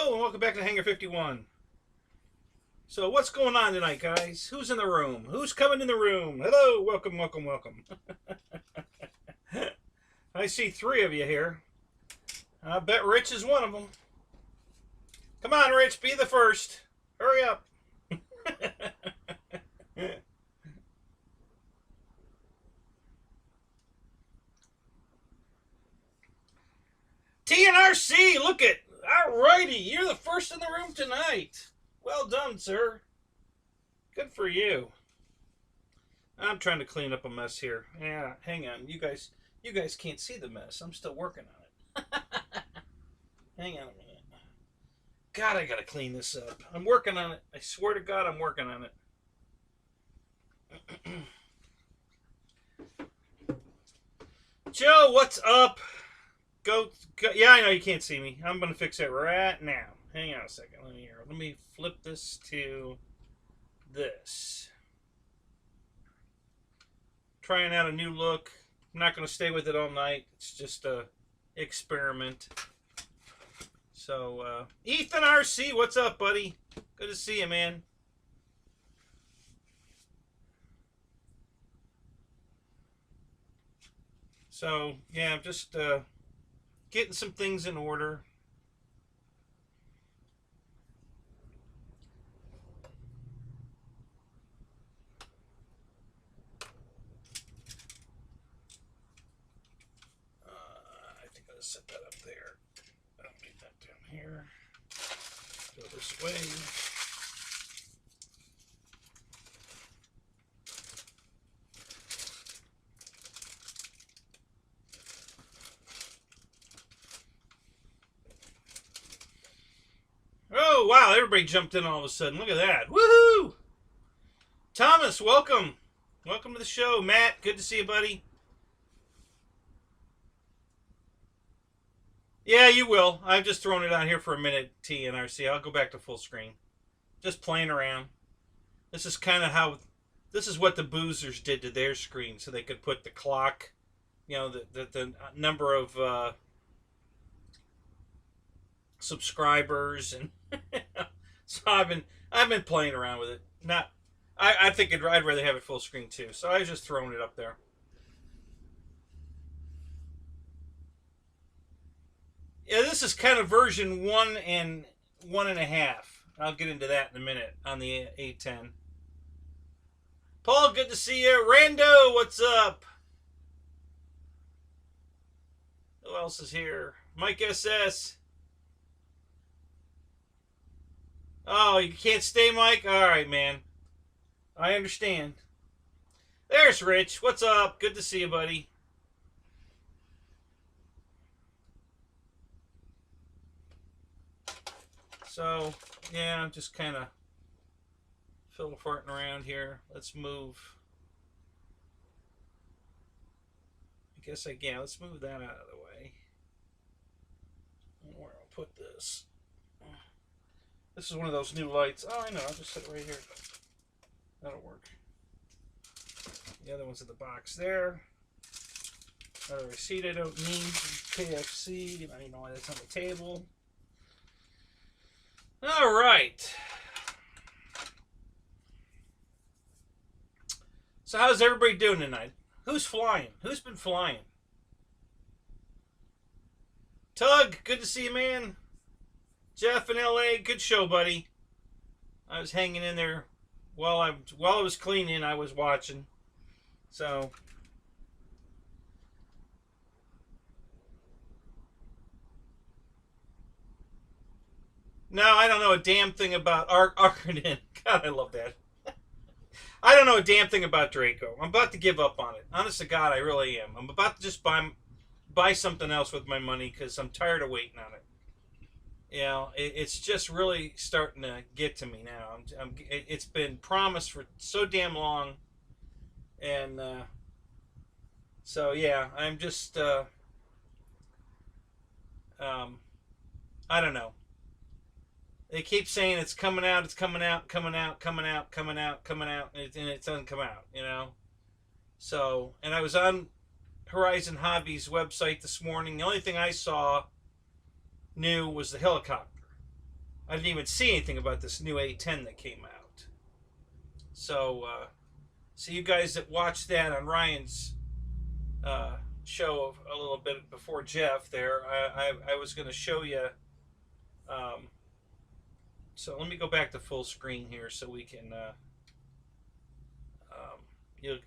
Hello and welcome back to Hangar 51. So what's going on tonight, guys? Who's in the room? Who's coming in the room? Hello, welcome, welcome, welcome. I see 3 of you here. I bet Rich is one of them. Come on, Rich, be the first. Hurry up. TNRC, look it. Alrighty, you're the first in the room tonight. Well done, sir. Good for you. I'm trying to clean up a mess here. Yeah, hang on. You guys can't see the mess. I'm still working on it. Hang on a minute. God, I gotta clean this up. I'm working on it. I swear to God, I'm working on it. Joe, what's up? Go. Yeah, I know you can't see me. I'm gonna fix it right now. Hang on a second. Let me flip this to this. Trying out a new look. I'm not gonna stay with it all night. It's just a experiment. So, Ethan RC, what's up, buddy? Good to see you, man. So, yeah, I'm just getting some things in order. I think I'll set that up there. I don't need that down here. Go this way. Oh, wow, everybody jumped in all of a sudden. Look at that. Woohoo! Thomas, welcome. Welcome to the show. Matt, good to see you, buddy. Yeah, you will. I've just thrown it on here for a minute, TNRC. I'll go back to full screen. Just playing around. This is kind of how... This is what the boozers did to their screen, so they could put the clock, you know, the number of subscribers, and so I've been playing around with it. I think I'd rather have it full screen too. So I was just throwing it up there. Yeah, this is kind of version 1 and 1.5. I'll get into that in a minute on the A-10. Paul, good to see you. Rando, what's up? Who else is here? Mike SS. Oh, you can't stay, Mike? All right, man. I understand. There's Rich. What's up? Good to see you, buddy. So, yeah, I'm just kind of fiddle-farting around here. Let's move. I guess let's move that out of the way. Where I'll put this. This is one of those new lights. Oh, I know. I'll just set it right here. That'll work. The other one's in the box there. Another receipt I don't need. KFC. You know why that's on the table. All right. So how's everybody doing tonight? Who's flying? Who's been flying? Tug, good to see you, man. Jeff in LA, good show, buddy. I was hanging in there while I was cleaning. I was watching. So no, I don't know a damn thing about Arcaden. God, I love that. I don't know a damn thing about Draco. I'm about to give up on it. Honest to God, I really am. I'm about to just buy something else with my money because I'm tired of waiting on it. You know, it's just really starting to get to me now. It's been promised for so damn long, and so yeah, I'm just I don't know. They keep saying it's coming out, it's coming out, coming out, coming out, coming out, coming out, and it doesn't come out, you know. So, and I was on Horizon Hobbies website this morning. The only thing I saw new was the helicopter. I didn't even see anything about this new A-10 that came out. So, so you guys that watched that on Ryan's show a little bit before Jeff there, I was going to show you. So let me go back to full screen here so we can.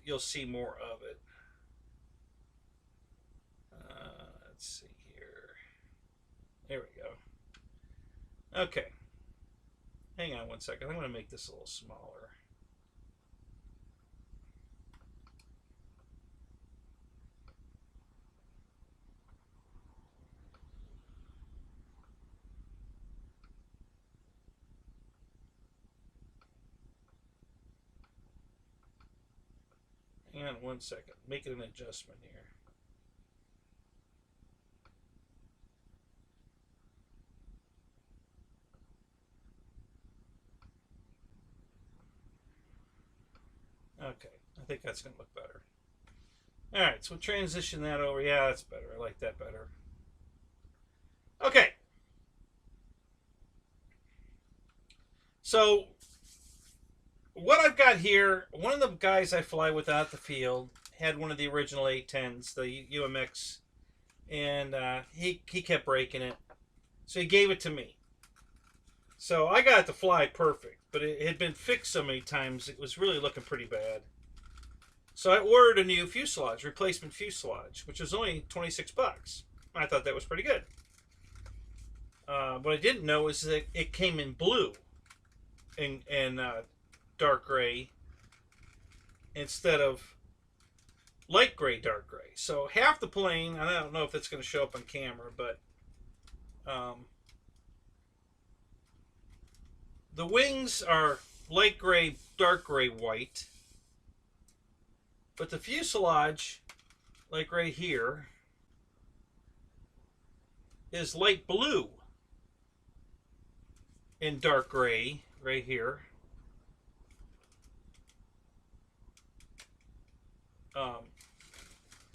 You'll see more of it. Let's see here. There we go. Okay. Hang on one second. I'm going to make this a little smaller. Hang on one second. Making an adjustment here. Okay, I think that's going to look better. All right, so we'll transition that over. Yeah, that's better. I like that better. Okay. So what I've got here, one of the guys I fly with out the field had one of the original A-10s, the UMX, and he kept breaking it. So he gave it to me. So I got it to fly perfect, but it had been fixed so many times it was really looking pretty bad. So I ordered a new fuselage, replacement fuselage, which was only 26 bucks. I thought that was pretty good. What I didn't know is that it came in blue and dark gray instead of light gray, dark gray. So half the plane, and I don't know if that's going to show up on camera, but the wings are light gray, dark gray, white. But the fuselage, like right here, is light blue and dark gray right here.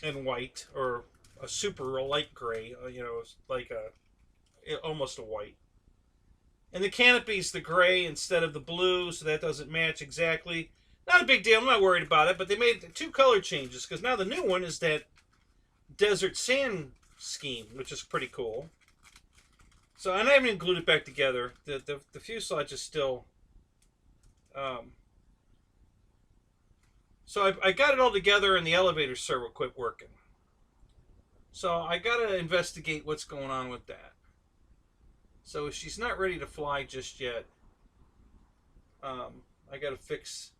And white, or a super light gray, you know, like almost a white. And the canopy's the gray instead of the blue, so that doesn't match exactly. Not a big deal, I'm not worried about it, but they made 2 color changes, because now the new one is that desert sand scheme, which is pretty cool. So, and I haven't even glued it back together. The fuselage is still... So I got it all together and the elevator servo quit working. So I got to investigate what's going on with that. So she's not ready to fly just yet. I got to fix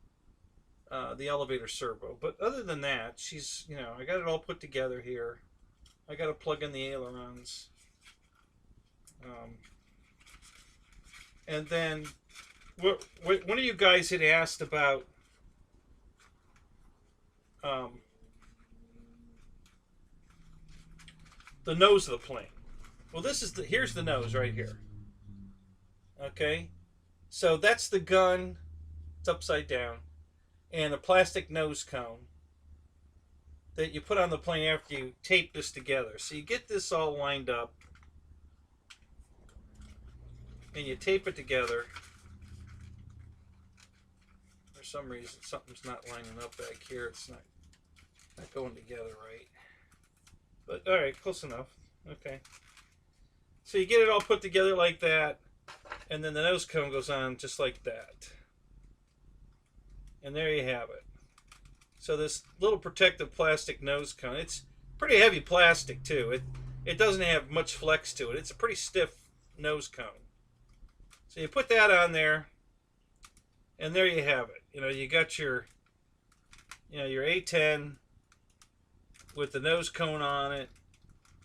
the elevator servo. But other than that, she's, you know, I got it all put together here. I got to plug in the ailerons. And then one of you guys had asked about the nose of the plane. Well, this is here's the nose right here. Okay, so that's the gun. It's upside down, and a plastic nose cone that you put on the plane after you tape this together. So you get this all lined up, and you tape it together. For some reason, something's not lining up back here. It's not going together right. But all right, close enough. Okay. So you get it all put together like that, and then the nose cone goes on just like that. And there you have it. So this little protective plastic nose cone, it's pretty heavy plastic too. It doesn't have much flex to it. It's a pretty stiff nose cone. So you put that on there, and there you have it. You know, you got your, you know, your A-10 with the nose cone on it,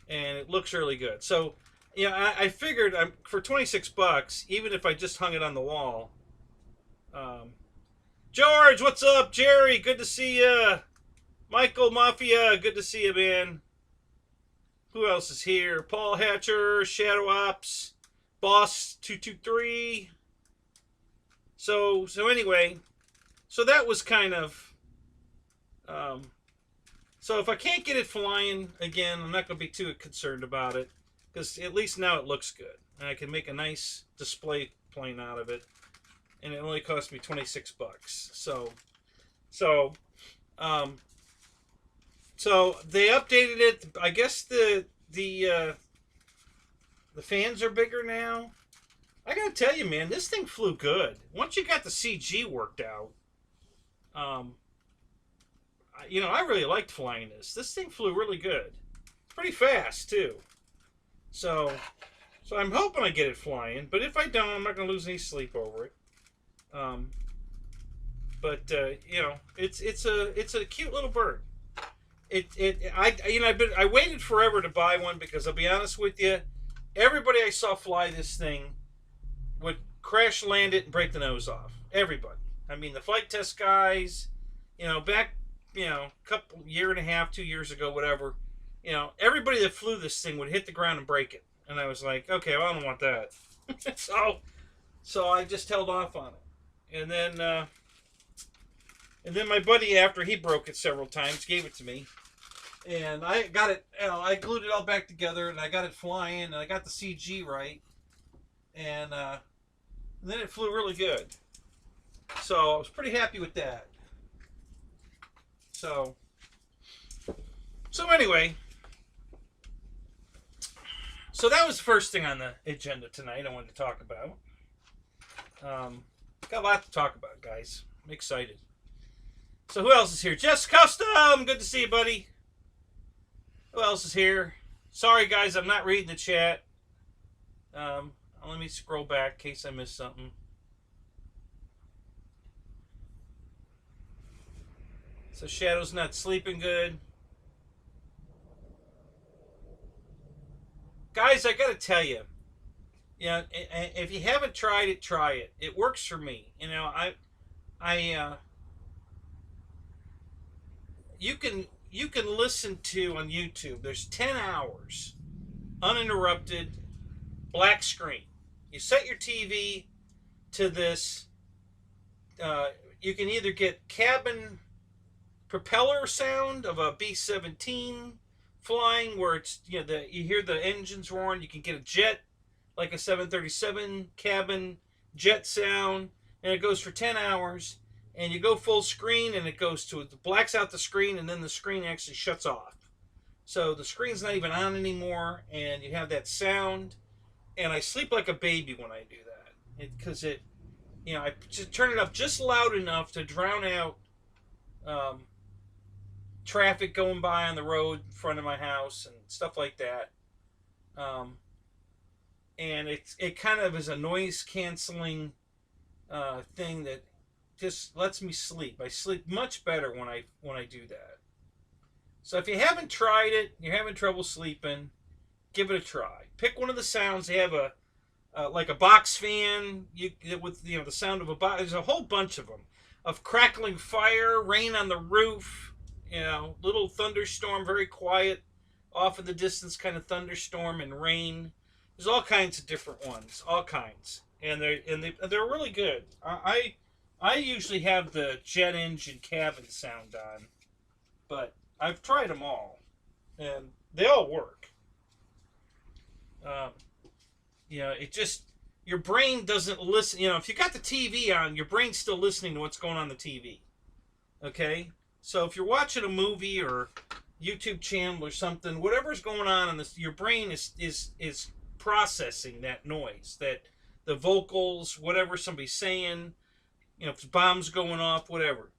and it looks really good. So, you know, I figured for 26 bucks, even if I just hung it on the wall. George, what's up? Jerry, good to see ya. Michael Mafia, good to see you, man. Who else is here? Paul Hatcher, Shadow Ops, Boss 223. So anyway, so that was kind of. So if I can't get it flying again, I'm not going to be too concerned about it. because at least now it looks good, and I can make a nice display plane out of it, and it only cost me 26 bucks. So, um, so they updated it. I guess the fans are bigger now. I gotta tell you, man, this thing flew good. Once you got the CG worked out, you know, I really liked flying this. This thing flew really good. Pretty fast, too. So I'm hoping I get it flying. But if I don't, I'm not going to lose any sleep over it. You know, it's a cute little bird. I waited forever to buy one because I'll be honest with you, everybody I saw fly this thing would crash land it and break the nose off. Everybody. I mean, the flight test guys, you know, back, you know, year and a half, 2 years ago, whatever, you know, everybody that flew this thing would hit the ground and break it. And I was like, okay, well, I don't want that. so I just held off on it. And then my buddy, after he broke it several times, gave it to me. And I got it, you know, I glued it all back together, and I got it flying, and I got the CG right. And then it flew really good. So I was pretty happy with that. So anyway, so that was the first thing on the agenda tonight I wanted to talk about. Got a lot to talk about, guys. I'm excited. So who else is here? Jess Custom! Good to see you, buddy. Who else is here? Sorry, guys, I'm not reading the chat. Let me scroll back in case I missed something. So Shadow's not sleeping good. Guys, I gotta tell you, know, if you haven't tried it, try it. It works for me. You know, you can listen to on YouTube. There's 10 hours, uninterrupted, black screen. You set your TV to this. You can either get cabin propeller sound of a B-17 flying, where it's, you know, you hear the engines roaring. You can get a jet, like a 737 cabin jet sound, and it goes for 10 hours. And you go full screen, and it blacks out the screen, and then the screen actually shuts off. So the screen's not even on anymore, and you have that sound. And I sleep like a baby when I do that, because you know, I just turn it up just loud enough to drown out traffic going by on the road in front of my house and stuff like that. And it kind of is a noise canceling thing that just lets me sleep. I sleep much better when I do that. So if you haven't tried it, you're having trouble sleeping, give it a try. Pick one of the sounds. They have like a box fan with, you know, the sound of a box. There's a whole bunch of them, of crackling fire, rain on the roof, you know, little thunderstorm, very quiet, off in the distance kind of thunderstorm and rain. There's all kinds of different ones, all kinds, and they're really good. I usually have the jet engine cabin sound on, but I've tried them all, and they all work. You know, it just, your brain doesn't listen. You know, if you got the TV on, your brain's still listening to what's going on the TV. Okay? So if you're watching a movie or YouTube channel or something, whatever's going on in this, your brain is processing that noise, that the vocals, whatever somebody's saying, you know, if bombs going off, whatever.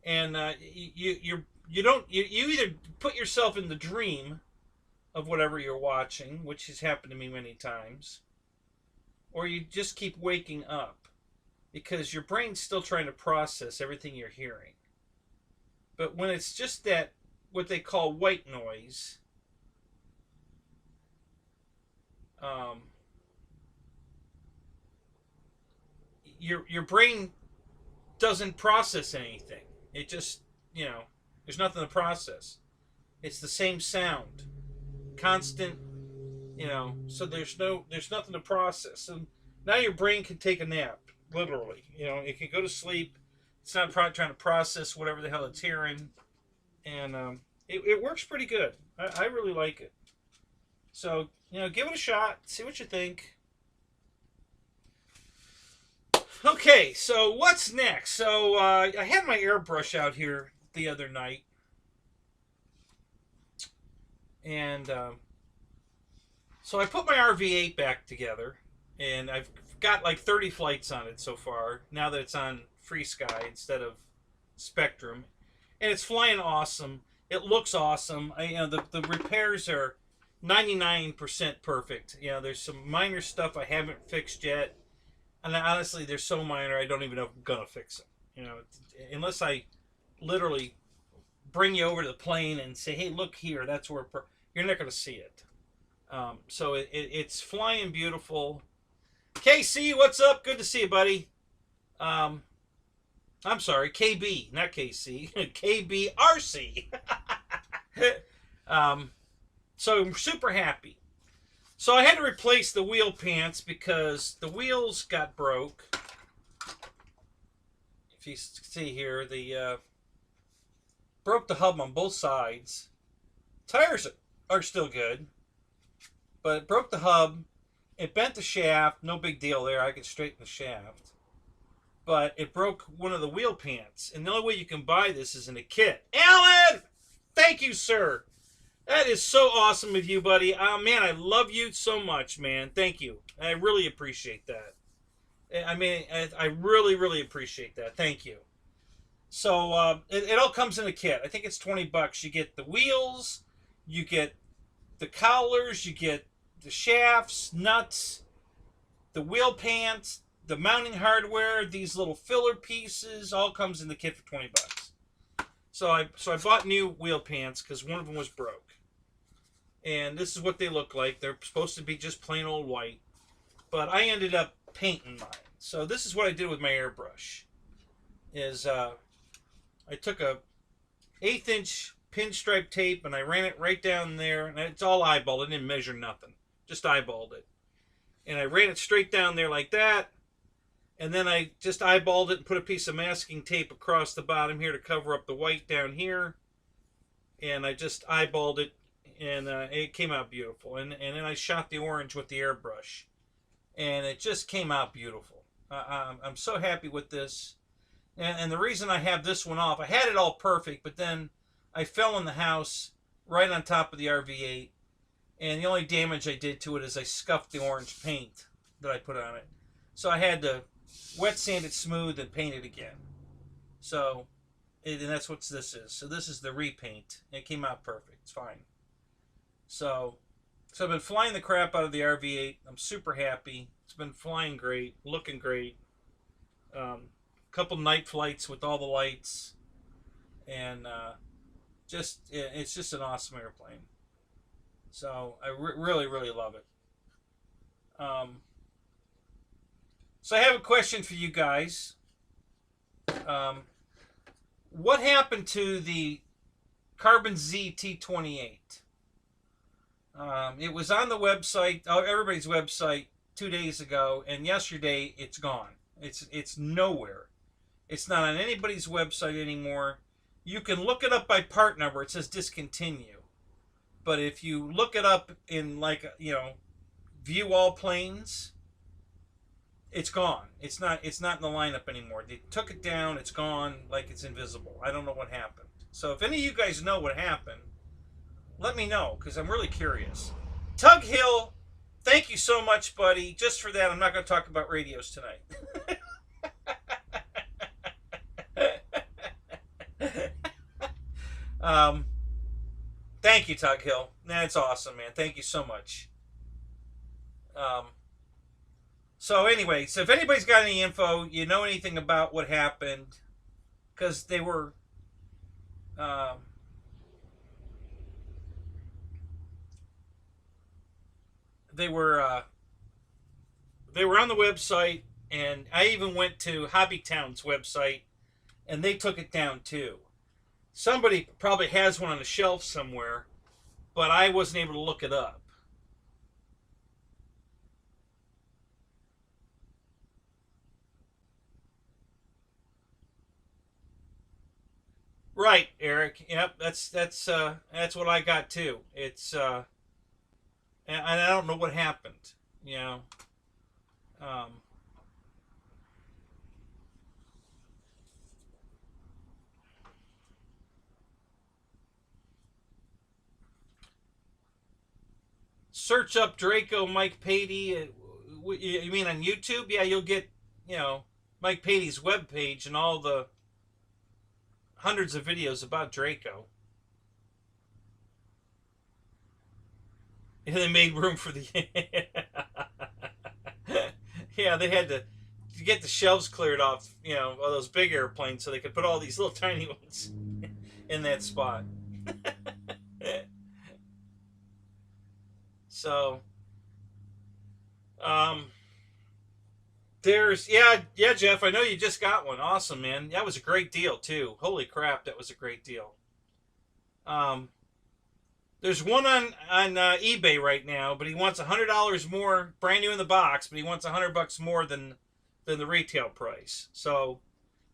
And you either put yourself in the dream of whatever you're watching, which has happened to me many times, or you just keep waking up because your brain's still trying to process everything you're hearing. But when it's just that, what they call white noise, your brain doesn't process anything. It just, you know, there's nothing to process. It's the same sound, constant, you know, so there's nothing to process. And now your brain can take a nap, literally. You know, it can go to sleep. It's not trying to process whatever the hell it's hearing. And it works pretty good. I really like it. So, give it a shot. See what you think. Okay, so what's next? So, I had my airbrush out here the other night. And so I put my RV8 back together. And I've got like 30 flights on it so far. Now that it's on Free Sky instead of Spectrum. And it's flying awesome. It looks awesome. The repairs are 99% perfect. There's some minor stuff I haven't fixed yet. And honestly, they're so minor, I don't even know if I'm going to fix them. Unless I literally bring you over to the plane and say, hey, look here, that's where... You're not going to see it. So it's flying beautiful. KC, what's up? Good to see you, buddy. I'm sorry, KB, not KC. KBRC. So I'm super happy. So I had to replace the wheel pants because the wheels got broke. If you see here, the broke the hub on both sides. Tires are still good, but it broke the hub. It bent the shaft. No big deal there. I could straighten the shaft. But it broke one of the wheel pants. And the only way you can buy this is in a kit. Alan! Thank you, sir. That is so awesome of you, buddy. Man, I love you so much, man. Thank you. I really appreciate that. I mean, I really, really appreciate that. Thank you. So, it all comes in a kit. I think it's $20. You get the wheels, you get the cowlers, you get the shafts, nuts, the wheel pants, the mounting hardware, these little filler pieces, all comes in the kit for $20. So I bought new wheel pants because one of them was broke. And this is what they look like. They're supposed to be just plain old white. But I ended up painting mine. So this is what I did with my airbrush. I took a 1/8 inch pinstripe tape and I ran it right down there. And it's all eyeballed. I didn't measure nothing. Just eyeballed it. And I ran it straight down there like that. And then I just eyeballed it and put a piece of masking tape across the bottom here to cover up the white down here. And I just eyeballed it. And it came out beautiful. And then I shot the orange with the airbrush. And it just came out beautiful. I'm so happy with this. And the reason I have this one off, I had it all perfect, but then I fell in the house right on top of the RV8. And the only damage I did to it is I scuffed the orange paint that I put on it. So I had to wet sand it smooth and paint it again. So, and that's what this is. So this is the repaint. It came out perfect. It's fine. So I've been flying the crap out of the RV8. I'm super happy. It's been flying great, looking great. Couple night flights with all the lights, and it's just an awesome airplane. So I really, really love it. So I have a question for you guys. What happened to the Carbon Z T28? It was on the website, everybody's website, 2 days ago, and yesterday it's gone. It's nowhere. It's not on anybody's website anymore. You can look it up by part number. It says discontinue. But if you look it up in view all planes, it's gone. It's not in the lineup anymore. They took it down. It's gone, like it's invisible. I don't know what happened. So if any of you guys know what happened, let me know, because I'm really curious. Tug Hill, thank you so much, buddy. Just for that, I'm not going to talk about radios tonight. Thank you, Tug Hill. That's awesome, man. Thank you so much. So anyway, so if anybody's got any info, you know anything about what happened, because they were on the website, and I even went to Hobbytown's website, and they took it down too. Somebody probably has one on the shelf somewhere, but I wasn't able to look it up. Right, Eric. Yep, that's what I got too. It's and I don't know what happened. You know, um, search up Draco Mike Patey. You mean on YouTube? Yeah, you'll get, you know, Mike Patey's webpage and all the hundreds of videos about Draco. And they made room for the. Yeah, they had to get the shelves cleared off, you know, all those big airplanes, so they could put all these little tiny ones in that spot. So, um, there's yeah, Jeff. I know you just got one. Awesome, man. That was a great deal too. Holy crap, that was a great deal. Um, there's one on eBay right now, but he wants $100 more, brand new in the box, but he wants $100 more than the retail price. So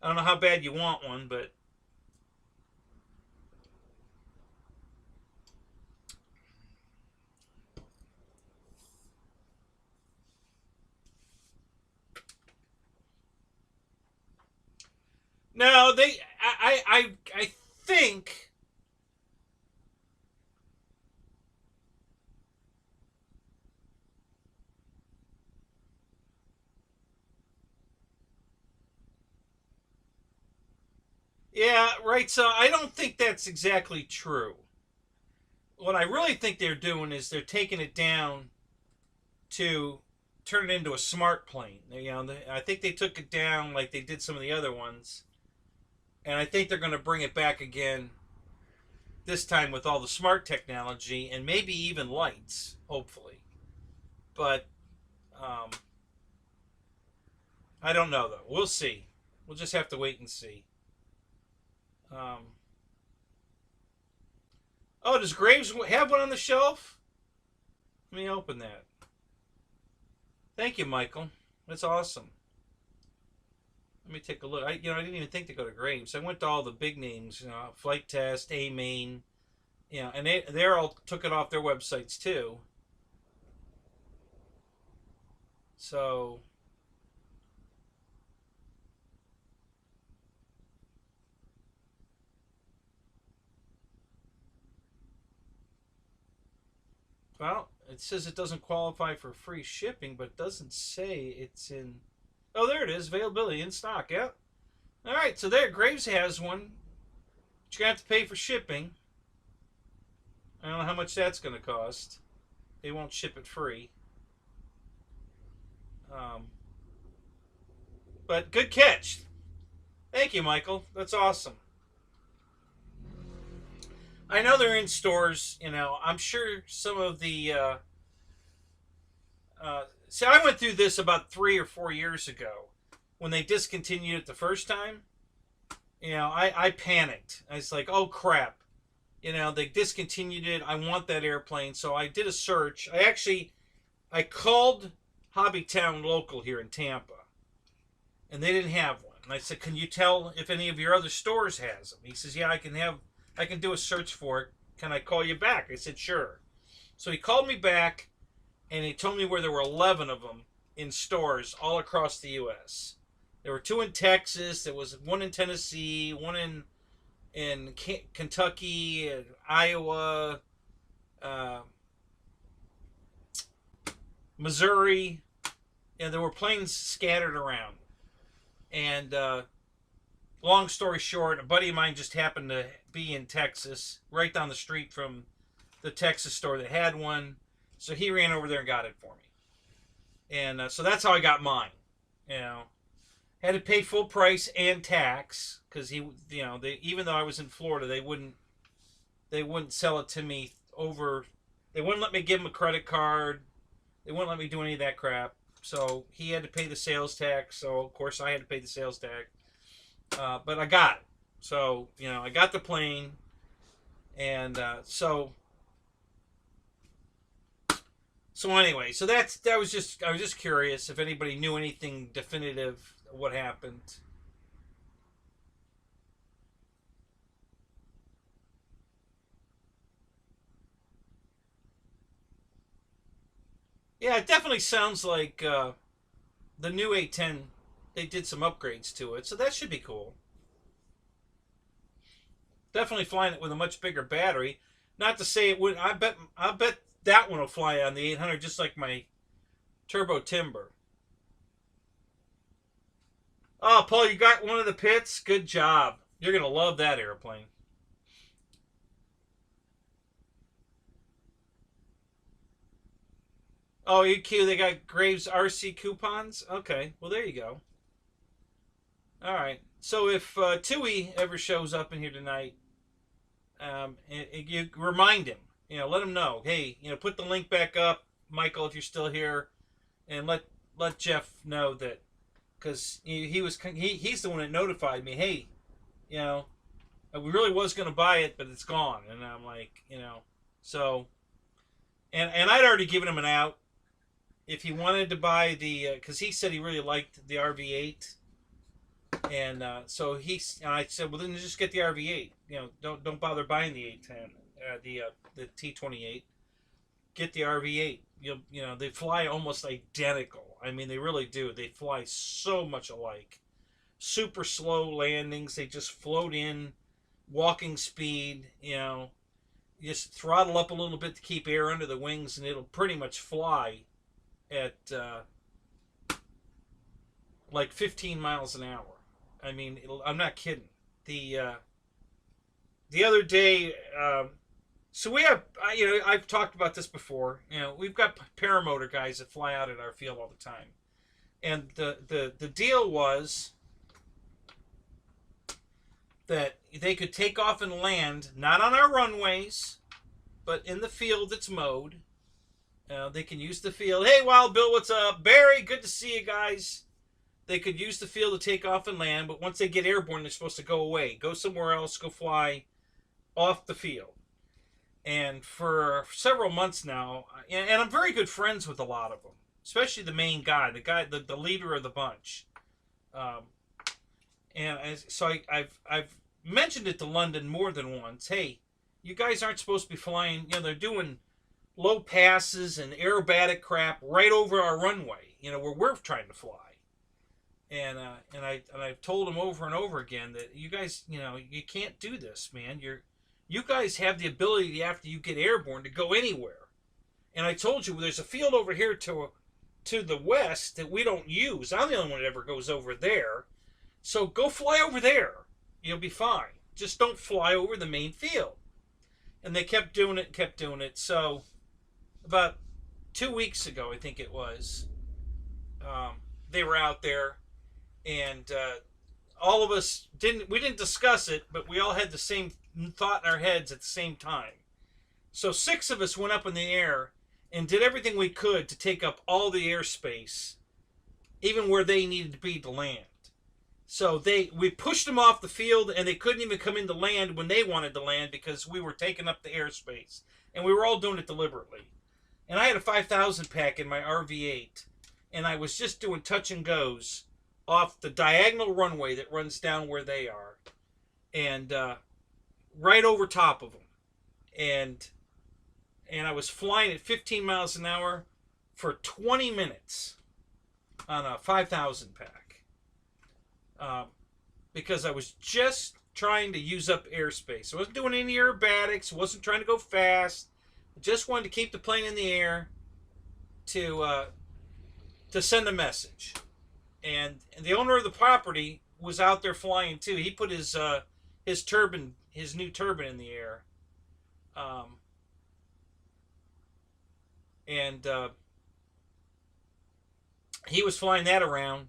I don't know how bad you want one, but no, I think. Yeah, right. So I don't think that's exactly true. What I really think they're doing is they're taking it down to turn it into a smart plane. I think they took it down like they did some of the other ones, and I think they're going to bring it back again this time with all the smart technology and maybe even lights, hopefully. But um, I don't know though. We'll see. We'll just have to wait and see. Um, oh, does Graves have one on the shelf? Let me open that. Thank you, Michael. That's awesome. Let me take a look. I didn't even think to go to Graves. I went to all the big names, Flight Test, A-Main, and they're all took it off their websites too. So, well, it says it doesn't qualify for free shipping, but it doesn't say it's in. Oh, there it is. Availability in stock. Yep. All right. So there, Graves has one. But you're gonna have to pay for shipping. I don't know how much that's gonna cost. They won't ship it free. Um, but good catch. Thank you, Michael. That's awesome. I know they're in stores. I'm sure some of the. See, I went through this about 3 or 4 years ago when they discontinued it the first time. I panicked. I was like, oh crap. They discontinued it. I want that airplane. So I did a search. I called Hobbytown local here in Tampa, and they didn't have one. And I said, can you tell if any of your other stores has them? He says, yeah, I can do a search for it. Can I call you back? I said, sure. So he called me back, and he told me where there were 11 of them in stores all across the U.S. There were 2 in Texas. There was 1 in Tennessee, 1 in Kentucky, Iowa, uh, Missouri. There were planes scattered around. And long story short, a buddy of mine just happened to be in Texas, right down the street from the Texas store that had one. So he ran over there and got it for me. And so that's how I got mine. You know, had to pay full price and tax because even though I was in Florida, they wouldn't sell it to me over. They wouldn't let me give him a credit card. They wouldn't let me do any of that crap. So he had to pay the sales tax. So of course I had to pay the sales tax. But I got it. So I got the plane, and so anyway, so that was just I was just curious if anybody knew anything definitive what happened. Yeah, it definitely sounds like the new A-10. They did some upgrades to it, so that should be cool. Definitely flying it with a much bigger battery. Not to say it would. I bet that one will fly on the 800 just like my Turbo Timber. Oh, Paul, you got one of the pits. Good job. You're gonna love that airplane. Oh, EQ, they got Graves RC coupons. Okay, well there you go. All right. So if Tui ever shows up in here tonight, you remind him. Let him know. Hey, put the link back up, Michael, if you're still here, and let Jeff know that because he's the one that notified me. Hey, you know, we really was going to buy it, but it's gone, and I'm like, so and I'd already given him an out if he wanted to buy the because he said he really liked the RV8. And so and I said, well, then just get the RV8. Don't bother buying the A-10, the T28. Get the RV8. They fly almost identical. I mean, they really do. They fly so much alike. Super slow landings. They just float in, walking speed. Just throttle up a little bit to keep air under the wings, and it'll pretty much fly at like 15 miles an hour. I mean, I'm not kidding. The other day, so we have, I've talked about this before. We've got paramotor guys that fly out at our field all the time, and the deal was that they could take off and land not on our runways, but in the field that's mowed. They can use the field. Hey, Wild Bill, what's up? Barry, good to see you guys. They could use the field to take off and land, but once they get airborne, they're supposed to go away, go somewhere else, go fly off the field. And for several months now, and I'm very good friends with a lot of them, especially the main guy, the leader of the bunch. So I've mentioned it to London more than once. Hey, you guys aren't supposed to be flying. They're doing low passes and aerobatic crap right over our runway. Where we're trying to fly. And I've told them over and over again that you guys, you can't do this, man. You guys have the ability after you get airborne to go anywhere. And I told you there's a field over here to the west that we don't use. I'm the only one that ever goes over there. So go fly over there. You'll be fine. Just don't fly over the main field. And they kept doing it, kept doing it. So about 2 weeks ago, I think it was, they were out there. And all of us didn't discuss it, but we all had the same thought in our heads at the same time. So 6 of us went up in the air and did everything we could to take up all the airspace, even where they needed to be to land. So we pushed them off the field, and they couldn't even come into land when they wanted to land because we were taking up the airspace, and we were all doing it deliberately. And I had a 5,000 pack in my RV8, and I was just doing touch and goes off the diagonal runway that runs down where they are, and right over top of them, and I was flying at 15 miles an hour for 20 minutes on a 5,000 pack, because I was just trying to use up airspace. I wasn't doing any aerobatics, wasn't trying to go fast. I just wanted to keep the plane in the air to send a message. And the owner of the property was out there flying too. He put his new turbine in the air, and he was flying that around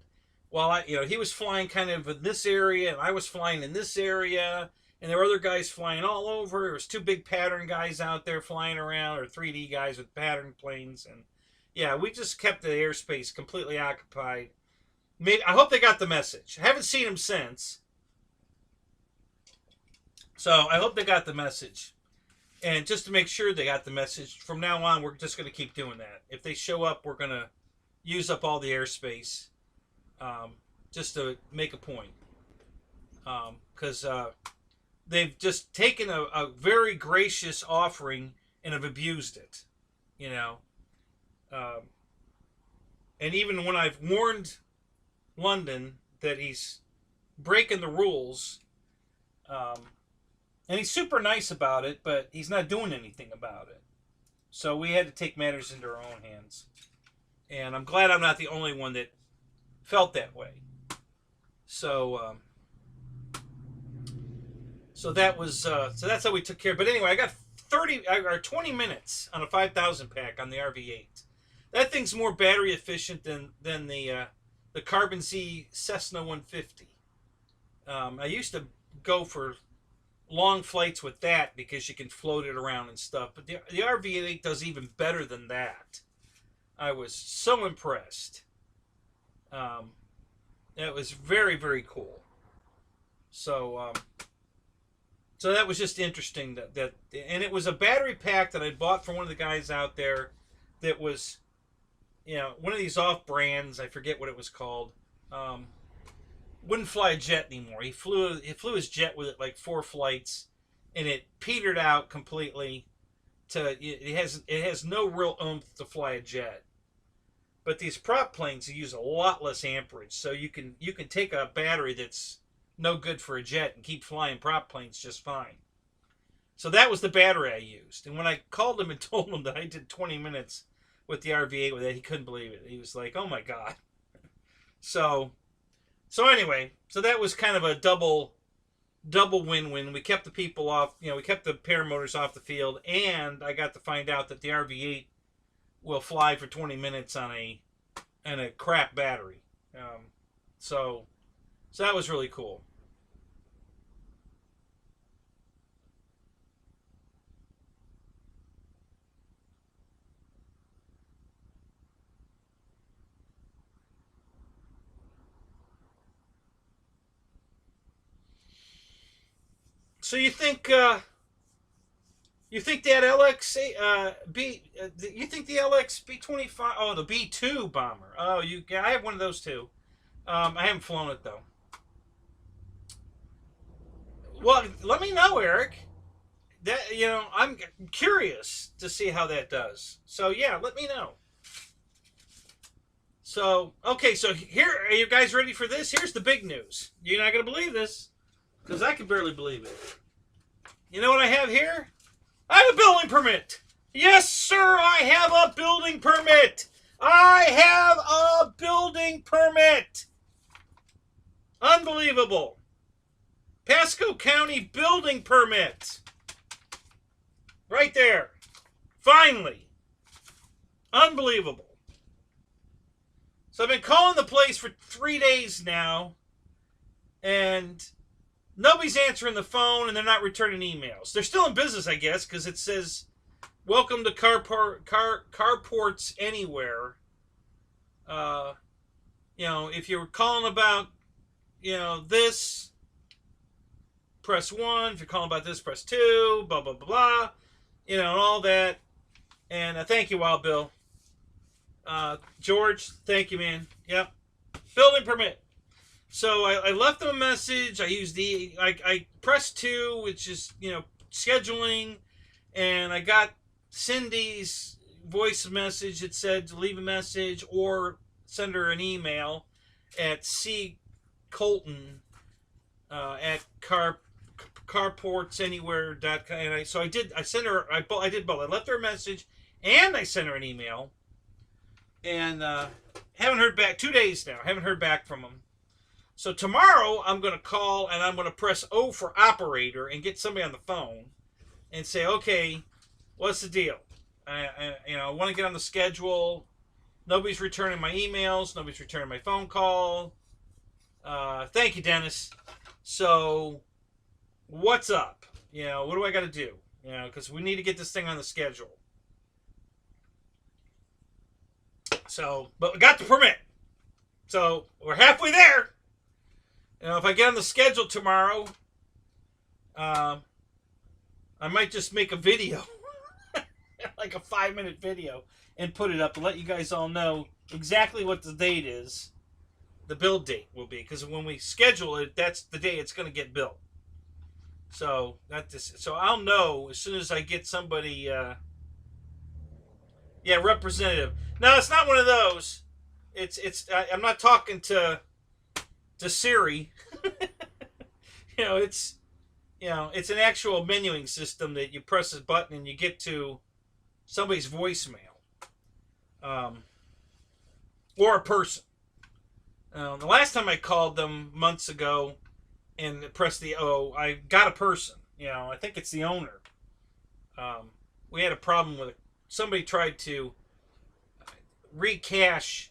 while he was flying kind of in this area, and I was flying in this area, and there were other guys flying all over. There was 2 big pattern guys out there flying around, or 3D guys with pattern planes, and yeah, we just kept the airspace completely occupied. I hope they got the message. I haven't seen them since. So I hope they got the message. And just to make sure they got the message, from now on, we're just going to keep doing that. If they show up, we're going to use up all the airspace, just to make a point. Because they've just taken a very gracious offering and have abused it. And even when I've warned London that he's breaking the rules, and he's super nice about it, but he's not doing anything about it. So we had to take matters into our own hands. And I'm glad I'm not the only one that felt that way. So that was so that's how we took care of it. But anyway, I got 20 minutes on a 5,000 pack on the RV8. That thing's more battery efficient than the Carbon Z Cessna 150. I used to go for long flights with that because you can float it around and stuff. But the RV8 does even better than that. I was so impressed. It was very, very cool. So that was just interesting and it was a battery pack that I bought from one of the guys out there that was, one of these off brands. I forget what it was called. Wouldn't fly a jet anymore. He flew his jet with it like 4 flights, and it petered out completely. It has no real oomph to fly a jet. But these prop planes use a lot less amperage, so you can take a battery that's no good for a jet and keep flying prop planes just fine. So that was the battery I used. And when I called him and told him that I did 20 minutes with the RV8 with it, he couldn't believe it. He was like, "Oh my God." So anyway, that was kind of a double win-win. We kept the people off, we kept the paramotors off the field, and I got to find out that the RV8 will fly for 20 minutes on a crap battery. So that was really cool. So you think that LX you think the LX B-25? Oh, the B-2 bomber. Oh, I have one of those too. I haven't flown it though. Well, let me know, Eric. That I'm curious to see how that does. So yeah, let me know. So okay, so here, are you guys ready for this? Here's the big news. You're not gonna believe this, because I can barely believe it. You know what I have here? I have a building permit. Yes, sir, I have a building permit. I have a building permit. Unbelievable. Pasco County building permit. Right there. Finally. Unbelievable. So I've been calling the place for 3 days now, and nobody's answering the phone, and they're not returning emails. They're still in business, I guess, because it says, "Welcome to Carports Anywhere." If you're calling about, this, press 1. If you're calling about this, press 2. Blah, blah, blah, blah. And all that. And thank you, Wild Bill. George, thank you, man. Yep. Building permit. So I left them a message. I used I pressed 2, which is, scheduling. And I got Cindy's voice message. It said to leave a message or send her an email at ccolton at carportsanywhere.com. And I sent her, I did both. I left her a message and I sent her an email. And haven't heard back. 2 days now. Haven't heard back from them. So tomorrow I'm going to call and I'm going to press O for operator and get somebody on the phone and say, okay, what's the deal? I want to get on the schedule. Nobody's returning my emails. Nobody's returning my phone call. Thank you, Dennis. So what's up? What do I got to do? Because we need to get this thing on the schedule. So, but we got the permit. So we're halfway there. If I get on the schedule tomorrow, I might just make a video, like a 5-minute video, and put it up to let you guys all know exactly what the date is, the build date will be. Because when we schedule it, that's the day it's going to get built. So so I'll know as soon as I get somebody, representative. Now, it's not one of those I'm not talking to Siri. It's it's an actual menuing system that you press a button and you get to somebody's voicemail, or a person. The last time I called them months ago and pressed the O, I got a person. I think it's the owner. We had a problem with it. Somebody tried to recash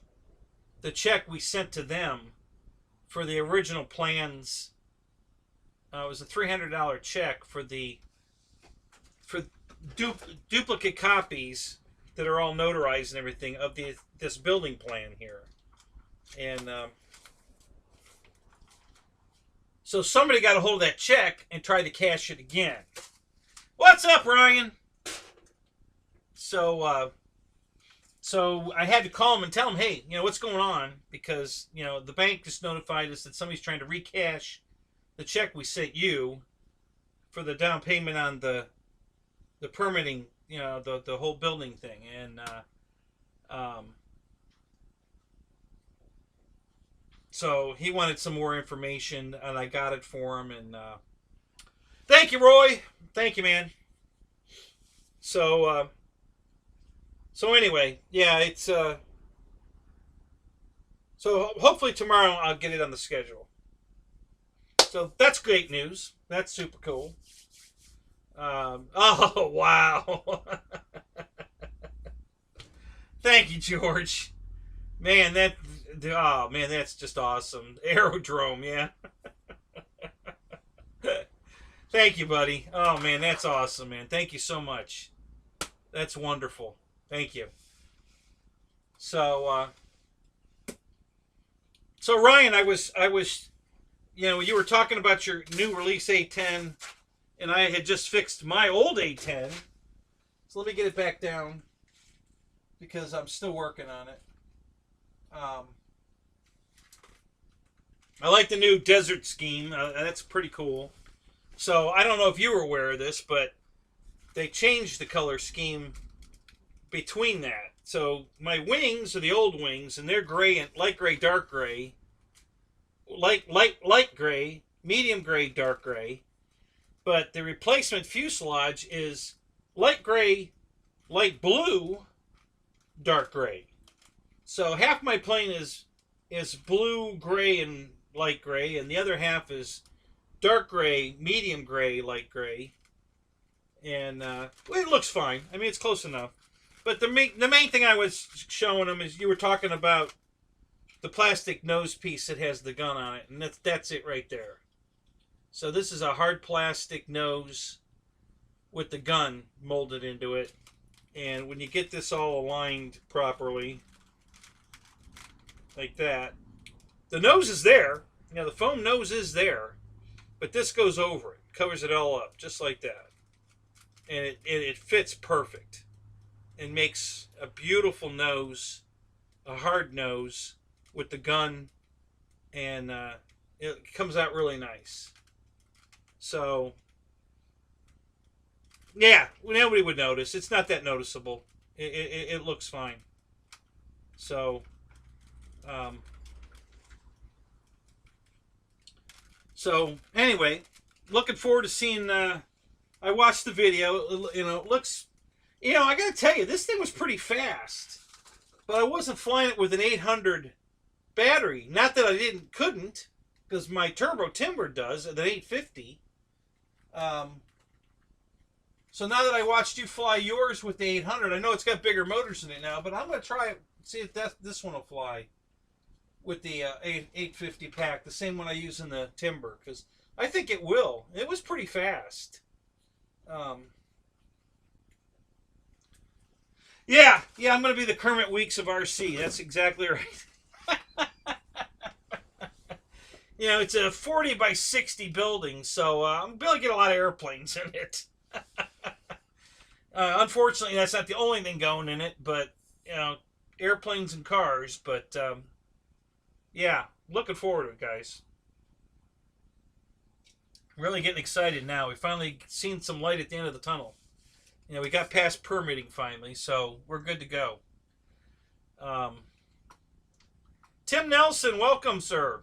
the check we sent to them for the original plans. It was a $300 check for duplicate copies that are all notarized and everything of this building plan here. And so somebody got a hold of that check and tried to cash it again. What's up, Ryan? So I had to call him and tell him, hey, what's going on? Because, the bank just notified us that somebody's trying to recash the check we sent you for the down payment on the permitting, the whole building thing. And so he wanted some more information, and I got it for him. And thank you, Roy. Thank you, man. So anyway, yeah, it's so hopefully tomorrow I'll get it on the schedule. So that's great news. That's super cool. Oh wow! Thank you, George. Man, that's just awesome. Aerodrome, yeah. Thank you, buddy. Oh man, that's awesome, man. Thank you so much. That's wonderful. Thank you. So Ryan, I was, you were talking about your new release A-10, and I had just fixed my old A-10. So let me get it back down because I'm still working on it. I like the new desert scheme. That's pretty cool. So I don't know if you were aware of this, but they changed the color scheme between that. So my wings are the old wings, and they're gray and light gray, dark gray, light gray, medium gray, dark gray. But the replacement fuselage is light gray, light blue, dark gray. So half my plane is blue, gray, and light gray, and the other half is dark gray, medium gray, light gray. And it looks fine. I mean, it's close enough. But the main thing I was showing them is you were talking about the plastic nose piece that has the gun on it, and that's it right there. So this is a hard plastic nose with the gun molded into it. And when you get this all aligned properly, like that, the nose is there. The foam nose is there, but this goes over it, covers it all up, just like that. And it fits perfect and makes a beautiful nose, a hard nose with the gun, and it comes out really nice. So, yeah, nobody would notice. It's not that noticeable. It looks fine. So, anyway, looking forward to seeing. I watched the video. It looks. I gotta tell you, this thing was pretty fast, but I wasn't flying it with an 800 battery. Not that I couldn't, because my turbo timber does at an 850. So now that I watched you fly yours with the 800, I know it's got bigger motors in it now, but I'm gonna try it, see if this one will fly with the 850 pack, the same one I use in the timber, because I think it will. It was pretty fast. Yeah, I'm going to be the Kermit Weeks of RC. That's exactly right. It's a 40 by 60 building, so I'm going to get a lot of airplanes in it. Unfortunately, that's not the only thing going in it, but, airplanes and cars. But, yeah, looking forward to it, guys. Really getting excited now. We finally seen some light at the end of the tunnel. We got past permitting finally, so we're good to go. Tim Nelson, welcome, sir.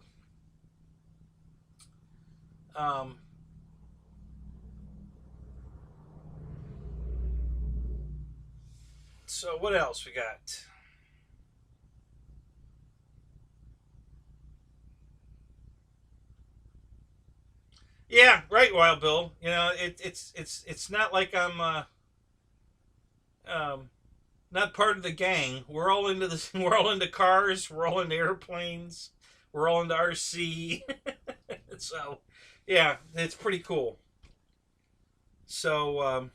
So what else we got? Yeah, right, Wild Bill. You know, it's not like I'm um, not part of the gang. We're all into this. We're all into cars. We're all into airplanes. We're all into RC. So, yeah, it's pretty cool. So,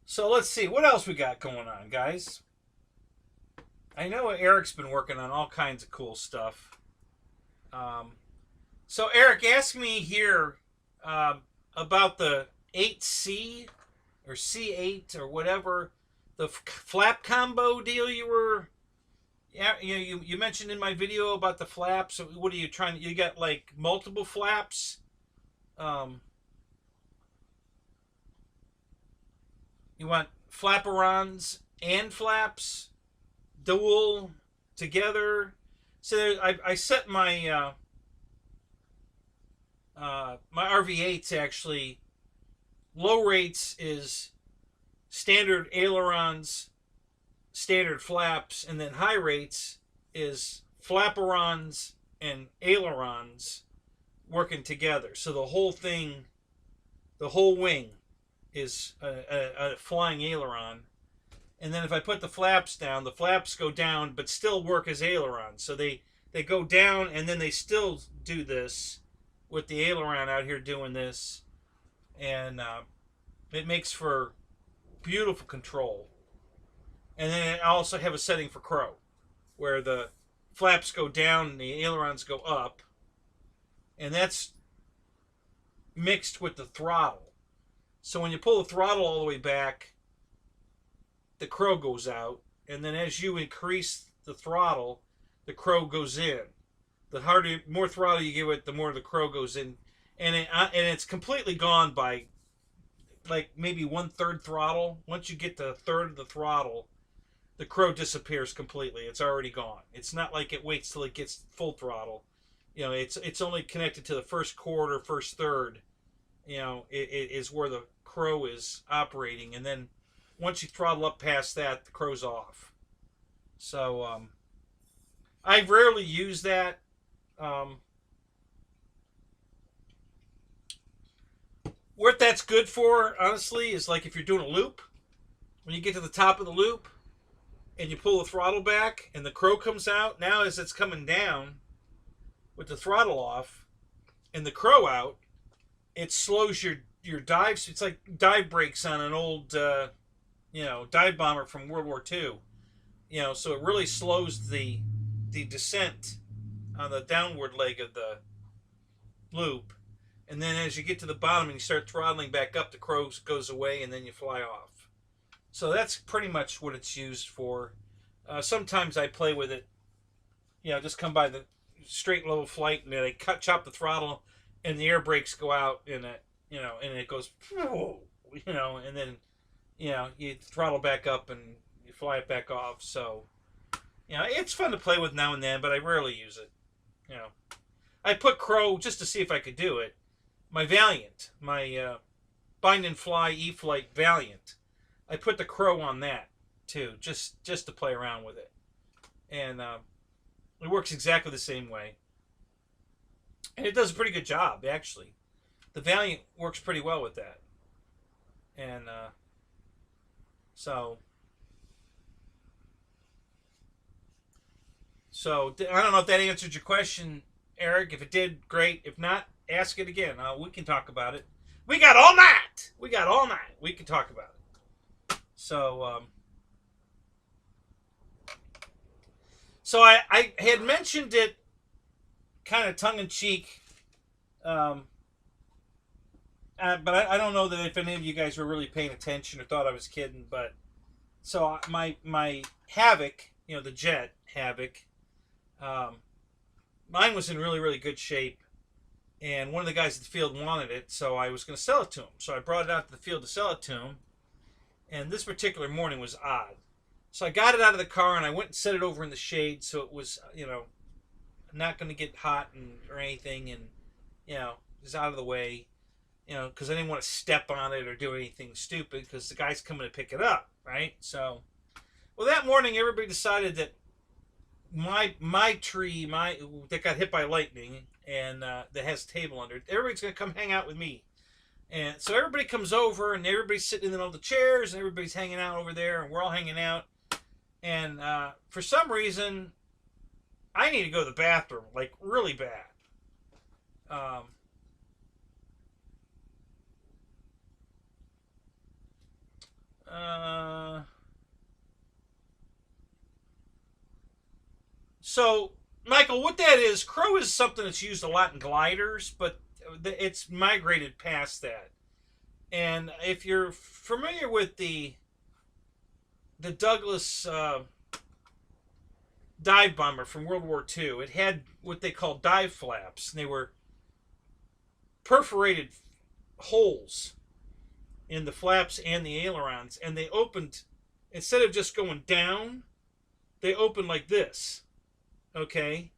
so let's see what else we got going on, guys. I know Eric's been working on all kinds of cool stuff. Um, so Eric, ask me here about the 8C or C8 or whatever the flap combo deal you were. Yeah, you mentioned in my video about the flaps. What are you trying to? You got like multiple flaps. Um, you want flaperons and flaps, dual together. So there, I set my my RV8s actually. Low rates is standard ailerons, standard flaps, and then high rates is flaperons and ailerons working together. So the whole thing, the whole wing is a flying aileron. And then if I put the flaps down, the flaps go down but still work as ailerons. So they go down and then they still do this with the aileron out here doing this. And it makes for beautiful control. And then I also have a setting for Crow, where the flaps go down and the ailerons go up. And that's mixed with the throttle. So when you pull the throttle all the way back, the Crow goes out. And then as you increase the throttle, the Crow goes in. The harder, more throttle you give it, the more the Crow goes in. And it's completely gone by like maybe 1/3 throttle. Once you get to a third of the throttle, the Crow disappears completely. It's already gone. It's not like it waits till it gets full throttle. You know, it's only connected to the first quarter, first third. You know, it is where the Crow is operating, and then once you throttle up past that, the Crow's off. So I rarely use that. What that's good for, honestly, is like if you're doing a loop, when you get to the top of the loop and you pull the throttle back and the Crow comes out, now as it's coming down with the throttle off and the Crow out, it slows your dive. It's like dive brakes on an old, dive bomber from World War II. You know, so it really slows the descent on the downward leg of the loop. And then as you get to the bottom and you start throttling back up, the Crow goes away and then you fly off. So that's pretty much what it's used for. Sometimes I play with it, just come by the straight level flight and then I chop the throttle and the air brakes go out and it goes, and then, you throttle back up and you fly it back off. So, it's fun to play with now and then, but I rarely use it. I put Crow just to see if I could do it. My Valiant, my Bind and Fly E-Flight Valiant, I put the Crow on that too, just to play around with it. And it works exactly the same way. And it does a pretty good job, actually. The Valiant works pretty well with that. And so I don't know if that answered your question, Eric. If it did, great. If not, ask it again. We can talk about it. We got all night. We can talk about it. So, I had mentioned it kind of tongue-in-cheek, but I don't know that if any of you guys were really paying attention or thought I was kidding. But so my Havoc, the jet Havoc, mine was in really, really good shape. And one of the guys at the field wanted it, so I was going to sell it to him. So I brought it out to the field to sell it to him. And this particular morning was odd. So I got it out of the car and I went and set it over in the shade so it was, not going to get hot or anything, and it was out of the way, because I didn't want to step on it or do anything stupid because the guy's coming to pick it up, right? So, well, that morning everybody decided that my tree that got hit by lightning and that has a table under it, everybody's going to come hang out with me. And so everybody comes over and everybody's sitting in the middle of the chairs and everybody's hanging out over there and we're all hanging out. And for some reason, I need to go to the bathroom, like really bad. So, Michael, what that is, Crow is something that's used a lot in gliders, but it's migrated past that. And if you're familiar with the Douglas dive bomber from World War II, it had what they call dive flaps. And they were perforated holes in the flaps and the ailerons, and they opened, instead of just going down, they opened like this, okay?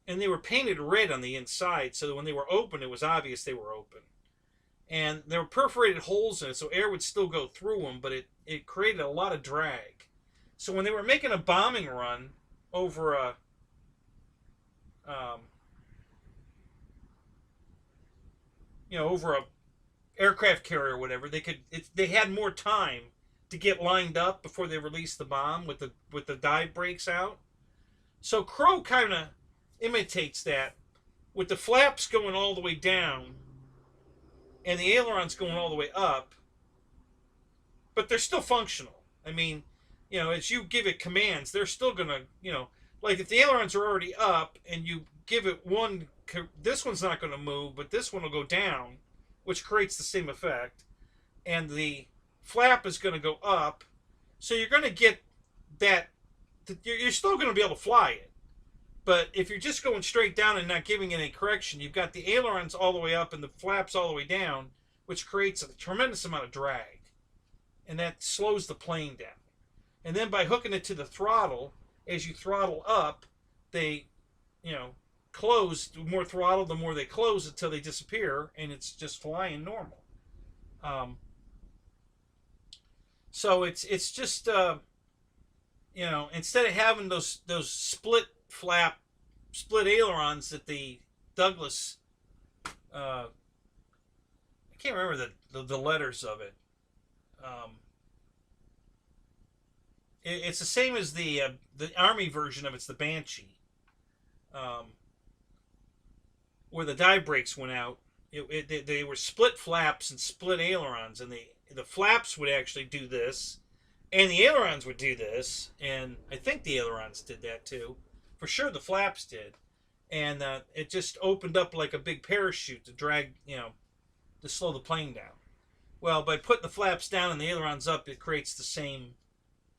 And they were painted red on the inside, so that when they were open, it was obvious they were open. And there were perforated holes in it, so air would still go through them, but it created a lot of drag. So when they were making a bombing run over a over a aircraft carrier or whatever, they had more time to get lined up before they released the bomb with the dive brakes out. So Crow kind of imitates that, with the flaps going all the way down and the ailerons going all the way up, but they're still functional. I mean, as you give it commands, they're still gonna, like if the ailerons are already up and you give it one, this one's not going to move, but this one will go down, which creates the same effect, and the flap is going to go up, so you're going to get that. You're still going to be able to fly it, but if you're just going straight down and not giving any correction, you've got the ailerons all the way up and the flaps all the way down, which creates a tremendous amount of drag, and that slows the plane down. And then by hooking it to the throttle, as you throttle up, they, close. The more throttle, the more they close until they disappear, and it's just flying normal. So it's just instead of having those split ailerons that the Douglas, I can't remember the letters of it. It's the same as the Army version of it's the Banshee, where the dive brakes went out. They were split flaps and split ailerons, and the flaps would actually do this, and the ailerons would do this, and I think the ailerons did that too. For sure the flaps did. And it just opened up like a big parachute to drag, to slow the plane down. Well, by putting the flaps down and the ailerons up, it creates the same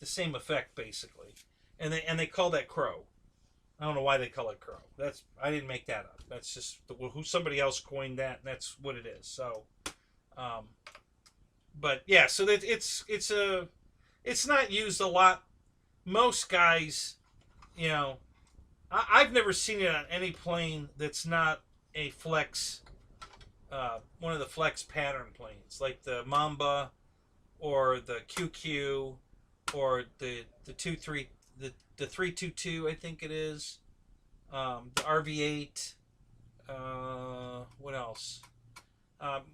effect, basically. And they call that Crow. I don't know why they call it Crow. I didn't make that up. That's just somebody else coined that, and that's what it is. So, but yeah, so that it's not used a lot. Most guys, I've never seen it on any plane that's not a flex, one of the flex pattern planes, like the Mamba, or the QQ, or the 322, I think it is, the RV8. What else?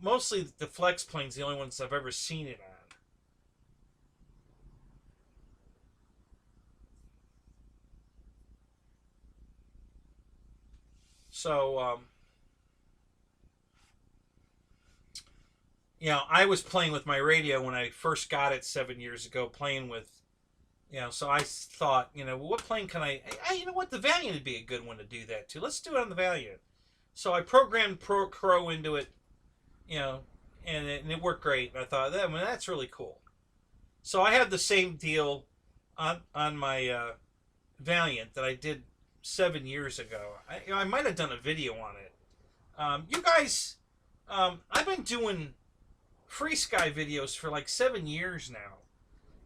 Mostly the flex planes, the only ones I've ever seen it on. So, I was playing with my radio when I first got it 7 years ago, playing with, so I thought, what plane can I you know what, the Valiant would be a good one to do that to. Let's do it on the Valiant. So I programmed Crow into it, and it worked great. And I thought, that's really cool. So I have the same deal on my Valiant that I did 7 years ago. I might have done a video on it. You guys, I've been doing free sky videos for like 7 years now,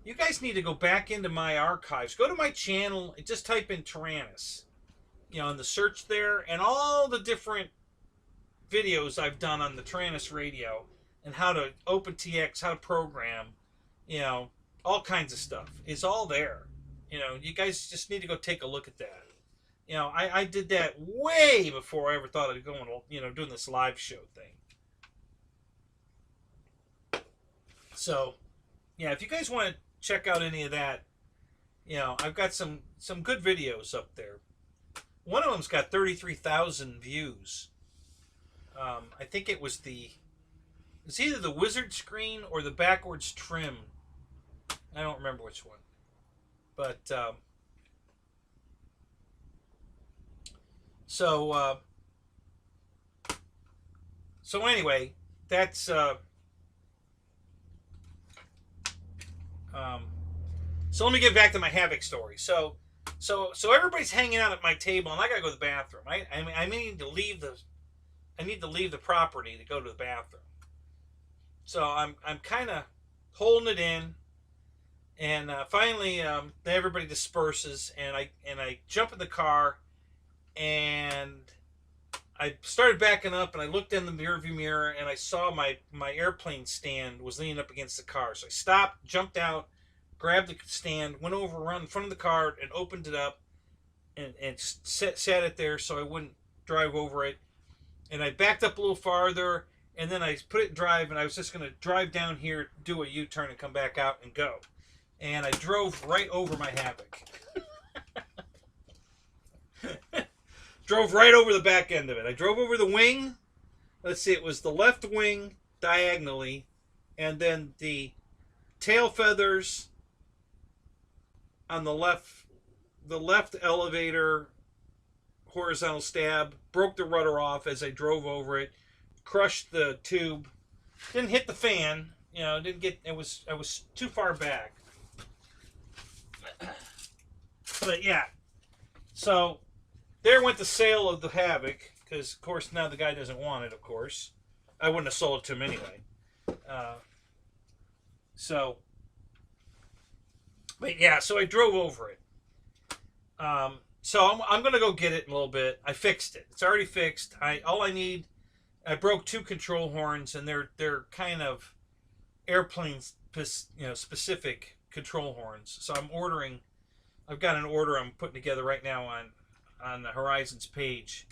You guys need to go back into my archives. Go to my channel. Just type in Tyrannus, in the search there, and all the different videos I've done on the Tyrannus radio and how to open TX, how to program, all kinds of stuff is all there. You guys just need to go take a look at that. I did that way before I ever thought of going, doing this live show thing. So, yeah, if you guys want to check out any of that, I've got some good videos up there. One of them's got 33,000 views. I think it's either the wizard screen or the backwards trim. I don't remember which one. But, so anyway, that's, so let me get back to my Havoc story. So everybody's hanging out at my table, and I gotta go to the bathroom. I need to leave the property to go to the bathroom. So I'm kind of holding it in, and finally everybody disperses, and I jump in the car, and I started backing up, and I looked in the rearview mirror, and I saw my airplane stand was leaning up against the car. So I stopped, jumped out, grabbed the stand, went over around in front of the car, and opened it up, and sat it there so I wouldn't drive over it. And I backed up a little farther, and then I put it in drive, and I was just going to drive down here, do a U-turn, and come back out and go. And I drove right over my Havoc. Drove right over the back end of it. I drove over the wing. Let's see, it was the left wing diagonally, and then the tail feathers on the left elevator horizontal stab, broke the rudder off as I drove over it, crushed the tube, didn't hit the fan, didn't get, I was too far back. But yeah, so there went the sale of the Havoc, because of course now the guy doesn't want it, of course. I wouldn't have sold it to him anyway. But yeah, so I drove over it. So I'm going to go get it in a little bit. I fixed it. It's already fixed. All I need, I broke 2 control horns, and they're kind of airplane specific control horns. So I've got an order I'm putting together right now on the Horizons page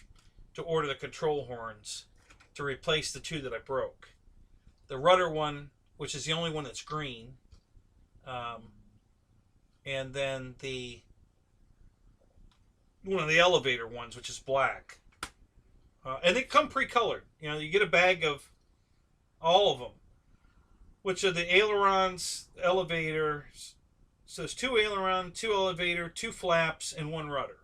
to order the control horns to replace the 2 that I broke. The rudder one, which is the only one that's green, and then one of the elevator ones, which is black. And they come pre-colored. You get a bag of all of them, which are the ailerons, elevators. So there's 2 aileron, 2 elevator, 2 flaps, and 1 rudder.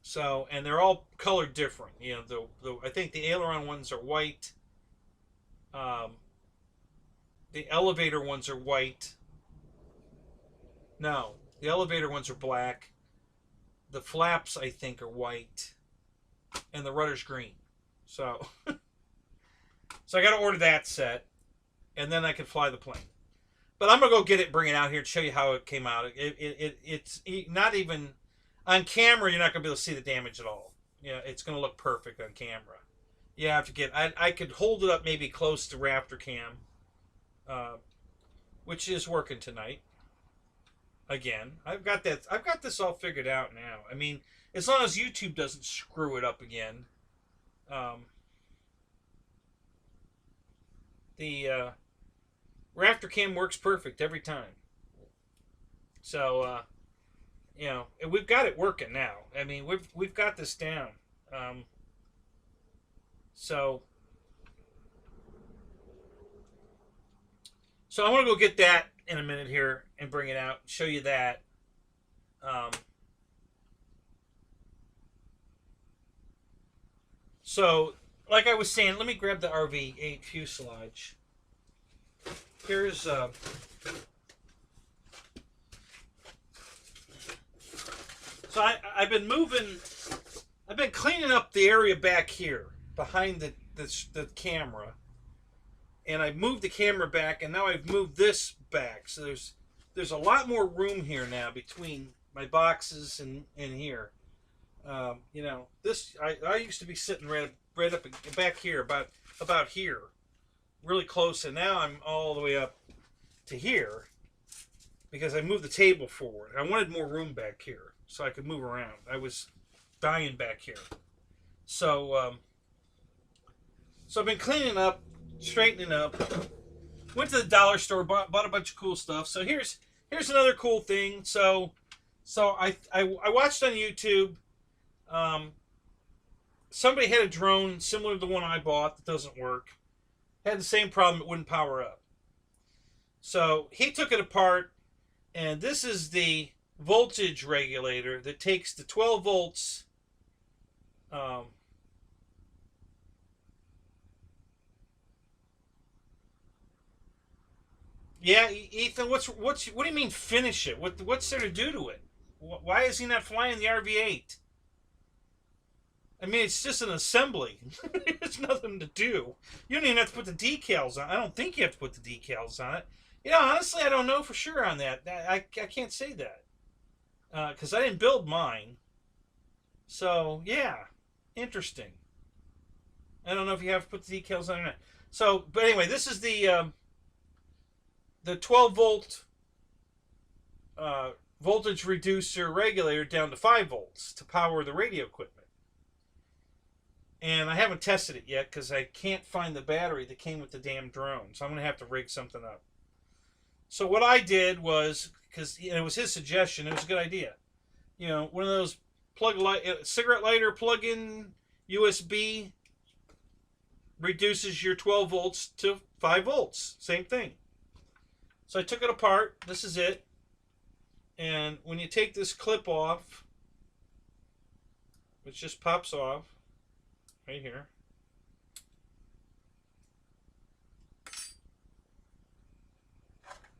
So, and they're all colored different. I think the aileron ones are white. The elevator ones are white. No, the elevator ones are black. The flaps, I think, are white. And the rudder's green. So, so I got to order that set. And then I can fly the plane. But I'm going to go get it, bring it out here, and show you how it came out. It's not even... On camera, you're not going to be able to see the damage at all. It's going to look perfect on camera. You have to get... I could hold it up maybe close to Raptor Cam. Which is working tonight. Again, I've got this all figured out now. I mean, as long as YouTube doesn't screw it up again. The Raptor Cam works perfect every time. So, we've got it working now. I mean, we've got this down. So I'm going to go get that in a minute here and bring it out and show you that. So, like I was saying, let me grab the RV-8 fuselage. Here's... So I've been cleaning up the area back here behind the camera, and I've moved the camera back, and now I've moved this back. So there's a lot more room here now between my boxes and here. You know, this I used to be sitting right up back here, about here, really close, and now I'm all the way up to here because I moved the table forward. I wanted more room back here so I could move around. I was dying back here, so so I've been cleaning up, straightening up. Went to the dollar store, bought a bunch of cool stuff. So here's another cool thing. So I watched on YouTube. Somebody had a drone similar to the one I bought that doesn't work. Had the same problem, it wouldn't power up. So he took it apart, and this is the voltage regulator that takes the 12 volts. Yeah, Ethan, what do you mean finish it? What's there to do to it? Why is he not flying the RV-8? I mean, it's just an assembly. There's nothing to do. You don't even have to put the decals on. I don't think you have to put the decals on it. You know, honestly, I don't know for sure on that. I can't say that because I didn't build mine. So yeah, interesting. I don't know if you have to put the decals on or not. So, but anyway, this is the 12 volt voltage reducer regulator down to 5 volts to power the radio equipment. And I haven't tested it yet because I can't find the battery that came with the damn drone. So I'm going to have to rig something up. So what I did was, because it was his suggestion, it was a good idea. You know, one of those cigarette lighter plug-in USB reduces your 12 volts to 5 volts. Same thing. So I took it apart. This is it. And when you take this clip off, which just pops off right here.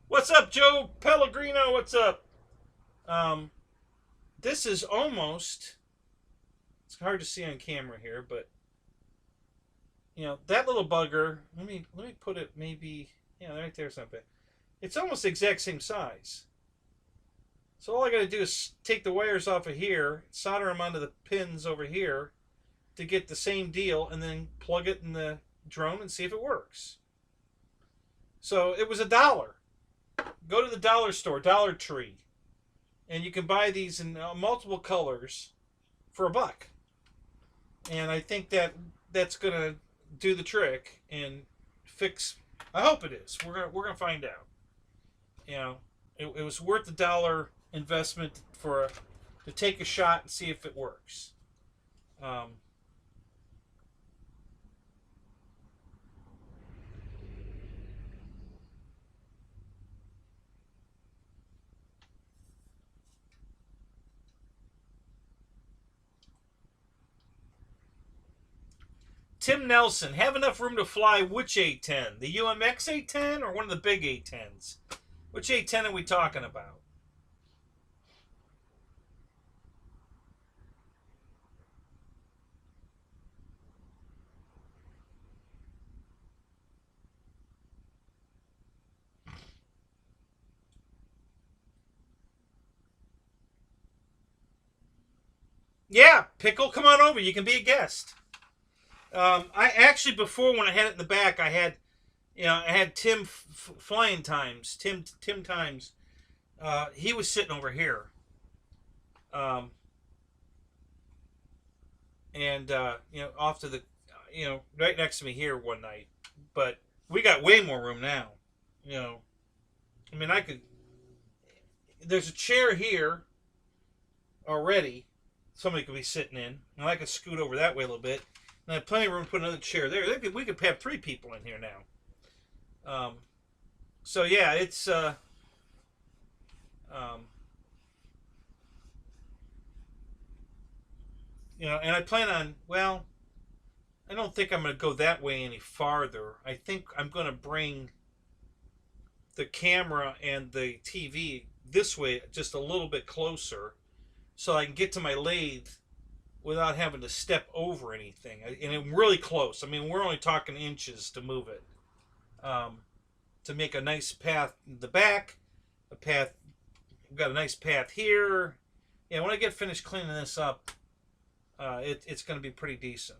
What's up, Joe Pellegrino? What's up? This is almost, it's hard to see on camera here, but you know, that little bugger, let me put it maybe, yeah, right there's not bad. It's almost the exact same size. So all I got to do is take the wires off of here, solder them onto the pins over here to get the same deal, and then plug it in the drone and see if it works. So it was $1. Go to the dollar store, Dollar Tree, and you can buy these in multiple colors for $1. And I think that's gonna do the trick and fix. I hope it is. We're gonna find out. You know, it was worth the $1 investment to take a shot and see if it works. Tim Nelson, have enough room to fly which A-10? The UMX A-10 or one of the big A-10s? Which A-10 are we talking about? Yeah, Pickle, come on over. You can be a guest. I actually, before, when I had it in the back, I had Tim Flying Times. Tim Times. He was sitting over here. And off to the, right next to me here one night. But we got way more room now. You know, I mean, there's a chair here already. Somebody could be sitting in. And I could scoot over that way a little bit. And I have plenty of room to put another chair there. We could have 3 people in here now. So yeah, it's and I plan on, well, I don't think I'm going to go that way any farther. I think I'm going to bring the camera and the TV this way just a little bit closer so I can get to my lathe without having to step over anything. And I'm really close. I mean, we're only talking inches to move it. To make a nice path in the back, a path. We've got a nice path here. Yeah, when I get finished cleaning this up, it's going to be pretty decent.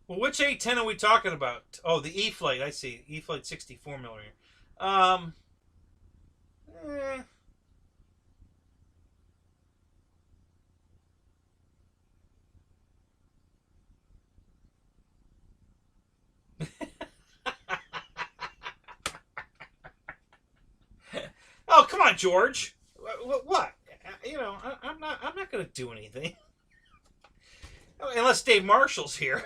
Well, which A-10 are we talking about? Oh, the E-Flight. I see. E-Flight 64 millimeter. Eh. Oh, come on, George. What? You know, I'm not going to do anything unless Dave Marshall's here.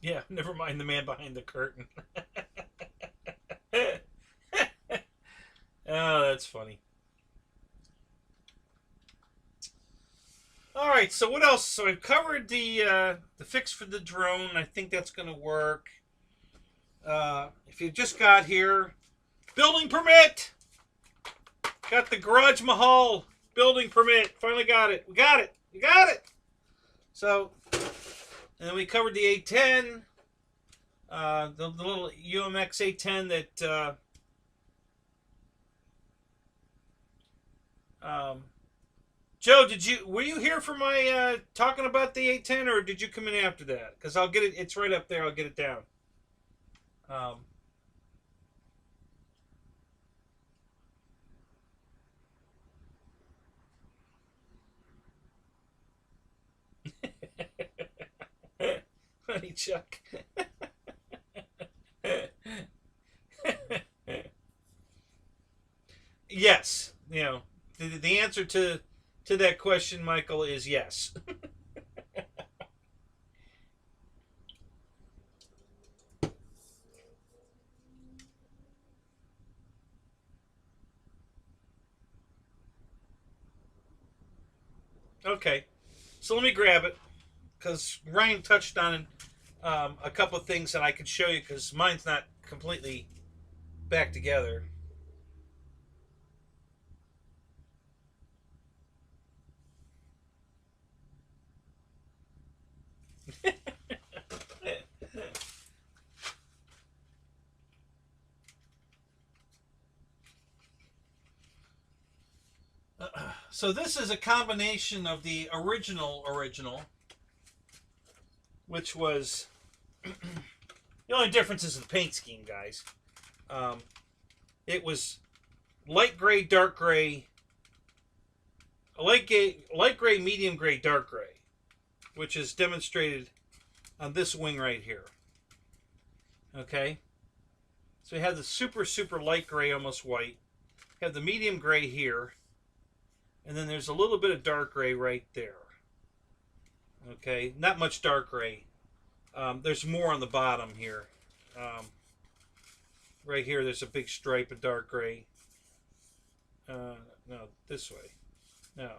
Yeah, never mind the man behind the curtain. Oh, that's funny. All right, so what else? So I've covered the fix for the drone. I think that's going to work. If you just got here, building permit. Got the Garage Mahal building permit. Finally got it. We got it. We got it. So, and then we covered the A-10, the little UMX A-10 that Joe, were you here for my talking about the A-10, or did you come in after that? Because I'll get it. It's right up there. I'll get it down. Funny Chuck. Yes, you know the answer to that question, Michael, is yes. Okay, so let me grab it because Ryan touched on a couple of things that I could show you because mine's not completely back together. So this is a combination of the original, which was the only difference is the paint scheme, guys. It was light gray, dark gray, light gray, medium gray, dark gray, which is demonstrated on this wing right here. Okay, so we have the super light gray, almost white. We have the medium gray here, and then there's a little bit of dark gray right there. Okay, not much dark gray. There's more on the bottom here. Right here, there's a big stripe of dark gray. No, this way. No,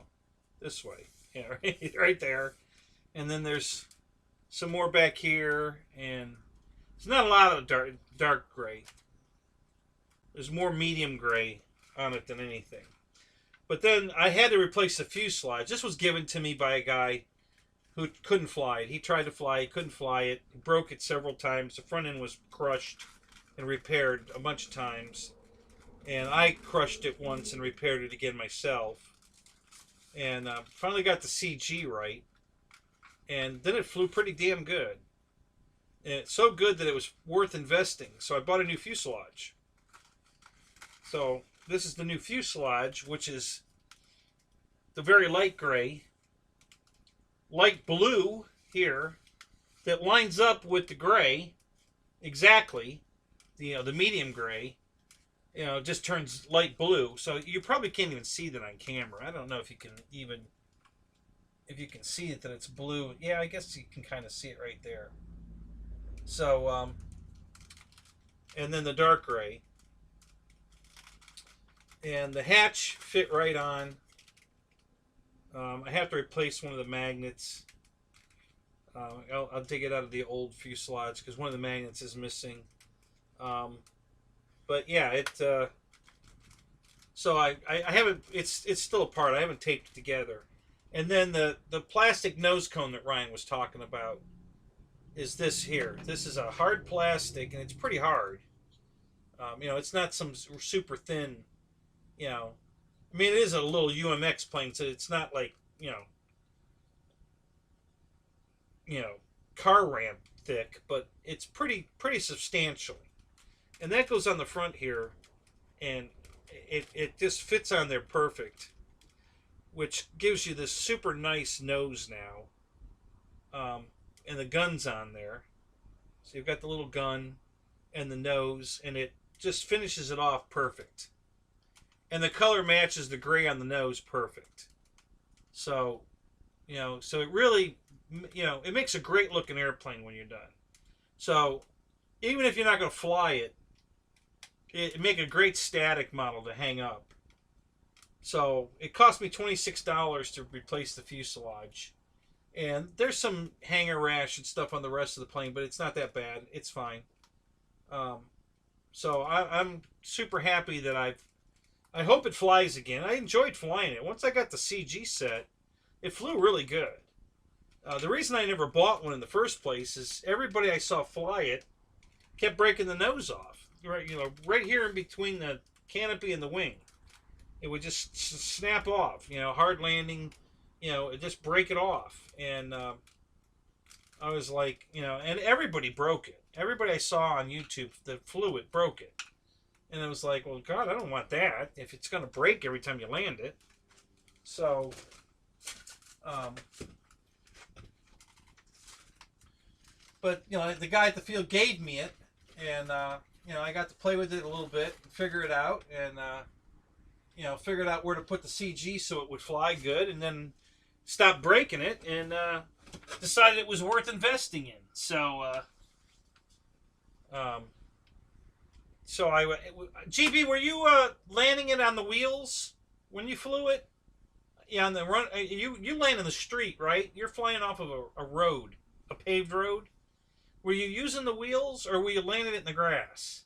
this way. Yeah, right there. And then there's some more back here, and it's not a lot of dark gray. There's more medium gray on it than anything. But then I had to replace the fuselage. This was given to me by a guy who couldn't fly it. He tried to fly it, couldn't fly it. He broke it several times. The front end was crushed and repaired a bunch of times. And I crushed it once and repaired it again myself. And finally got the CG right. And then it flew pretty damn good. And it's so good that it was worth investing. So I bought a new fuselage. So this is the new fuselage, which is the very light gray, light blue here, that lines up with the gray exactly, the medium gray, you know, it just turns light blue. So you probably can't even see that on camera. I don't know if you can even, if you can see it that it's blue. Yeah, I guess you can kind of see it right there. So, and then the dark gray. And the hatch fit right on. I have to replace one of the magnets. I'll dig it out of the old fuselage because one of the magnets is missing. But yeah, it. So I haven't. It's still apart. I haven't taped it together. And then the plastic nose cone that Ryan was talking about is this here. This is a hard plastic, and it's pretty hard. You know, it's not some super thin. You know, I mean, it is a little UMX plane, so it's not like you know, car ramp thick, but it's pretty substantial. And that goes on the front here, and it just fits on there perfect, which gives you this super nice nose now. And the gun's on there, so you've got the little gun and the nose, and it just finishes it off perfect. And the color matches the gray on the nose perfect. So, you know, so it really, you know, it makes a great looking airplane when you're done. So even if you're not going to fly it, it make a great static model to hang up. So it cost me $26 to replace the fuselage. And there's some hanger rash and stuff on the rest of the plane, but it's not that bad. It's fine. So I'm super happy that I hope it flies again. I enjoyed flying it. Once I got the CG set, it flew really good. The reason I never bought one in the first place is everybody I saw fly it kept breaking the nose off. Right, you know, right here in between the canopy and the wing, it would just snap off. You know, hard landing, you know, it just break it off. And I was like, you know, and everybody broke it. Everybody I saw on YouTube that flew it broke it. And I was like, well, God, I don't want that if it's going to break every time you land it. So, but, you know, the guy at the field gave me it. And, you know, I got to play with it a little bit, figure it out, and, you know, figured out where to put the CG so it would fly good, and then stopped breaking it, and decided it was worth investing in. So, GB, were you landing it on the wheels when you flew it? Yeah, on the run. You land in the street, right? You're flying off of a road, a paved road. Were you using the wheels, or were you landing it in the grass?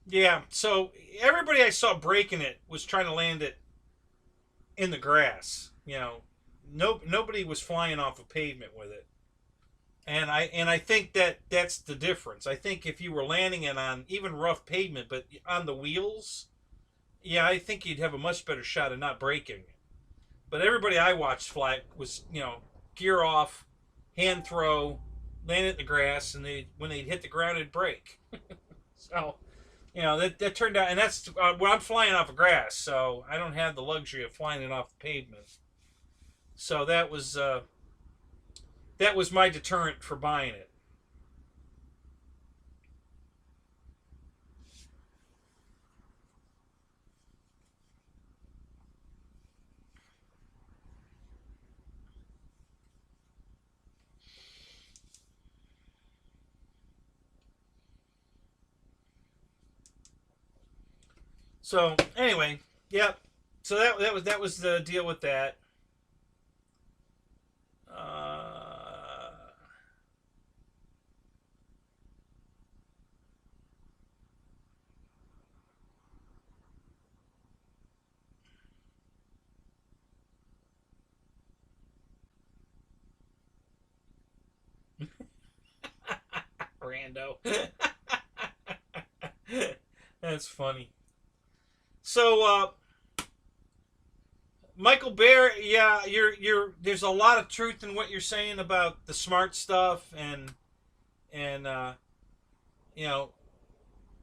Yeah, so everybody I saw breaking it was trying to land it in the grass. You know, nobody was flying off a pavement with it. And I think that that's the difference. I think if you were landing it on even rough pavement, but on the wheels, yeah, I think you'd have a much better shot of not breaking. But everybody I watched fly was, you know, gear off, hand throw, land it in the grass, and when they'd hit the ground, it'd break. So, you know, that turned out, and that's well, I'm flying off of grass, so I don't have the luxury of flying it off the pavement. So that was my deterrent for buying it. So anyway, yeah. So that was the deal with that. Uh, Rando. That's funny. So, Michael Bear, yeah, there's a lot of truth in what you're saying about the smart stuff and you know,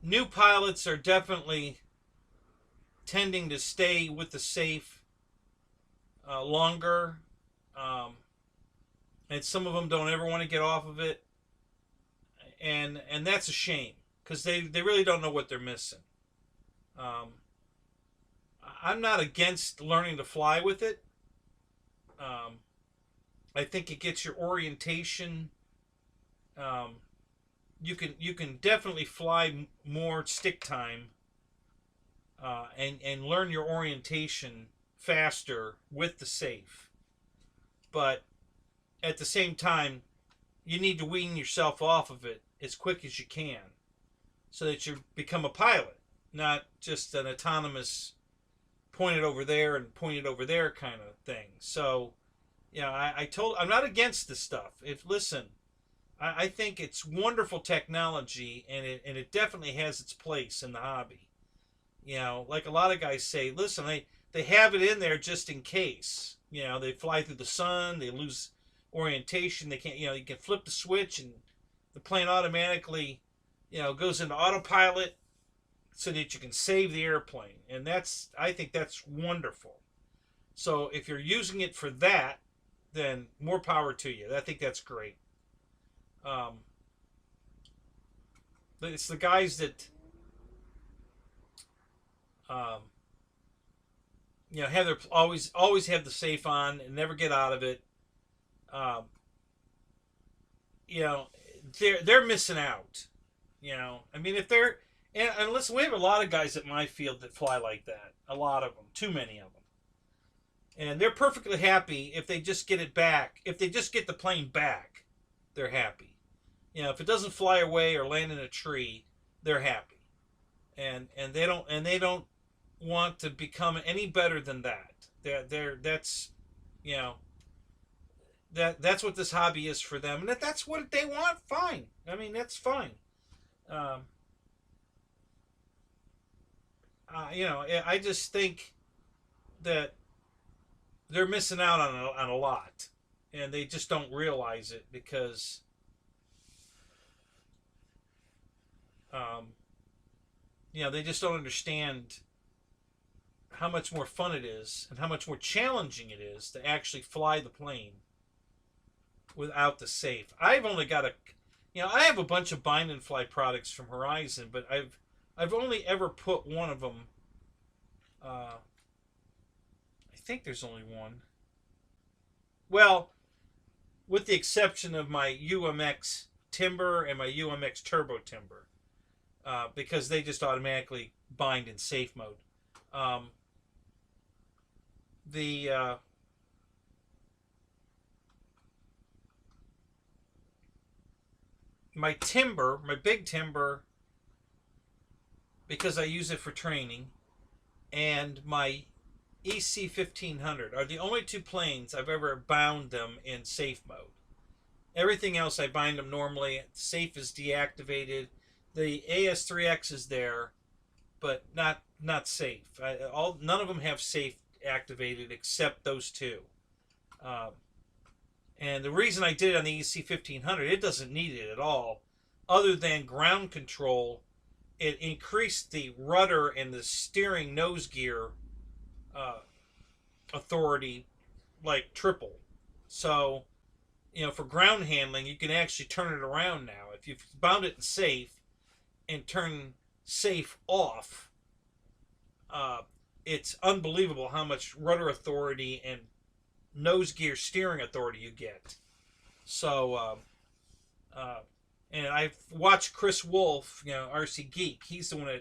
new pilots are definitely tending to stay with the safe longer, and some of them don't ever want to get off of it, and that's a shame because they really don't know what they're missing. I'm not against learning to fly with it. I think it gets your orientation. You can definitely fly more stick time, and learn your orientation faster with the safe. But at the same time, you need to wean yourself off of it as quick as you can, so that you become a pilot, not just an autonomous point it over there and point it over there kind of thing. So, I'm not against this stuff. I think it's wonderful technology, and it definitely has its place in the hobby. Like a lot of guys say, listen, they have it in there just in case. They fly through the sun, they lose orientation, they can't, you can flip the switch and the plane automatically, goes into autopilot so that you can save the airplane. And I think that's wonderful. So if you're using it for that, then more power to you. I think that's great. But it's the guys that have their always have the safe on and never get out of it. They're missing out. I mean, if they're and listen, we have a lot of guys at my field that fly like that. A lot of them, too many of them, and they're perfectly happy if they just get it back. If they just get the plane back, they're happy. If it doesn't fly away or land in a tree, they're happy, and they don't want to become any better than that. That's that's what this hobby is for them, and if that's what they want, fine. I mean, that's fine. I just think that they're missing out on a lot, and they just don't realize it because they just don't understand how much more fun it is and how much more challenging it is to actually fly the plane without the safe. I've only got I have a bunch of bind and fly products from Horizon, but I've only ever put one of them. I think there's only one. Well, with the exception of my UMX Timber and my UMX Turbo Timber, because they just automatically bind in safe mode. My Timber, my big Timber, because I use it for training, and my EC 1500 are the only two planes I've ever bound them in safe mode. Everything else I bind them normally. Safe is deactivated. The AS3X is there, but not safe. None of them have safe activated except those two. And the reason I did it on the EC 1500, it doesn't need it at all, other than ground control. It increased the rudder and the steering nose gear authority like triple. So, for ground handling, you can actually turn it around now. If you've bound it in safe and turn safe off, it's unbelievable how much rudder authority and nose gear steering authority you get. So, and I've watched Chris Wolf, RC Geek. He's the one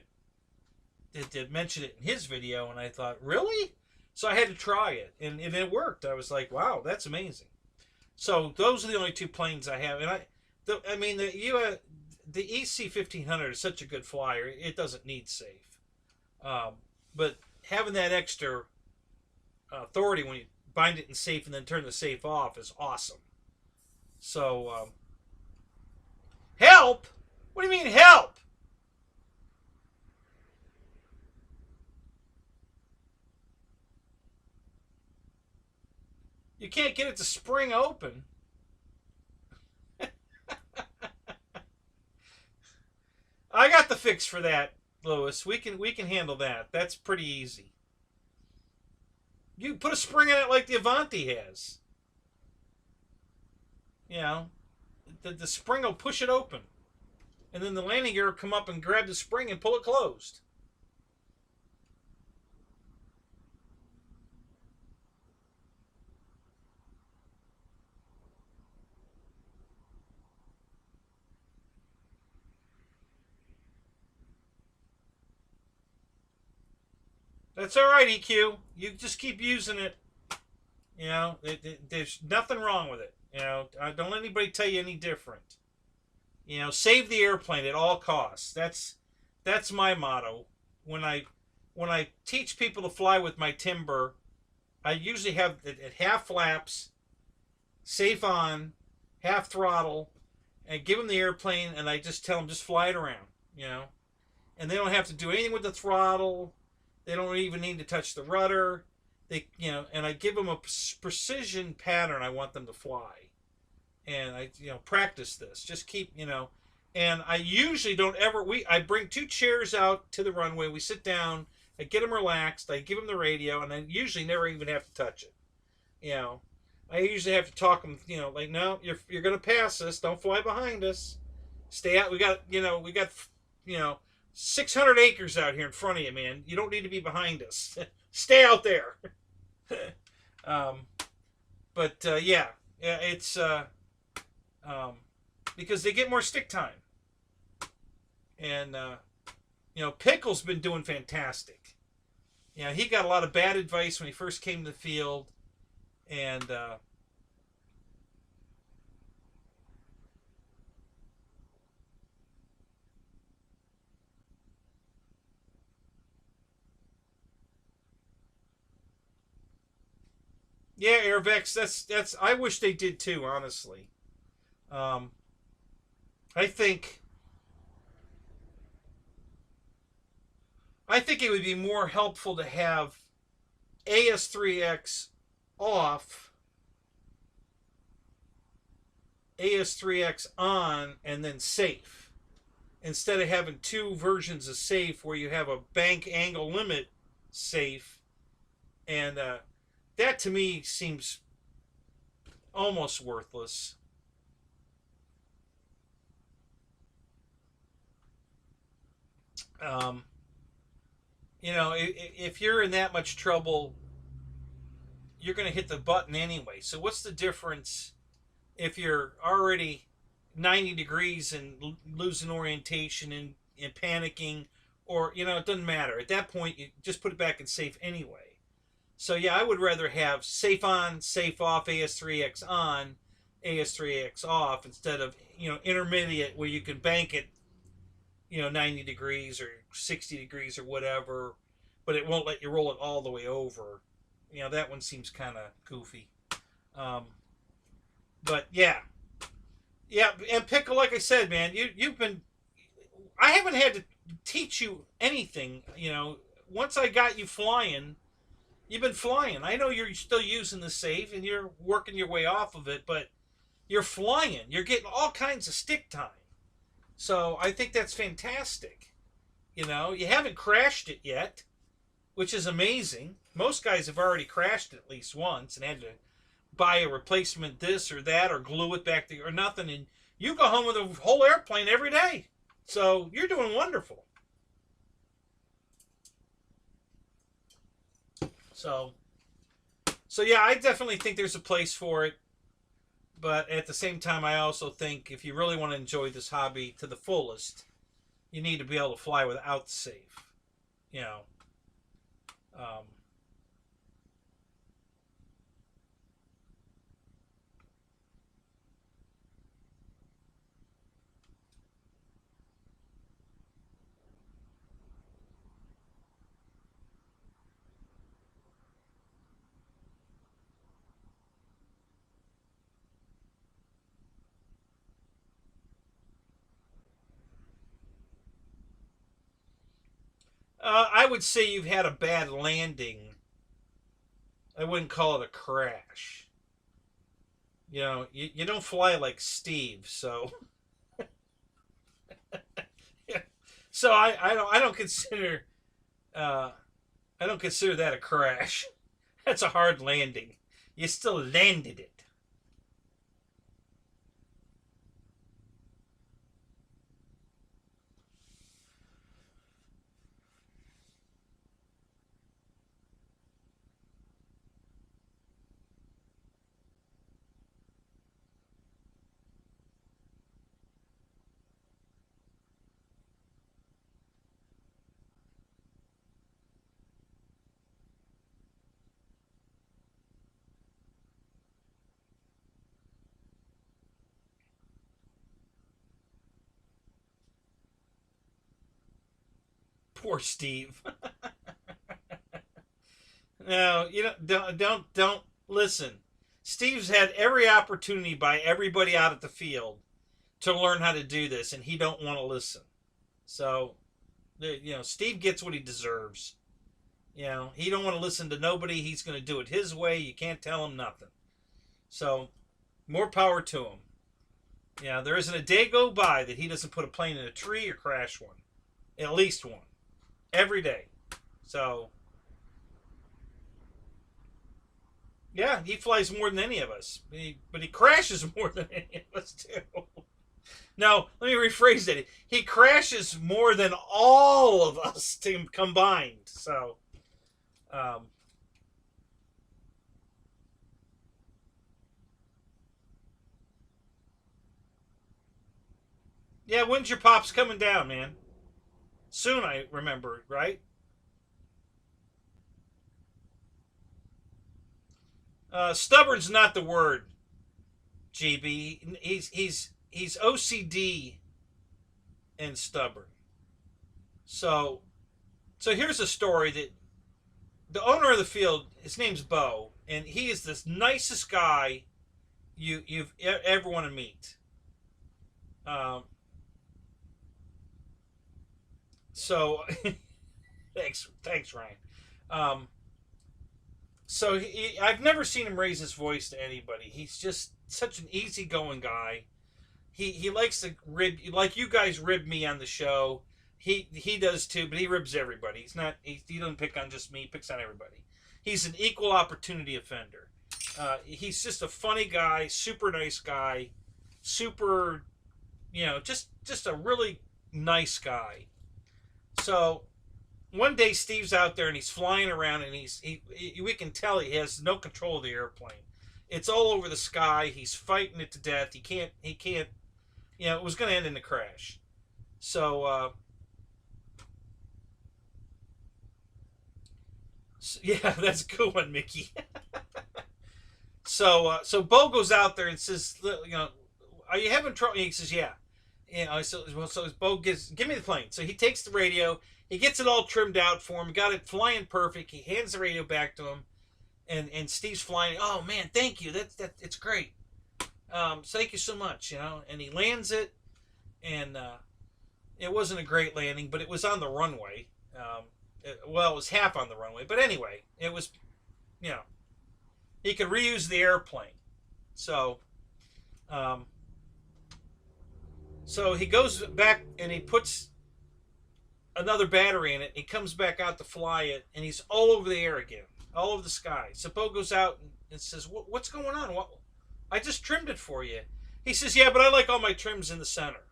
that mentioned it in his video, and I thought, really? So I had to try it, and it worked. I was like, wow, that's amazing. So those are the only two planes I have, and the EC 1500 is such a good flyer. It doesn't need safe, but having that extra authority when you bind it in safe and then turn the safe off is awesome. So help! What do you mean help? You can't get it to spring open. I got the fix for that, Lewis. We can handle that. That's pretty easy. You put a spring in it like the Avanti has. You know, the spring will push it open, and then the landing gear will come up and grab the spring and pull it closed. That's all right, EQ. You just keep using it. You know, there's nothing wrong with it. You know, don't let anybody tell you any different. You know, save the airplane at all costs. That's my motto. When I when I teach people to fly with my timber, I usually have it at half flaps, safe on, half throttle, and give them the airplane, and I just tell them just fly it around. You know, and they don't have to do anything with the throttle. They don't even need to touch the rudder. And I give them a precision pattern I want them to fly, and I practice this. Just keep and I usually don't ever. I bring two chairs out to the runway. We sit down. I get them relaxed. I give them the radio, and I usually never even have to touch it. You know, I usually have to talk them. Like, no, you're gonna pass us. Don't fly behind us. Stay out. We got 600 acres out here in front of you, man. You don't need to be behind us. Stay out there. um, yeah, it's because they get more stick time, and Pickle's been doing fantastic. He got a lot of bad advice when he first came to the field, and yeah, Airvex. That's. I wish they did too. Honestly, um, I think I think it would be more helpful to have AS3X off, AS3X on, and then safe, instead of having two versions of safe where you have a bank angle limit safe, and that to me seems almost worthless. Um, if you're in that much trouble, you're going to hit the button anyway. So what's the difference if you're already 90 degrees and losing orientation and panicking, or it doesn't matter. At that point, you just put it back in safe anyway. So yeah, I would rather have safe on, safe off, AS3X on, AS3X off, instead of intermediate where you can bank it 90 degrees or 60 degrees or whatever, but it won't let you roll it all the way over. That one seems kind of goofy. Um, but yeah, and Pickle, like I said, man, you've been. I haven't had to teach you anything. Once I got you flying, you've been flying. I know you're still using the safe and you're working your way off of it, but you're flying. You're getting all kinds of stick time. So I think that's fantastic. You haven't crashed it yet, which is amazing. Most guys have already crashed it at least once and had to buy a replacement this or that or glue it back to or nothing. And you go home with a whole airplane every day. So you're doing wonderful. So yeah, I definitely think there's a place for it. But at the same time, I also think if you really want to enjoy this hobby to the fullest, you need to be able to fly without the safe. You know. Um, I would say you've had a bad landing. I wouldn't call it a crash. You know, you don't fly like Steve, so so I don't consider uh, I don't consider that a crash. That's a hard landing. You still landed it. Poor Steve. No, you don't listen. Steve's had every opportunity by everybody out at the field to learn how to do this, and he don't want to listen. So, Steve gets what he deserves. He don't want to listen to nobody. He's going to do it his way. You can't tell him nothing. So, more power to him. Yeah, there isn't a day go by that he doesn't put a plane in a tree or crash one. At least one. Every day. So, yeah, he flies more than any of us. But he crashes more than any of us, too. No, let me rephrase that. He crashes more than all of us combined. So, um, yeah, when's your pops coming down, man? Soon, I remember, right? Stubborn's not the word, GB. He's OCD and stubborn. So here's a story that the owner of the field, his name's Bo, and he is the nicest guy you've ever want to meet. Um, so thanks, Ryan. Um, I've never seen him raise his voice to anybody. He's just such an easygoing guy. He likes to rib, like you guys rib me on the show. He does too, but he ribs everybody. He doesn't pick on just me. He picks on everybody. He's an equal opportunity offender. He's just a funny guy, super nice guy, super, just a really nice guy. So one day Steve's out there and he's flying around and we can tell he has no control of the airplane. It's all over the sky. He's fighting it to death. He can't. It was going to end in a crash. So, yeah, that's a good one, Mickey. So Bo goes out there and says, are you having trouble? He says, yeah. So Bo give me the plane. So he takes the radio. He gets it all trimmed out for him. Got it flying perfect. He hands the radio back to him, and Steve's flying. Oh man, thank you. It's great. So thank you so much. And he lands it, and it wasn't a great landing, but it was on the runway. It was half on the runway, but anyway, it was, you know, he could reuse the airplane. So, um, so he goes back and he puts another battery in it. He comes back out to fly it, and he's all over the air again, all over the sky. So Bo goes out and says, "What's going on? What? I just trimmed it for you." He says, "Yeah, but I like all my trims in the center."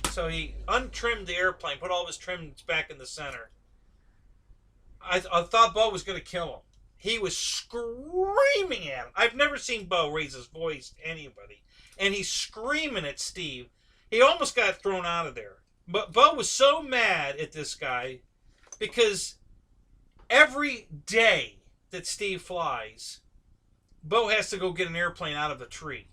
So he untrimmed the airplane, put all of his trims back in the center. I thought Bo was going to kill him. He was screaming at him. I've never seen Bo raise his voice to anybody. And he's screaming at Steve. He almost got thrown out of there. But Bo was so mad at this guy because every day that Steve flies, Bo has to go get an airplane out of a tree.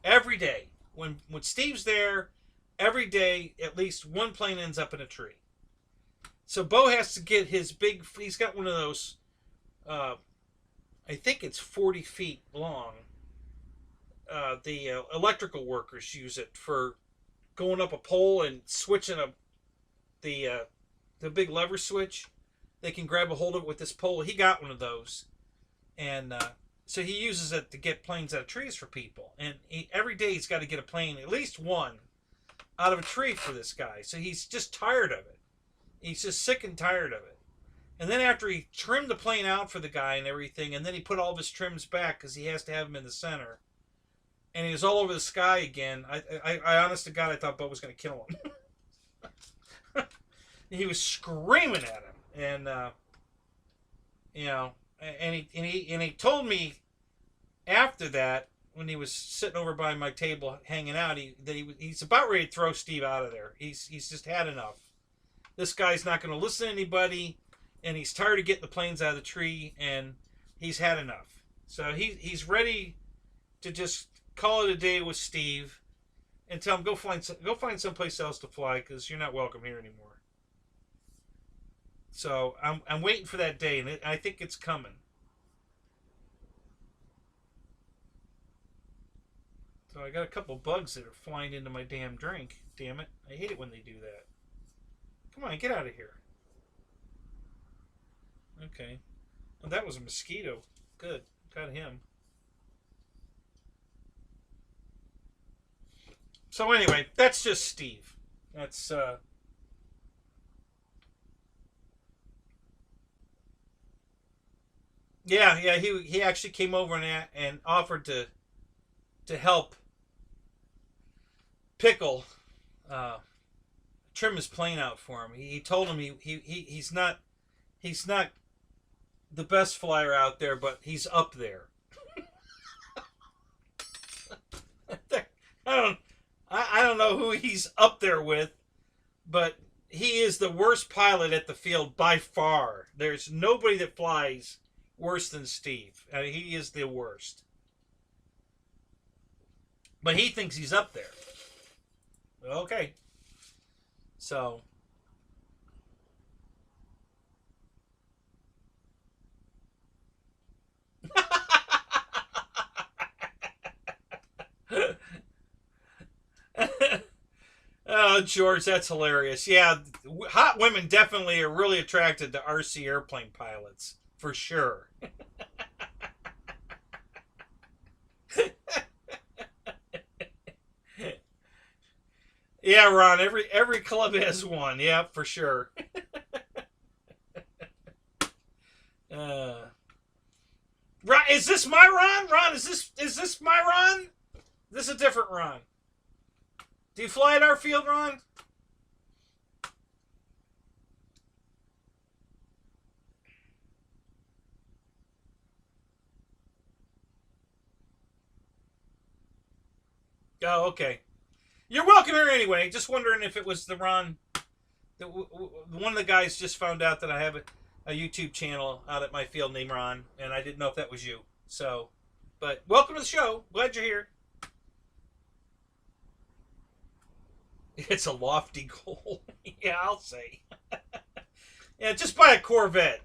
Every day. When Steve's there, every day at least one plane ends up in a tree. So Bo has to get his big, he's got one of those, I think it's 40 feet long. The electrical workers use it for going up a pole and switching the the big lever switch. They can grab a hold of it with this pole. He got one of those, and so he uses it to get planes out of trees for people. And every day he's got to get a plane, at least one, out of a tree for this guy. So he's just tired of it. He's just sick and tired of it. And then after he trimmed the plane out for the guy and everything, and then he put all of his trims back because he has to have them in the center. And he was all over the sky again. I honest to God, I thought Bo was going to kill him. He was screaming at him, and you know, and he told me after that, when he was sitting over by my table hanging out, he's about ready to throw Steve out of there. He's just had enough. This guy's not going to listen to anybody, and he's tired of getting the planes out of the tree, and he's had enough. So he's ready to just call it a day with Steve and tell him go find someplace else to fly because you're not welcome here anymore. So I'm waiting for that day, and I think it's coming. So I got a couple bugs that are flying into my damn drink. Damn it. I hate it when they do that. Come on, get out of here. Okay. Well, that was a mosquito. Good. Got him. So anyway, that's just Steve. That's yeah, he actually came over and offered to help Pickle trim his plane out for him. He told him he's not the best flyer out there, but he's up there. I don't know who he's up there with, but he is the worst pilot at the field by far. There's nobody that flies worse than Steve. He is the worst. But he thinks he's up there. Okay. So. Oh, George, that's hilarious. Yeah, hot women definitely are really attracted to RC airplane pilots. For sure. Yeah, Ron, every club has one. Yeah, for sure. Ron, is this my Ron? Ron, is this my Ron? This is a different Ron. Do you fly at our field, Ron? Oh, okay. You're welcome here anyway. Just wondering if it was the Ron. One of the guys just found out that I have a YouTube channel out at my field named Ron, and I didn't know if that was you. So, but welcome to the show. Glad you're here. It's a lofty goal. Yeah, I'll say. Yeah, just buy a Corvette,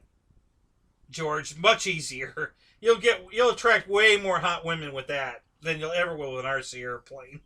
George. Much easier. You'll attract way more hot women with that than you'll ever will with an RC airplane.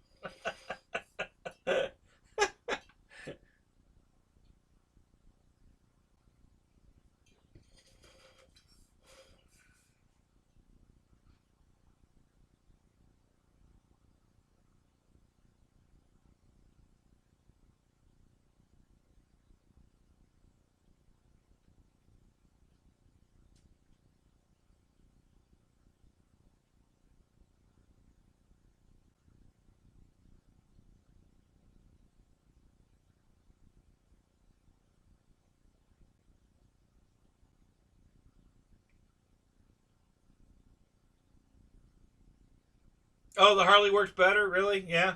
Oh, the Harley works better? Really? Yeah.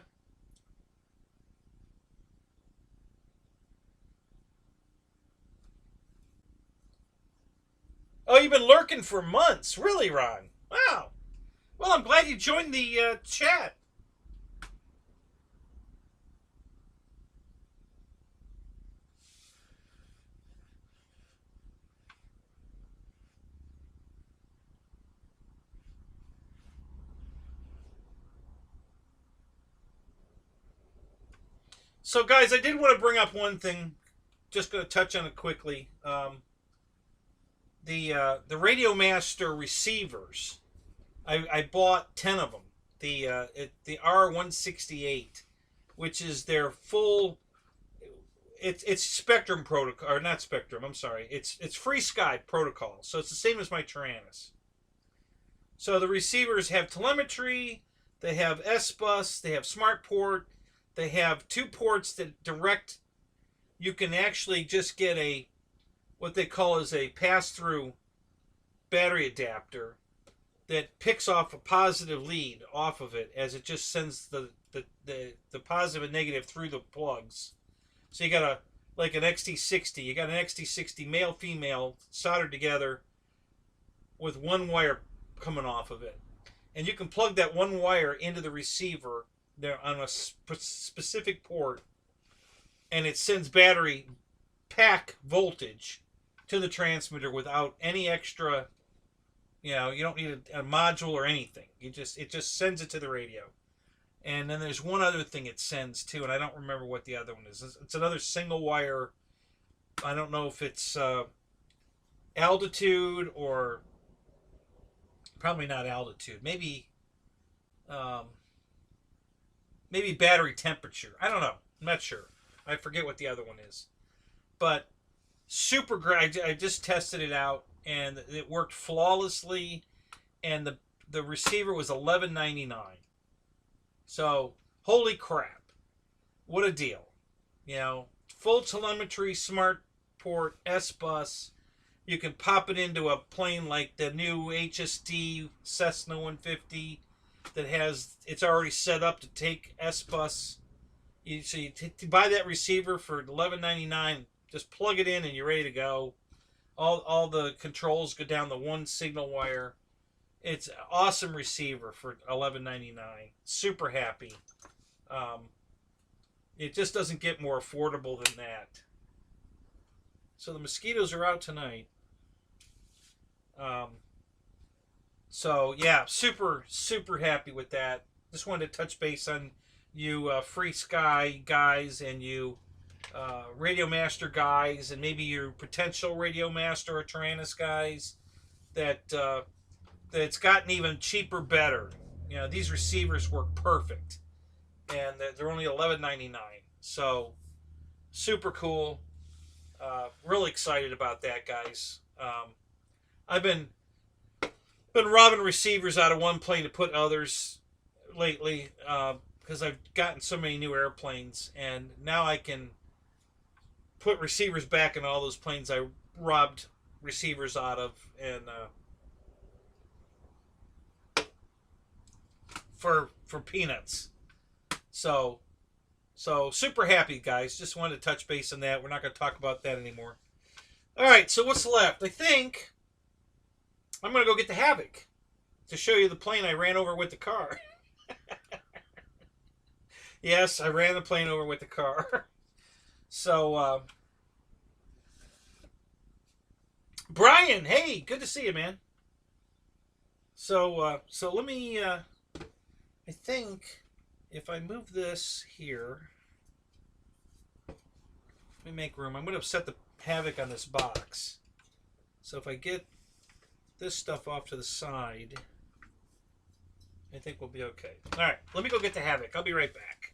Oh, you've been lurking for months. Really, Ron? Wow. Well, I'm glad you joined the chat. So, guys, I did want to bring up one thing just going to touch on it quickly. The Radio Master receivers, I bought 10 of them. The R168, which is their full. It's Spectrum protocol, or not Spectrum. I'm sorry. It's Free Sky protocol. So it's the same as my Tyrannus. So the receivers have telemetry. They have S-Bus. They have Smart Port. They have 2 ports that direct. You can actually just get what they call is a pass-through battery adapter that picks off a positive lead off of it as it just sends the positive and negative through the plugs. So you got like an XT60. You got an XT60 male female soldered together with one wire coming off of it, and you can plug that one wire into the receiver there on a specific port, and it sends battery pack voltage to the transmitter without any extra. You don't need a module or anything. It just sends it to the radio. And then there's one other thing it sends too, and I don't remember what the other one is. It's another single wire. I don't know if it's altitude or probably not altitude. Maybe battery temperature. I don't know. I'm not sure. I forget what the other one is. But super great. I just tested it out, and it worked flawlessly. And the receiver was $11.99. So, holy crap. What a deal. Full telemetry, smart port, S-Bus. You can pop it into a plane like the new HST Cessna 150 that it's already set up to take S-Bus. So you buy that receiver for $11.99, just plug it in and you're ready to go. All the controls go down the one signal wire. It's an awesome receiver for $11.99. Super happy. It just doesn't get more affordable than that. So the mosquitoes are out tonight. So yeah, super happy with that. Just wanted to touch base on you Free Sky guys and you Radio Master guys, and maybe your potential Radio Master or Tyrannus guys that's gotten even cheaper, better. These receivers work perfect, and they're only $11.99. So super cool. Really excited about that, guys. I've been robbing receivers out of one plane to put others lately because I've gotten so many new airplanes, and now I can put receivers back in all those planes I robbed receivers out of, and for peanuts. So super happy, guys. Just wanted to touch base on that. We're not going to talk about that anymore. All right, so what's left? I think I'm going to go get the Havoc to show you the plane I ran over with the car. Yes, I ran the plane over with the car. So, Brian, hey, good to see you, man. So let me, I think if I move this here, let me make room. I'm going to set the Havoc on this box. So if I get this stuff off to the side, I think we'll be okay. All right, let me go get the Havoc. I'll be right back.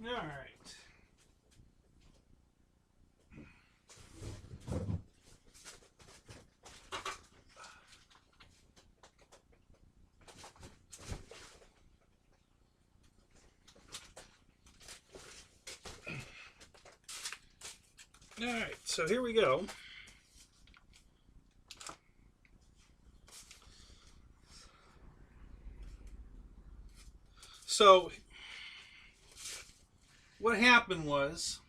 All right. All right, so here we go. So what happened was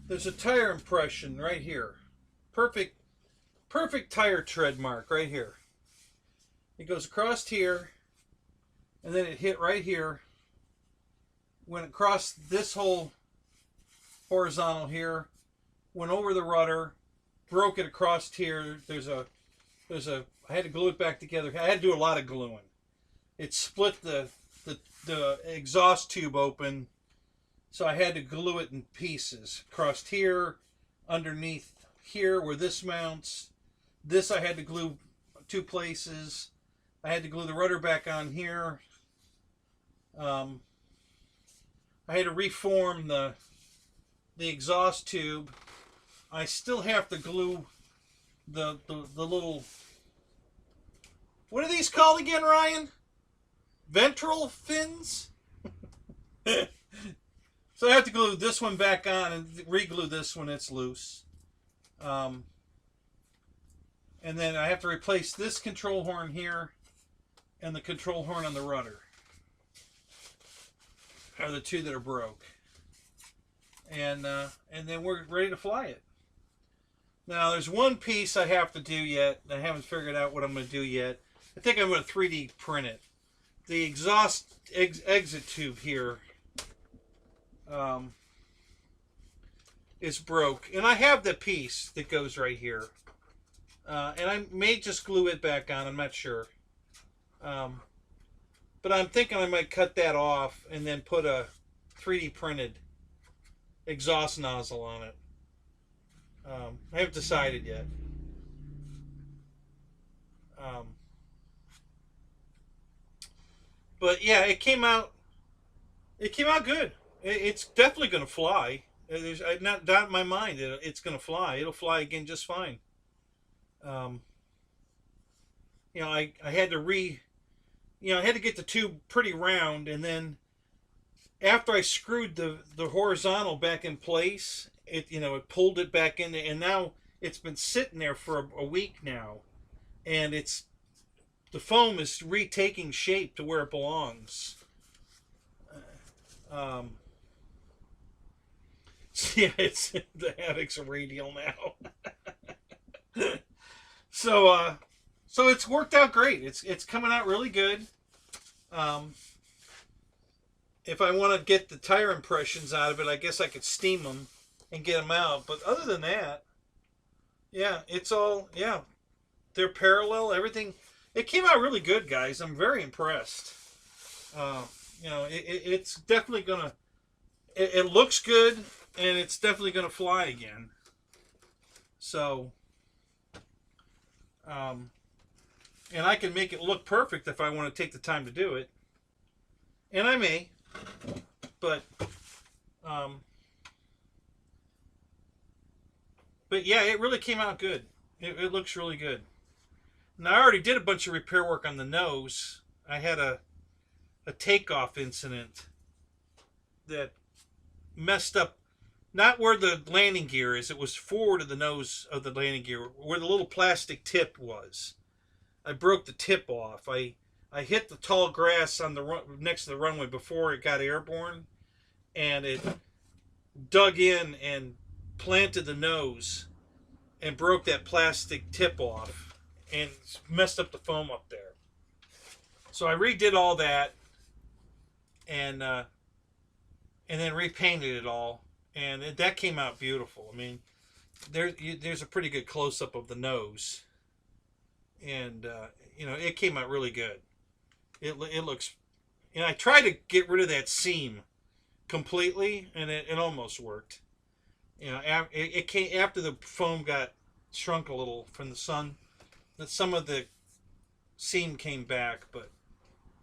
there's a tire impression right here. Perfect tire tread mark right here. It goes across here, and then it hit right here. When it crossed this whole horizontal here, went over the rudder, broke it across here. I had to glue it back together. I had to do a lot of gluing. It split the exhaust tube open, so I had to glue it in pieces. Across here, underneath here where this mounts. This I had to glue 2 places. I had to glue the rudder back on here. I had to reform the exhaust tube. I still have to glue the little, what are these called again, Ryan? Ventral fins? So I have to glue this one back on and re-glue this one. It's loose. And then I have to replace this control horn here and the control horn on the rudder. Are the 2 that are broke. And then we're ready to fly it. Now there's one piece I have to do yet. I haven't figured out what I'm going to do yet. I think I'm going to 3D print it. The exhaust exit tube here is broke, and I have the piece that goes right here, and I may just glue it back on. I'm not sure, but I'm thinking I might cut that off and then put a 3D printed exhaust nozzle on it. I haven't decided yet. But yeah, it came out good. It's definitely going to fly. There's not doubt in my mind that it's going to fly. It'll fly again just fine. You know, I had to I had to get the tube pretty round, and then after I screwed the horizontal back in place, it pulled it back in, and now it's been sitting there for a week now, and the foam is retaking shape to where it belongs. Yeah, it's the Havoc's radial now. So it's worked out great. It's coming out really good. If I want to get the tire impressions out of it, I guess I could steam them and get them out. But other than that, yeah, they're parallel. Everything. It came out really good, guys. I'm very impressed. It's definitely gonna. It looks good, and it's definitely gonna fly again. So, and I can make it look perfect if I want to take the time to do it, and I may. But yeah, it really came out good. It looks really good. Now, I already did a bunch of repair work on the nose. I had a takeoff incident that messed up, not where the landing gear is. It was forward of the nose of the landing gear, where the little plastic tip was. I broke the tip off. I hit the tall grass on the next to the runway before it got airborne, and it dug in and planted the nose and broke that plastic tip off and messed up the foam up there. So I redid all that and then repainted it all, and that came out beautiful. I mean, there's a pretty good close-up of the nose, and it came out really good. It looks, and I tried to get rid of that seam completely, and it almost worked. It came after the foam got shrunk a little from the sun, that some of the seam came back, but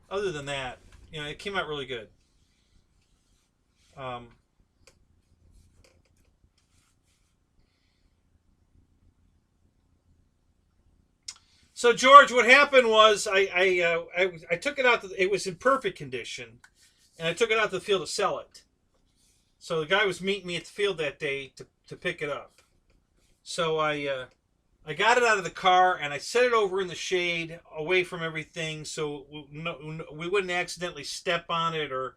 other than that, it came out really good. Um, so George, what happened was I took it out. It was in perfect condition, and I took it out to the field to sell it. So the guy was meeting me at the field that day to pick it up. So I got it out of the car and I set it over in the shade, away from everything, so we wouldn't accidentally step on it or,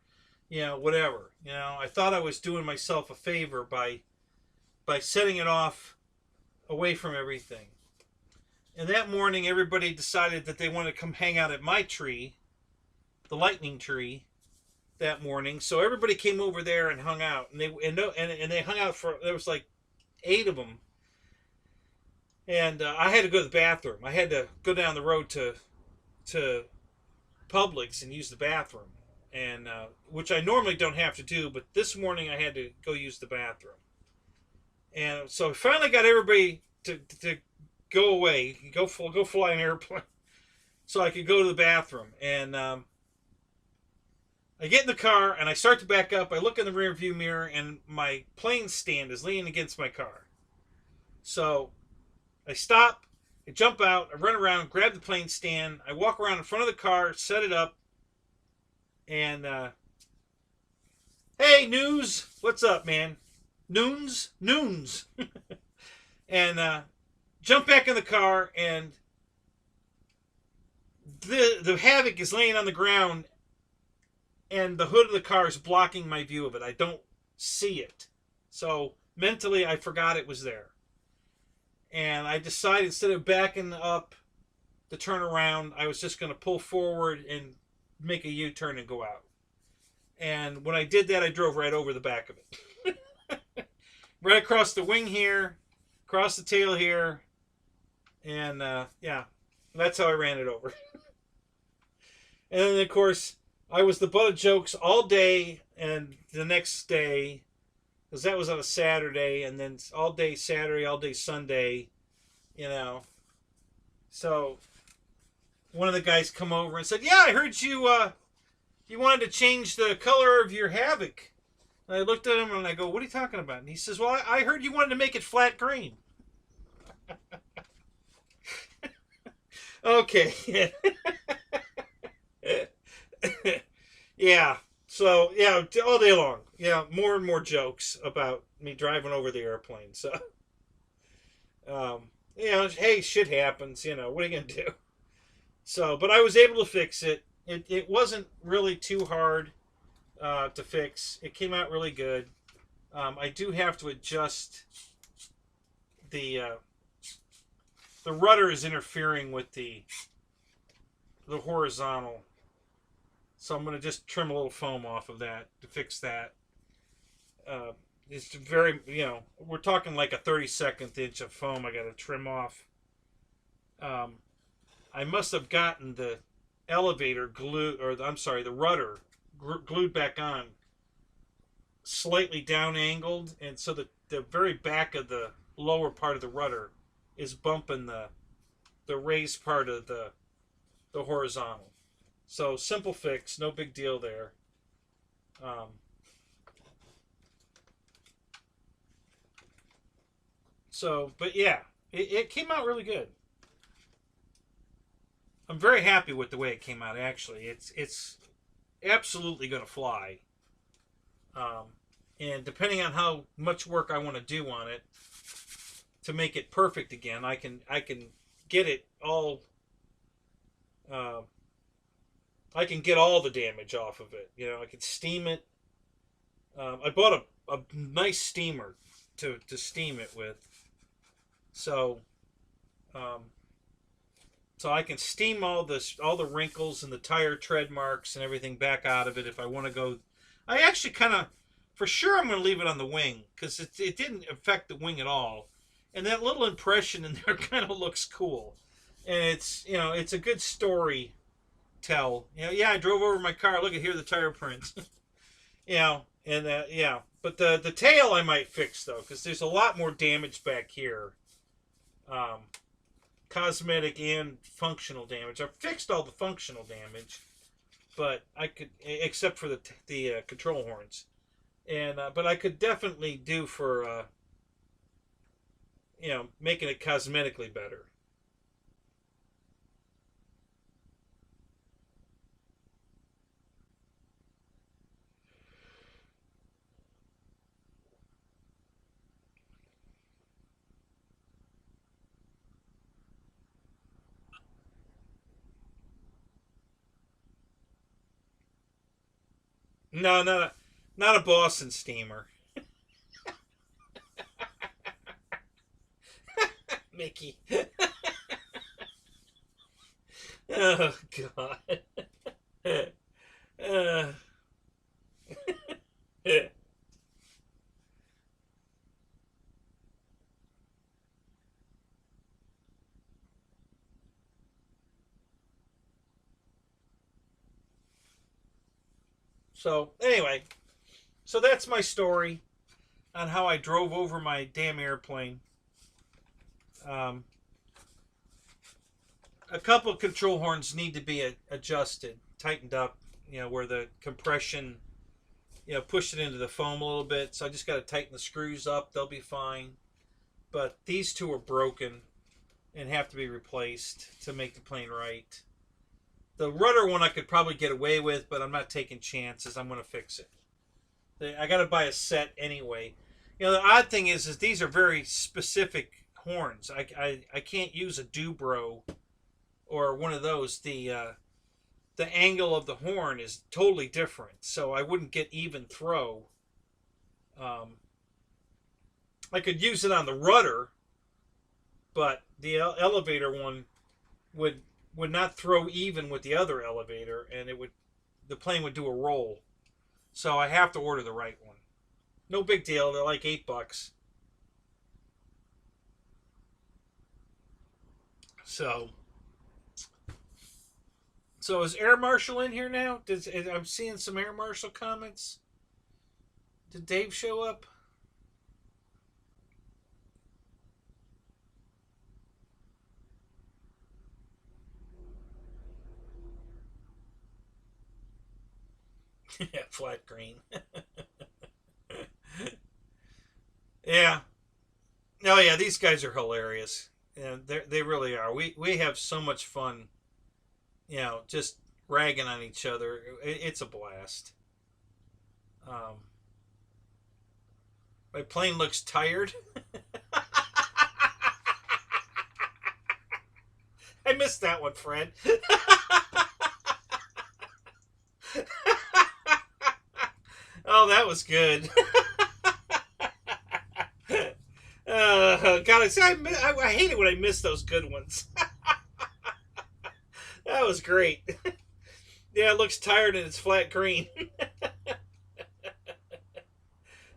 whatever. I thought I was doing myself a favor by setting it off away from everything. And that morning, everybody decided that they wanted to come hang out at my tree, the lightning tree, that morning. So everybody came over there and hung out, and they hung out for, there was like 8 of them. And I had to go to the bathroom. I had to go down the road to Publix and use the bathroom, and which I normally don't have to do, but this morning I had to go use the bathroom. And so I finally got everybody to go away, go fly an airplane, so I could go to the bathroom. And I get in the car and I start to back up. I look in the rear view mirror and my plane stand is leaning against my car. So I stop, I jump out, I run around, grab the plane stand, I walk around in front of the car, set it up, and hey, News, what's up, man? Noons, and jump back in the car, and the Havoc is laying on the ground, and the hood of the car is blocking my view of it. I don't see it, so mentally I forgot it was there. And I decided, instead of backing up to turn around, I was just going to pull forward and make a U-turn and go out. And when I did that, I drove right over the back of it. Right across the wing here, across the tail here, and yeah, that's how I ran it over. And then, of course, I was the butt of jokes all day and the next day, because that was on a Saturday, and then all day Saturday, all day Sunday, So one of the guys come over and said, "Yeah, I heard you you wanted to change the color of your Havoc." And I looked at him and I go, "What are you talking about?" And he says, "Well, I heard you wanted to make it flat green." Okay. Yeah. So, yeah, all day long. Yeah, more and more jokes about me driving over the airplane. So, hey, shit happens. What are you going to do? So, but I was able to fix it. It wasn't really too hard to fix. It came out really good. I do have to adjust the rudder is interfering with the horizontal. So I'm going to just trim a little foam off of that to fix that. It's very, we're talking like a 32nd inch of foam I got to trim off. I must have gotten the elevator glued, or I'm sorry, the rudder glued back on slightly down angled, and so the very back of the lower part of the rudder is bumping the raised part of the horizontal. So simple fix, no big deal there. But yeah, it came out really good. I'm very happy with the way it came out. Actually, it's absolutely going to fly. And depending on how much work I want to do on it to make it perfect again, I can get it all. I can get all the damage off of it. I can steam it. I bought a nice steamer to steam it with. So I can steam all the wrinkles and the tire tread marks and everything back out of it if I want to go. I actually kind of, for sure, I'm going to leave it on the wing because it didn't affect the wing at all, and that little impression in there kind of looks cool, and it's a good story tell. Yeah, I drove over my car. Look at here, the tire prints. And yeah, but the tail I might fix though, because there's a lot more damage back here. Cosmetic and functional damage. I fixed all the functional damage, but I could, except for the control horns. And but I could definitely do for making it cosmetically better. No, not a Boston steamer, Mickey. Oh God. uh, so anyway, so that's my story on how I drove over my damn airplane. Um, a couple control horns need to be adjusted, tightened up, where the compression, pushed it into the foam a little bit. So I just got to tighten the screws up. They'll be fine. But these two are broken and have to be replaced to make the plane right. The rudder one I could probably get away with, but I'm not taking chances. I'm going to fix it. I got to buy a set anyway. The odd thing is these are very specific horns. I can't use a Dubro or one of those. The angle of the horn is totally different, so I wouldn't get even throw. I could use it on the rudder, but the elevator one would not throw even with the other elevator, and the plane would do a roll. So I have to order the right one. No big deal. They're like $8. So is Air Marshal in here now? I'm seeing some Air Marshal comments. Did Dave show up? Yeah, flat green. Yeah. Oh yeah, these guys are hilarious. Yeah, they really are. We have so much fun. Just ragging on each other. It's a blast. Um, my plane looks tired. I missed that one, Fred. Oh, that was good. God, I hate it when I miss those good ones. That was great. Yeah, it looks tired and it's flat green.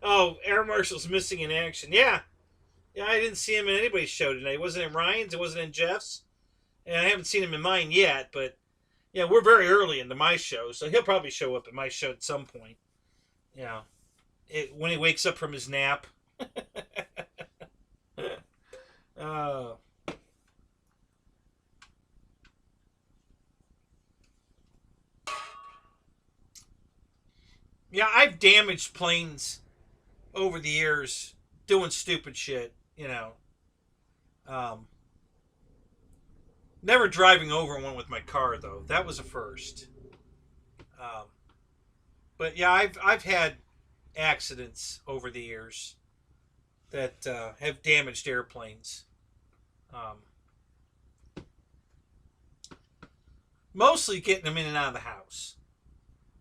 Oh, Air Marshal's missing in action. Yeah. Yeah, I didn't see him in anybody's show tonight. It wasn't in Ryan's, it wasn't in Jeff's. And I haven't seen him in mine yet, but yeah, we're very early into my show, so he'll probably show up at my show at some point. Yeah. When he wakes up from his nap. uh, yeah, I've damaged planes over the years doing stupid shit, Um, never driving over one with my car though. That was a first. Um, but yeah, I've had accidents over the years that have damaged airplanes. Um, mostly getting them in and out of the house.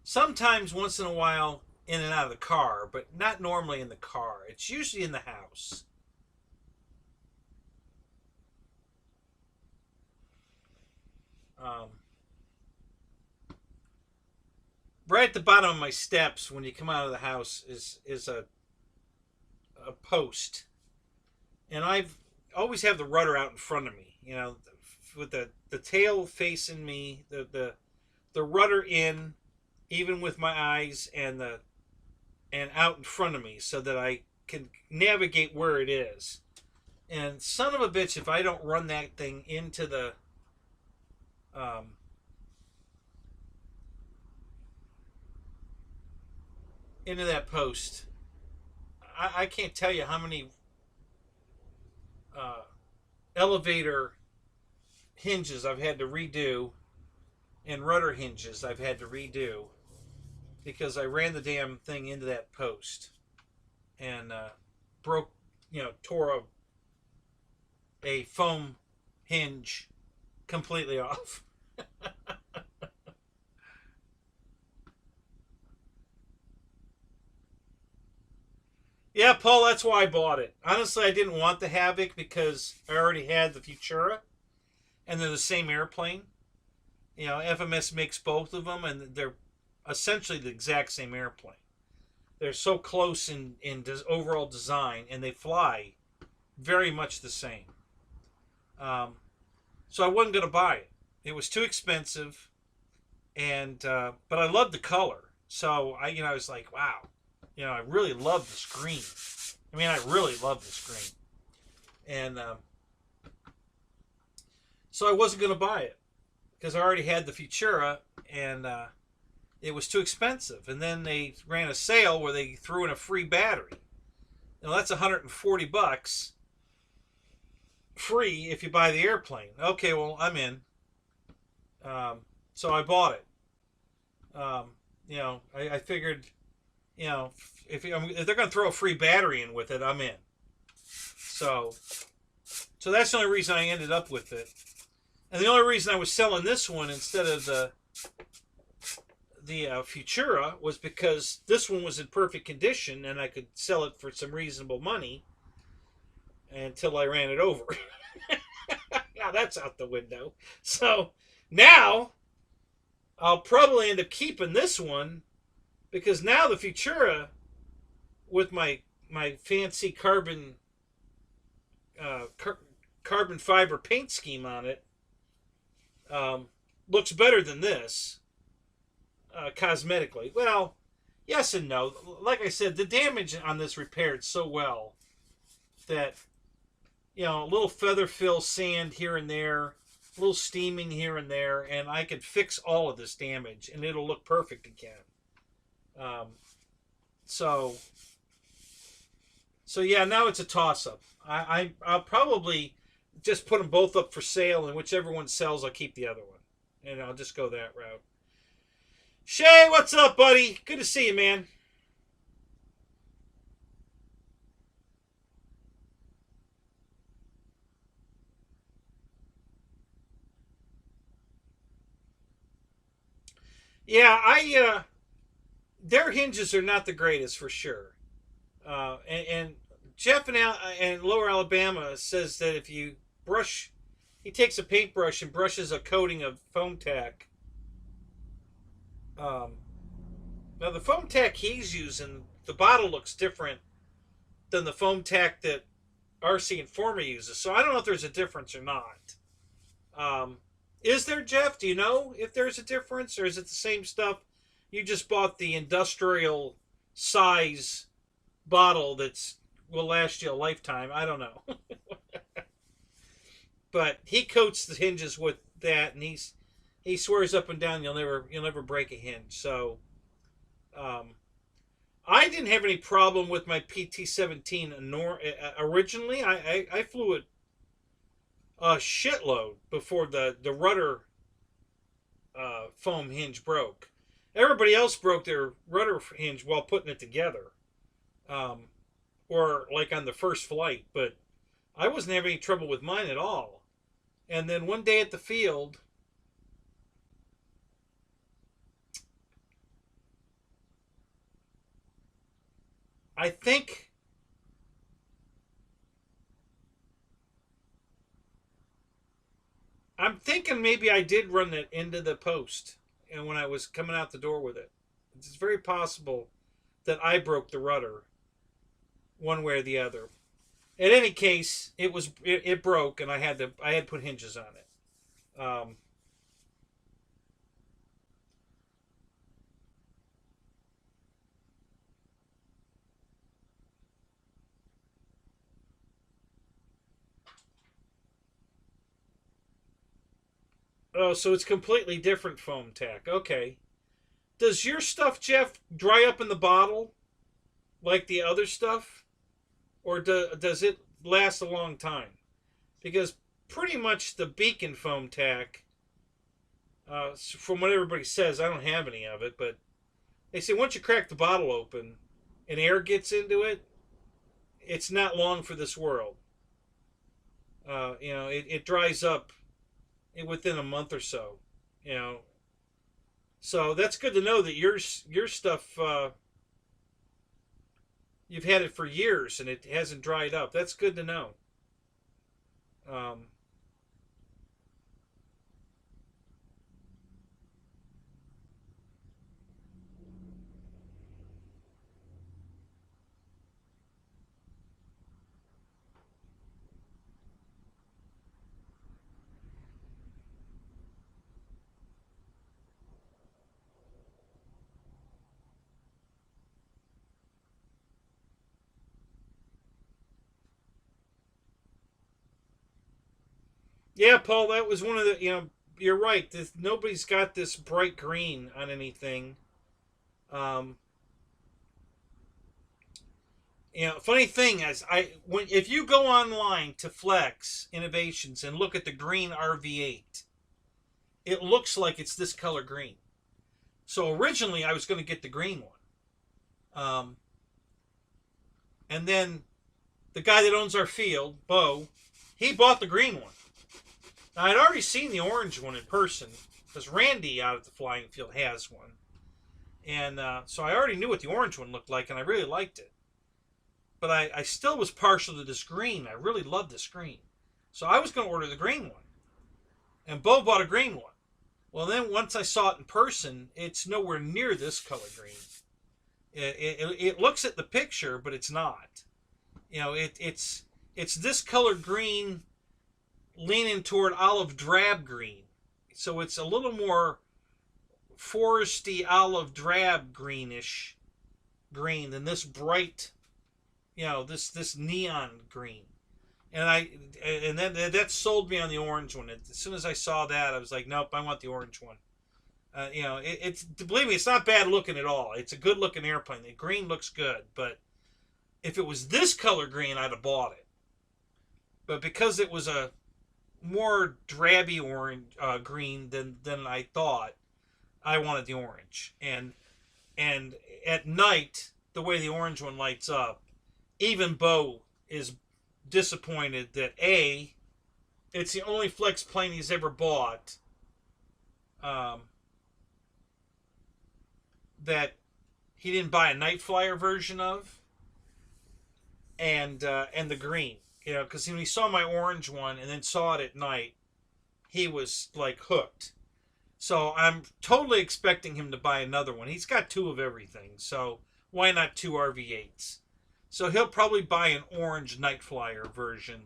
Sometimes, once in a while, in and out of the car, but not normally in the car. It's usually in the house. Um, right at the bottom of my steps, when you come out of the house, is a post, and I've always have the rudder out in front of me. With the tail facing me, the rudder in, even with my eyes, and out in front of me, so that I can navigate where it is. And son of a bitch, if I don't run that thing into the um, into that post. I can't tell you how many uh, elevator hinges I've had to redo and rudder hinges I've had to redo because I ran the damn thing into that post and broke, tore a foam hinge completely off. Yeah, Paul, that's why I bought it. Honestly, I didn't want the Havoc because I already had the Futura, and they're the same airplane. FMS makes both of them, and they're essentially the exact same airplane. They're so close in overall design, and they fly very much the same. Um, so I wasn't going to buy it. It was too expensive, and but I loved the color. So I was like, wow, I really love the screen. I mean, I really love the screen, and so I wasn't going to buy it because I already had the Futura, and it was too expensive. And then they ran a sale where they threw in a free battery. That's $140 free if you buy the airplane. Okay, well, I'm in. So I bought it. I figured, if they're going to throw a free battery in with it, I'm in. So that's the only reason I ended up with it. And the only reason I was selling this one instead of the Futura was because this one was in perfect condition and I could sell it for some reasonable money until I ran it over. Now that's out the window. So now I'll probably end up keeping this one because now the Futura with my fancy carbon carbon fiber paint scheme on it looks better than this cosmetically. Well, yes and no. Like I said, the damage on this repaired so well that a little feather fill sand here and there, a little steaming here and there, and I could fix all of this damage and it'll look perfect again. So yeah, now it's a toss up. I'll probably just put them both up for sale, and whichever one sells, I'll keep the other one, and I'll just go that route. Shay, what's up, buddy? Good to see you, man. Yeah, their hinges are not the greatest for sure. And Jeff in Lower Alabama says that if you brush, he takes a paintbrush and brushes a coating of foam tack. Now the foam tack he's using, the bottle looks different than the foam tack that RC Informer uses. So I don't know if there's a difference or not. Is there, Jeff? Do you know if there's a difference, or is it the same stuff? You just bought the industrial size bottle that's will last you a lifetime. I don't know. But he coats the hinges with that, and he swears up and down you'll never break a hinge. So I didn't have any problem with my PT-17 originally. I flew it a shitload before the rudder foam hinge broke. Everybody else broke their rudder hinge while putting it together, or like on the first flight. But I wasn't having any trouble with mine at all. And then one day at the field, I think I'm thinking maybe I did run it into the post, and when I was coming out the door with it, it's very possible that I broke the rudder, one way or the other. In any case, it broke, and I had to put hinges on it. Oh, so it's completely different foam tack. Okay. Does your stuff, Jeff, dry up in the bottle like the other stuff? Or does it last a long time? Because pretty much the beacon foam tack, from what everybody says, I don't have any of it, but they say once you crack the bottle open and air gets into it, it's not long for this world. It dries up within a month or so. You know, so that's good to know that your stuff, you've had it for years and it hasn't dried up. That's good to know. Um, yeah, Paul, that was one of the. You're right. Nobody's got this bright green on anything. Um, funny thing is, if you go online to Flex Innovations and look at the green RV8, it looks like it's this color green. So originally, I was going to get the green one, and then the guy that owns our field, Bo, he bought the green one. Now, I'd already seen the orange one in person because Randy out at the flying field has one, and so I already knew what the orange one looked like, and I really liked it. But I still was partial to this green. I really loved this green. So I was going to order the green one. And Bo bought a green one. Well, then once I saw it in person, it's nowhere near this color green. It looks at the picture, but it's not. It's this color green leaning toward olive drab green. So it's a little more foresty olive drab greenish green than this bright, this neon green. And then that sold me on the orange one. As soon as I saw that, I was like, nope, I want the orange one. It's believe me, it's not bad looking at all. It's a good looking airplane. The green looks good, but if it was this color green, I'd have bought it. But because it was a more drabby orange green than I thought, I wanted the orange. And at night, the way the orange one lights up, even Bo is disappointed that it's the only flex plane he's ever bought that he didn't buy a night flyer version of, and the green, because when he saw my orange one and then saw it at night, he was like hooked. So I'm totally expecting him to buy another one. He's got two of everything, so why not two RV8s? So he'll probably buy an orange night flyer version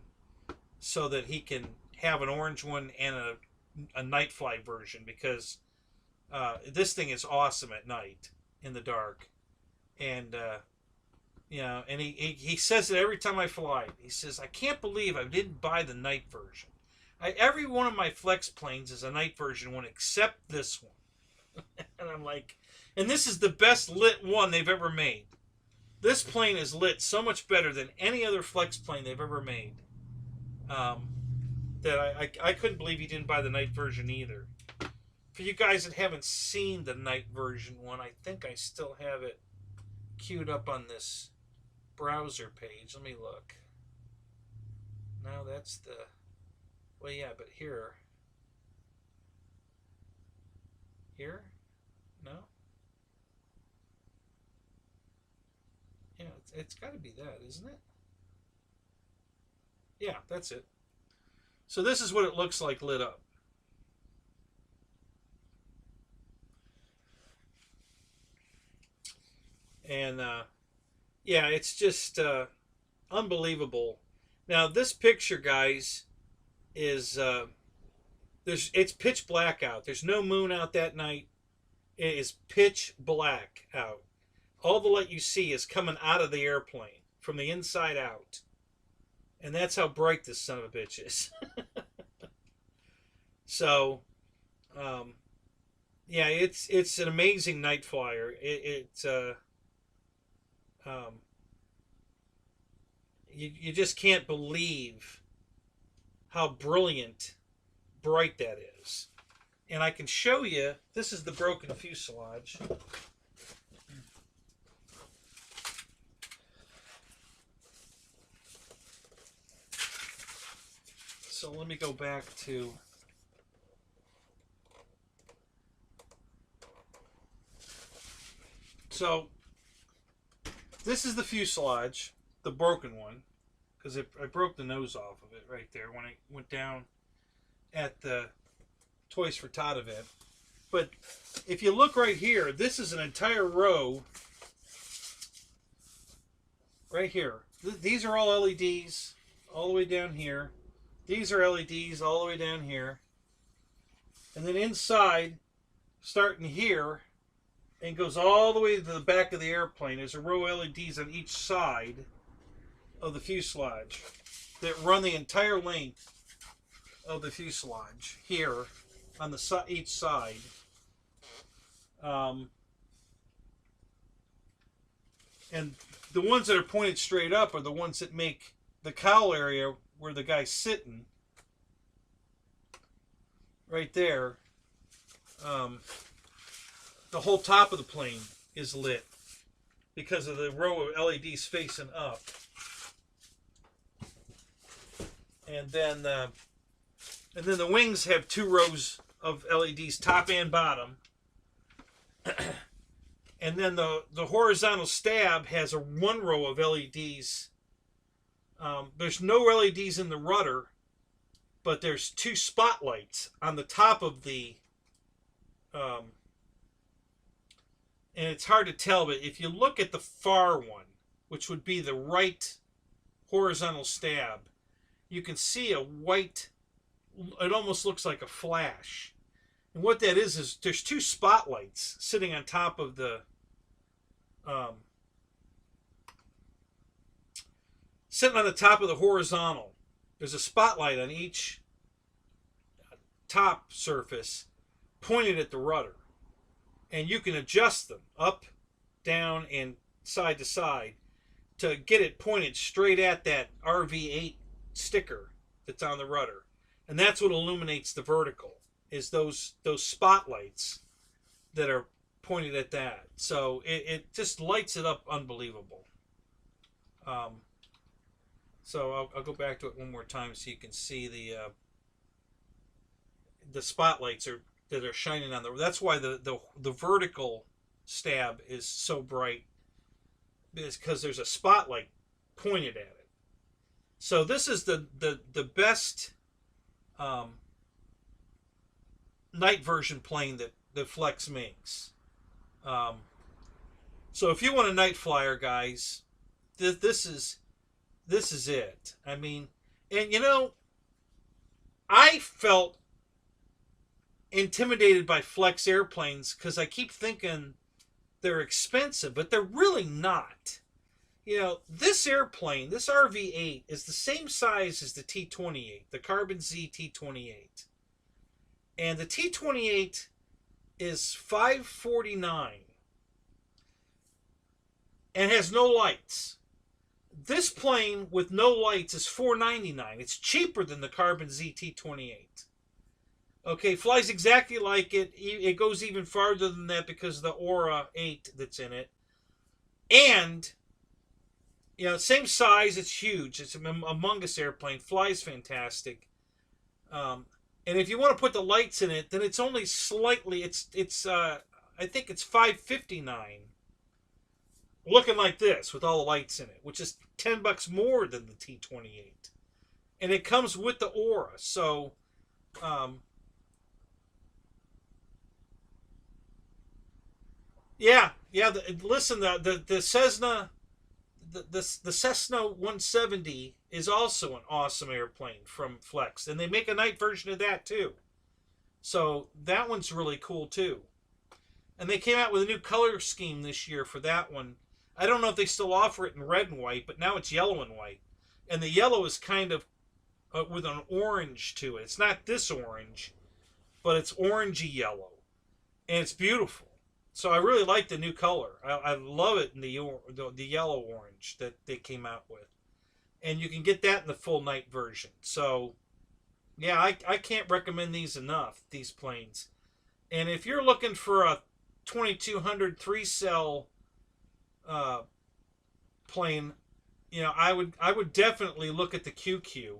so that he can have an orange one and a night fly version, because this thing is awesome at night in the dark. And and he says it every time I fly. He says, I can't believe I didn't buy the night version. Every one of my flex planes is a night version one except this one. And I'm like, and this is the best lit one they've ever made. This plane is lit so much better than any other flex plane they've ever made. That I couldn't believe he didn't buy the night version either. For you guys that haven't seen the night version one, I think I still have it queued up on this browser page. Let me look. No, that's the... Well, yeah, but here. Here? No? Yeah, it's got to be that, isn't it? Yeah, that's it. So this is what it looks like lit up. And yeah, it's just unbelievable. Now this picture, guys, is it's pitch black out. There's no moon out that night. It is pitch black out. All the light you see is coming out of the airplane from the inside out. And that's how bright this son of a bitch is. So, yeah, it's an amazing night flyer. Um, you just can't believe how brilliant bright that is. And I can show you, this is the broken fuselage. So let me go back to, so this is the fuselage, the broken one, because I broke the nose off of it right there when I went down at the Toys for Tot event. But if you look right here, this is an entire row right here. These are all LEDs all the way down here. These are LEDs all the way down here. And then inside, starting here, and goes all the way to the back of the airplane, there's a row of LEDs on each side of the fuselage that run the entire length of the fuselage here on the each side. And the ones that are pointed straight up are the ones that make the cowl area where the guy's sitting right there. The whole top of the plane is lit because of the row of LEDs facing up. And then the wings have two rows of LEDs, top and bottom. And then the horizontal stab has one row of LEDs. There's no LEDs in the rudder, but there's two spotlights on the top of the... and it's hard to tell, but if you look at the far one, which would be the right horizontal stab, you can see a white, it almost looks like a flash. And what that is there's two spotlights sitting on top of the sitting on the top of the horizontal. There's a spotlight on each top surface pointed at the rudder. And you can adjust them up, down, and side to side to get it pointed straight at that RV8 sticker that's on the rudder. And that's what illuminates the vertical, is those spotlights that are pointed at that. So it just lights it up unbelievable. So I'll go back to it one more time so you can see the spotlights that are shining on the... That's why the vertical stab is so bright, is because there's a spotlight pointed at it. So this is the best night version plane that Flex makes. So if you want a night flyer, guys, this is it. I mean, and you know, I felt intimidated by Flex airplanes because I keep thinking they're expensive, but they're really not. You know, this airplane, this RV8, is the same size as the T-28, the Carbon Z T-28. And the T-28 is $549 and has no lights. This plane with no lights is $499. It's cheaper than the Carbon Z T-28. Okay, flies exactly like it. It goes even farther than that because of the Aura 8 that's in it. And, you know, same size, it's huge. It's a humongous airplane. Flies fantastic. And if you want to put the lights in it, then it's only slightly, I think it's $559. Looking like this with all the lights in it, which is $10 more than the T-28. And it comes with the Aura. So, yeah. Listen, the Cessna, the Cessna 170 is also an awesome airplane from Flex, and they make a night version of that too. So that one's really cool too. And they came out with a new color scheme this year for that one. I don't know if they still offer it in red and white, but now it's yellow and white. And the yellow is kind of with an orange to it. It's not this orange, but it's orangey yellow. and it's beautiful. So I really like the new color. I love it in the yellow orange that they came out with, and you can get that in the full night version. So yeah, I can't recommend these enough. These planes, and if you're looking for a 2200 3-cell plane, you know, I would definitely look at the QQ.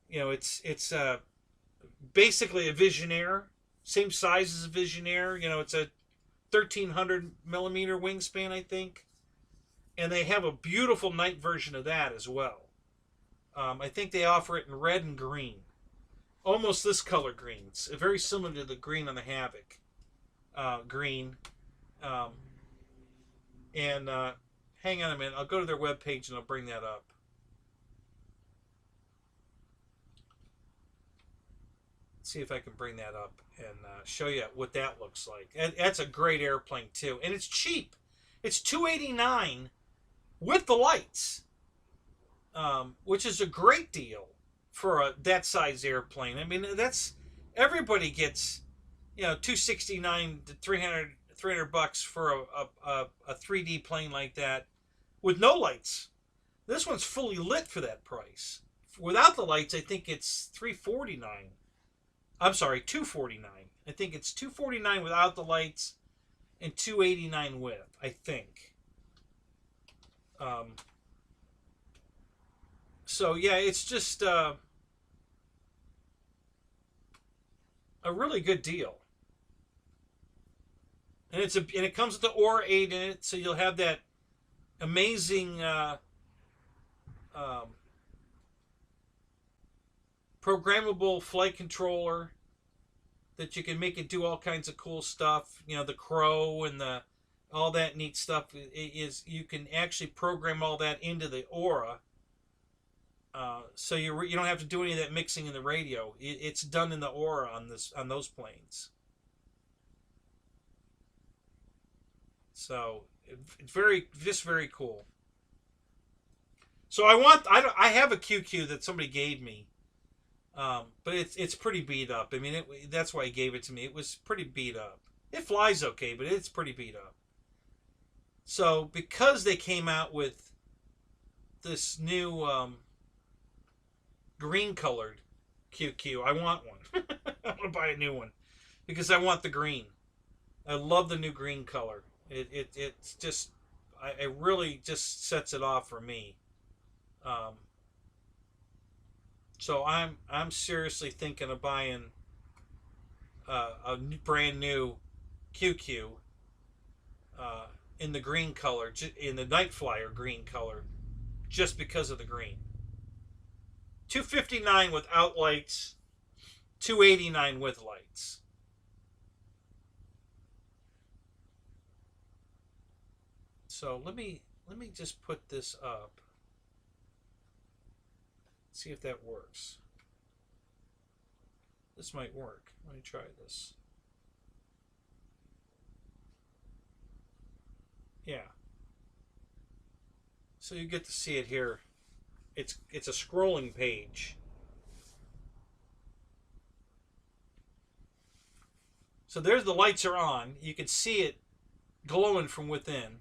You know, it's basically a Visionaire, same size as a Visionaire. You know, it's a 1300 millimeter wingspan, I think, and they have a beautiful night version of that as well. I think they offer it in red and green, almost this color green. It's very similar to the green on the Havoc green. Um, and hang on a minute, I'll go to their webpage and I'll bring that up. See if I can bring that up and show you what that looks like. And that's a great airplane too, and it's cheap. It's $289 with the lights, which is a great deal for that size airplane. I mean, that's everybody gets, you know, $269 to 300 bucks for a 3D plane like that with no lights. This one's fully lit for that price. Without the lights, I think it's $349. I'm sorry, $249. I think it's $249 without the lights and $289 with, I think. So yeah, it's just a really good deal. And it comes with the Aura 8 in it, so you'll have that amazing programmable flight controller that you can make it do all kinds of cool stuff. You know, the Crow and all that neat stuff is you can actually program all that into the Aura. So you don't have to do any of that mixing in the radio. It's done in the Aura on those planes. So it's very cool. So I have a QQ that somebody gave me, but it's pretty beat up. I mean, that's why he gave it to me. It was pretty beat up. It flies okay, but it's pretty beat up. So because they came out with this new green colored QQ, I want one. I want to buy a new one because I want the green. I love the new green color. It's just it really just sets it off for me. So I'm seriously thinking of buying a brand new QQ in the green color, in the Night Flyer green color, just because of the green. $259 without lights, $289 with lights. So let me just put this up. See if that works. This might work. Let me try this. Yeah. So you get to see it here. It's a scrolling page. So there's the lights are on. You can see it glowing from within.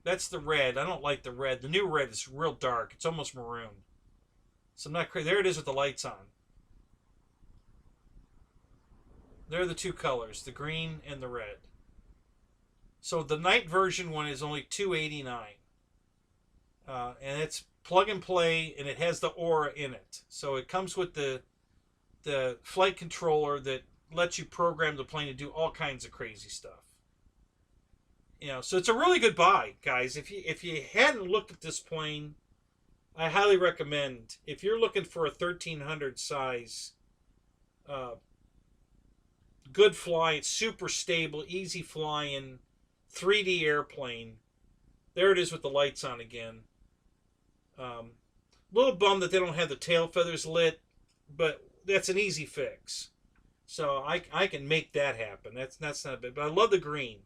That's the red. I don't like the red. The new red is real dark. It's almost maroon. So I'm not crazy. There it is with the lights on. There are the two colors, the green and the red. So the night version one is only $289. And it's plug and play, and it has the Aura in it. So it comes with the flight controller that lets you program the plane to do all kinds of crazy stuff. You know, so it's a really good buy, guys. If you hadn't looked at this plane, I highly recommend. If you're looking for a 1300 size, good flying, super stable, easy flying, 3D airplane. There it is with the lights on again. Little bummed that they don't have the tail feathers lit, but that's an easy fix. So I can make that happen. That's not bad. But I love the green.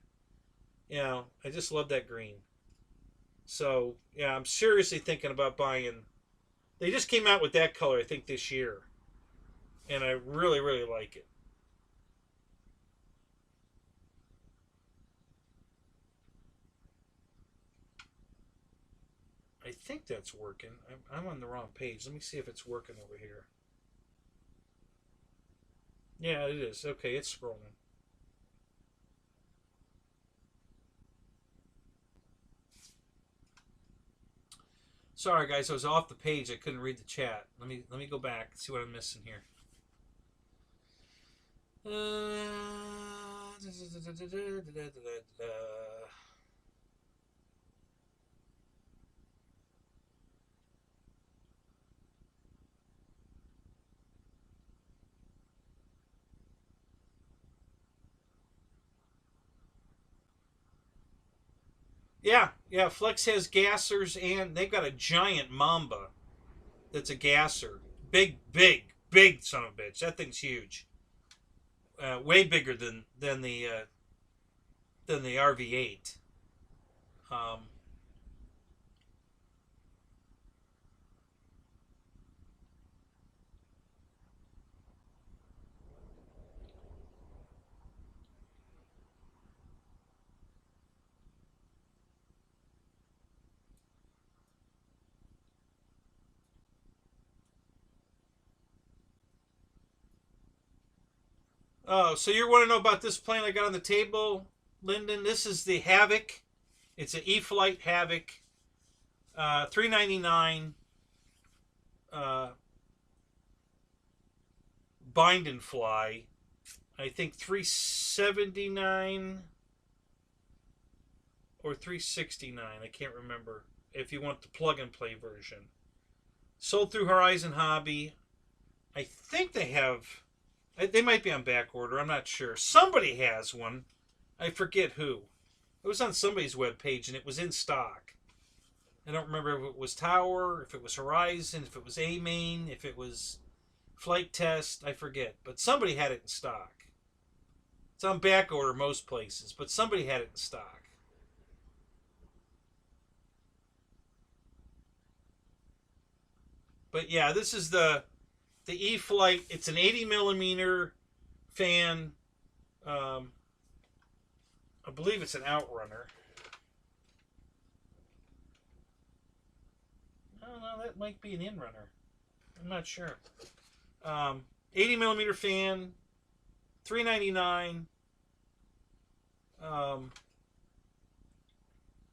You know, I just love that green. So yeah, I'm seriously thinking about buying. They just came out with that color, I think, this year, and I really like it. I think that's working. I'm on the wrong page. Let me see if it's working over here. Yeah, it is. Okay, it's scrolling. Sorry, guys, I was off the page. I couldn't read the chat. Let me go back and see what I'm missing here. Yeah. Flex has gassers, and they've got a giant Mamba that's a gasser. Big son of a bitch. That thing's huge. Way bigger than the RV8. Um, oh, so you want to know about this plane I got on the table, Lyndon? This is the Havoc. It's an E-Flight Havoc, $399. Bind and fly. I think $379 or $369. I can't remember. If you want the plug and play version, sold through Horizon Hobby. I think they have. They might be on back order. I'm not sure. Somebody has one. I forget who. It was on somebody's webpage and it was in stock. I don't remember if it was Tower, if it was Horizon, if it was A-Main, if it was Flight Test. I forget. But somebody had it in stock. It's on back order most places, but somebody had it in stock. But yeah, this is the E-Flight. It's an 80 millimeter fan. I believe it's an Outrunner. No, that might be an Inrunner. I'm not sure. 80 millimeter fan, $399. And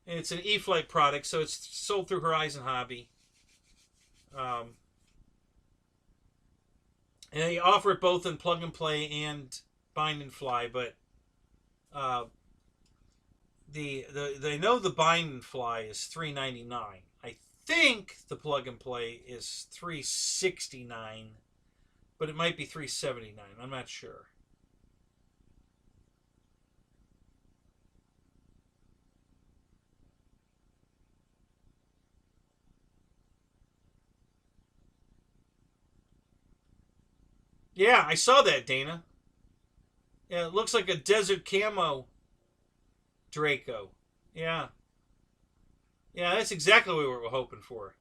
it's an E-Flight product, so it's sold through Horizon Hobby. And they offer it both in plug and play and bind and fly, but they know the bind and fly is $399. I think the plug and play is $369, but it might be $379. I'm not sure. Yeah, I saw that, Dana. Yeah, it looks like a desert camo Draco. Yeah. Yeah, that's exactly what we were hoping for.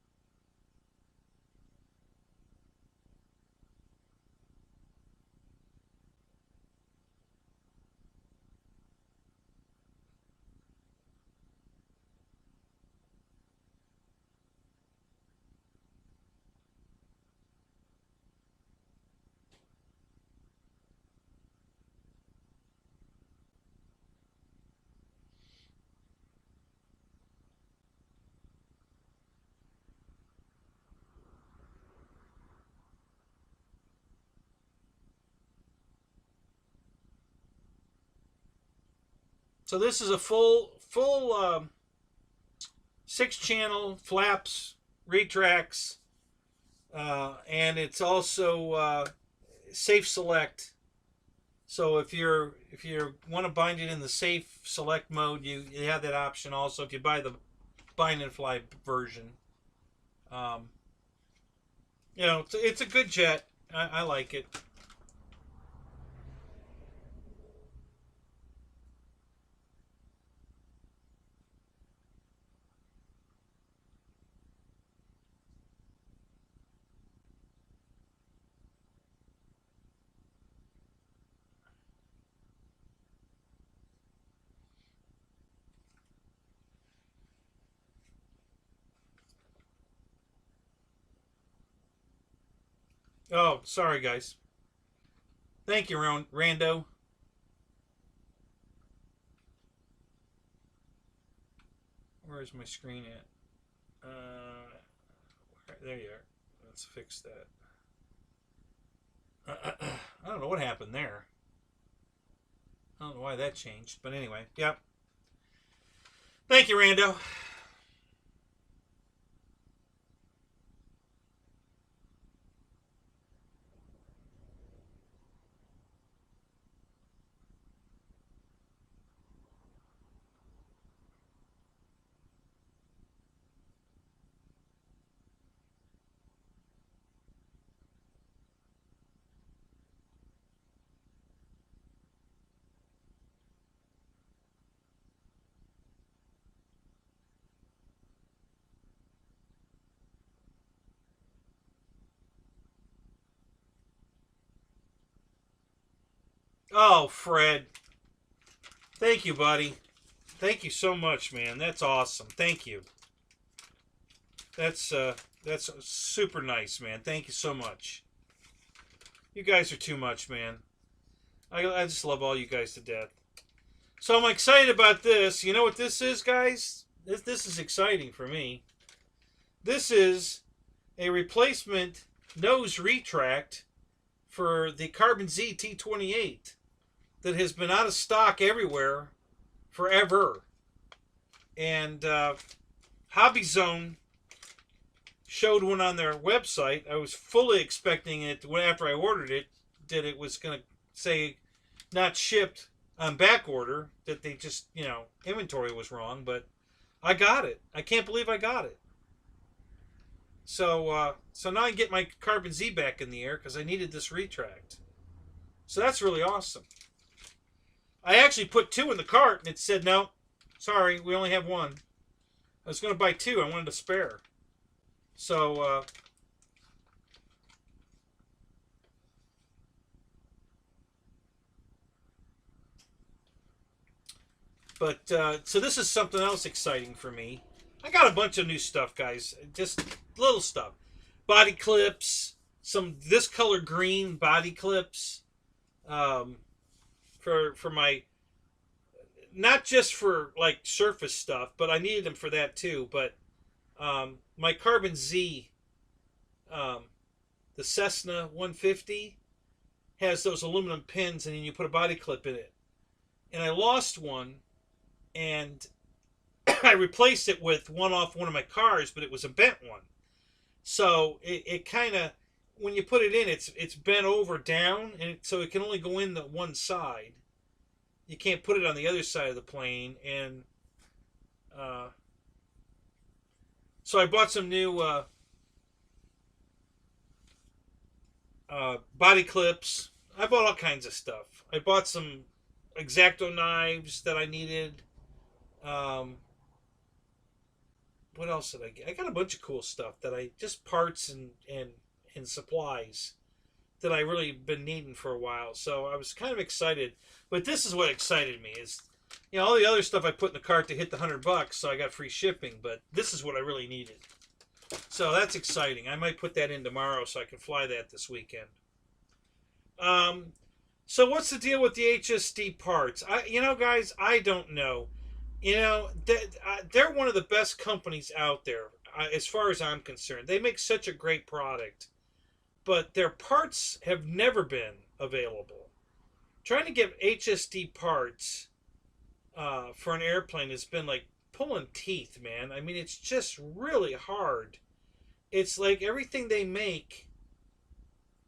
So this is a full 6-channel flaps, retracts, and it's also safe select. So if you want to bind it in the safe select mode, you have that option also if you buy the bind and fly version. Um, it's a good jet. I like it. Oh, sorry, guys. Thank you, Rando. Where's my screen at? There you are. Let's fix that. I don't know what happened there. I don't know why that changed, but anyway, yep. Thank you, Rando. Oh, Fred. Thank you, buddy. Thank you so much, man. That's awesome. Thank you. That's super nice, man. Thank you so much. You guys are too much, man. I just love all you guys to death. So I'm excited about this. You know what this is, guys? This is exciting for me. This is a replacement nose retract for the Carbon Z T28 that has been out of stock everywhere forever. And Hobby Zone showed one on their website. I was fully expecting it after I ordered it that it was going to say not shipped on back order, that they just, inventory was wrong, but I got it. I can't believe I got it. So now I can get my Carbon Z back in the air because I needed this retract. So that's really awesome. I actually put 2 in the cart and it said, no, sorry, we only have 1. I was going to buy 2. I wanted a spare. So, so this is something else exciting for me. I got a bunch of new stuff, guys. Just little stuff. Body clips. Some this color green body clips. For my, not just for like surface stuff, but I needed them for that too. But my Carbon Z, the Cessna 150, has those aluminum pins, and then you put a body clip in it. And I lost one, and I replaced it with one off one of my cars, but it was a bent one. So it kind of, when you put it in, it's bent over down, and so it can only go in the one side. You can't put it on the other side of the plane, and so I bought some new body clips. I bought all kinds of stuff. I bought some X-Acto knives that I needed. What else did I get? I got a bunch of cool stuff that I just parts and supplies that I really been needing for a while. So I was kind of excited. But this is what excited me is, all the other stuff I put in the cart to hit the $100, so I got free shipping. But this is what I really needed. So that's exciting. I might put that in tomorrow so I can fly that this weekend. So what's the deal with the HSD parts? Guys, I don't know. They're one of the best companies out there, as far as I'm concerned. They make such a great product, but their parts have never been available. Trying to get HSD parts for an airplane has been like pulling teeth, man. I mean, it's just really hard. It's like everything they make,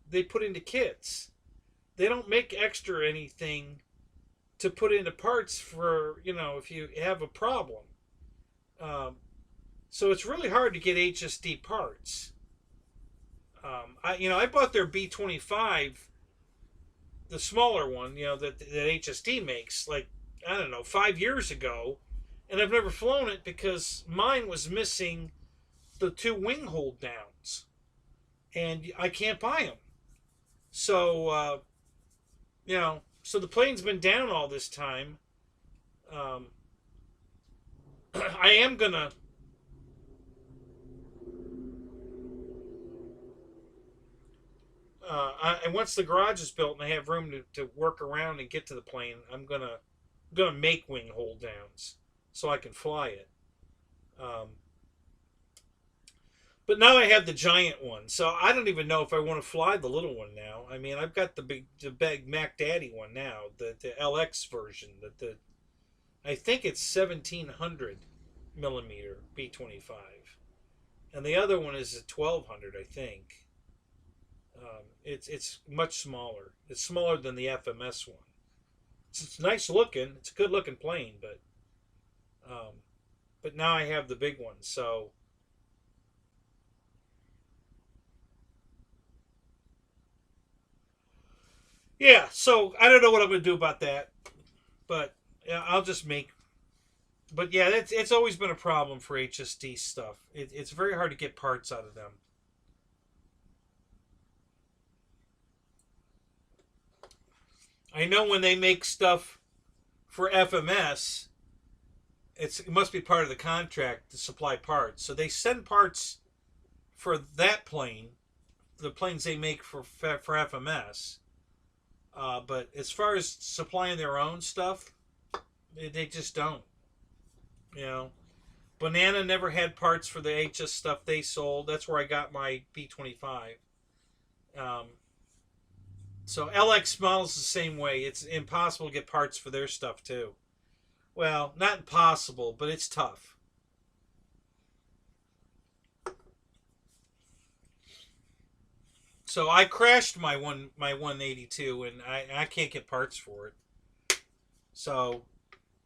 they put into kits. They don't make extra anything to put into parts for, if you have a problem. So it's really hard to get HSD parts. I bought their B25, the smaller one, that HSD makes, like, I don't know, 5 years ago, and I've never flown it because mine was missing the 2 wing hold downs, and I can't buy them. So, so the plane's been down all this time. I am gonna. And once the garage is built and I have room to work around and get to the plane, I'm gonna make wing hold downs so I can fly it. Um, but now I have the giant one, so I don't even know if I want to fly the little one now. I mean, I've got the big Mac Daddy one now, the LX version. The I think it's 1700 millimeter B-25, and the other one is a 1200, I think. It's much smaller. It's smaller than the FMS one. It's nice looking. It's a good looking plane, um, but now I have the big one. So yeah. So I don't know what I'm gonna do about that, but yeah, I'll just make. But yeah, it's always been a problem for HSD stuff. It's very hard to get parts out of them. I know when they make stuff for FMS, it must be part of the contract to supply parts. So they send parts for that plane, the planes they make for FMS. But as far as supplying their own stuff, they just don't. You know, Banana never had parts for the HS stuff they sold. That's where I got my B-25. Um, so LX models the same way. It's impossible to get parts for their stuff too. Well, not impossible, but it's tough. So I crashed my 182, and I can't get parts for it. So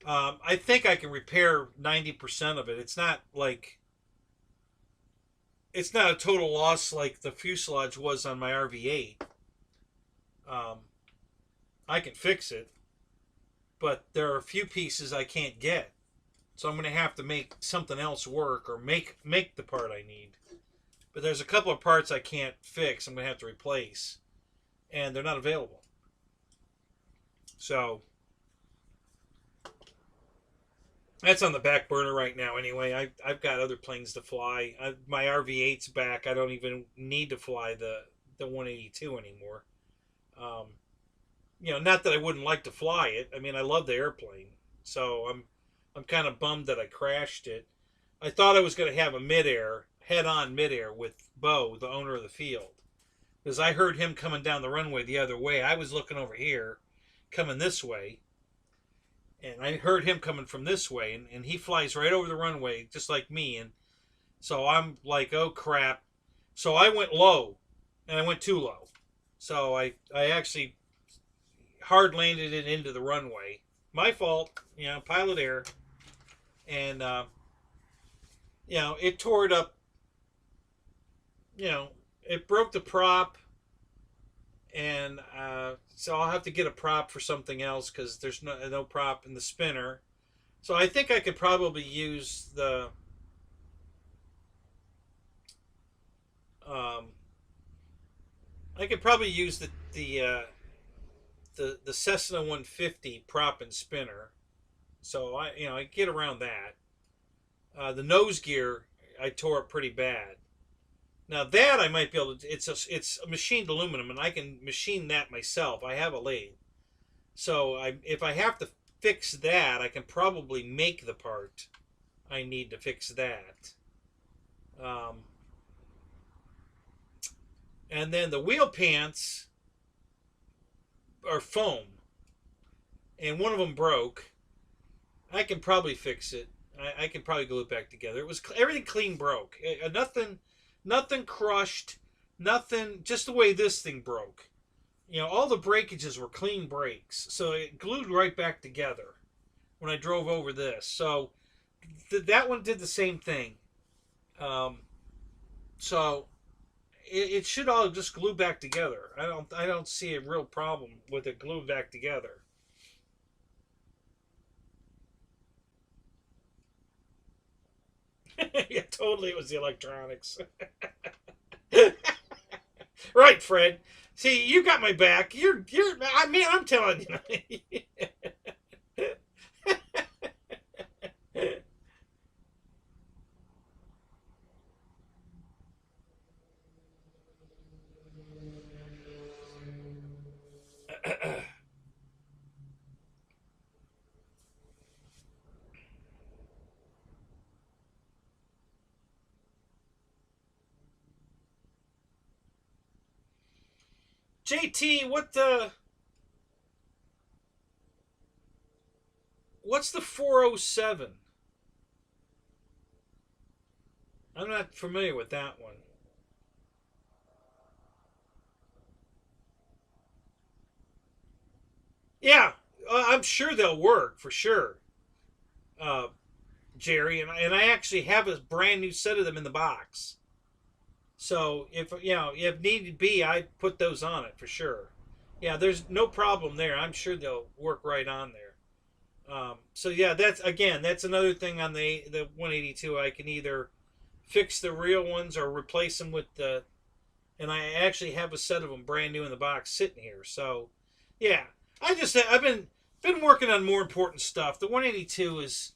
I think I can repair 90% of it. It's not a total loss like the fuselage was on my RV8. Um, I can fix it, but there are a few pieces I can't get. So I'm going to have to make something else work or make the part I need. But there's a couple of parts I can't fix. I'm going to have to replace, and they're not available. So that's on the back burner right now. Anyway, I've got other planes to fly. My RV8's back. I don't even need to fly the 182 anymore. Um, not that I wouldn't like to fly it. I mean, I love the airplane. So I'm kind of bummed that I crashed it. I thought I was going to have a head-on midair with Bo, the owner of the field, because I heard him coming down the runway the other way. I was looking over here, coming this way, and I heard him coming from this way, and he flies right over the runway just like me, and so I'm like, oh crap. So I went low, and I went too low. So I actually hard landed it into the runway. My fault, pilot error, and it tore it up. It broke the prop, and so I'll have to get a prop for something else because there's no prop in the spinner. So I think I could probably use um, the Cessna 150 prop and spinner. So I get around that. The nose gear I tore up pretty bad. Now that I might be able to. It's a machined aluminum, and I can machine that myself. I have a lathe, so if I have to fix that, I can probably make the part I need to fix that. Um, and then the wheel pants are foam, and one of them broke. I can probably fix it. I can probably glue it back together. It was everything clean broke. Nothing crushed. Nothing. Just the way this thing broke. All the breakages were clean breaks, so it glued right back together when I drove over this. So that one did the same thing. Um, so it should all just glue back together. I don't see a real problem with it glued back together. Yeah, totally. It was the electronics. Right, Fred. See, you got my back. I'm telling you. JT, what's the 407? I'm not familiar with that one. Yeah, I'm sure they'll work for sure, uh, Jerry. And I actually have a brand new set of them in the box. So if needed be, I'd put those on it for sure. Yeah, there's no problem there. I'm sure they'll work right on there. So yeah, that's another thing on the 182. I can either fix the real ones or replace them with the. And I actually have a set of them brand new in the box sitting here. So yeah, I've been working on more important stuff. The 182 is,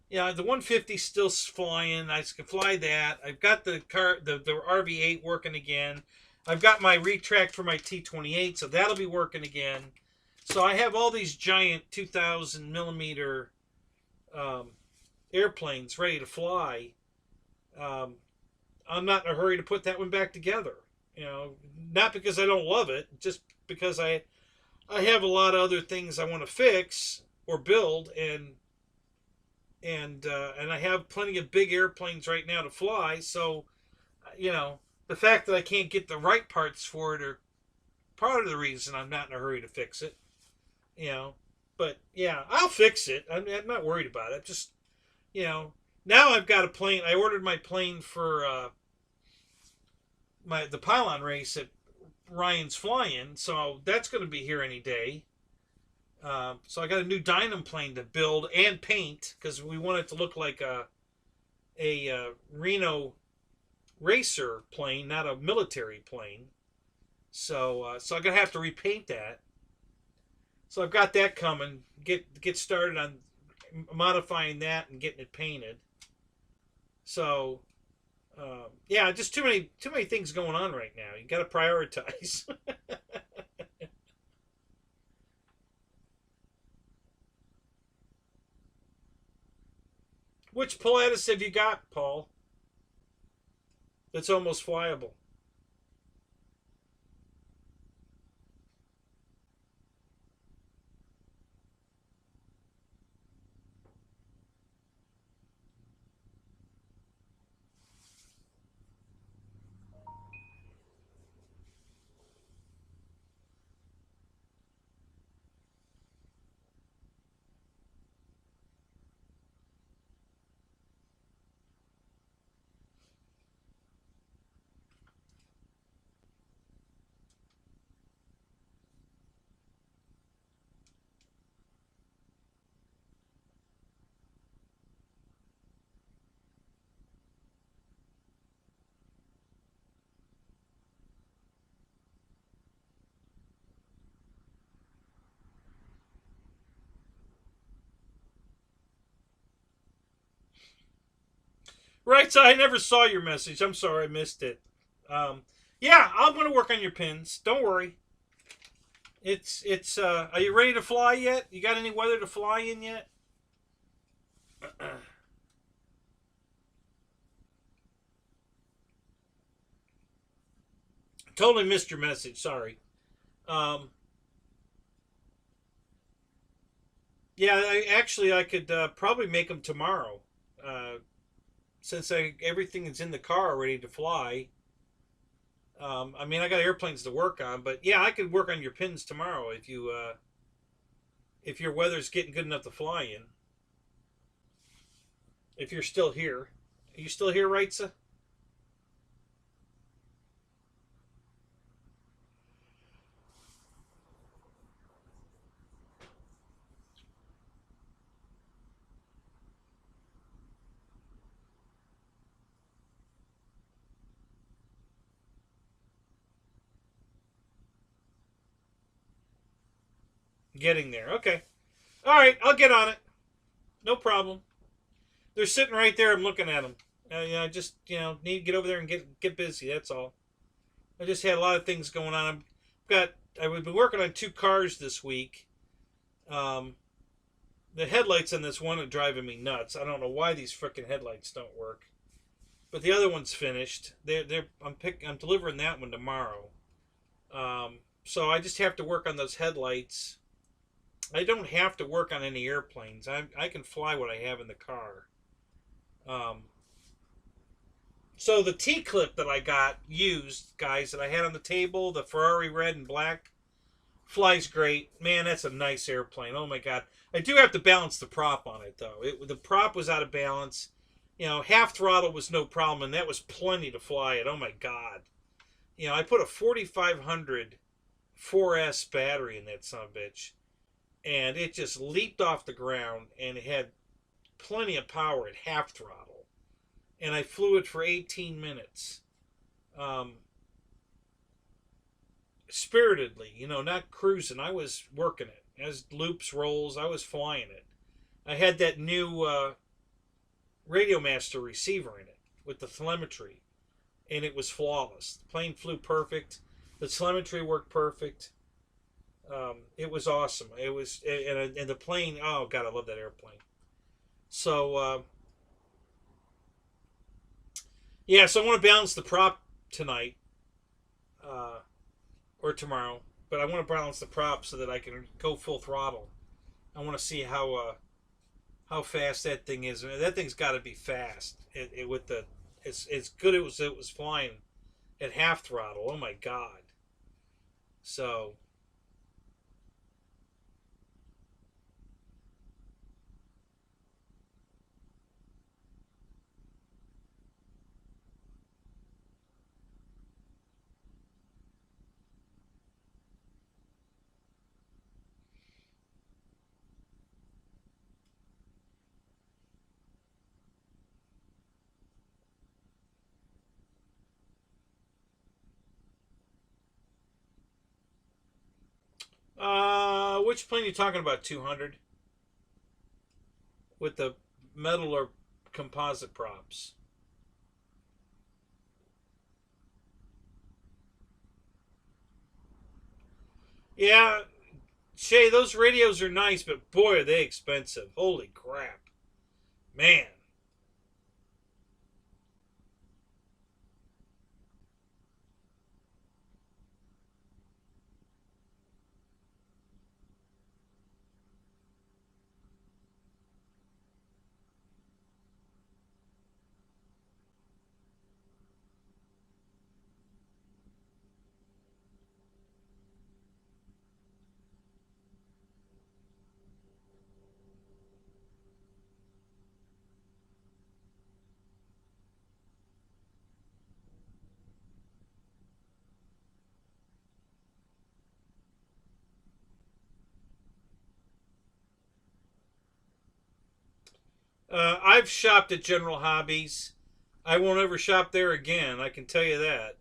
the 150 still flying. I can fly that. I've got the RV8 working again. I've got my retract for my T28, so that'll be working again. So I have all these giant 2,000 millimeter um, airplanes ready to fly. Um, I'm not in a hurry to put that one back together. Not because I don't love it, just because I have a lot of other things I want to fix or build, and I have plenty of big airplanes right now to fly. So, the fact that I can't get the right parts for it are part of the reason I'm not in a hurry to fix it. You know, but yeah, I'll fix it. I'm not worried about it. Just now I've got a plane. I ordered my plane for the Pylon race that Ryan's flying, so that's going to be here any day. So I got a new Dynam plane to build and paint because we want it to look like a Reno racer plane, not a military plane. So I'm gonna have to repaint that. So I've got that coming. Get started on modifying that and getting it painted. So yeah, just too many things going on right now. You got to prioritize. Which Pilatus have you got, Paul? That's almost flyable. Right, so I never saw your message. I'm sorry, I missed it. Um, yeah, I'm going to work on your pins. Don't worry. It's. Are you ready to fly yet? You got any weather to fly in yet? Totally missed your message. Sorry. Um, yeah, I could probably make them tomorrow. Uh, since everything is in the car ready to fly. I mean, I got airplanes to work on, but yeah, I could work on your pins tomorrow if your weather's getting good enough to fly in. If you're still here, are you still here, Reitza? Getting there. Okay. All right, I'll get on it. No problem. They're sitting right there. I'm looking at them. I just need to get over there and get busy. That's all. I just had a lot of things going on. I've been working on two cars this week. Um, the headlights on this one are driving me nuts. I don't know why these freaking headlights don't work. But the other one's finished. I'm delivering that one tomorrow. Um, So I just have to work on those headlights. I don't have to work on any airplanes. I can fly what I have in the car. Um, so the T-clip that I got used, guys, that I had on the table, the Ferrari red and black, flies great. Man, that's a nice airplane. Oh my God. I do have to balance the prop on it though. The prop was out of balance. You know, half throttle was no problem, and that was plenty to fly it. Oh my God. You know, I put a 4500 4S battery in that sumbitch, and it just leaped off the ground, and it had plenty of power at half throttle. And I flew it for 18 minutes. Um, Spiritedly, you know, not cruising. I was working it. As loops, rolls, I was flying it. I had that new Radio Master receiver in it with the telemetry, and it was flawless. The plane flew perfect. The telemetry worked perfect. It was awesome. It was, and the plane, oh God, I love that airplane. So, yeah, so I want to balance the prop tonight uh, or tomorrow, but I want to balance the prop so that I can go full throttle. I want to see how fast that thing is. I mean, that thing's got to be fast. With the it's good. It was flying at half throttle. Oh my God! So which plane are you talking about? 200 with the metal or composite props? Yeah, Shay, those radios are nice, but boy, are they expensive. Holy crap. Man. I've shopped at General Hobbies. I won't ever shop there again, I can tell you that.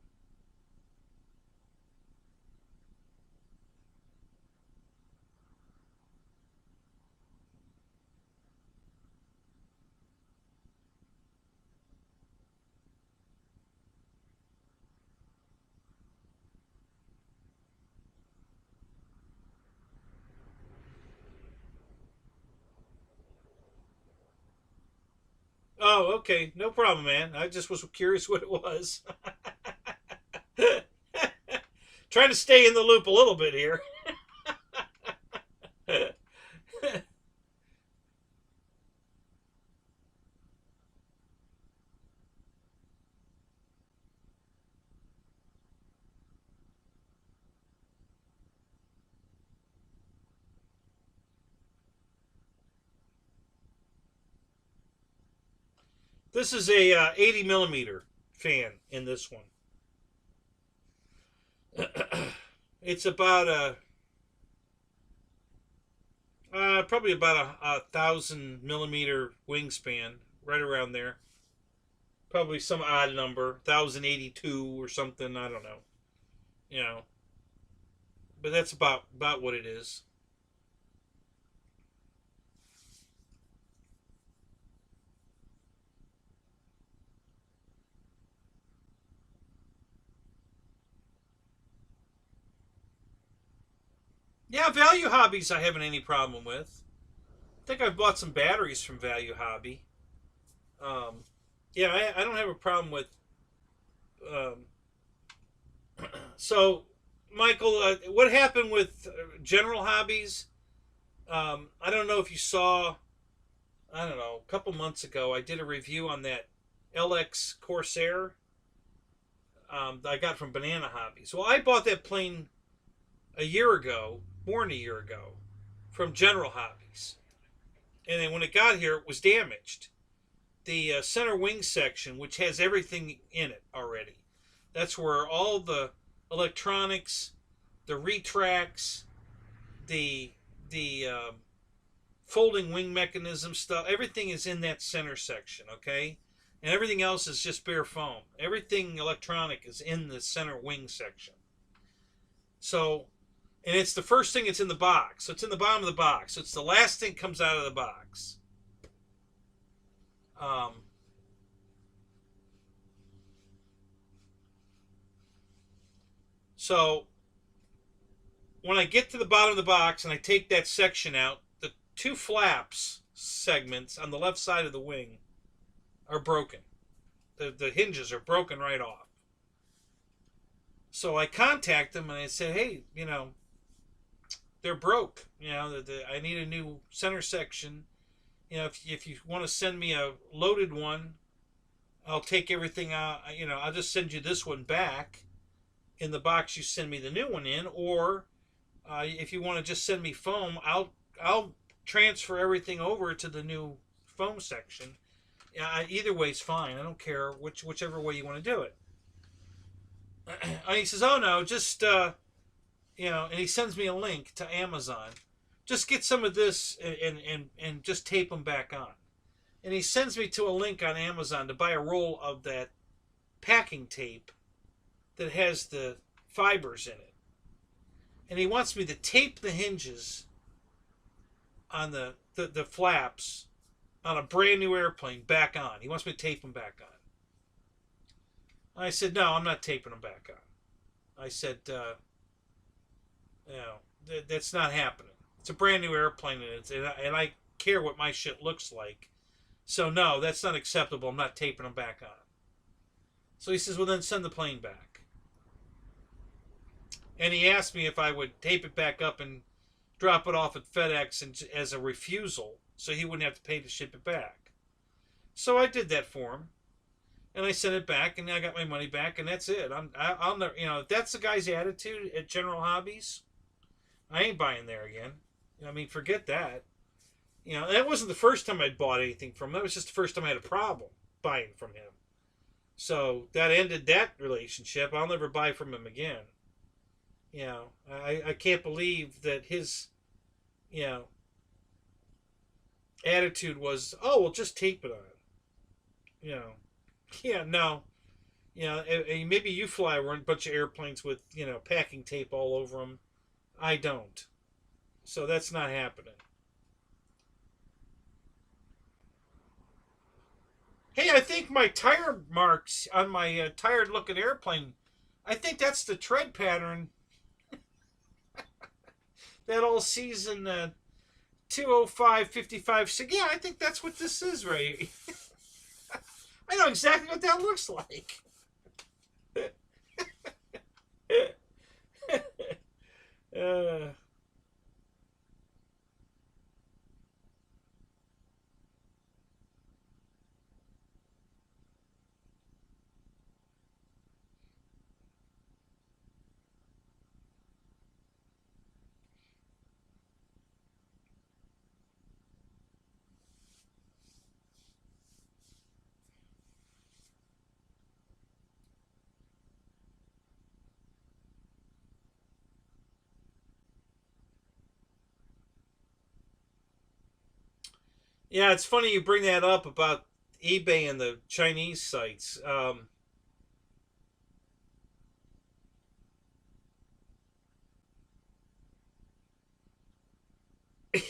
Oh, okay. No problem, man. I just was curious what it was. Trying to stay in the loop a little bit here. This is a 80 millimeter fan in this one. It's about a probably about a 1,000 millimeter wingspan, right around there. Probably some odd number, 1,082 or something. I don't know. You know, but that's about what it is. Yeah, Value Hobbies I haven't any problem with. I think I've bought some batteries from Value Hobby. Um, yeah, I don't have a problem with. Um, so Michael, what happened with General Hobbies? I don't know if you saw. I don't know. A couple months ago, I did a review on that LX Corsair that I got from Banana Hobbies. Well, I bought that plane a year ago, more than a year ago, from General Hobbies. And then when it got here, it was damaged. The center wing section, which has everything in it already, that's where all the electronics, the retracts, the folding wing mechanism stuff, everything is in that center section, okay? And everything else is just bare foam. Everything electronic is in the center wing section. So, and it's the first thing that's in the box. So it's in the bottom of the box. So it's the last thing that comes out of the box. So when I get to the bottom of the box and I take that section out, the two flaps segments on the left side of the wing are broken. The hinges are broken right off. So I contact them and I say, hey, you know, they're broke. You know, I need a new center section. You know, if you want to send me a loaded one, I'll take everything out. You know, I'll just send you this one back in the box you send me the new one in. Or if you want to just send me foam, I'll transfer everything over to the new foam section. Either way's fine. I don't care whichever way you want to do it. And he says, oh no, just you know, and he sends me a link to Amazon. Just get some of this and just tape them back on. And he sends me to a link on Amazon to buy a roll of that packing tape that has the fibers in it. And he wants me to tape the hinges on the flaps on a brand new airplane back on. He wants me to tape them back on. I said, no, I'm not taping them back on. I said, you know, that's not happening. It's a brand new airplane, and I care what my shit looks like. So, no, that's not acceptable. I'm not taping them back on. So he says, well, then send the plane back. And he asked me if I would tape it back up and drop it off at FedEx as a refusal so he wouldn't have to pay to ship it back. So I did that for him. And I sent it back, and I got my money back, and that's it. I'll never, you know, if that's the guy's attitude at General Hobbies, I ain't buying there again. I mean, forget that. You know, that wasn't the first time I'd bought anything from him. That was just the first time I had a problem buying from him. So that ended that relationship. I'll never buy from him again. You know, I can't believe that his, you know, attitude was, oh, well, just tape it on. You know. Yeah, no. You know, maybe you fly a bunch of airplanes with, you know, packing tape all over them. I don't. So that's not happening. Hey, I think my tire marks on my tired-looking airplane, I think that's the tread pattern that all season 205-55. Yeah, I think that's what this is, right? I know exactly what that looks like. Yeah, it's funny you bring that up about eBay and the Chinese sites.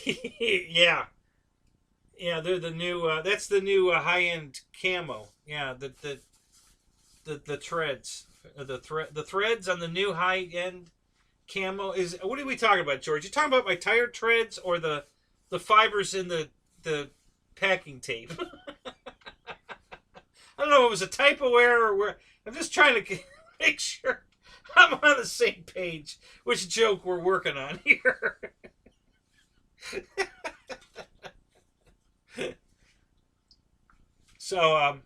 Yeah, yeah, they're the new. That's the new high-end camo. Yeah, the threads, the threads on the new high-end camo is. What are we talking about, George? You talking about my tire treads or the fibers in the packing tape? I don't know if it was a typo error or where. I'm just trying to make sure I'm on the same page. Which joke we're working on here? So,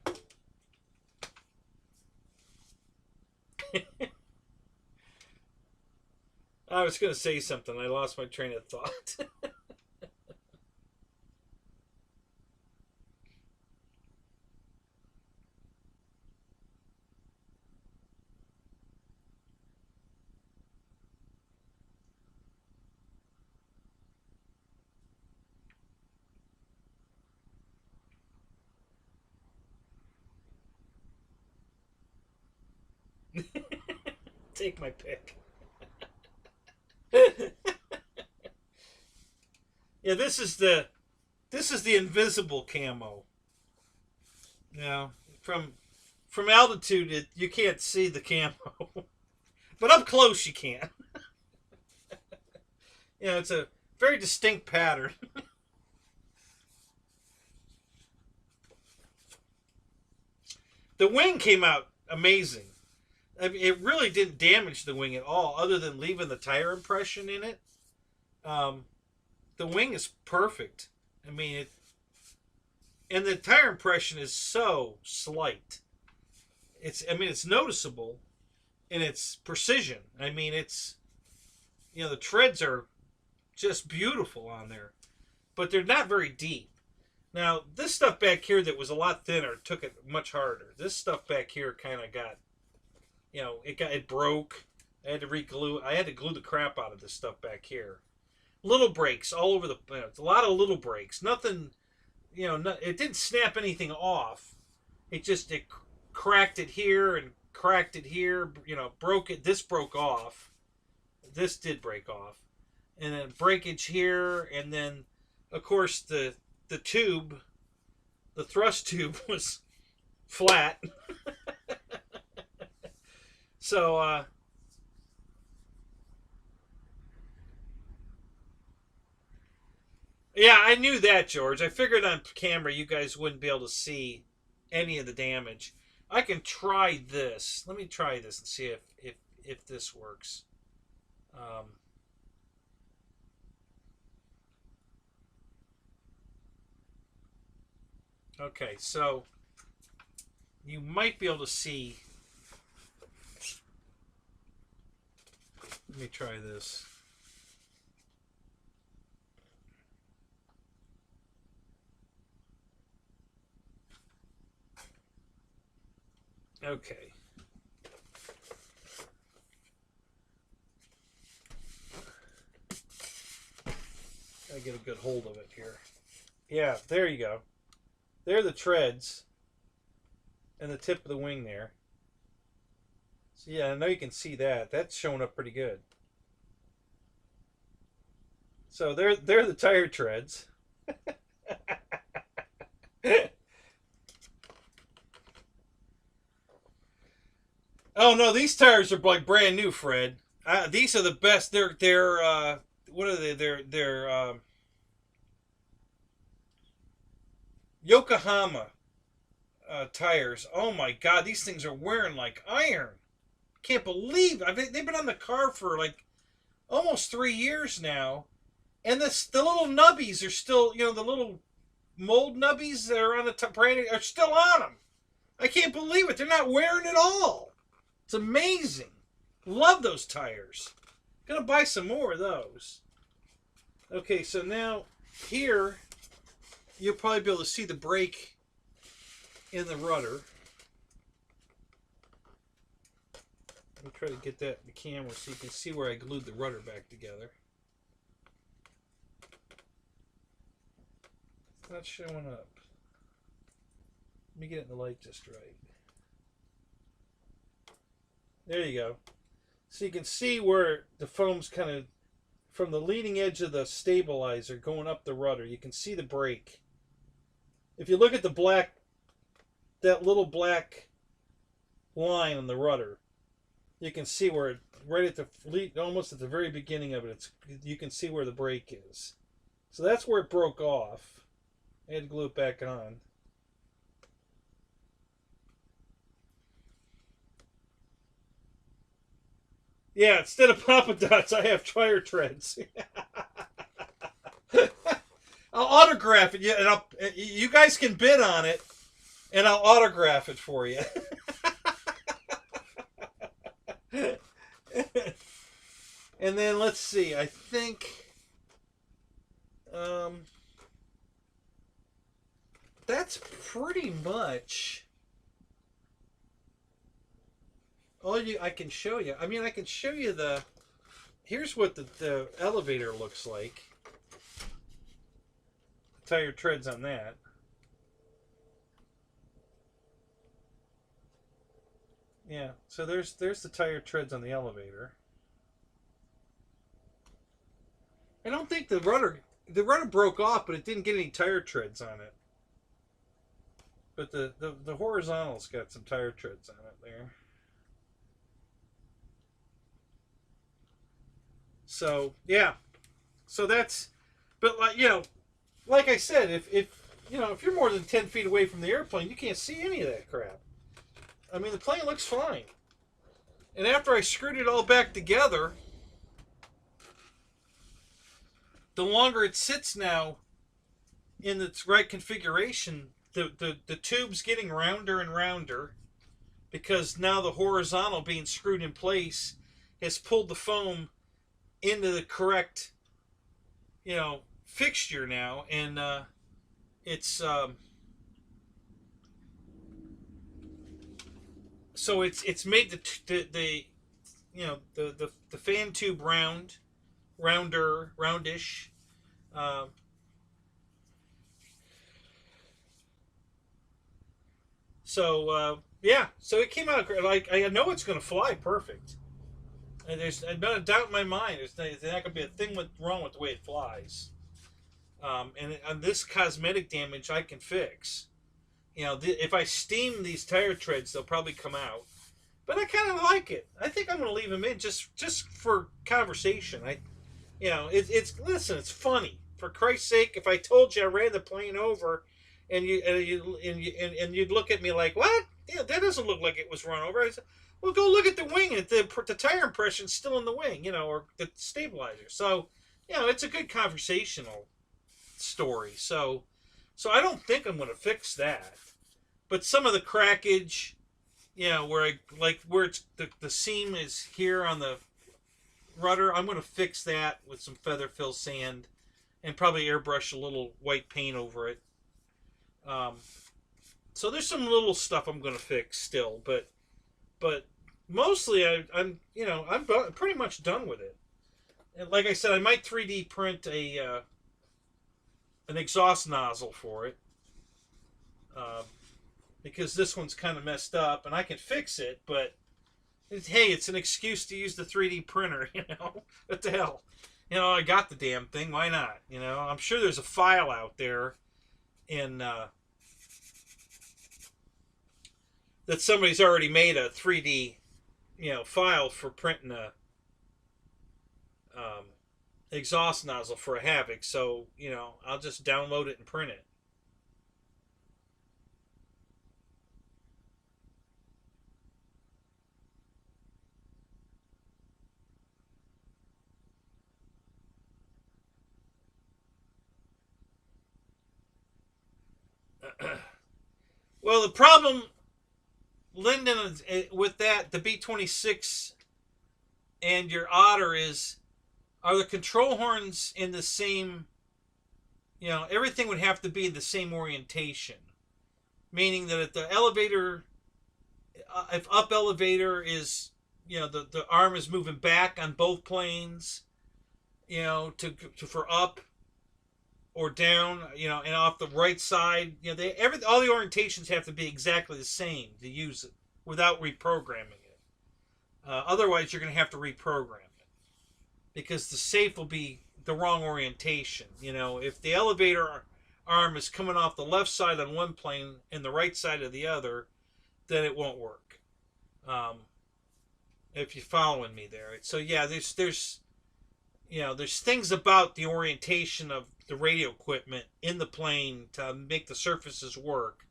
I was going to say something. I lost my train of thought. Take my pick. Yeah, this is the invisible camo. Now, from altitude, you can't see the camo, but up close you can. It's a very distinct pattern. The wing came out amazing. I mean, it really didn't damage the wing at all, other than leaving the tire impression in it. The wing is perfect. I mean, and the tire impression is so slight. It's noticeable in its precision. I mean, the treads are just beautiful on there, but they're not very deep. Now, this stuff back here that was a lot thinner took it much harder. This stuff back here kind of got, it broke. I had to glue the crap out of this stuff back here. Little breaks all over a lot of little breaks. Nothing, it didn't snap anything off. It cracked it here and cracked it here. Broke it. This broke off. This did break off, and then breakage here, and then, of course, the tube, the thrust tube was flat. So, yeah, I knew that, George. I figured on camera you guys wouldn't be able to see any of the damage. I can try this. Let me try this and see if this works. Okay, so you might be able to see. Let me try this. Okay. Gotta get a good hold of it here. Yeah, there you go. There are the treads and the tip of the wing there. So yeah, I know you can see that. That's showing up pretty good. So they're the tire treads. Oh no, these tires are like brand new, Fred. These are the best. They're what are they? They're Yokohama tires. Oh my God, these things are wearing like iron. Can't believe they've been on the car for like almost 3 years now, and the little nubbies are still, the little mold nubbies that are on the brand are still on them. I can't believe it. They're not wearing at all. It's amazing. Love those tires. Gonna buy some more of those. Okay, so now here you'll probably be able to see the brake in the rudder. Let me try to get that in the camera so you can see where I glued the rudder back together. It's not showing up. Let me get it in the light just right. There you go. So you can see where the foam's kind of from the leading edge of the stabilizer going up the rudder. You can see the brake. If you look at the black, that little black line on the rudder, you can see where it, right at the almost at the very beginning of it, you can see where the brake is. So that's where it broke off. I had to glue it back on. Yeah, instead of Papa Dots, I have tire treads. I'll autograph it. Yeah, and you guys can bid on it, and I'll autograph it for you. And then let's see. I think that's pretty much all I can show you. I mean, I can show you the. Here's what the elevator looks like. Tire treads on that. Yeah, so there's the tire treads on the elevator. I don't think the rudder broke off, but it didn't get any tire treads on it. But the horizontal's got some tire treads on it there. So yeah, so that's, but like like I said, if if you're more than 10 feet away from the airplane, you can't see any of that crap. I mean, the plane looks fine. And after I screwed it all back together, the longer it sits now in its right configuration, the tube's getting rounder and rounder because now the horizontal being screwed in place has pulled the foam into the correct, fixture now, and it's so it's made the fan tube roundish. Yeah, so it came out like I know it's going to fly perfect, and there's not a doubt in my mind. There's not going to be a thing wrong with the way it flies. And on this cosmetic damage, I can fix. If I steam these tire treads, they'll probably come out. But I kind of like it. I think I'm going to leave them in just for conversation. Listen, it's funny. For Christ's sake, if I told you I ran the plane over, and you'd look at me like, what? Yeah, that doesn't look like it was run over. I said, well, go look at the wing, and the tire impression's still in the wing, or the stabilizer. So, it's a good conversational story. So I don't think I'm going to fix that. But some of the crackage, where it's the seam is here on the rudder, I'm going to fix that with some feather fill sand and probably airbrush a little white paint over it. So there's some little stuff I'm going to fix still, but mostly I'm pretty much done with it. And like I said, I might 3D print an exhaust nozzle for it, because this one's kind of messed up, and I can fix it. But hey, it's an excuse to use the 3D printer. What the hell? I got the damn thing. Why not? I'm sure there's a file out there in that somebody's already made a 3D file for printing a exhaust nozzle for a Havoc. So I'll just download it and print it. Well, the problem, Lyndon, with that, the B-26 and your Otter are the control horns in the same, everything would have to be in the same orientation. Meaning that if the elevator, if up elevator is, the arm is moving back on both planes, for up or down, and off the right side, all the orientations have to be exactly the same to use it without reprogramming it. Otherwise, you're going to have to reprogram it because the safe will be the wrong orientation. If the elevator arm is coming off the left side on one plane and the right side of the other, then it won't work. If you're following me there. So yeah, there's things about the orientation of the radio equipment in the plane to make the surfaces work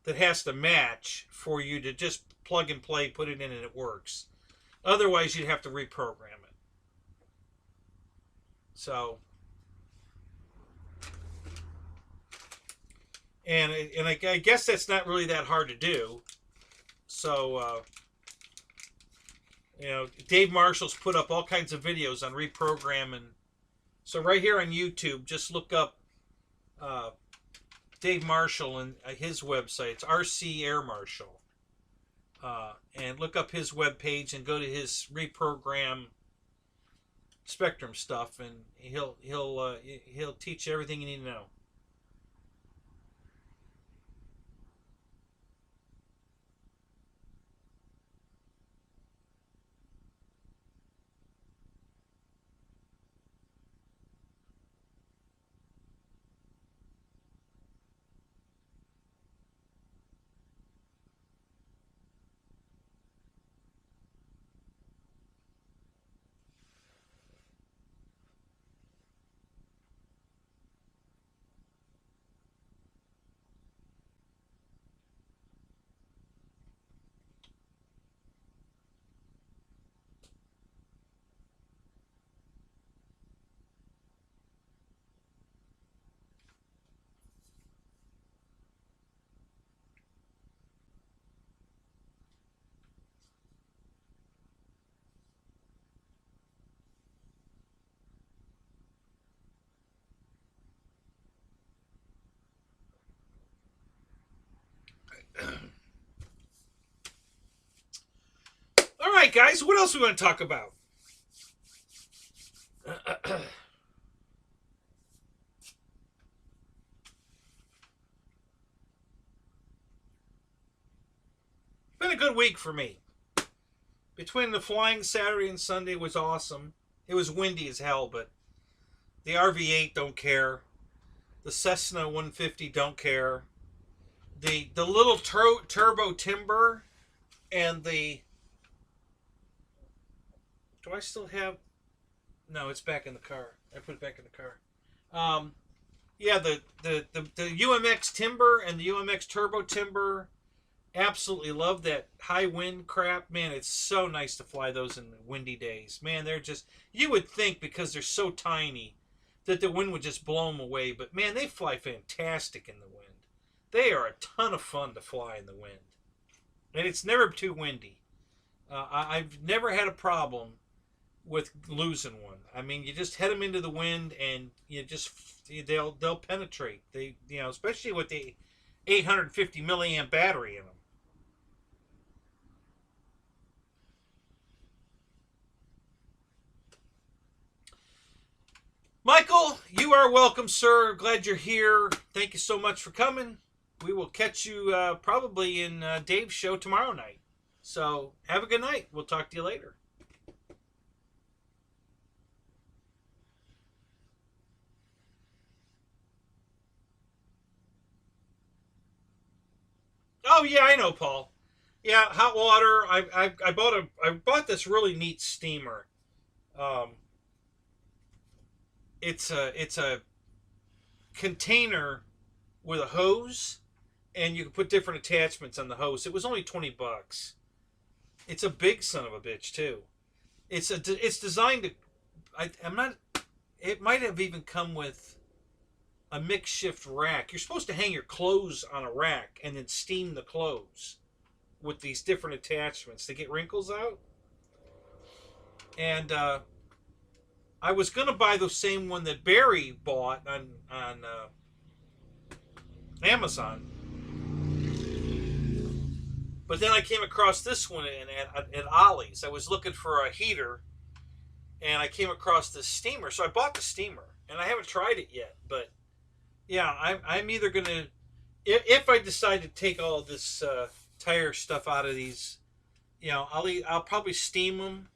that has to match for you to just plug and play, put it in, and it works. Otherwise, you'd have to reprogram it. So, and I guess that's not really that hard to do. So, Dave Marshall's put up all kinds of videos on reprogramming. So right here on YouTube, just look up Dave Marshall and his website. It's RC Air Marshal. And look up his webpage and go to his reprogram spectrum stuff, and he'll teach you everything you need to know. All right, guys, what else we want to talk about? Been a good week for me. Between the flying Saturday and Sunday was awesome. It was windy as hell, but the RV-8 don't care. The Cessna 150 don't care. The little turbo timber and the... Do I still have... No, it's back in the car. I put it back in the car. Yeah, the UMX timber and the UMX turbo timber... Absolutely love that high wind crap. Man, it's so nice to fly those in the windy days. Man, they're just... You would think because they're so tiny that the wind would just blow them away. But man, they fly fantastic in the wind. They are a ton of fun to fly in the wind. And it's never too windy. I've never had a problem with losing one. I mean, you just head them into the wind and they'll penetrate. They, especially with the 850 milliamp battery in them. Michael, you are welcome, sir. Glad you're here. Thank you so much for coming. We will catch you probably in Dave's show tomorrow night. So have a good night. We'll talk to you later. Oh yeah, I know, Paul. Yeah, hot water. I bought this really neat steamer. Um, it's a container with a hose, and you can put different attachments on the hose. It was only $20. It's a big son of a bitch too. It's designed to. I'm not. It might have even come with a makeshift rack. You're supposed to hang your clothes on a rack and then steam the clothes with these different attachments to get wrinkles out. And I was gonna buy the same one that Barry bought on Amazon, but then I came across this one at Ollie's. I was looking for a heater, and I came across this steamer, so I bought the steamer, and I haven't tried it yet. But yeah, I'm either gonna, if I decide to take all this tire stuff out of these, I'll probably steam them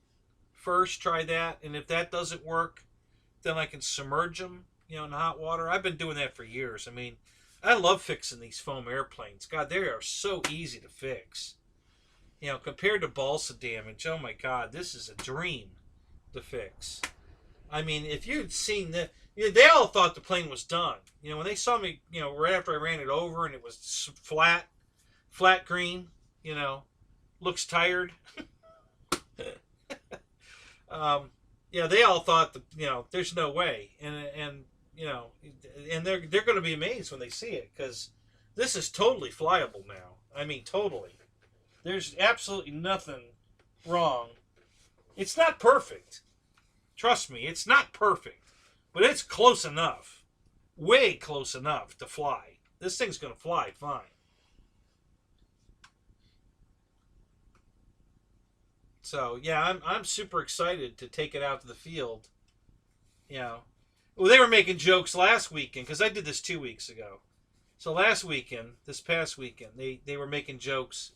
first, try that, and if that doesn't work, then I can submerge them, in hot water. I've been doing that for years. I mean, I love fixing these foam airplanes. God, they are so easy to fix. Compared to balsa damage, oh my God, this is a dream to fix. I mean, if you'd seen that, they all thought the plane was done. When they saw me, right after I ran it over and it was flat green, looks tired. Yeah, they all thought that, there's no way, and you know, and they're going to be amazed when they see it, because this is totally flyable now. I mean, totally. There's absolutely nothing wrong. It's not perfect. Trust me, it's not perfect, but it's close enough, way close enough to fly. This thing's going to fly fine. So yeah, I'm super excited to take it out to the field. You know, well, they were making jokes last weekend, because I did this 2 weeks ago. So last weekend, this past weekend, they were making jokes,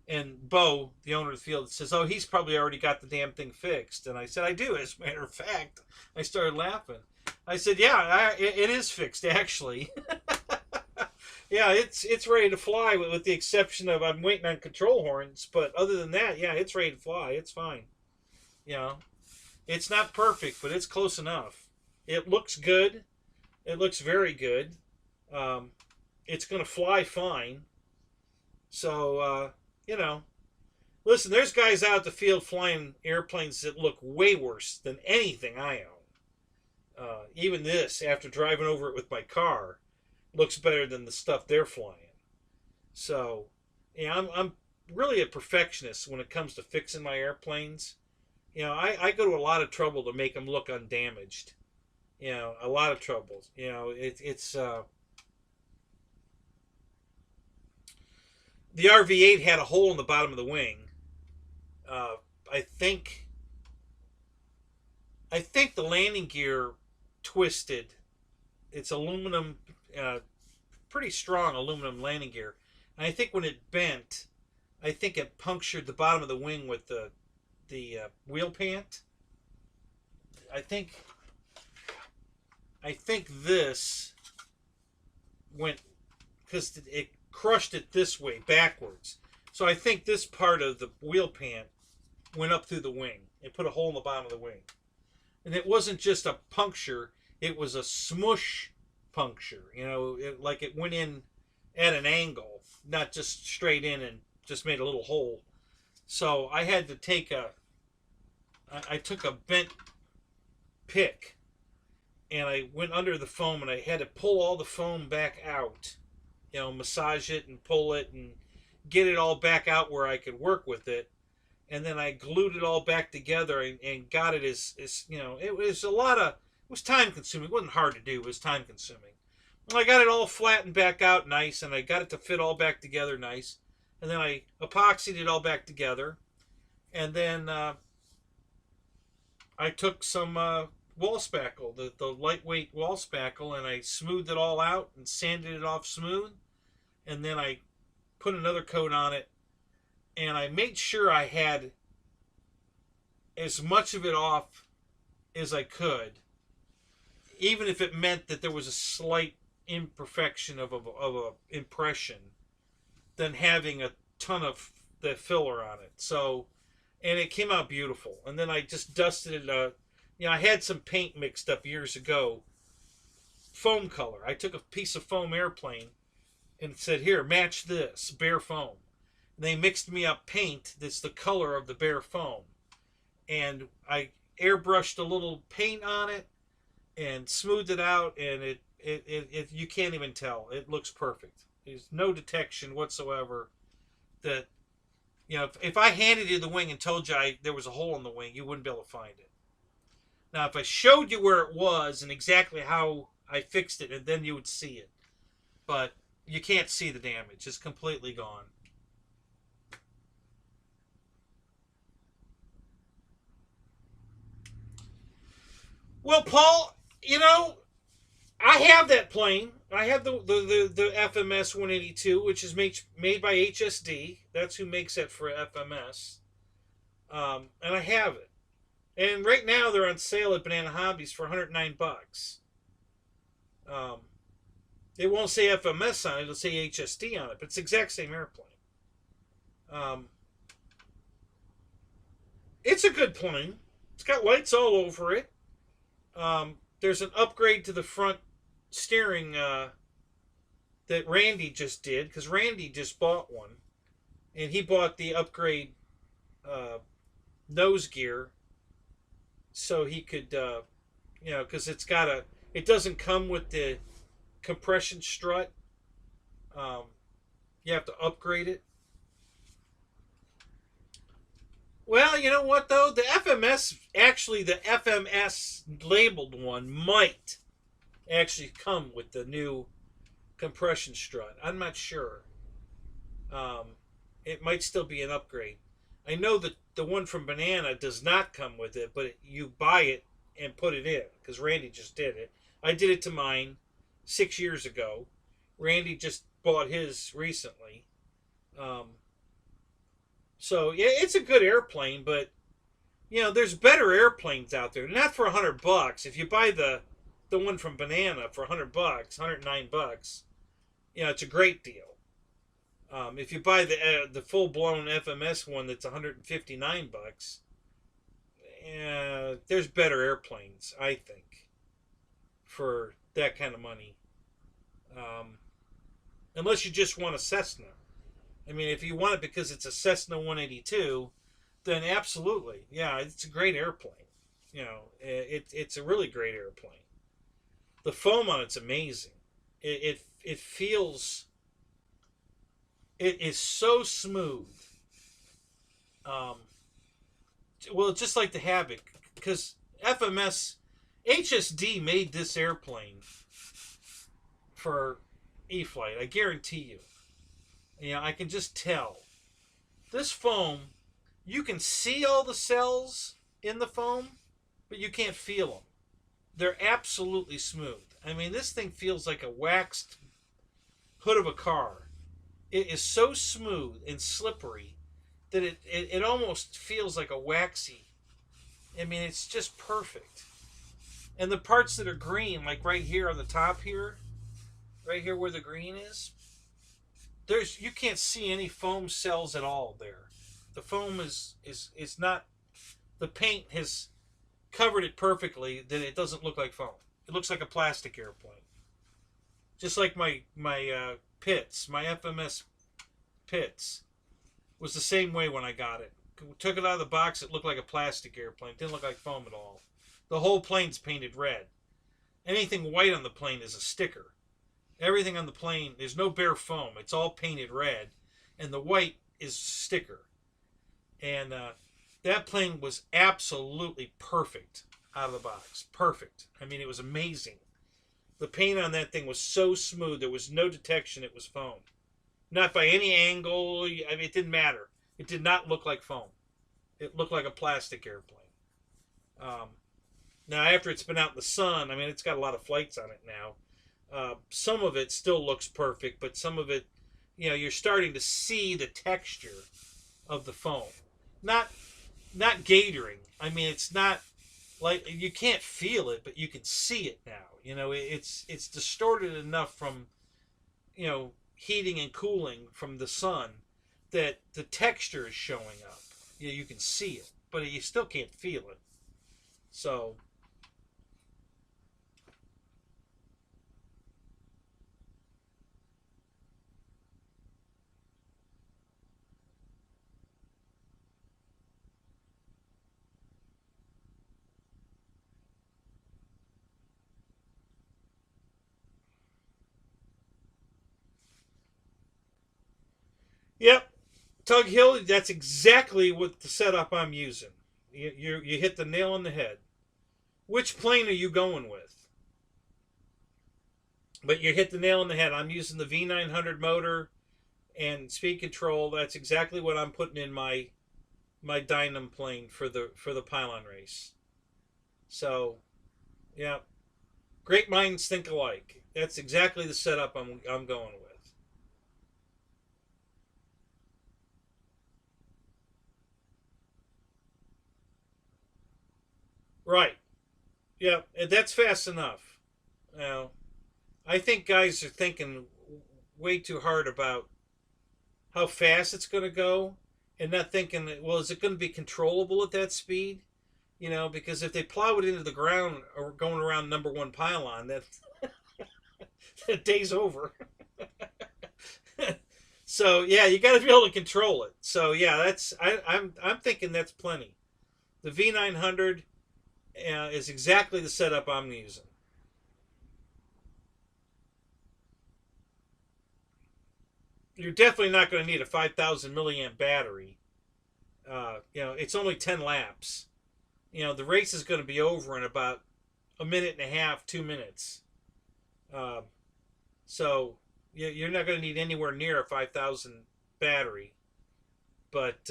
and Bo, the owner of the field, says, "Oh, he's probably already got the damn thing fixed." And I said, "I do." As a matter of fact, I started laughing. I said, "Yeah, it is fixed, actually." Yeah, it's ready to fly, with the exception of I'm waiting on control horns. But other than that, yeah, it's ready to fly. It's fine. You know, it's not perfect, but it's close enough. It looks good. It looks very good. Um, it's going to fly fine. So, listen, there's guys out in the field flying airplanes that look way worse than anything I own. Even this, after driving over it with my car, looks better than the stuff they're flying. So, yeah, I'm really a perfectionist when it comes to fixing my airplanes. I go to a lot of trouble to make them look undamaged. A lot of trouble. It's the RV8 had a hole in the bottom of the wing. Uh, I think the landing gear twisted. It's aluminum, pretty strong aluminum landing gear. And I think when it bent, I think it punctured the bottom of the wing with the wheel pant. I think this went, because it crushed it this way backwards. So I think this part of the wheel pant went up through the wing. It put a hole in the bottom of the wing. And it wasn't just a puncture, it was a smush puncture. Like it went in at an angle, not just straight in and just made a little hole. So I had to I took a bent pick, and I went under the foam, and I had to pull all the foam back out. Massage it and pull it and get it all back out where I could work with it. And then I glued it all back together, and got it as it was it was time consuming. It wasn't hard to do, it was time consuming. Well, I got it all flattened back out nice, and I got it to fit all back together nice. And then I epoxied it all back together. And then I took some wall spackle, the lightweight wall spackle, and I smoothed it all out and sanded it off smooth. And then I put another coat on it, and I made sure I had as much of it off as I could, even if it meant that there was a slight imperfection of a impression, than having a ton of the filler on it. So, and it came out beautiful. And then I just dusted it. I had some paint mixed up years ago, foam color. I took a piece of foam airplane and said, "Here, match this bare foam." And they mixed me up paint that's the color of the bare foam, and I airbrushed a little paint on it and smoothed it out, and it you can't even tell. It looks perfect. There's no detection whatsoever. That if I handed you the wing and told you there was a hole in the wing, you wouldn't be able to find it. Now, if I showed you where it was and exactly how I fixed it, and then you would see it. But you can't see the damage. It's completely gone. Well, Paul, I have that plane. I have the FMS 182, which is made by HSD. That's who makes it for FMS. And I have it. And right now they're on sale at Banana Hobbies for $109. It won't say FMS on it. It'll say HSD on it. But it's the exact same airplane. It's a good plane. It's got lights all over it. There's an upgrade to the front steering that Randy just did, because Randy just bought one. And he bought the upgrade nose gear so he could, because it doesn't come with the compression strut. Um, you have to upgrade it. Well, you know what though? The FMS labeled one might actually come with the new compression strut. I'm not sure. Um, it might still be an upgrade. I know that the one from Banana does not come with it, but you buy it and put it in because Randy just did it. I did it to mine 6 years ago. Randy just bought his recently. Um, so yeah, it's a good airplane, but there's better airplanes out there. Not for $100. If you buy the one from Banana for $100, $109, it's a great deal. If you buy the full blown FMS one that's $159, there's better airplanes, I think, for that kind of money. Um, Unless you just want a Cessna. I mean, if you want it because it's a Cessna 182, then absolutely, yeah, it's a great airplane. It's a really great airplane. The foam on it's amazing. It feels, it is so smooth. Um, well, just like the Havoc, because FMS HSD made this airplane for E-flite. I guarantee you. I can just tell. This foam, you can see all the cells in the foam, but you can't feel them. They're absolutely smooth. I mean, this thing feels like a waxed hood of a car. It is so smooth and slippery that it almost feels like a waxy. I mean, it's just perfect. And the parts that are green, like right here on the top here, right here where the green is, you can't see any foam cells at all there. The foam is not, the paint has covered it perfectly that it doesn't look like foam. It looks like a plastic airplane. Just like my pits, my FMS pits was the same way when I got it. Took it out of the box, it looked like a plastic airplane. It didn't look like foam at all. The whole plane's painted red. Anything white on the plane is a sticker. Everything on the plane, there's no bare foam. It's all painted red, and the white is sticker. And that plane was absolutely perfect out of the box. Perfect. I mean, it was amazing. The paint on that thing was so smooth. There was no detection it was foam. Not by any angle. I mean, it didn't matter. It did not look like foam. It looked like a plastic airplane. Now, after it's been out in the sun, I mean, it's got a lot of flights on it now. Some of it still looks perfect, but some of it, you're starting to see the texture of the foam. Not gatoring. I mean, it's not like you can't feel it, but you can see it now. It's distorted enough from, heating and cooling from the sun that the texture is showing up. You can see it, but you still can't feel it. So. Yep, Tug Hill, that's exactly what the setup I'm using. You hit the nail on the head. Which plane are you going with? But you hit the nail on the head. I'm using the V900 motor and speed control. That's exactly what I'm putting in my Dynam plane for the Pylon race. So, yeah, great minds think alike. That's exactly the setup I'm going with. Right. Yeah, that's fast enough. Now, I think guys are thinking way too hard about how fast it's going to go and not thinking, well, is it going to be controllable at that speed? Because if they plow it into the ground or going around number one pylon, that day's over. So yeah, you got to be able to control it. So yeah, I'm thinking that's plenty. The V900 is exactly the setup I'm using. You're definitely not going to need a 5,000 milliamp battery. It's only 10 laps. The race is going to be over in about a minute and a half, 2 minutes. Uh, so you're not going to need anywhere near a 5,000 battery. But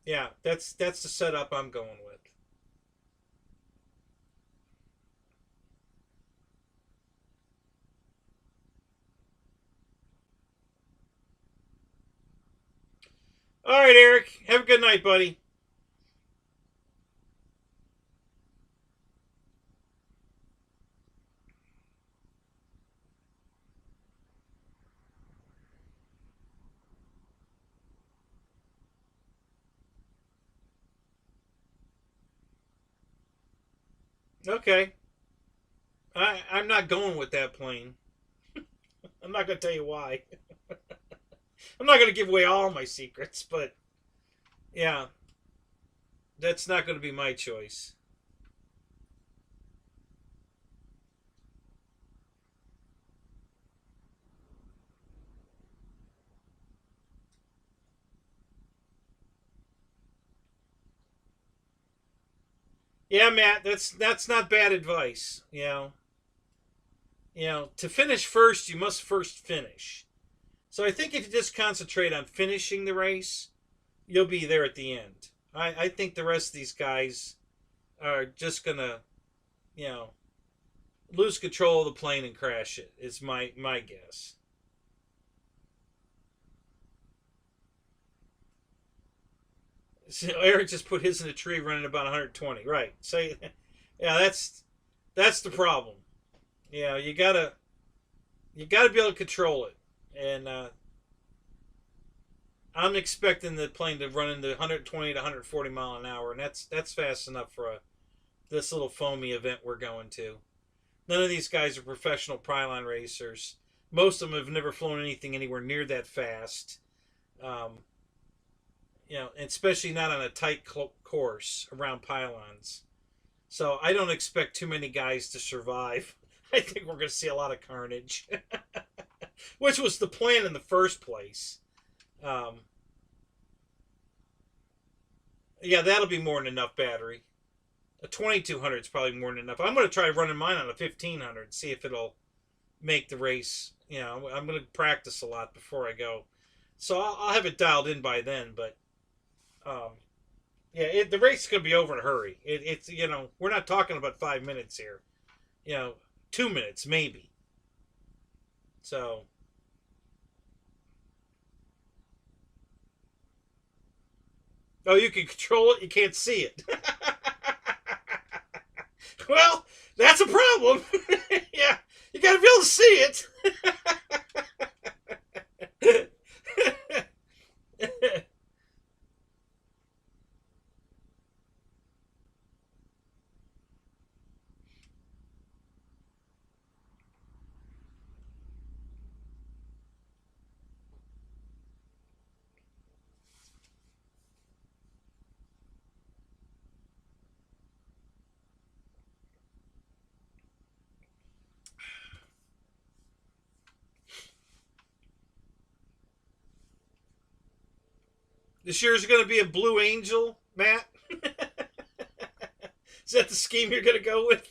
yeah, that's the setup I'm going with. All right, Eric. Have a good night, buddy. Okay. I'm not going with that plane. I'm not going to tell you why. I'm not going to give away all my secrets, but yeah, that's not going to be my choice. Yeah, Matt, that's not bad advice. To finish first, you must first finish. So I think if you just concentrate on finishing the race, you'll be there at the end. I think the rest of these guys are just gonna, you know, lose control of the plane and crash it. Is my guess. So Eric just put his in a tree running about 120. Right. So yeah, that's the problem. You gotta be able to control it, and I'm expecting the plane to run into 120 to 140 mile an hour, and that's fast enough for this little foamy event we're going to. None of these guys are professional Pylon racers. Most of them have never flown anything anywhere near that fast. Um, especially not on a tight course around pylons. So I don't expect too many guys to survive. I think we're going to see a lot of carnage, which was the plan in the first place. Um, yeah, that'll be more than enough battery. A 2200 is probably more than enough. I'm going to try running mine on a 1500, see if it'll make the race. I'm going to practice a lot before I go, so I'll have it dialed in by then. But um, yeah, the race is going to be over in a hurry. It's we're not talking about 5 minutes here. You know, 2 minutes maybe. So oh, you can control it. You can't see it. Well, that's a problem. Yeah, you got to be able to see it. This year's going to be a Blue Angel, Matt. Is that the scheme you're going to go with?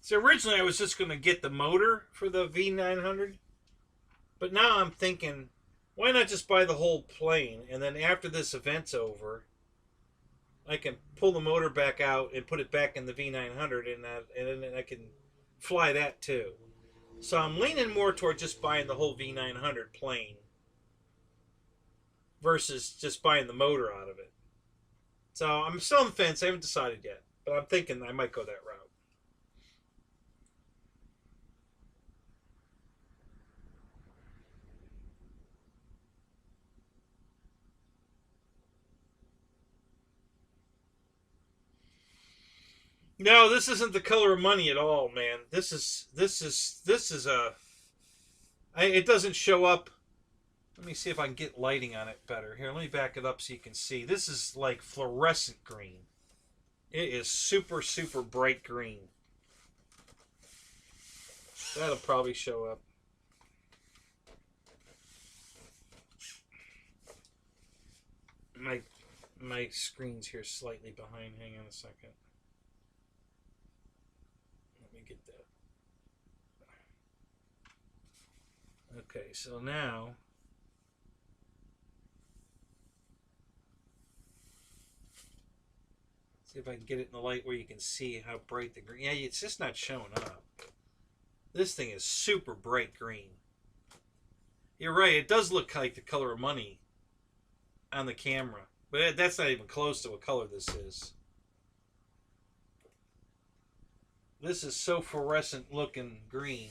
So originally I was just going to get the motor for the V900, but now I'm thinking, why not just buy the whole plane, and then after this event's over, I can pull the motor back out and put it back in the V900, and then I can fly that too. So I'm leaning more toward just buying the whole V900 plane versus just buying the motor out of it. So I'm still on the fence. I haven't decided yet, but I'm thinking I might go that route. No, this isn't the color of money at all, man. This is a. It doesn't show up. Let me see if I can get lighting on it better. Here, let me back it up so you can see. This is like fluorescent green. It is super, super bright green. That'll probably show up. My screen's here slightly behind. Hang on a second. Let me get that. Okay, so now see if I can get it in the light where you can see how bright the green. Yeah, it's just not showing up. This thing is super bright green. You're right, it does look like the color of money on the camera. But that's not even close to what color this is. This is so fluorescent looking green.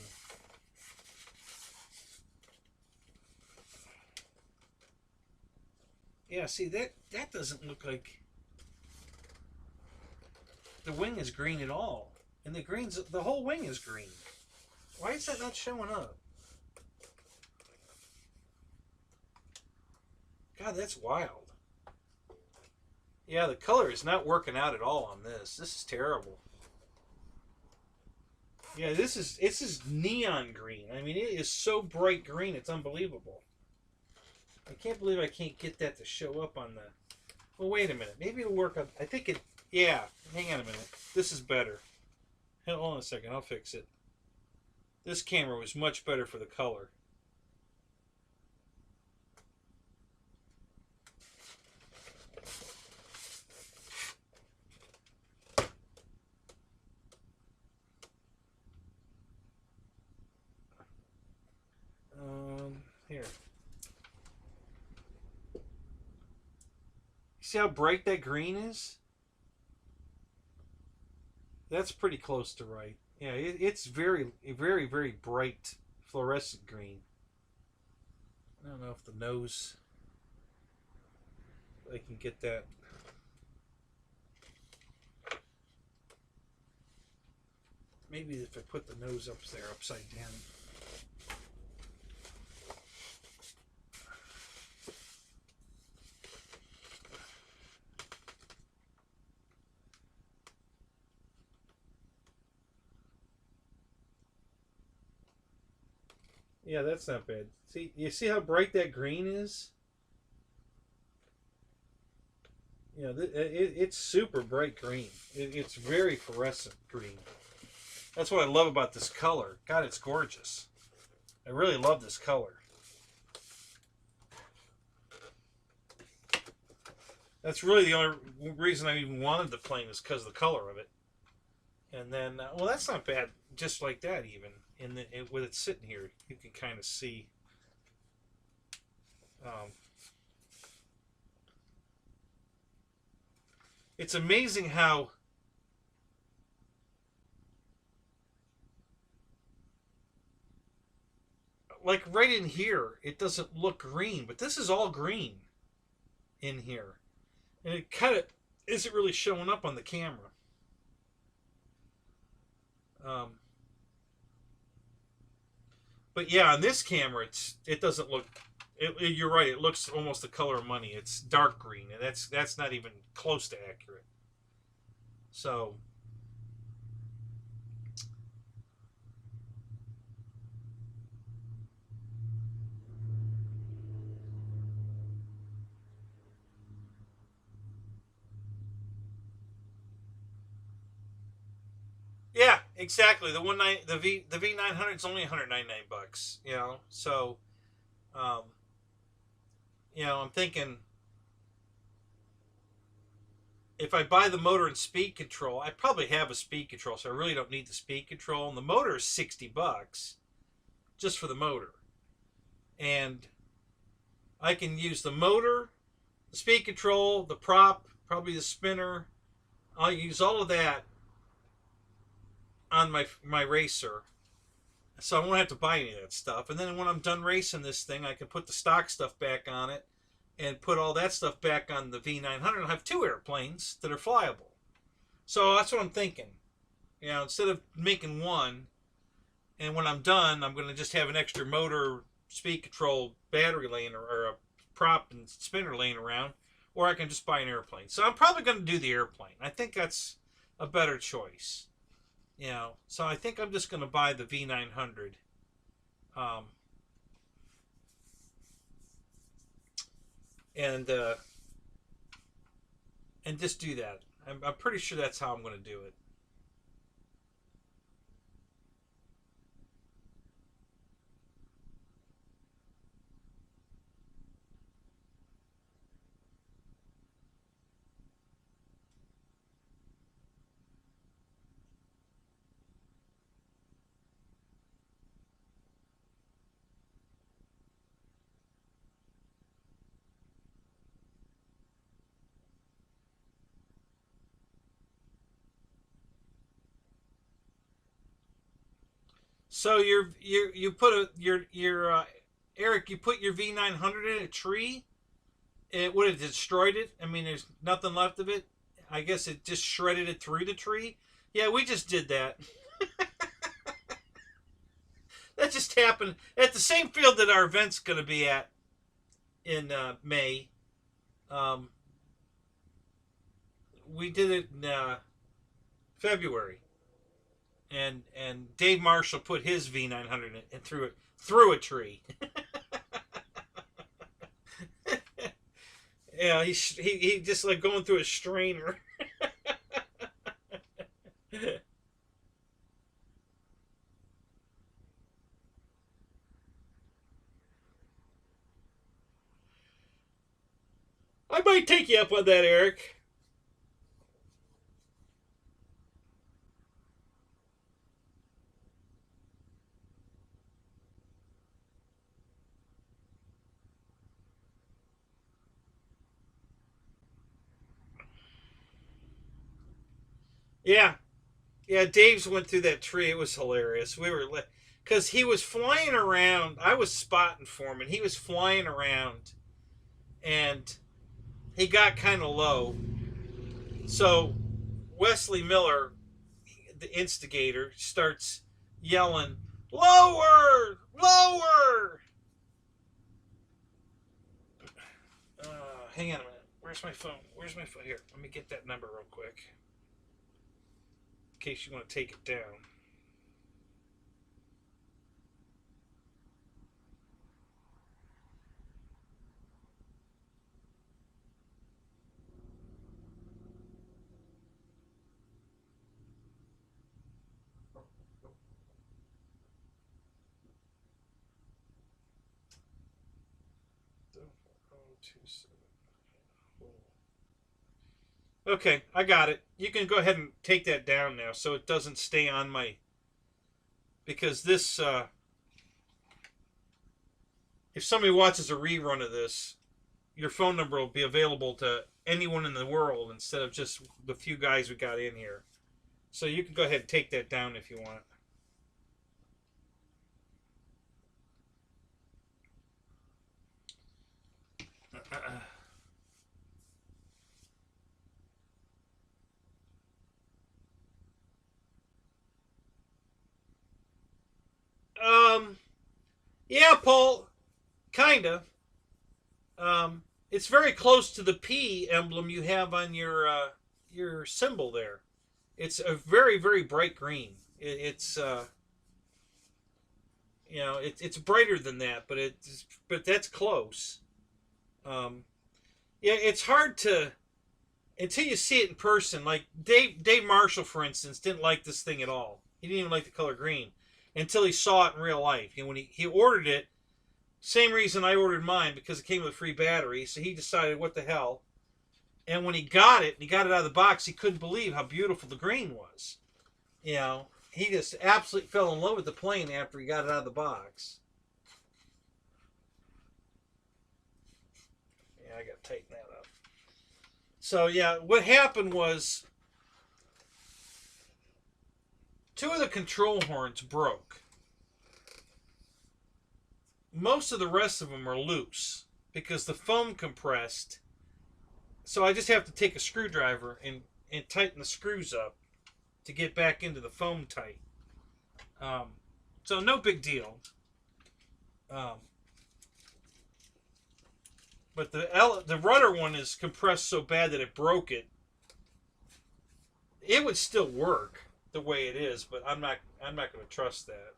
Yeah, see, that doesn't look like the wing is green at all. And the whole wing is green. Why is that not showing up? God, that's wild. Yeah, the color is not working out at all on this. This is terrible. Yeah, this is neon green. I mean, it is so bright green, it's unbelievable. I can't believe I can't get that to show up on the... Well, wait a minute. Maybe it'll work on... I think it... Yeah, hang on a minute. This is better. Hold on a second, I'll fix it. This camera was much better for the color. Here. See how bright that green is? That's pretty close to right. Yeah, it's very, very, very bright fluorescent green. I don't know if the nose... I can get that. Maybe if I put the nose up there upside down. Yeah, that's not bad. See, you see how bright that green is? You know, it's super bright green. It's very fluorescent green. That's what I love about this color. God, it's gorgeous. I really love this color. That's really the only reason I even wanted the plane is because of the color of it. And then, well, that's not bad. Just like that, even with it sitting here, you can kind of see. It's amazing how like right in here, it doesn't look green, but this is all green in here. And it kind of isn't really showing up on the camera. But yeah, on this camera, it doesn't look. You're right. It looks almost the color of money. It's dark green, and that's not even close to accurate. So. Yeah, exactly. The V900 is only $199. You know, so, um, I'm thinking if I buy the motor and speed control, I probably have a speed control, so I really don't need the speed control. And the motor is $60 just for the motor. And I can use the motor, the speed control, the prop, probably the spinner. I'll use all of that on my racer. So I won't have to buy any of that stuff. And then when I'm done racing this thing, I can put the stock stuff back on it and put all that stuff back on the V900. I'll have 2 airplanes that are flyable. So that's what I'm thinking. You know, instead of making one, and when I'm done, I'm going to just have an extra motor, speed control, battery laying, or a prop and spinner laying around, or I can just buy an airplane. So I'm probably going to do the airplane. I think that's a better choice. You know, so I think I'm just going to buy the V900. And just do that. I'm pretty sure that's how I'm going to do it. So you put Eric, you put your V900 in a tree. It would have destroyed it. I mean, there's nothing left of it. I guess it just shredded it through the tree. Yeah, we just did that. That just happened at the same field that our event's going to be at in May. We did it in February. And Dave Marshall put his V900 in and threw it through a tree. Yeah, he just like going through a strainer. I might take you up on that, Eric. Yeah, yeah. Dave's went through that tree. It was hilarious. We were because he was flying around. I was spotting for him, and he was flying around, and he got kind of low. So Wesley Miller, the instigator, starts yelling, "Lower! Lower!" Hang on a minute. Where's my phone? Where's my phone? Here, let me get that number real quick. In case you want to take it down. Okay, I got it. You can go ahead and take that down now so it doesn't stay on my... Because this... if somebody watches a rerun of this, your phone number will be available to anyone in the world instead of just the few guys we got in here. So you can go ahead and take that down if you want. Yeah, Paul, kinda. It's very close to the P emblem you have on your symbol there. It's a very, very bright green. It's you know, it's brighter than that, but that's close. Yeah, it's hard to until you see it in person. Like Dave Marshall, for instance, didn't like this thing at all. He didn't even like the color green until he saw it in real life. And when he ordered it, same reason I ordered mine, because it came with a free battery. So he decided, what the hell? And when he got it out of the box, he couldn't believe how beautiful the green was. You know, he just absolutely fell in love with the plane after he got it out of the box. Yeah, I got to tighten that up. So, yeah, what happened was two of the control horns broke. Most of the rest of them are loose because the foam compressed. So I just have to take a screwdriver and tighten the screws up to get back into the foam tight. So no big deal. But the rudder one is compressed so bad that it broke it. It would still work the way it is, but I'm not going to trust that.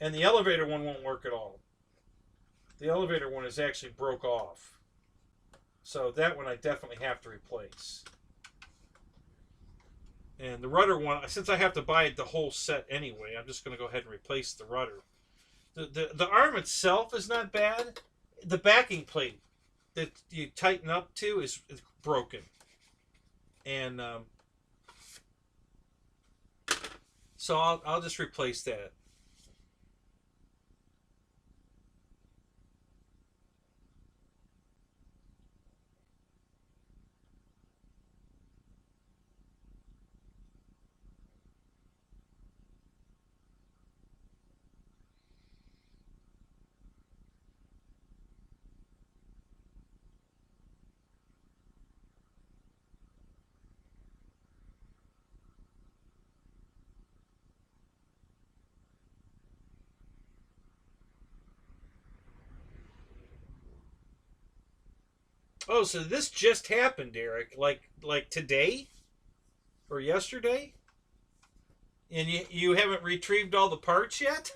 And the elevator one won't work at all. The elevator one is actually broke off. So that one I definitely have to replace. And the rudder one, since I have to buy the whole set anyway, I'm just going to go ahead and replace the rudder. The arm itself is not bad. The backing plate that you tighten up to is broken. And so I'll just replace that. Oh, so this just happened, Eric? Like today or yesterday? And you haven't retrieved all the parts yet?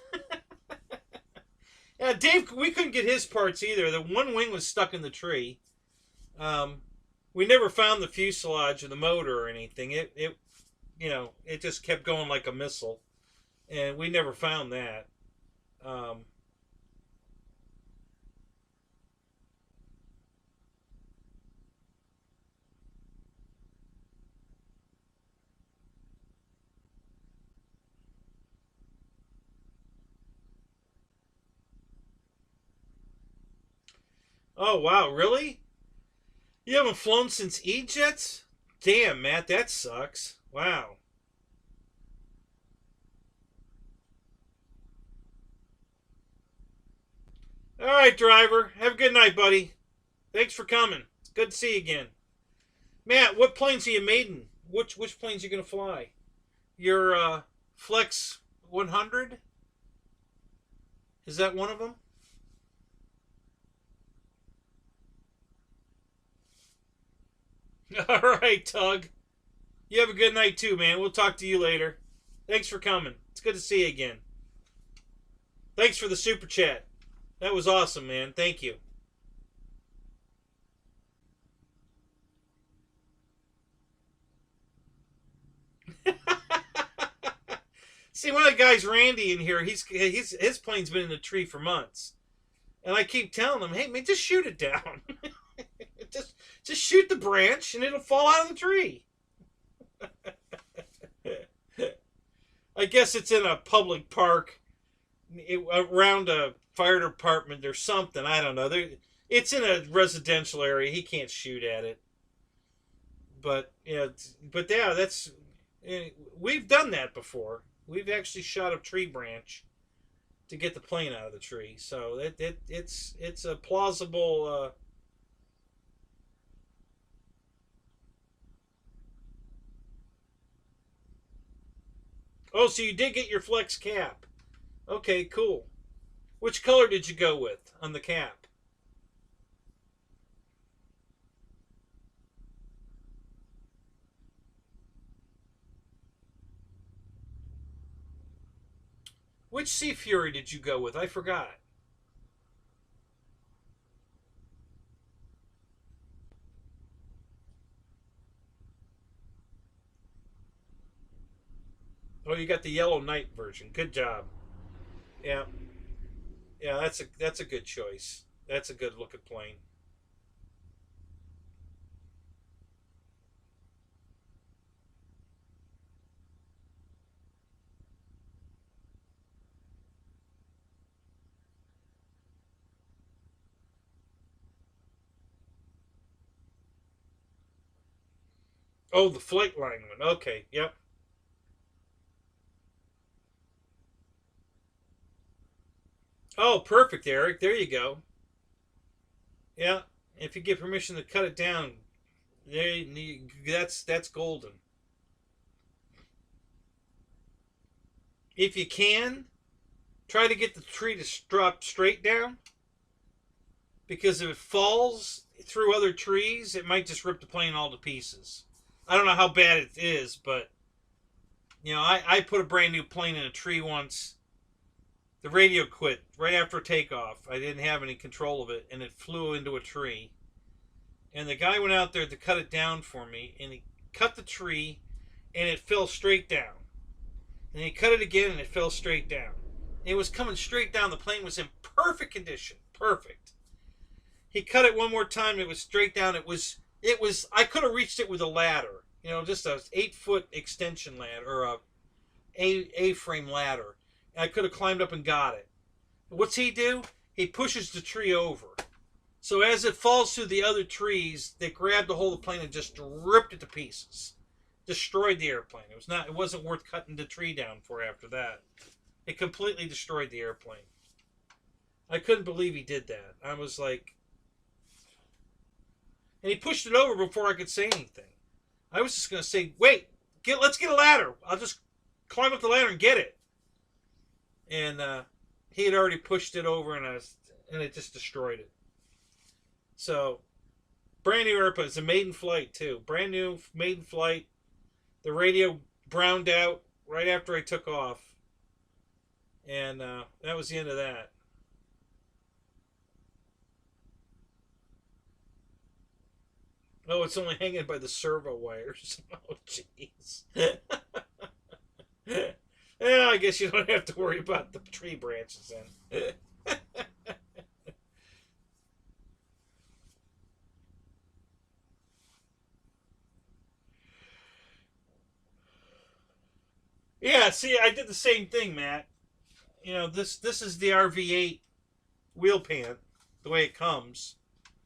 Yeah, Dave, we couldn't get his parts either. The one wing was stuck in the tree. We never found the fuselage or the motor or anything. It just kept going like a missile, and we never found that. Um, oh wow, really? You haven't flown since E-Jets? Damn, Matt, that sucks. Wow. All right, driver. Have a good night, buddy. Thanks for coming. It's good to see you again. Matt, what planes are you maiden? Which planes are you gonna fly? Your Flex 100? Is that one of them? All right, Tug. You have a good night too, man. We'll talk to you later. Thanks for coming. It's good to see you again. Thanks for the super chat. That was awesome, man. Thank you. See, one of the guys, Randy, in here, his plane's been in the tree for months, and I keep telling him, "Hey, man, just shoot it down. just shoot the branch, and it'll fall out of the tree." I guess it's in a public park around a fire department or something. I don't know. It's in a residential area. He can't shoot at it. But yeah, that's we've done that before. We've actually shot a tree branch to get the plane out of the tree. So it's a plausible. Oh, so you did get your flex cap. Okay, cool. Which color did you go with on the cap? Which Sea Fury did you go with? I forgot. Oh, you got the Yellow Knight version. Good job. Yeah. Yeah, that's a good choice. That's a good looking plane. Oh, the flight line one. Okay, yep. Oh, perfect, Eric. There you go. Yeah. If you get permission to cut it down, there that's golden. If you can, try to get the tree to drop straight down because if it falls through other trees, it might just rip the plane all to pieces. I don't know how bad it is, but I put a brand new plane in a tree once. The radio quit right after takeoff. I didn't have any control of it, and it flew into a tree. And the guy went out there to cut it down for me, and he cut the tree, and it fell straight down. And he cut it again, and it fell straight down. It was coming straight down. The plane was in perfect condition, perfect. He cut it one more time. It was straight down. It was. I could have reached it with a ladder, just a 8-foot extension ladder or a frame ladder. I could have climbed up and got it. What's he do? He pushes the tree over. So as it falls through the other trees, they grabbed the whole of the plane and just ripped it to pieces. Destroyed the airplane. It wasn't worth cutting the tree down for after that. It completely destroyed the airplane. I couldn't believe he did that. I was like, and he pushed it over before I could say anything. I was just gonna say, wait, let's get a ladder. I'll just climb up the ladder and get it. And he had already pushed it over, and it just destroyed it. So, brand new airplane. It's a maiden flight too. Brand new maiden flight. The radio browned out right after I took off, and that was the end of that. Oh, it's only hanging by the servo wires. Oh, jeez. Yeah, I guess you don't have to worry about the tree branches then. Yeah, see, I did the same thing, Matt. This is the RV8 wheel pant, the way it comes,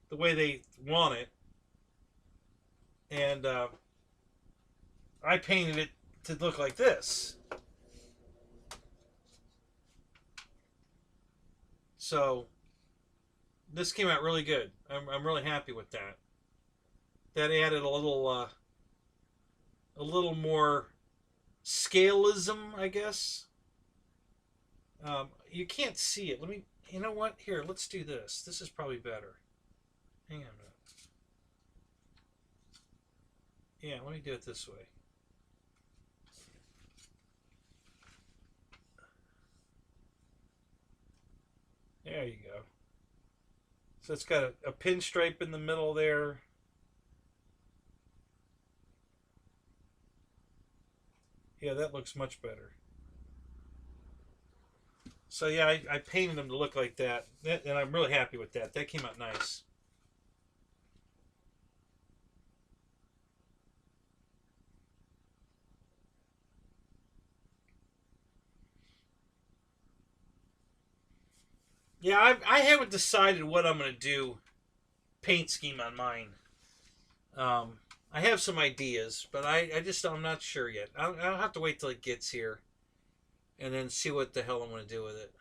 the way they want it, and I painted it to look like this. So this came out really good. I'm really happy with that. That added a little more scaleism, I guess. You can't see it. Let me. You know what? Here, let's do this. This is probably better. Hang on a minute. Yeah, let me do it this way. There you go. So it's got a pinstripe in the middle there. Yeah, that looks much better. So yeah, I painted them to look like that, and I'm really happy with that. That came out nice. Yeah, I haven't decided what I'm gonna do paint scheme on mine. I have some ideas, but I'm not sure yet. I'll have to wait till it gets here, and then see what the hell I'm gonna do with it.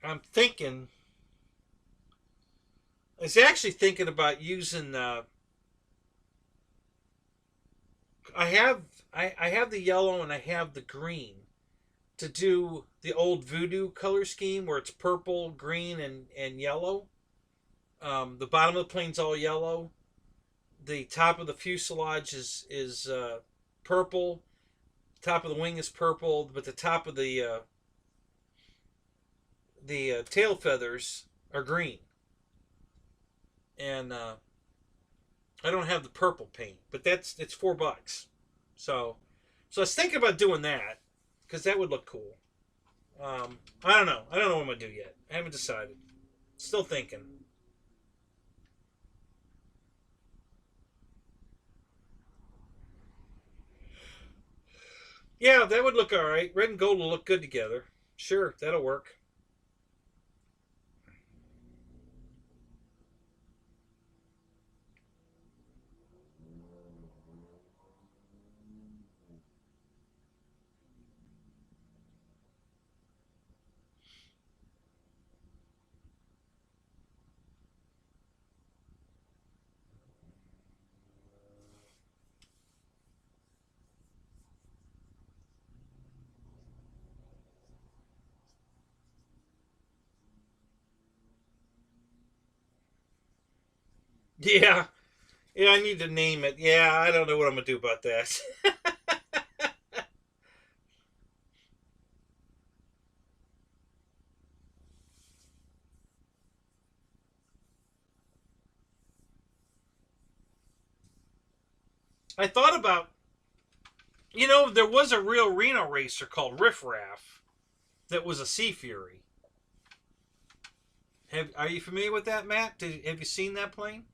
I'm thinking. I was actually thinking about using. I have I have the yellow and I have the green to do the old voodoo color scheme where it's purple, green, and yellow. The bottom of the plane's all yellow. The top of the fuselage is purple. Top of the wing is purple, but the top of the tail feathers are green. And I don't have the purple paint, but it's $4. So I was thinking about doing that because that would look cool. I don't know. I don't know what I'm gonna do yet. I haven't decided. Still thinking. Yeah, that would look all right. Red and gold will look good together. Sure, that'll work. Yeah, yeah. I need to name it. Yeah, I don't know what I'm gonna do about that. I thought about, there was a real Reno racer called Riff Raff that was a Sea Fury. Are you familiar with that, Matt? Have you seen that plane?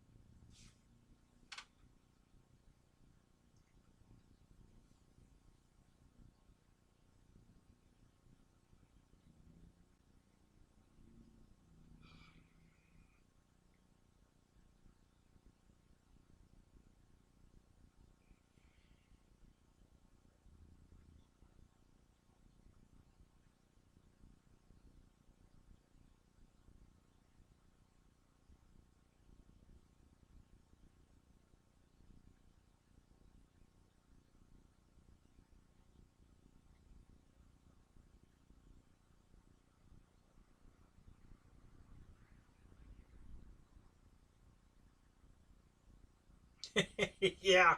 Yeah,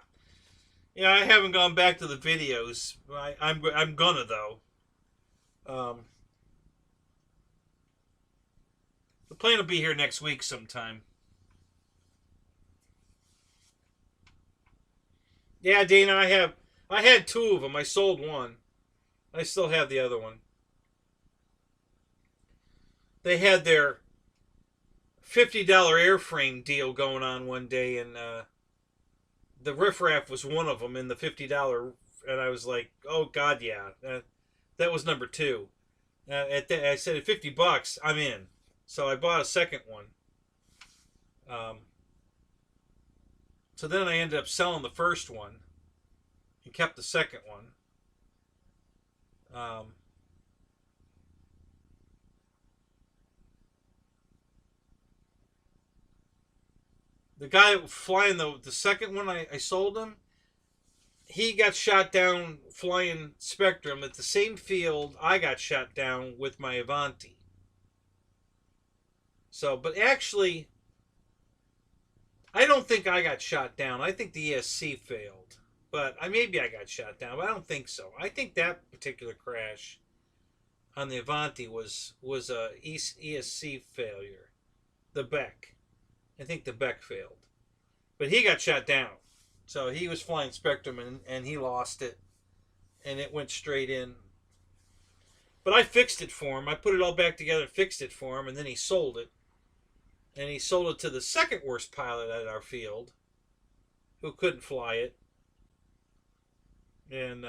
yeah. I haven't gone back to the videos. I'm gonna though. Um, the plane will be here next week sometime. Yeah, Dana. I had two of them. I sold one. I still have the other one. They had their $50 airframe deal going on one day, and the riffraff was one of them in the $50. And I was like, oh god, yeah, that was number two. I said at $50, I'm in. So I bought a second one. Um, so then I ended up selling the first one and kept the second one. Um, the guy flying the second one, I sold him. He got shot down flying Spectrum at the same field I got shot down with my Avanti. So, but actually, I don't think I got shot down. I think the ESC failed. But maybe I got shot down, but I don't think so. I think that particular crash on the Avanti was a ESC failure. The Beck. I think the Beck failed. But he got shot down. So he was flying Spectrum and he lost it. And it went straight in. But I fixed it for him. I put it all back together and fixed it for him. And then he sold it. And he sold it to the second worst pilot at our field, who couldn't fly it. And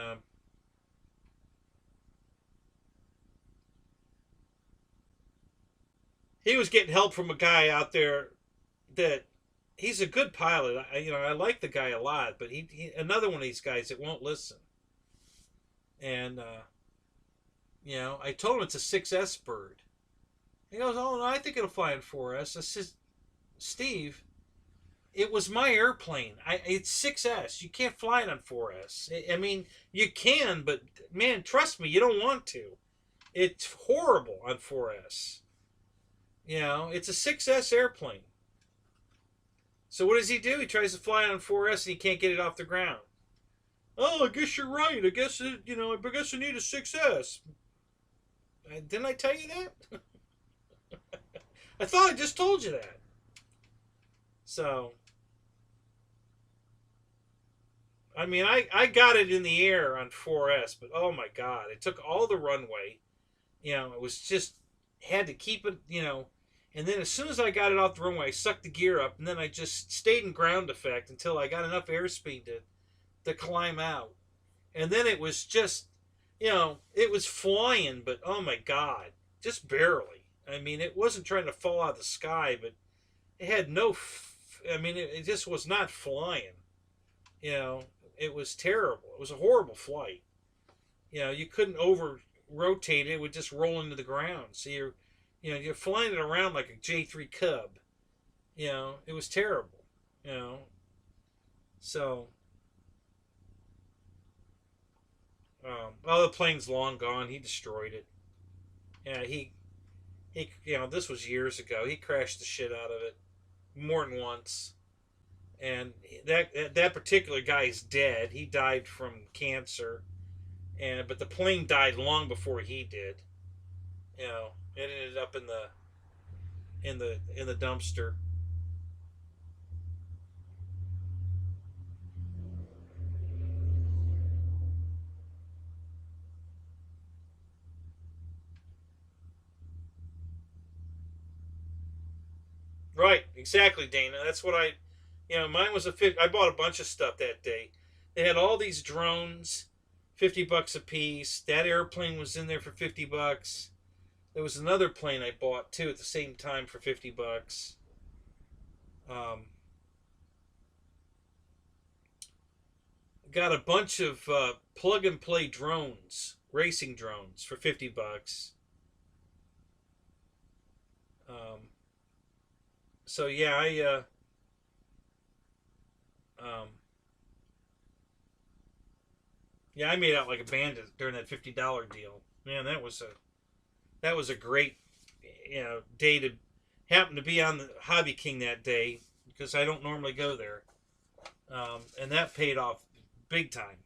he was getting help from a guy out there that he's a good pilot. I like the guy a lot, but he another one of these guys that won't listen. And I told him it's a 6S bird. He goes, "Oh no, I think it'll fly in 4S." I says, "Steve, it was my airplane. It's 6S. You can't fly it on 4S. I mean, you can, but man, trust me, you don't want to. It's horrible on 4S. It's a 6S airplane. So what does he do? He tries to fly it on 4S and he can't get it off the ground. Oh, I guess you're right. I guess I guess I need a 6S. Didn't I tell you that? I thought I just told you that. So I mean, I got it in the air on 4S, but oh my god, it took all the runway. You know, it was just had to keep it. You know, and then as soon as I got it off the runway, I sucked the gear up, and then I just stayed in ground effect until I got enough airspeed to climb out. And then it was just, you know, it was flying, but oh my god, just barely. I mean, it wasn't trying to fall out of the sky, but it had no. I mean, it just was not flying. You know, it was terrible. It was a horrible flight. You know, you couldn't over rotate it; it would just roll into the ground. So you're flying it around like a J3 Cub. You know, it was terrible. You know, so well, the plane's long gone. He destroyed it. Yeah, he. You know, this was years ago. He crashed the shit out of it more than once. And that particular guy is dead. He died from cancer, and but the plane died long before he did. You know, it ended up in the dumpster. Right, exactly, Dana. That's what you know, mine was I bought a bunch of stuff that day. They had all these drones, $50 a piece. That airplane was in there for $50. There was another plane I bought too at the same time for $50. Um, got a bunch of plug and play drones, racing drones for $50. Um, so yeah, um, yeah, I made out like a bandit during that $50 deal. Man, that was a great, you know, day to happen to be on the Hobby King that day because I don't normally go there, and that paid off big time.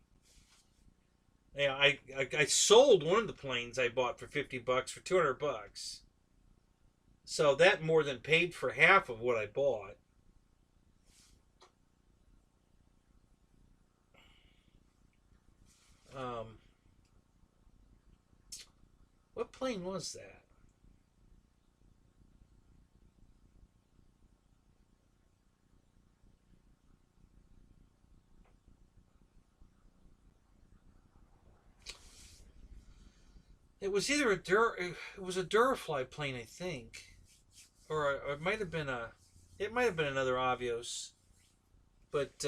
Yeah, I sold one of the planes I bought for $50 for $200, so that more than paid for half of what I bought. Um, what plane was that? It was either it was a Durafly plane, I think, or it might have been it might have been another Avios, but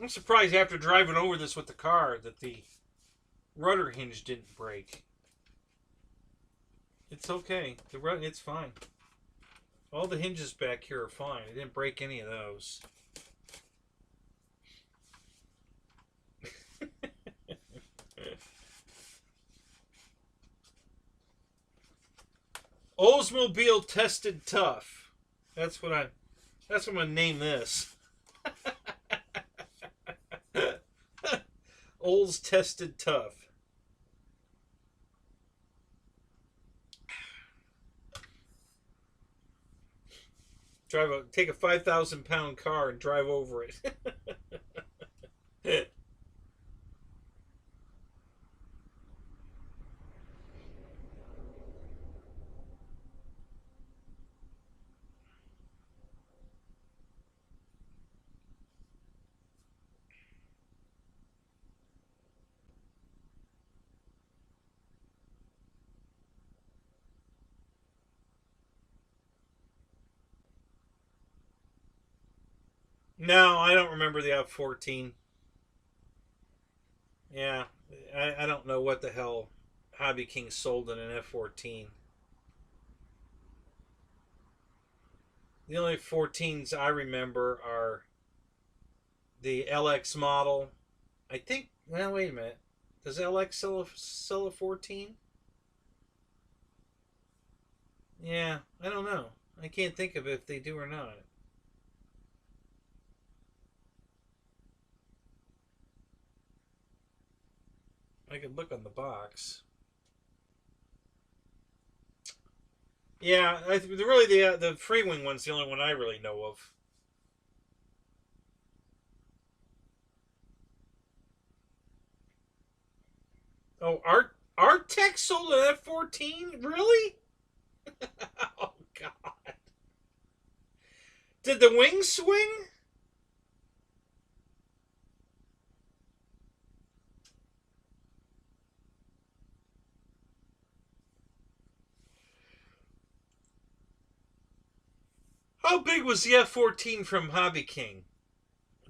I'm surprised after driving over this with the car that the rudder hinge didn't break. It's okay. It's fine. All the hinges back here are fine. I didn't break any of those. Oldsmobile tested tough. That's what I. That's what I'm gonna name this. Olds tested tough. Take a 5,000 pound car and drive over it. No, I don't remember the F-14. Yeah, I don't know what the hell Hobby King sold in an F-14. The only 14s I remember are the LX model. I think Well, wait a minute. Does LX sell a 14? Yeah, I don't know. I can't think of if they do or not. I could look on the box. Yeah, really the free wing one's the only one I really know of. Oh, Art Tech sold an F-14? Really? Oh God! Did the wings swing? How big was the F-14 from Hobby King,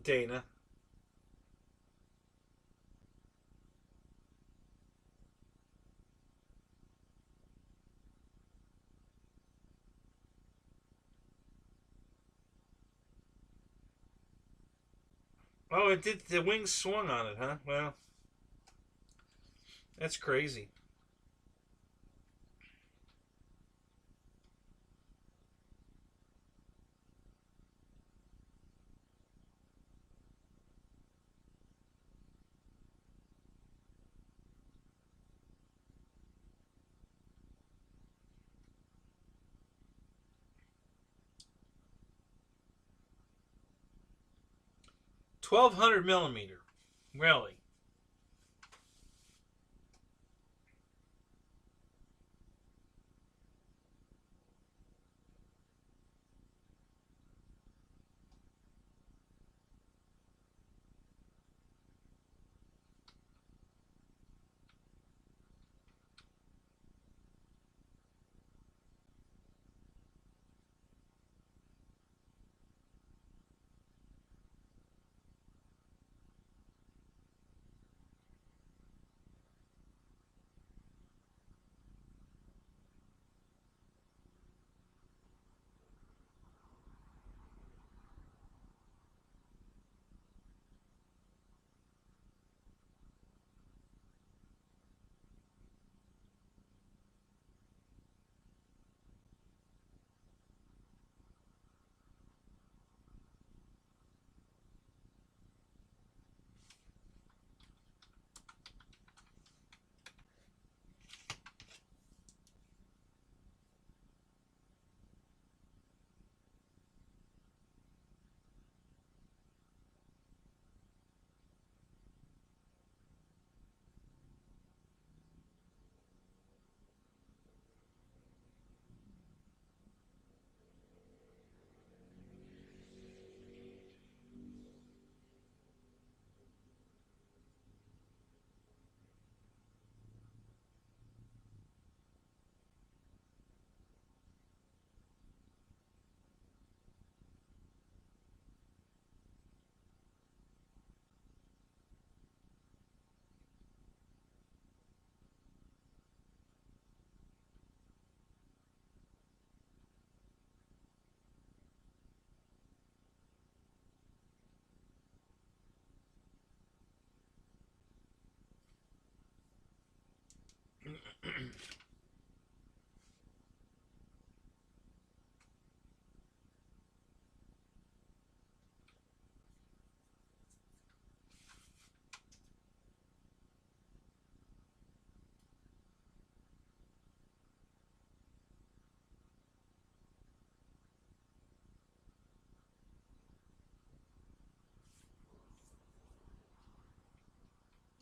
Dana? Oh, it did. The wings swung on it, huh? Well, that's crazy. 1200 millimeter. Really?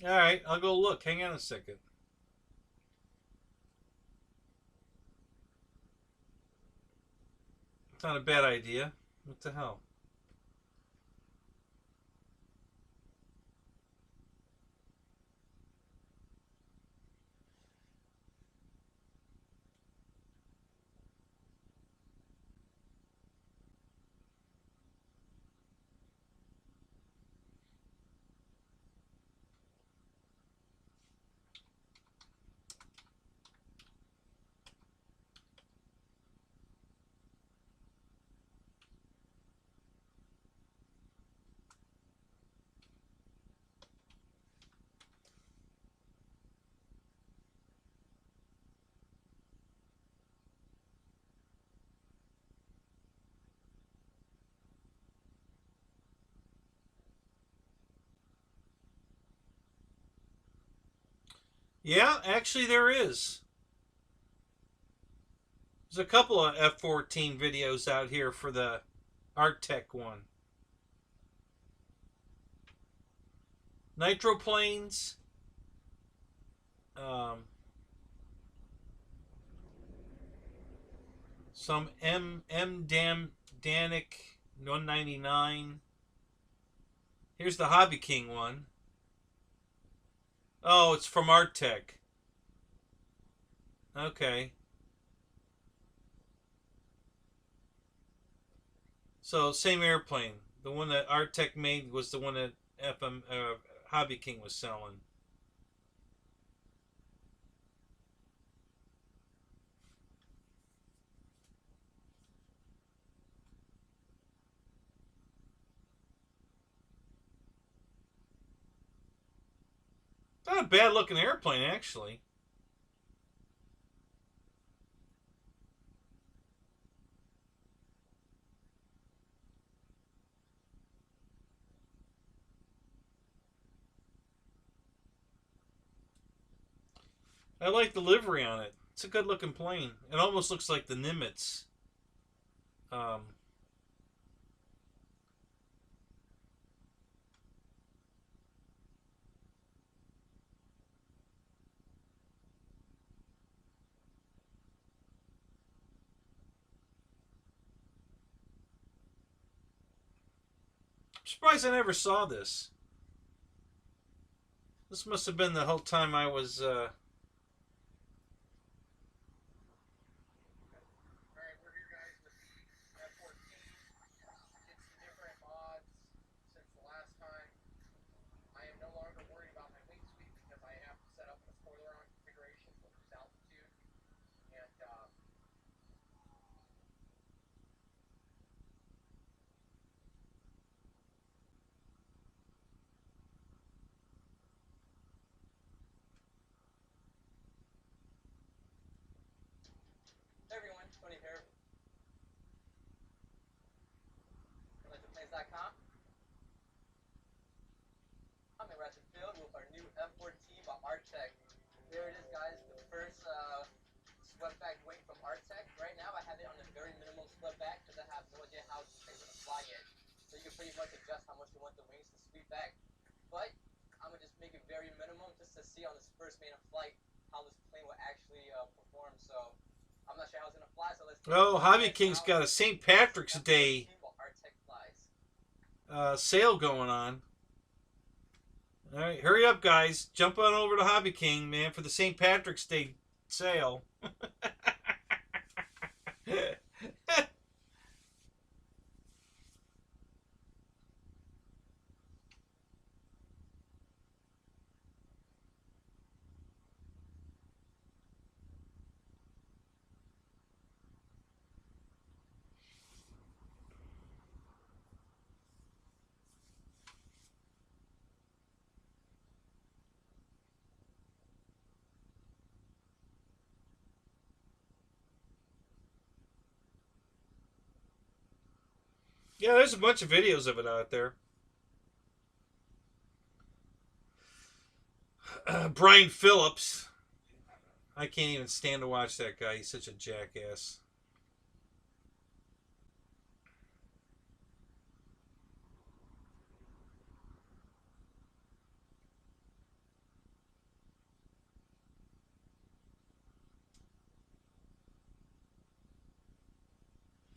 All right, I'll go look. Hang on a second. It's not a bad idea. What the hell? Yeah, actually there is. There's a couple of F-14 videos out here for the Arctech one. Nitroplanes. Um, some Danic 199. Here's the Hobby King one. Oh, it's from Arctech. Okay. So same airplane. The one that Arctech made was the one that Hobby King was selling. Not a bad looking airplane, actually. I like the livery on it. It's a good looking plane. It almost looks like the Nimitz. Um, I'm surprised I never saw this. This must have been the whole time I was. Hey everyone, Tony here. Planes.com. I'm in Ratchet Field with our new F-14 by Arctech. Here it is, guys, the first swept-back wing from Arctech. Right now I have it on a very minimal swept-back because I have no idea how this thing's going to fly yet. So you can pretty much adjust how much you want the wings to sweep back. But I'm going to just make it very minimum just to see on this first maiden flight how this plane will actually perform. So I'm not sure how it's going to fly, so let's Oh, Hobby King's got a St. Patrick's Day sale going on. All right, hurry up, guys. Jump on over to Hobby King, man, for the St. Patrick's Day sale. Yeah, there's a bunch of videos of it out there. Brian Phillips. I can't even stand to watch that guy. He's such a jackass.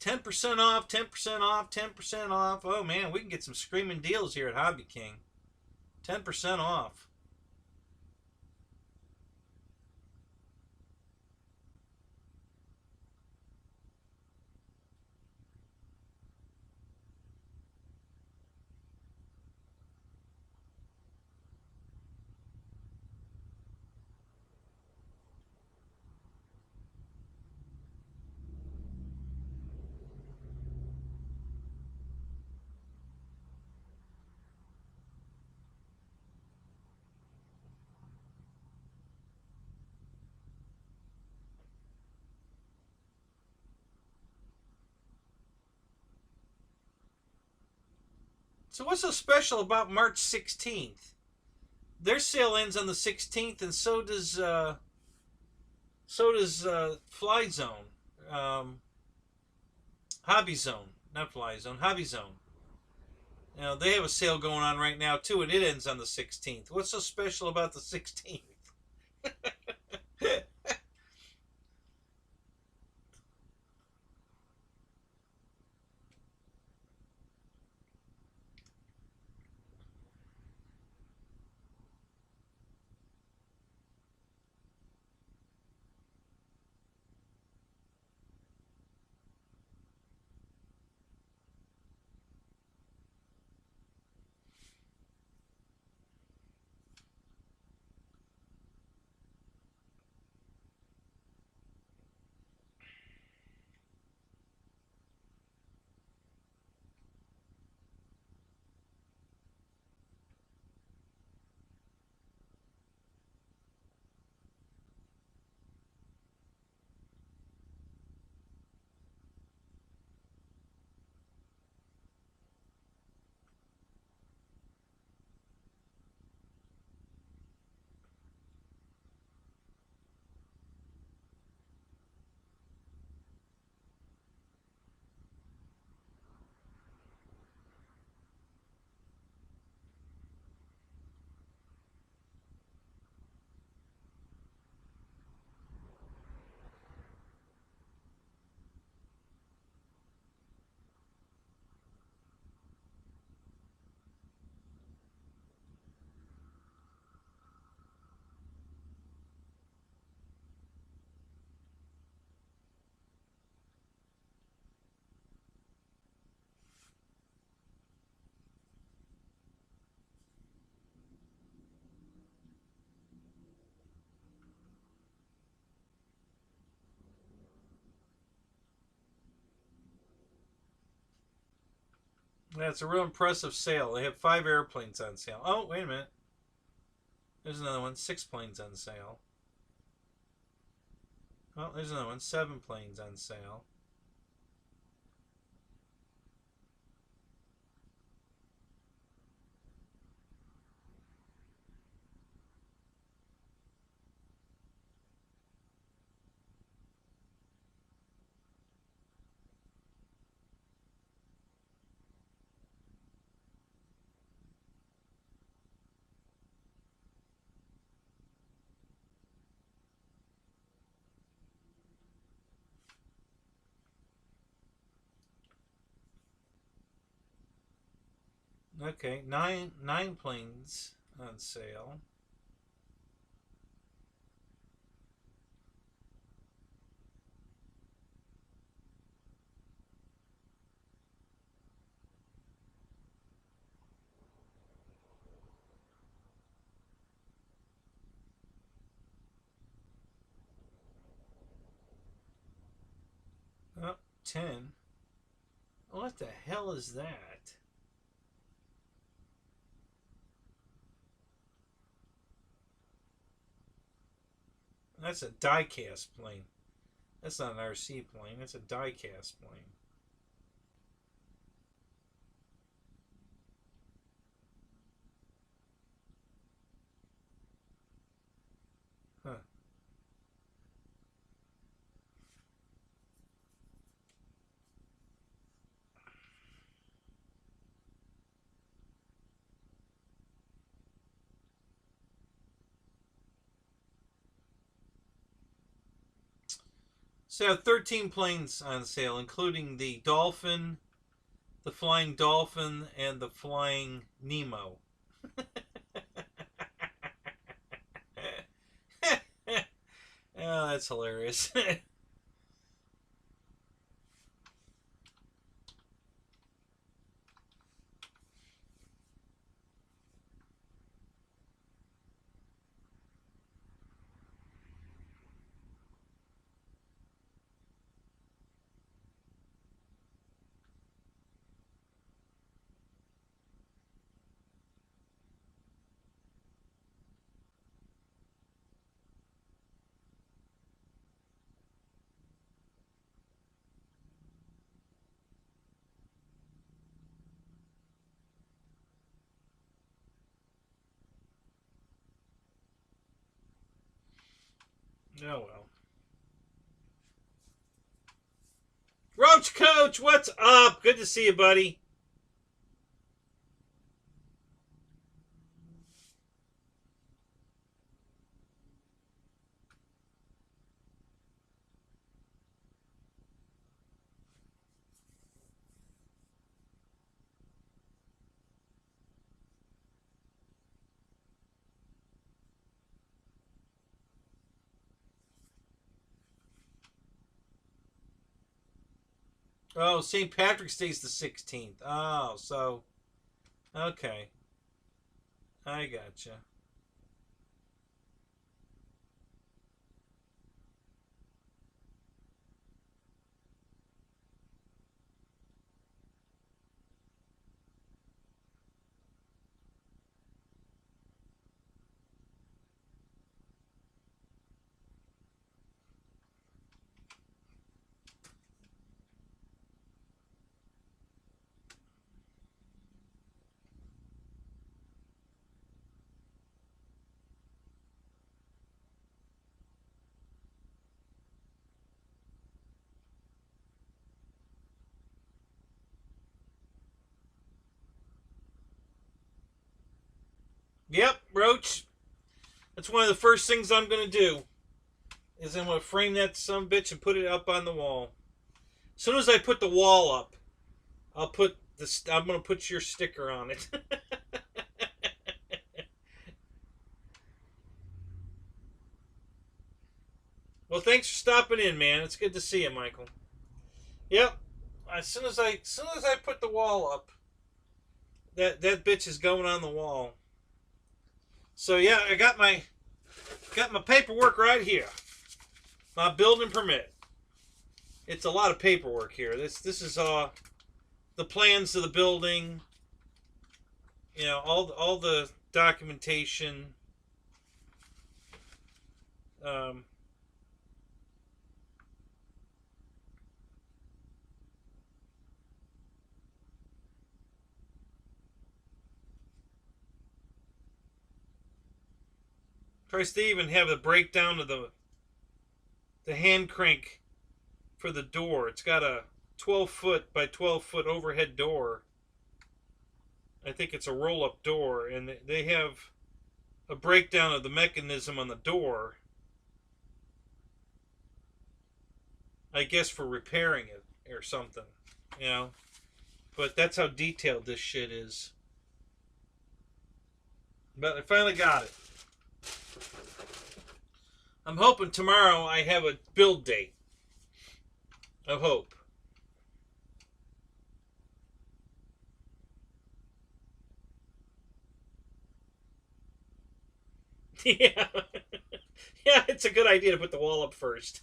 "10% off, 10% off, 10% off." Oh man, we can get some screaming deals here at Hobby King. 10% off. So what's so special about March 16th? their sale ends on the 16th, and so does Fly Zone, Hobby Zone, not Fly Zone, Hobby Zone. You know, they have a sale going on right now too, and it ends on the 16th. What's so special about the 16th? Yeah, it's a real impressive sale. They have 5 airplanes on sale. Oh, wait a minute. There's another one. 6 planes on sale. Oh, there's another one. 7 planes on sale. Okay, nine planes on sale. Oh, 10. What the hell is that? That's a die-cast plane. That's not an RC plane. That's a die-cast plane. Huh. So 13 planes on sale, including the Dolphin, the Flying Dolphin, and the Flying Nemo. Oh, that's hilarious. Oh well. Roach Coach, what's up? Good to see you, buddy. Oh, St. Patrick's Day's the 16th. Oh, so okay. I gotcha. Yep, Roach. That's one of the first things I'm gonna do. Is I'm gonna frame that some bitch and put it up on the wall. As soon as I put the wall up, I'll put the. I'm gonna put your sticker on it. Well, thanks for stopping in, man. It's good to see you, Michael. Yep. As soon as I put the wall up, that bitch is going on the wall. So yeah, I got my paperwork right here. My building permit. It's a lot of paperwork here. This is the plans of the building. You know, all the documentation. Um, Tries to even have a breakdown of the hand crank for the door. It's got a 12-foot by 12-foot overhead door. I think it's a roll-up door, and they have a breakdown of the mechanism on the door. I guess for repairing it or something, you know. But that's how detailed this shit is. But I finally got it. I'm hoping tomorrow I have a build date. I hope. Yeah. Yeah, it's a good idea to put the wall up first.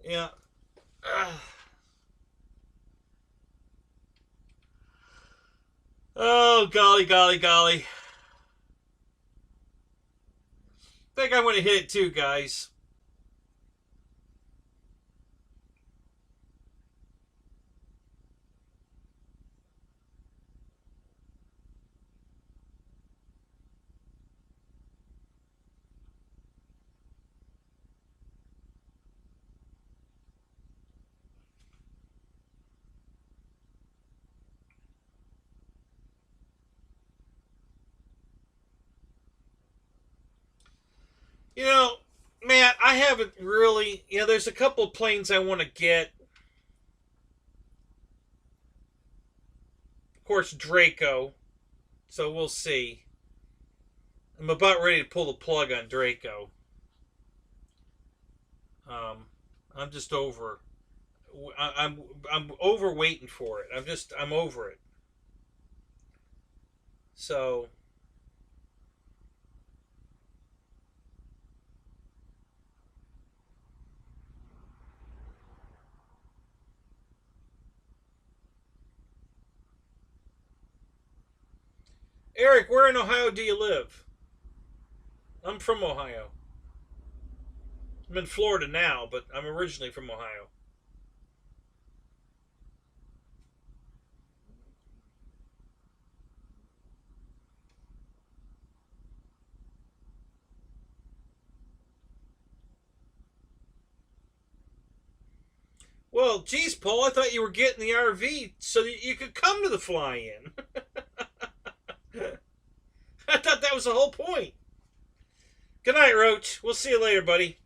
Yeah. Oh, golly, golly, golly. I think I'm going to hit it too, guys. You know, man, I haven't really. You know, there's a couple of planes I want to get. Of course, Draco. So we'll see. I'm about ready to pull the plug on Draco. Um, I'm just over. I'm over waiting for it. I'm over it. So Eric, where in Ohio do you live? I'm from Ohio. I'm in Florida now, but I'm originally from Ohio. Well, geez, Paul, I thought you were getting the RV so that you could come to the fly-in. I thought that was the whole point. Good night, Roach. We'll see you later, buddy.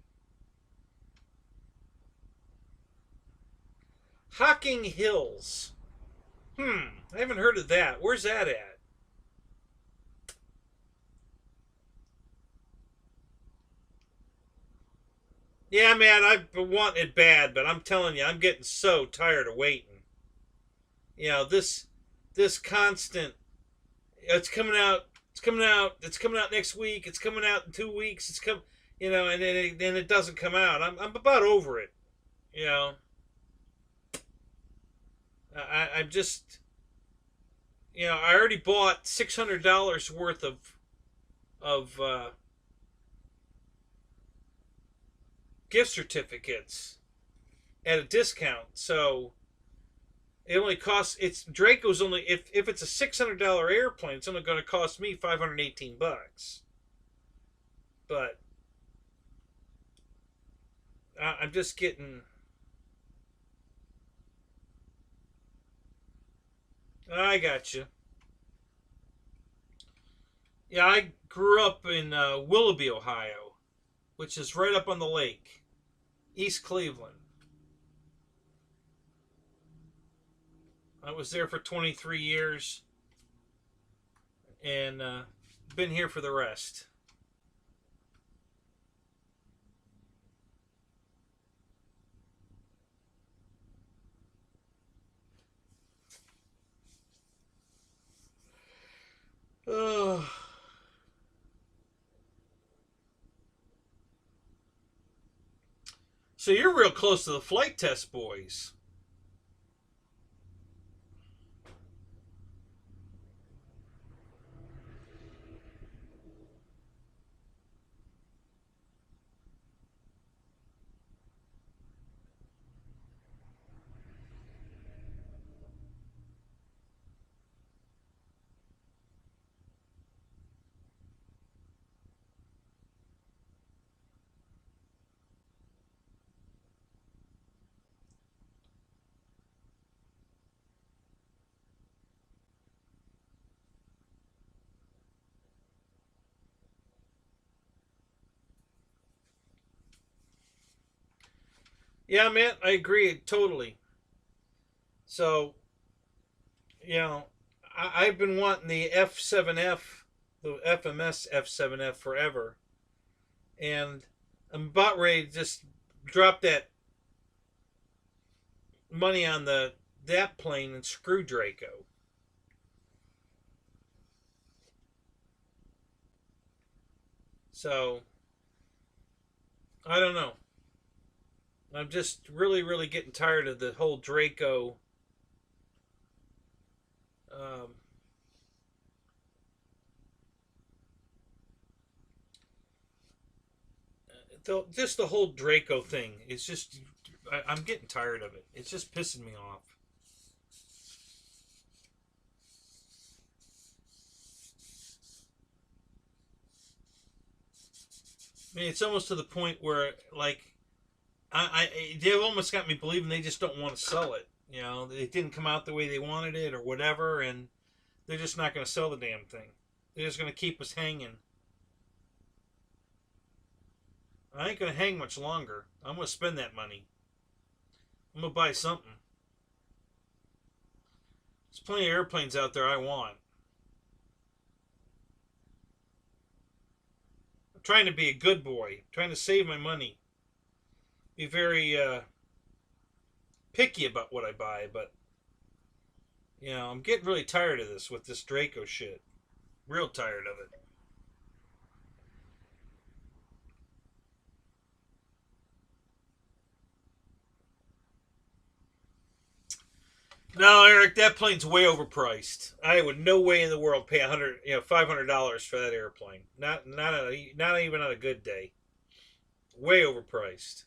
Hocking Hills. I haven't heard of that. Where's that at? Yeah, man, I've been wanting it bad, but I'm telling you, I'm getting so tired of waiting. You know, this constant it's coming out, it's coming out next week, it's coming out in 2 weeks, it's come and then it doesn't come out. I'm about over it. You know. I'm just I already bought $600 worth of gift certificates at a discount. So it only costs it's Draco's only if it's a $600 airplane, it's only going to cost me $518. But I'm just getting. I got you. Yeah, I grew up in Willoughby, Ohio, which is right up on the lake, East Cleveland. I was there for 23 years and been here for the rest. Oh. So you're real close to the flight test, boys. Yeah, man, I agree totally. So, I've been wanting the F7F, the FMS F7F forever, and I'm about ready to just drop that money on that plane and screw Draco. So I don't know. I'm just really, really getting tired of the whole Draco. Um, just the whole Draco thing. It's just I'm getting tired of it. It's just pissing me off. I mean, it's almost to the point where like they've almost got me believing they just don't want to sell it. It didn't come out the way they wanted it or whatever, and they're just not going to sell the damn thing. They're just going to keep us hanging. I ain't going to hang much longer. I'm going to spend that money. I'm going to buy something. There's plenty of airplanes out there I want. I'm trying to be a good boy. I'm trying to save my money. Be very picky about what I buy, but I'm getting really tired of this with this Draco shit. Real tired of it. No, Eric, that plane's way overpriced. I would no way in the world pay $500 for that airplane. Not even on a good day. Way overpriced.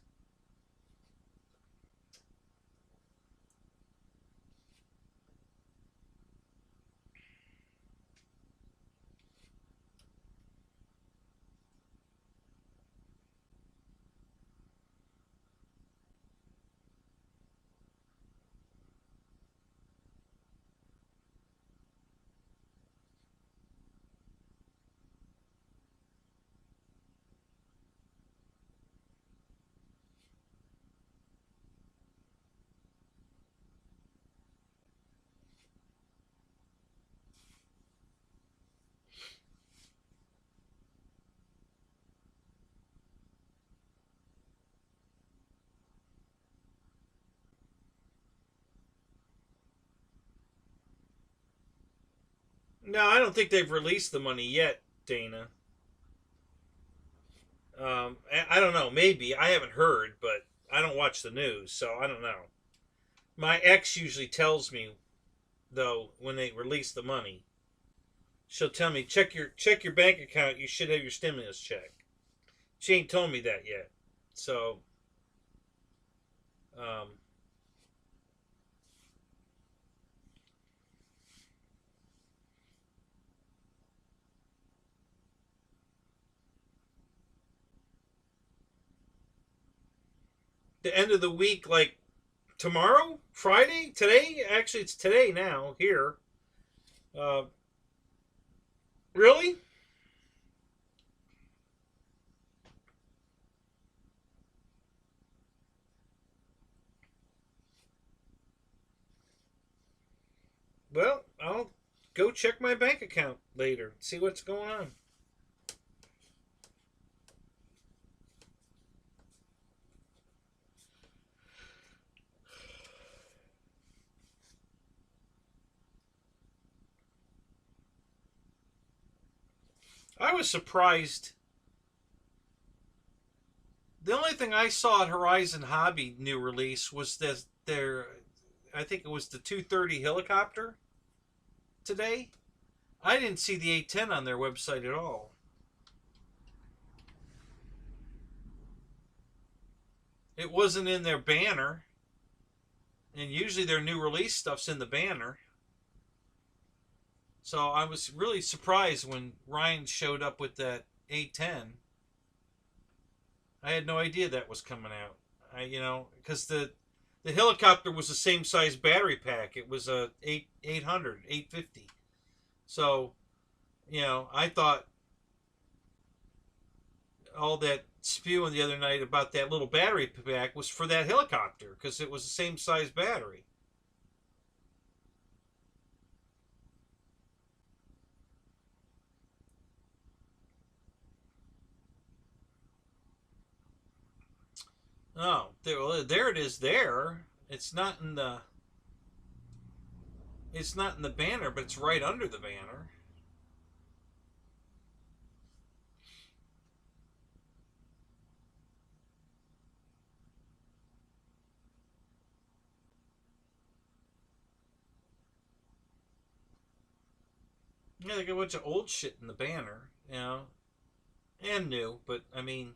No, I don't think they've released the money yet, Dana. I don't know. Maybe I haven't heard, but I don't watch the news, so I don't know. My ex usually tells me though when they release the money. She'll tell me check your bank account. You should have your stimulus check. She ain't told me that yet. So, um, the end of the week, like tomorrow, Friday, today. Actually, it's today now here. Uh, really? Well, I'll go check my bank account later. See what's going on. I was surprised. The only thing I saw at Horizon Hobby new release was this their I think it was the 230 helicopter today. I didn't see the A-10 on their website at all. It wasn't in their banner, and usually their new release stuff's in the banner. So I was really surprised when Ryan showed up with that A-10. I had no idea that was coming out. Because the helicopter was the same size battery pack. It was a 800, 850. So, I thought all that spewing the other night about that little battery pack was for that helicopter because it was the same size battery. Oh, there it is. There, it's not in the banner, but it's right under the banner. Yeah, they got a bunch of old shit in the banner, and new, but I mean,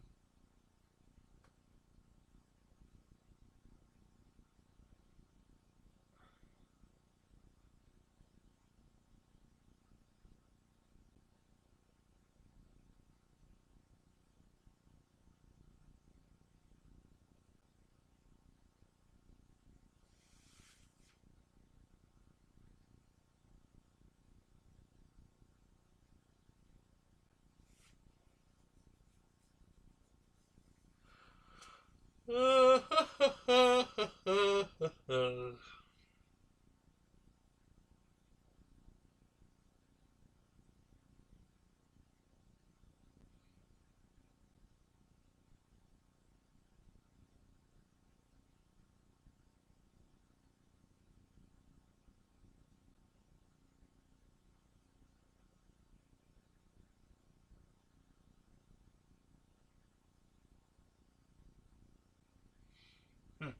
hmm.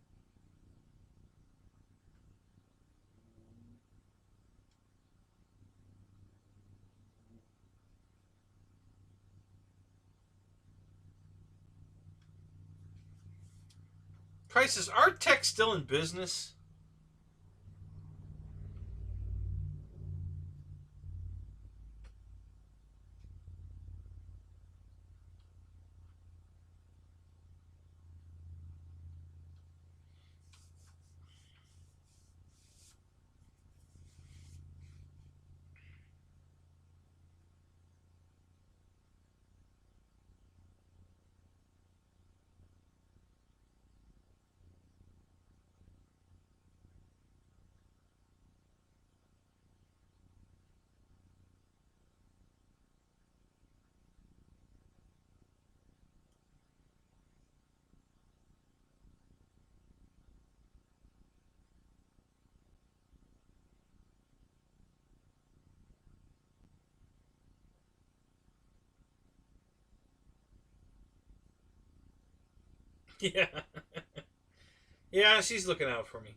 Price is Art Tech still in business? Yeah. Yeah, she's looking out for me.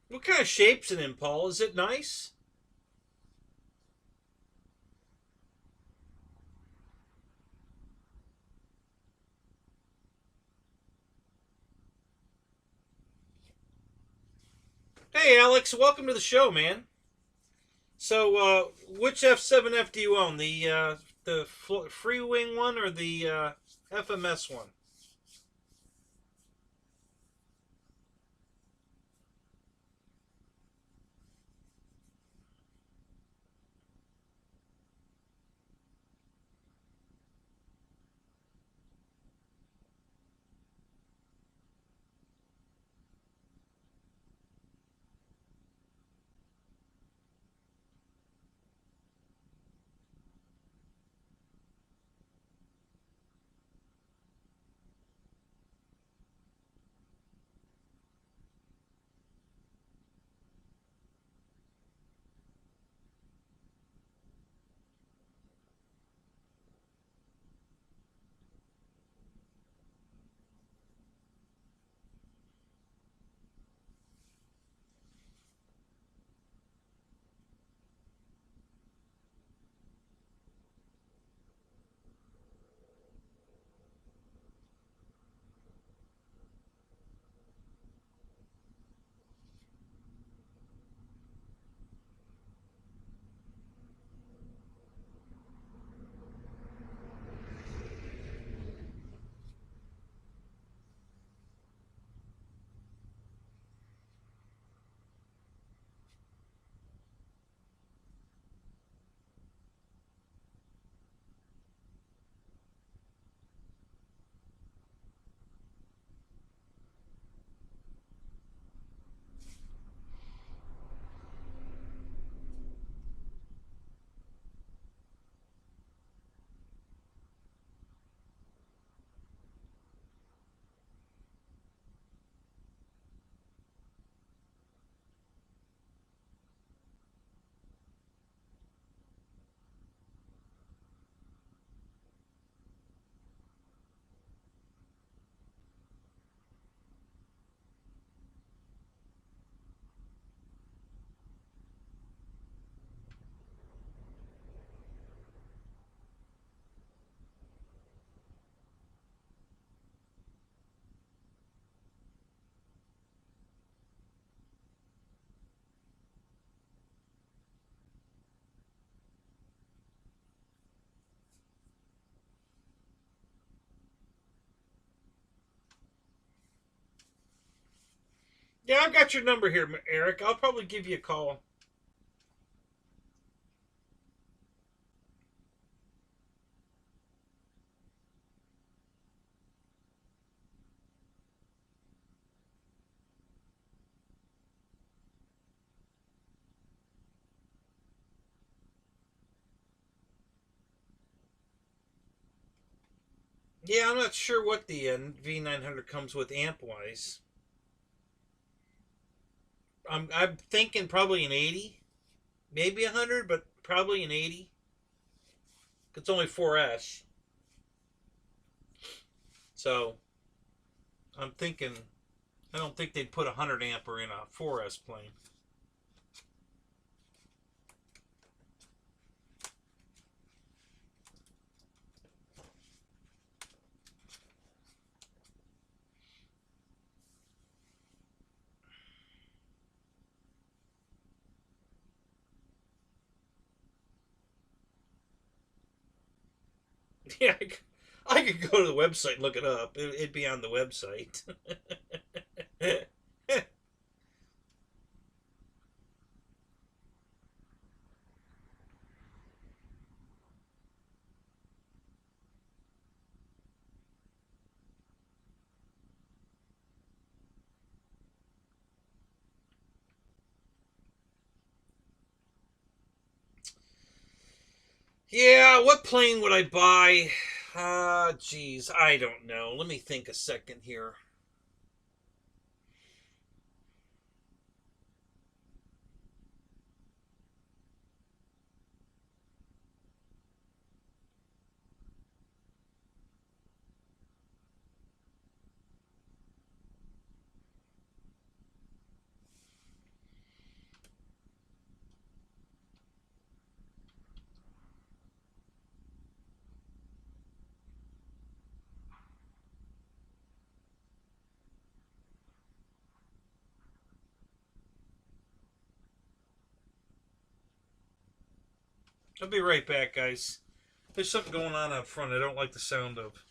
What kind of shape's it in, Paul? Is it nice? Hey, Alex, welcome to the show, man. So, which F7F do you own? The free wing one or the FMS one? Yeah, I've got your number here, Eric. I'll probably give you a call. Yeah, I'm not sure what the V900 comes with amp wise. I'm thinking probably an 80, maybe 100, but probably an 80. It's only 4S, so I'm thinking I don't think they'd put a 100 amper in a 4S plane. Yeah, I could go to the website and look it up. It'd be on the website. Yeah, what plane would I buy? Geez, I don't know. Let me think a second here. I'll be right back, guys. There's something going on out front I don't like the sound of.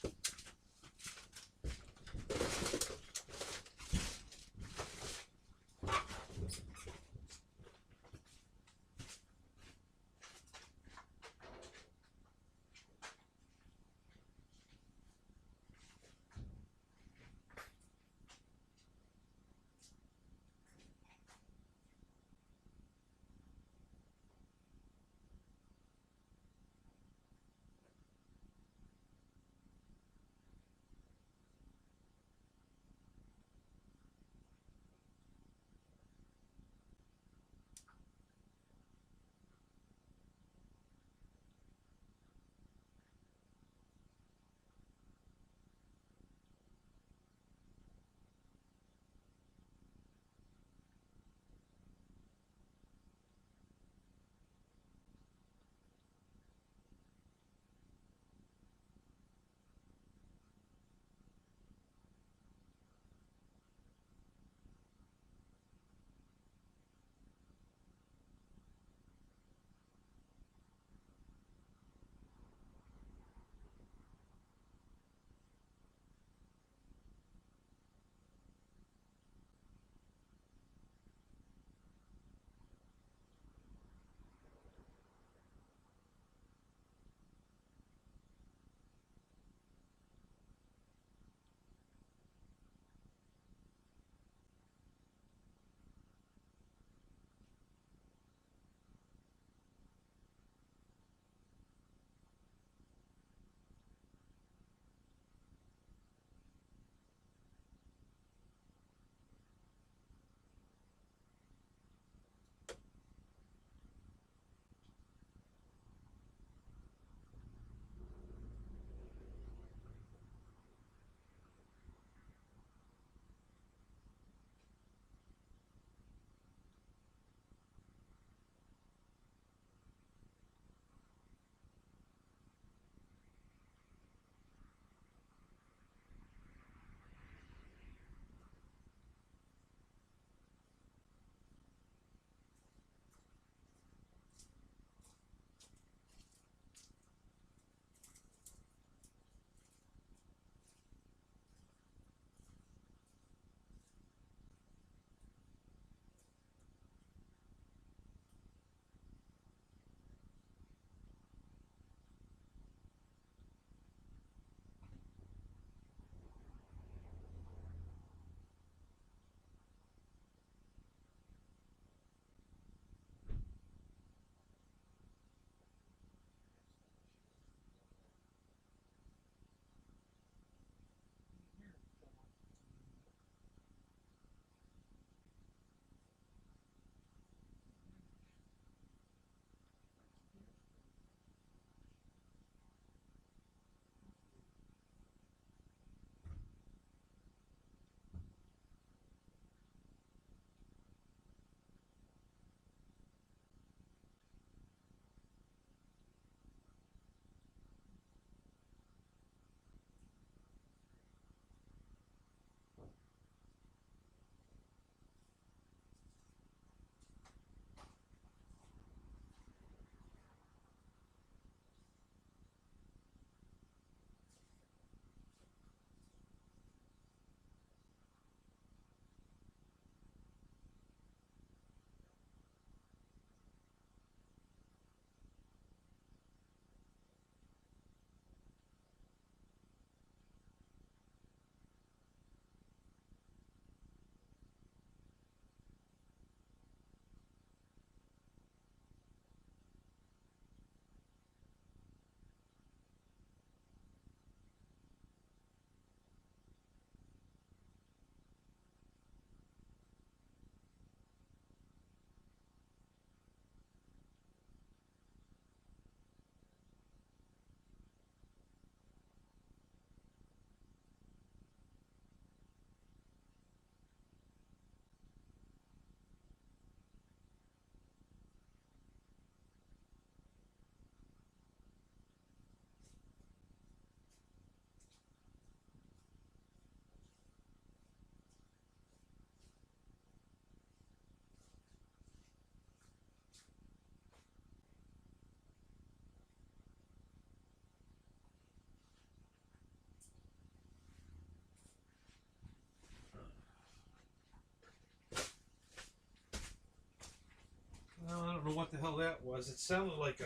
don't know what the hell that was. It sounded like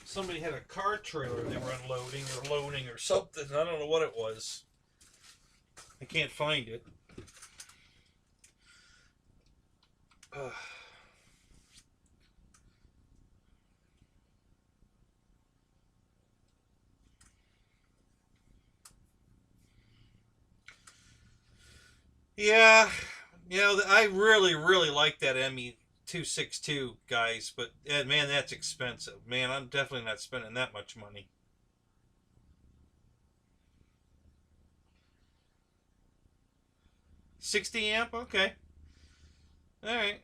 somebody had a car trailer they were unloading or loading or something. I don't know what it was. I can't find it. Yeah, you know, I really, really like that ME262, guys, but man, that's expensive. Man, I'm definitely not spending that much money. 60 amp? Okay. All right.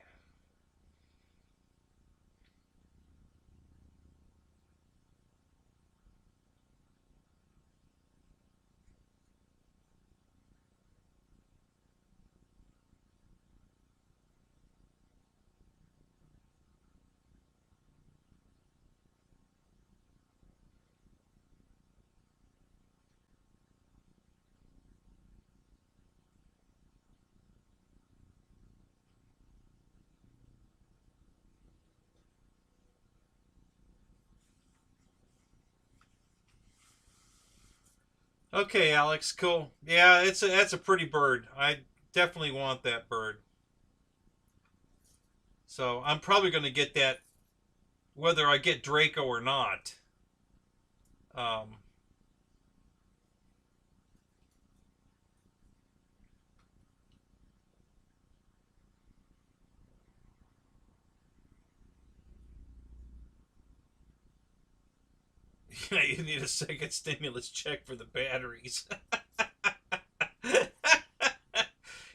Okay, Alex, cool. Yeah, that's a pretty bird. I definitely want that bird. So I'm probably going to get that whether I get Draco or not. Um, yeah, you need a second stimulus check for the batteries.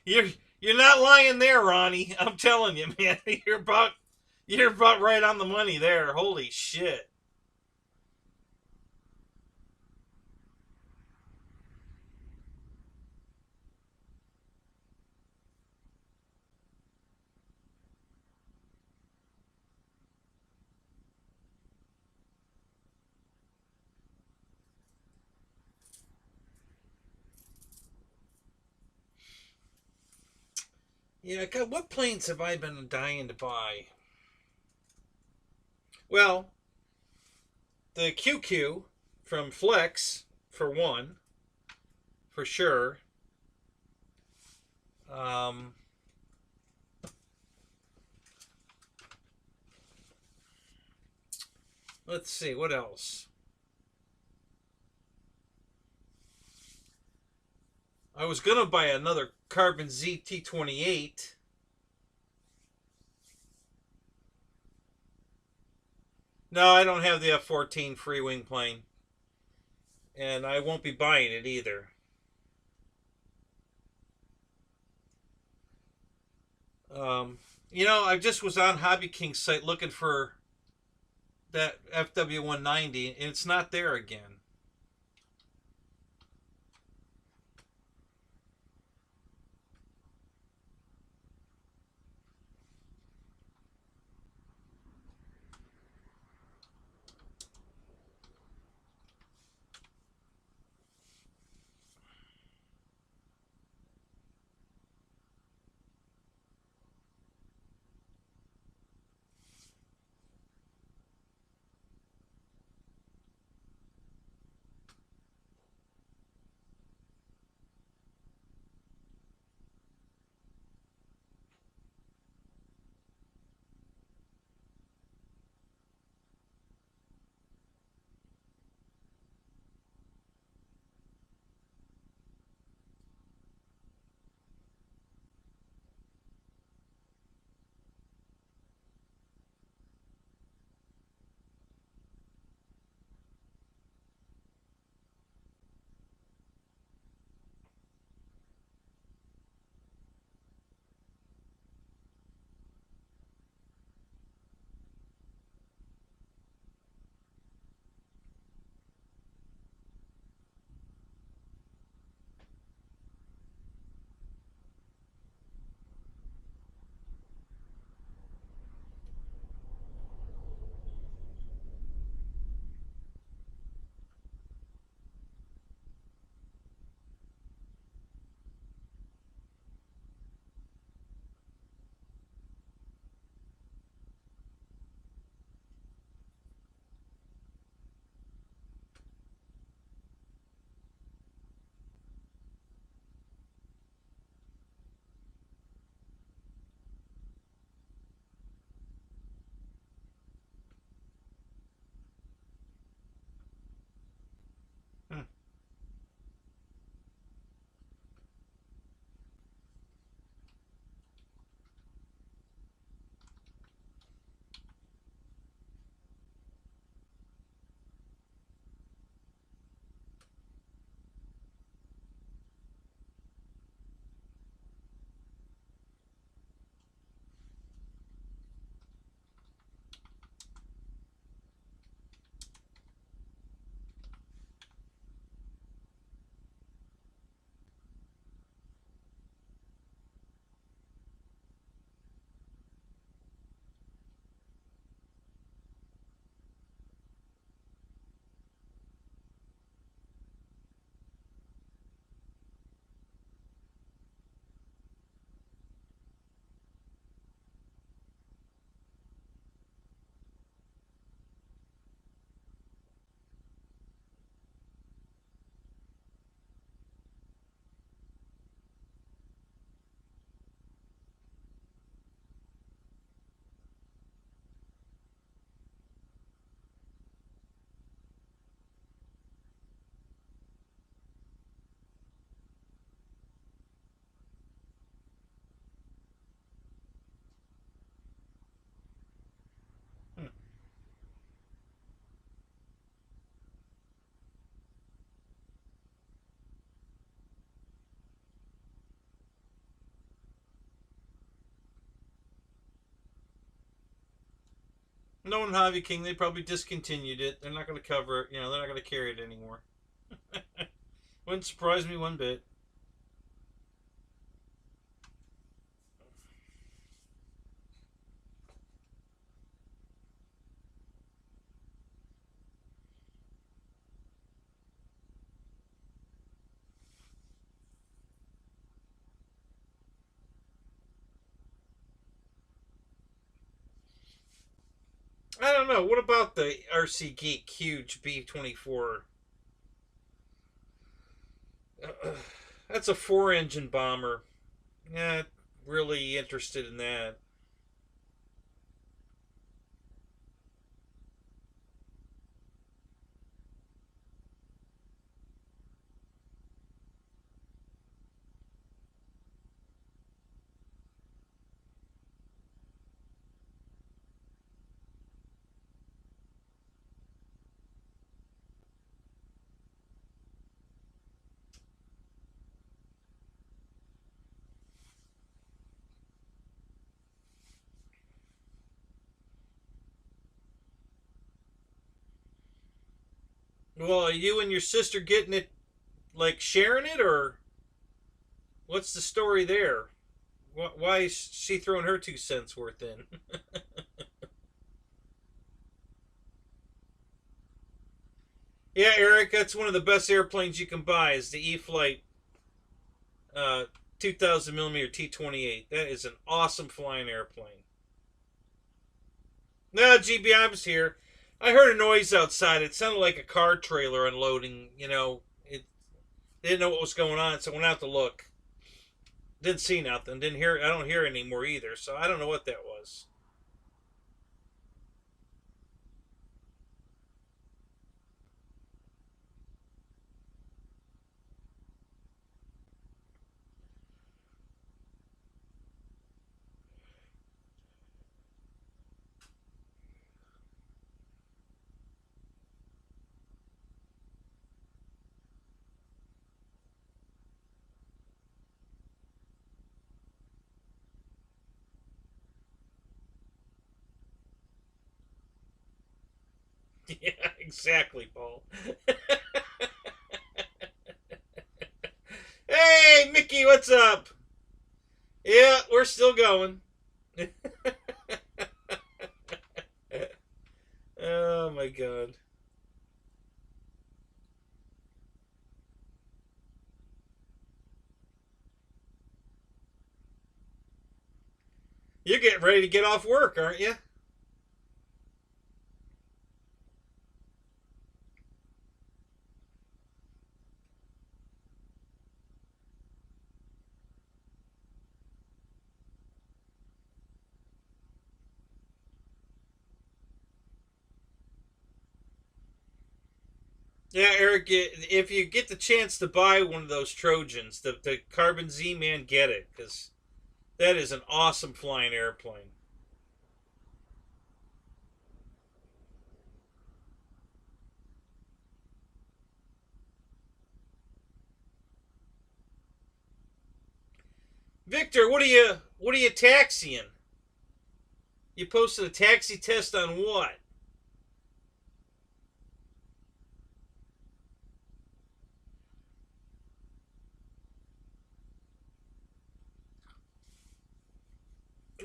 you're you're not lying there, Ronnie. I'm telling you, man. You're about right on the money there. Holy shit. Yeah, God, what planes have I been dying to buy? Well, the QQ from Flex, for one, for sure. Um, let's see, what else? I was gonna buy another Carbon ZT28. No, I don't have the F-14 free wing plane, and I won't be buying it either. Um, you know, I just was on Hobby King's site looking for that FW190, and it's not there again. Knowing Hobby King, they probably discontinued it. They're not going to cover it. You know, they're not going to carry it anymore. Wouldn't surprise me one bit. I don't know. What about the RC Geek huge B-24? That's a 4-engine bomber. Yeah, really interested in that. Well, are you and your sister getting it, like sharing it, or what's the story there? Why is she throwing her 2 cents worth in? Yeah, Eric, that's one of the best airplanes you can buy. Is the E-Flight uh, 2000 millimeter T-28. That is an awesome flying airplane. No, GB, I was here. I heard a noise outside. It sounded like a car trailer unloading. You know, it didn't know what was going on, so I went out to look. Didn't see nothing. Didn't hear. I don't hear it anymore either. So I don't know what that was. Yeah, exactly, Paul. Hey, Mickey, what's up? Yeah, we're still going. Oh my god. You're getting ready to get off work, aren't you? Yeah, Eric, if you get the chance to buy one of those Trojans, the Carbon Z, man, get it, because that is an awesome flying airplane. Victor, what are you taxiing? You posted a taxi test on what?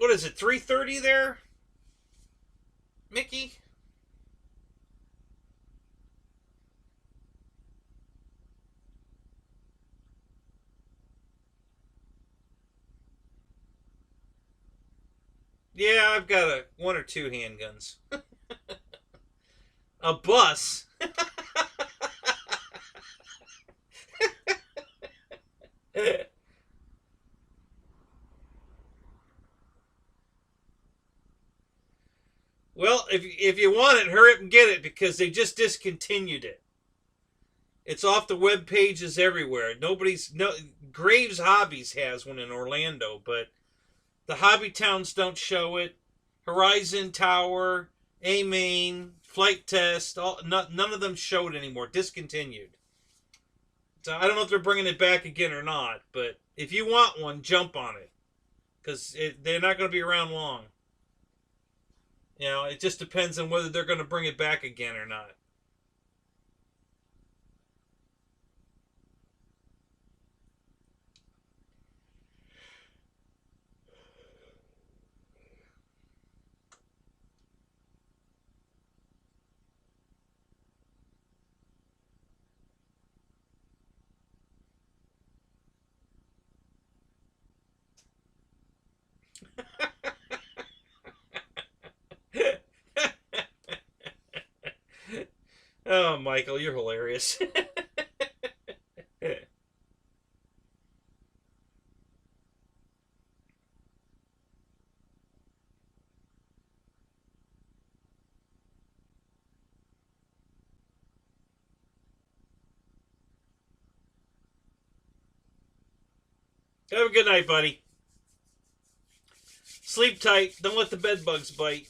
What is it, 330 there, Mickey? Yeah, I've got a one or two handguns. A bus? Well, if you want it, hurry up and get it because they just discontinued it. It's off the web pages everywhere. Nobody's no Graves Hobbies has one in Orlando, but the hobby towns don't show it. Horizon Tower, A Main, Flight Test, none of them show it anymore. Discontinued. So I don't know if they're bringing it back again or not, but if you want one, jump on it because they're not going to be around long. You know, it just depends on whether they're going to bring it back again or not. Oh, Michael, you're hilarious. Have a good night, buddy. Sleep tight. Don't let the bed bugs bite.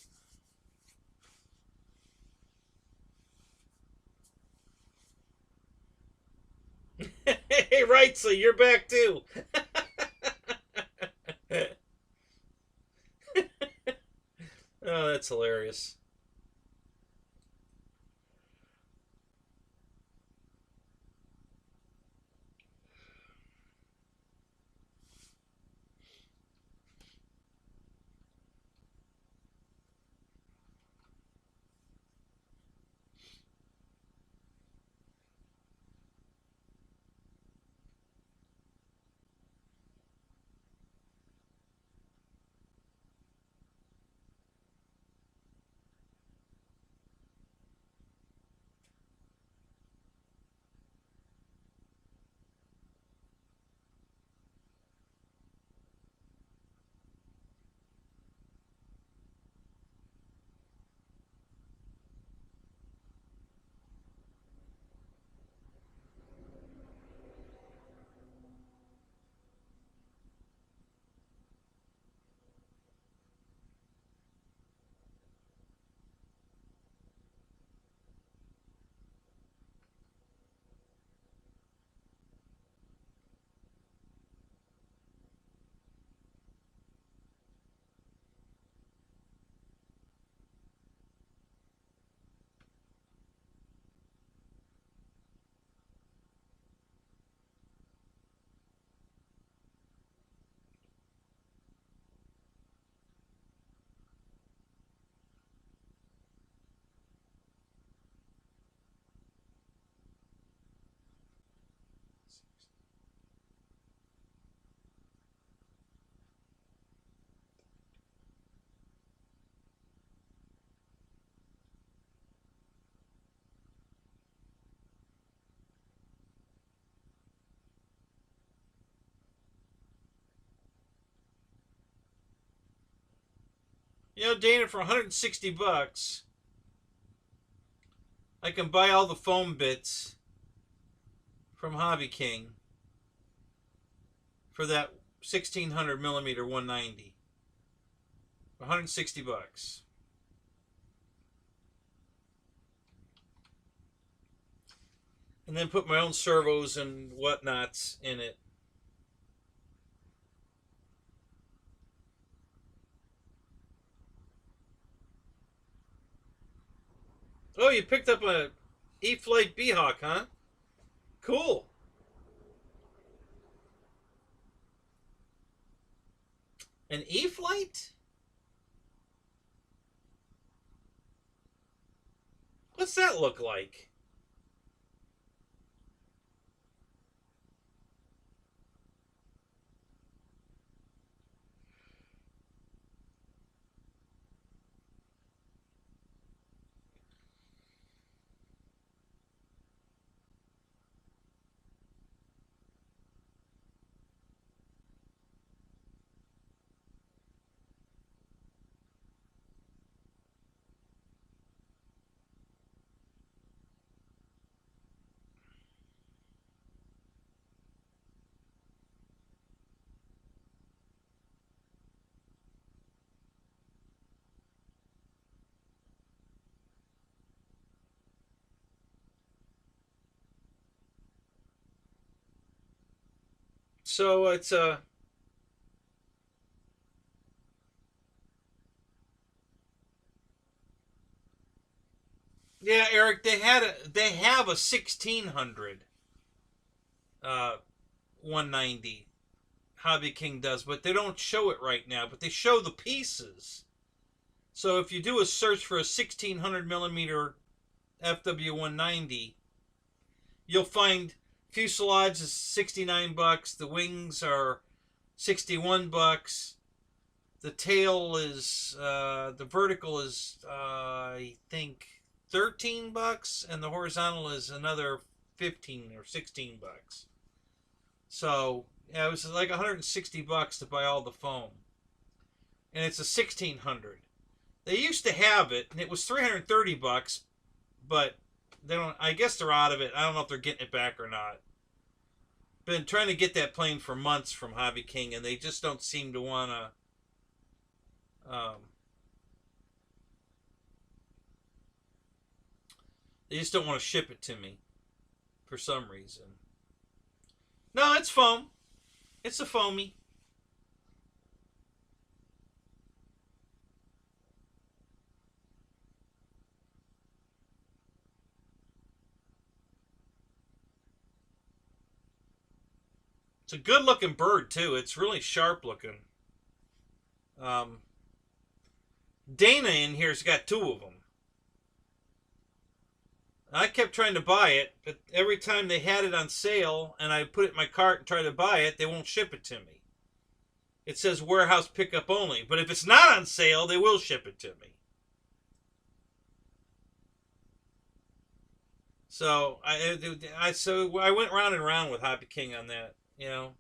Hey, Rightsley, you're back too. Oh, that's hilarious. You know, Dana, for 160 bucks, I can buy all the foam bits from Hobby King for that 1600 millimeter 190. 160 bucks. And then put my own servos and whatnots in it. Oh, you picked up a E-Flight B-Hawk, huh? Cool. An E-Flight? What's that look like? So it's a... Yeah, Eric, they have a 1600 uh 190. Hobby King does, but they don't show it right now, but they show the pieces. So if you do a search for a 1600 millimeter FW190, you'll find fuselage is 69 bucks, the wings are 61 bucks, the tail is the vertical is I think 13 bucks, and the horizontal is another 15 or 16 bucks. So yeah, it was like 160 bucks to buy all the foam, and it's a 1600. They used to have it, and it was 330 bucks, but they don't. I guess they're out of it. I don't know if they're getting it back or not. Been trying to get that plane for months from Hobby King, and they just don't seem to want to. They just don't want to ship it to me for some reason. No, it's foam. It's a foamy. It's a good looking bird too. It's really sharp looking. Um, Dana in here's got two of them. I kept trying to buy it, but every time they had it on sale and I put it in my cart and try to buy it, they won't ship it to me. It says warehouse pickup only, but if it's not on sale, they will ship it to me. So I went round and round with Hobby King on that. You know,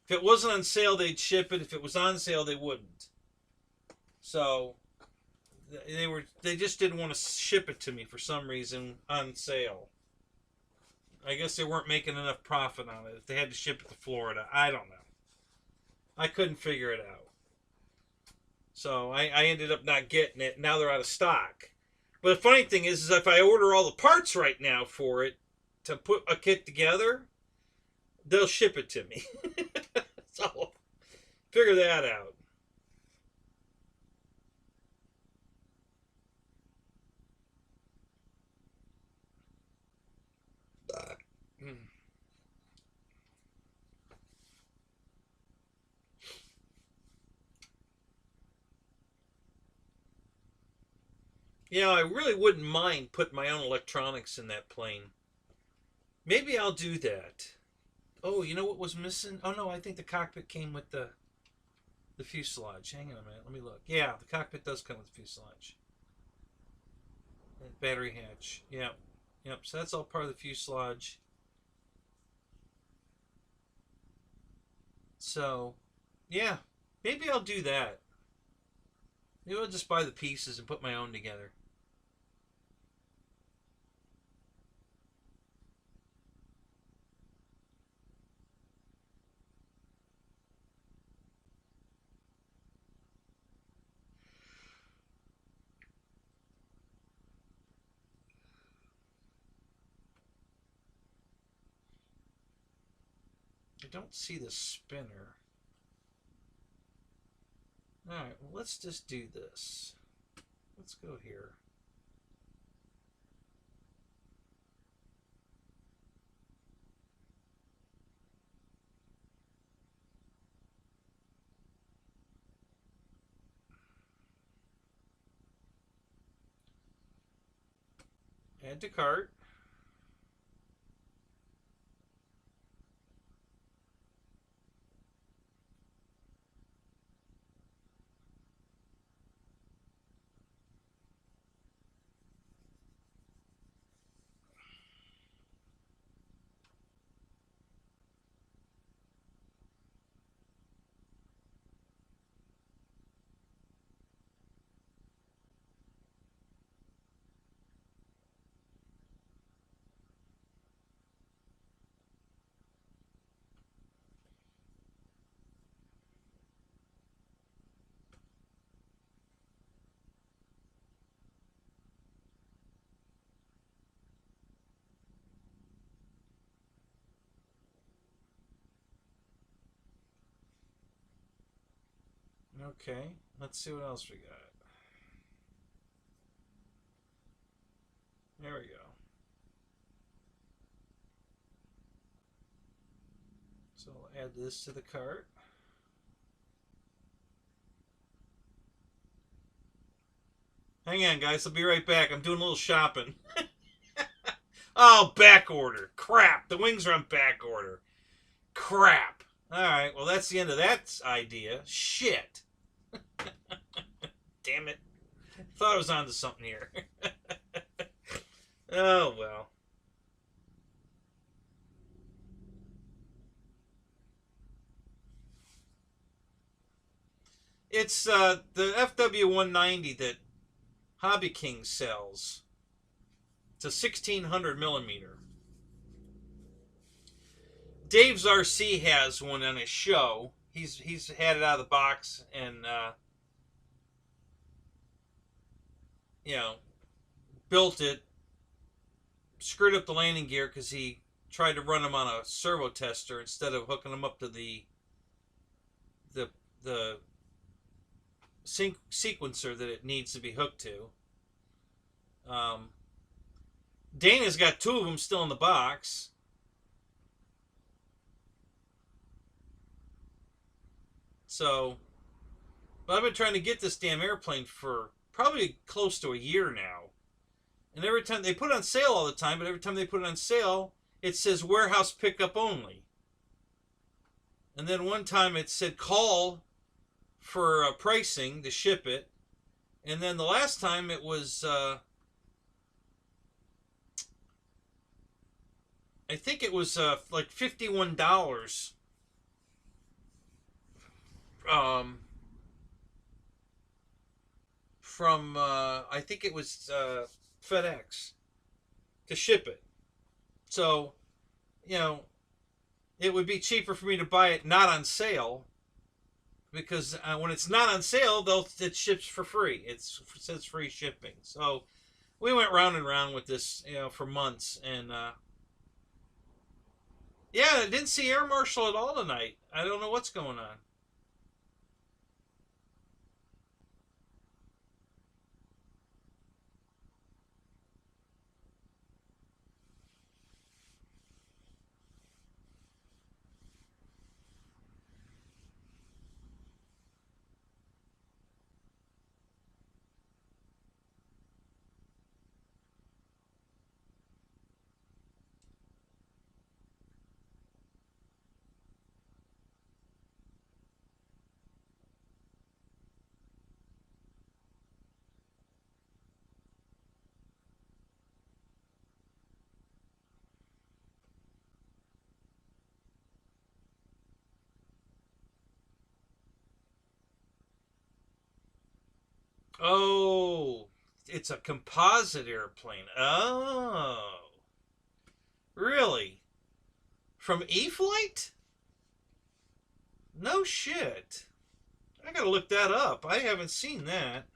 if it wasn't on sale, they'd ship it. If it was on sale, they wouldn't. So they just didn't want to ship it to me for some reason on sale. I guess they weren't making enough profit on it if they had to ship it to Florida. I don't know. I couldn't figure it out. So I ended up not getting it. Now they're out of stock. But the funny thing is if I order all the parts right now for it to put a kit together, they'll ship it to me. So figure that out. Yeah, I really wouldn't mind putting my own electronics in that plane. Maybe I'll do that. Oh, you know what was missing? Oh no, I think the cockpit came with the fuselage. Hang on a minute, let me look. Yeah, the cockpit does come with the fuselage. And battery hatch. Yep. Yep. So that's all part of the fuselage. So, yeah, maybe I'll do that. Maybe I'll just buy the pieces and put my own together. I don't see the spinner. Alright, well, let's just do this. Let's go here. Add to cart. Okay, let's see what else we got. There we go. So I'll add this to the cart. Hang on, guys. I'll be right back. I'm doing a little shopping. Oh, back order. Crap. The wings are on back order. Crap. Alright, well, that's the end of that idea. Shit. Damn it. Thought I was onto something here. Oh, well. It's the FW190 that Hobby King sells. It's a 1600 millimeter. Dave's RC has one on his show. He's had it out of the box and you know, built it, screwed up the landing gear because he tried to run them on a servo tester instead of hooking them up to the sequencer that it needs to be hooked to. Dana's got two of them still in the box. So, but I've been trying to get this damn airplane for probably close to a year now. And every time they put it on sale all the time, but every time they put it on sale, it says warehouse pickup only. And then one time it said call for pricing to ship it. And then the last time it was, I think it was like $51. From I think it was FedEx to ship it. So, you know, it would be cheaper for me to buy it not on sale, because when it's not on sale, it ships for free. It says free shipping. So we went round and round with this, you know, for months, and yeah, I didn't see Air Marshal at all tonight. I don't know what's going on. Oh, it's a composite airplane. Oh, really? From E-Flight? No shit. I gotta look that up. I haven't seen that.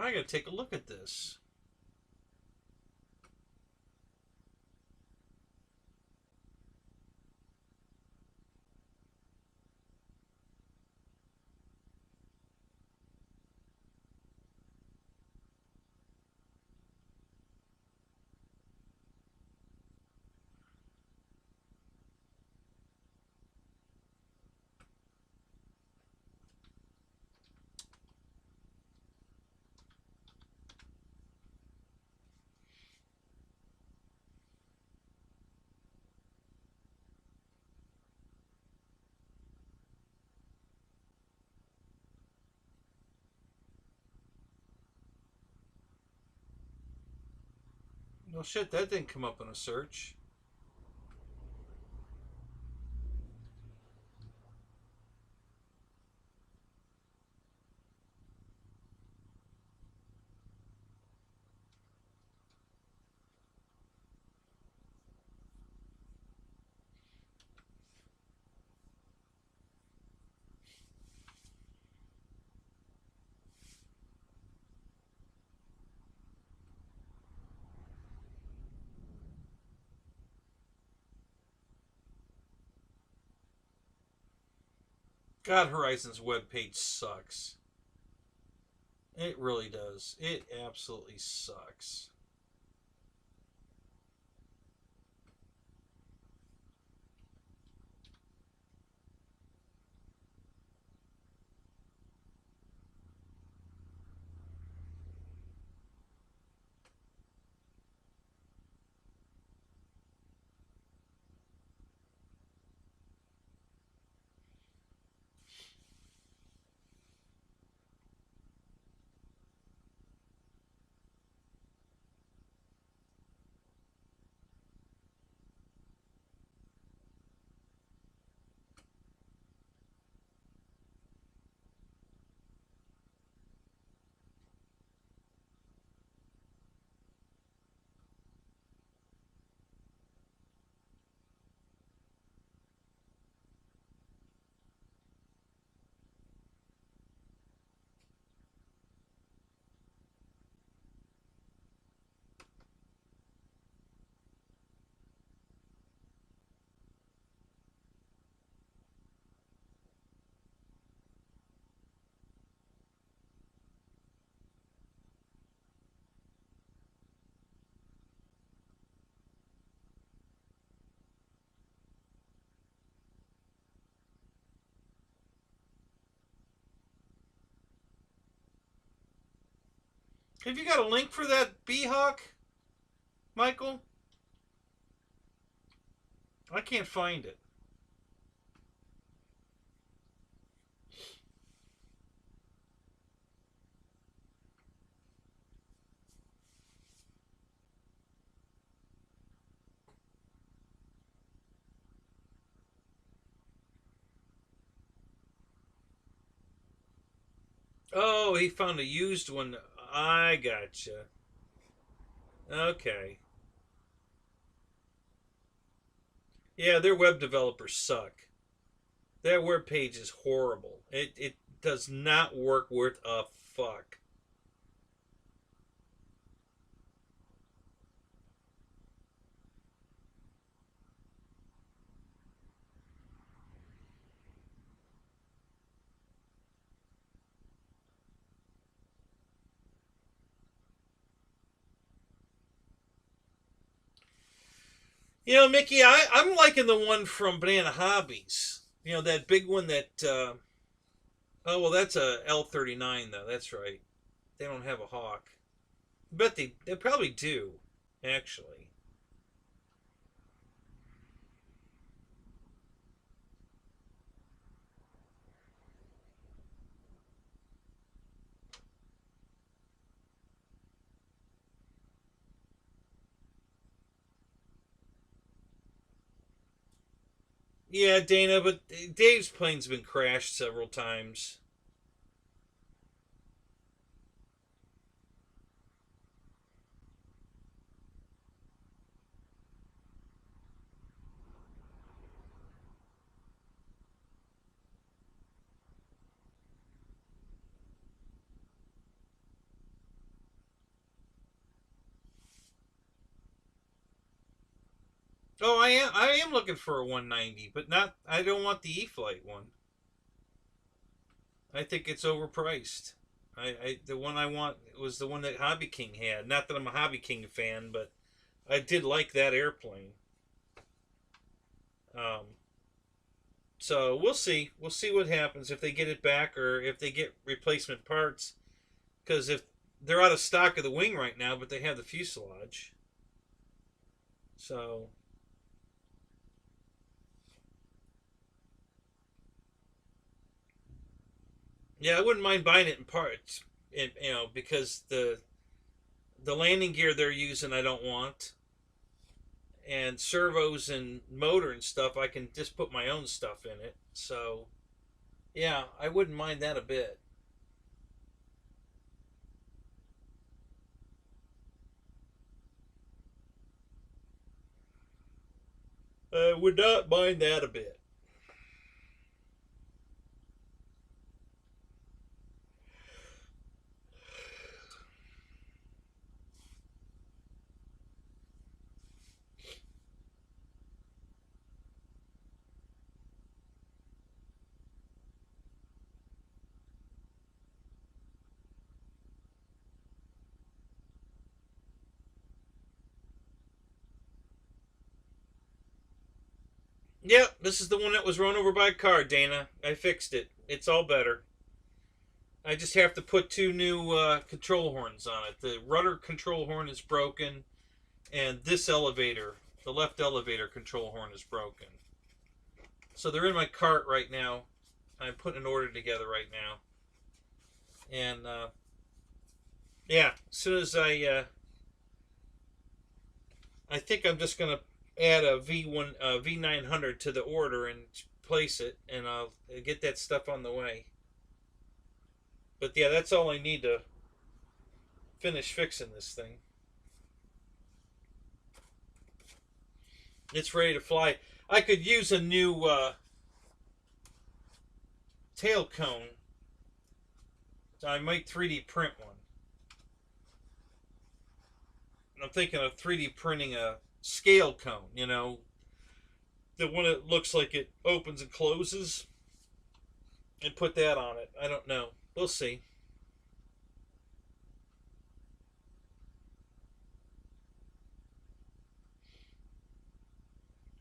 I gotta take a look at this. Well, shit, that didn't come up in a search. God, Horizon's webpage sucks. It really does. It absolutely sucks. Have you got a link for that B-Hawk, Michael? I can't find it. Oh, he found a used one. I gotcha. Okay. Yeah, their web developers suck. Their web page is horrible. It does not work worth a fuck. You know, Mickey, I'm liking the one from Banana Hobbies. You know, that big one that. Oh, well, that's a L39, though. That's right. They don't have a Hawk. But they probably do, actually. Yeah, Dana, but Dave's plane's been crashed several times. Oh, I am looking for a 190, but not. I don't want the E-Flight one. I think it's overpriced. The one I want was the one that Hobby King had. Not that I'm a Hobby King fan, but I did like that airplane. Um, so we'll see. We'll see what happens if they get it back or if they get replacement parts. Because if they're out of stock of the wing right now, but they have the fuselage. So yeah, I wouldn't mind buying it in parts. Because the landing gear they're using I don't want, and servos and motor and stuff I can just put my own stuff in it. So yeah, I wouldn't mind that a bit. I would not mind that a bit. Yep, this is the one that was run over by a car, Dana. I fixed it. It's all better. I just have to put two new control horns on it. The rudder control horn is broken, and this elevator, the left elevator control horn, is broken. So they're in my cart right now. I'm putting an order together right now. And yeah, as soon as I think I'm just gonna add a V1 V900 to the order and place it, and I'll get that stuff on the way. But yeah, that's all I need to finish fixing this thing. It's ready to fly. I could use a new tail cone. I might 3D print one. I'm thinking of 3D printing a scale cone, you know, the one that looks like it opens and closes, and put that on it. I don't know. We'll see.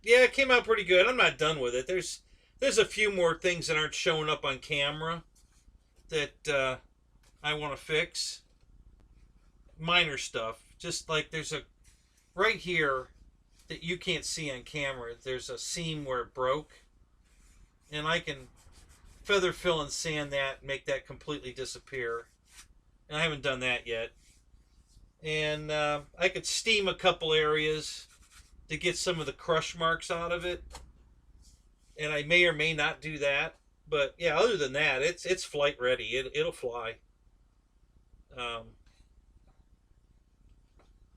Yeah, it came out pretty good. I'm not done with it. There's a few more things that aren't showing up on camera that I want to fix. Minor stuff. Just like there's a right here that you can't see on camera. There's a seam where it broke, and I can feather fill and sand that and make that completely disappear. And I haven't done that yet. And I could steam a couple areas to get some of the crush marks out of it, and I may or may not do that. But yeah, other than that, it's flight ready. It'll fly. Um,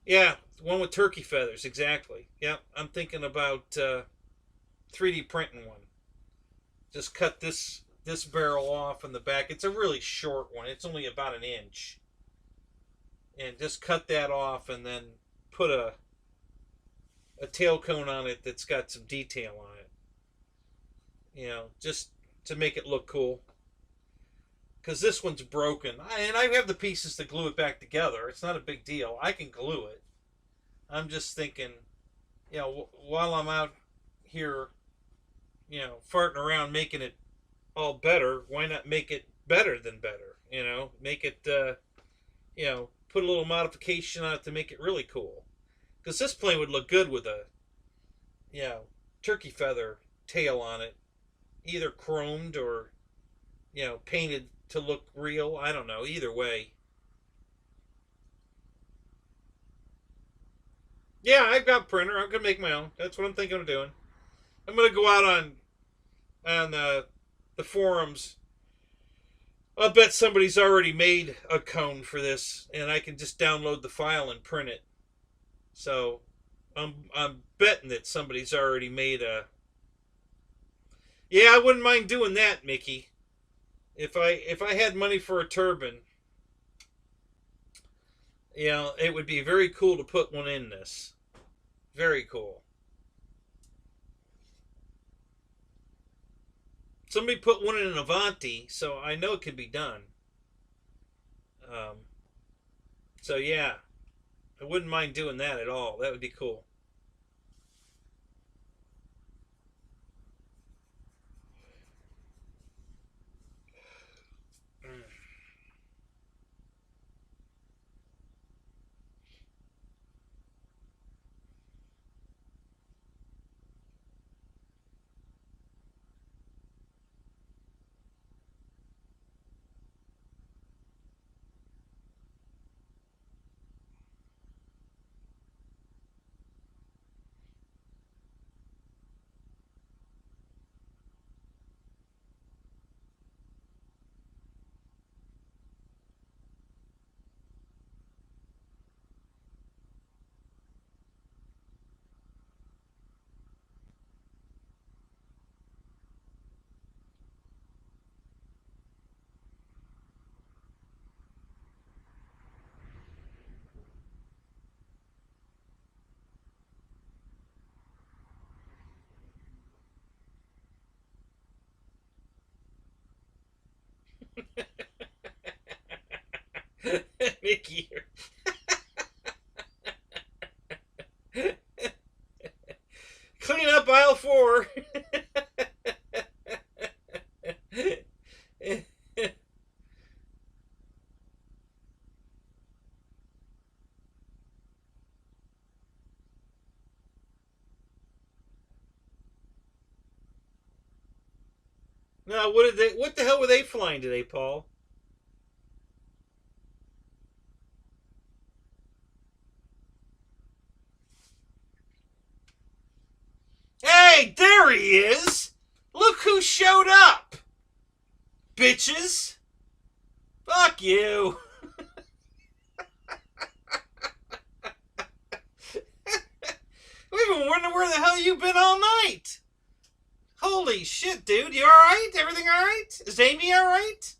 yeah, one with turkey feathers, exactly. Yep, I'm thinking about 3D printing one. Just cut this barrel off in the back. It's a really short one. It's only about an inch, and just cut that off, and then put a tail cone on it that's got some detail on it. You know, just to make it look cool. Because this one's broken. And I have the pieces to glue it back together. It's not a big deal. I can glue it. I'm just thinking, you know, while I'm out here, you know, farting around making it all better, why not make it better than better? You know, make it, you know, put a little modification on it to make it really cool. Because this plane would look good with a, you know, turkey feather tail on it, either chromed or, you know, painted to look real. I don't know. Either way. Yeah, I've got a printer. I'm gonna make my own. That's what I'm thinking of doing. I'm gonna go out on the forums. I'll bet somebody's already made a cone for this, and I can just download the file and print it. So I'm betting that somebody's already made a. Yeah, I wouldn't mind doing that, Mickey. If I had money for a turbine, you know, it would be very cool to put one in this. Very cool. Somebody put one in an Avanti, so I know it can be done. Um, so yeah, I wouldn't mind doing that at all. That would be cool. Mickey. Clean up aisle 4. No, what did they? What the hell were they flying today, Paul? Hey, there he is! Look who showed up! Bitches! Fuck you! We've been wondering where the hell you been all night! Holy shit, dude. You alright? Everything alright? Is Amy alright?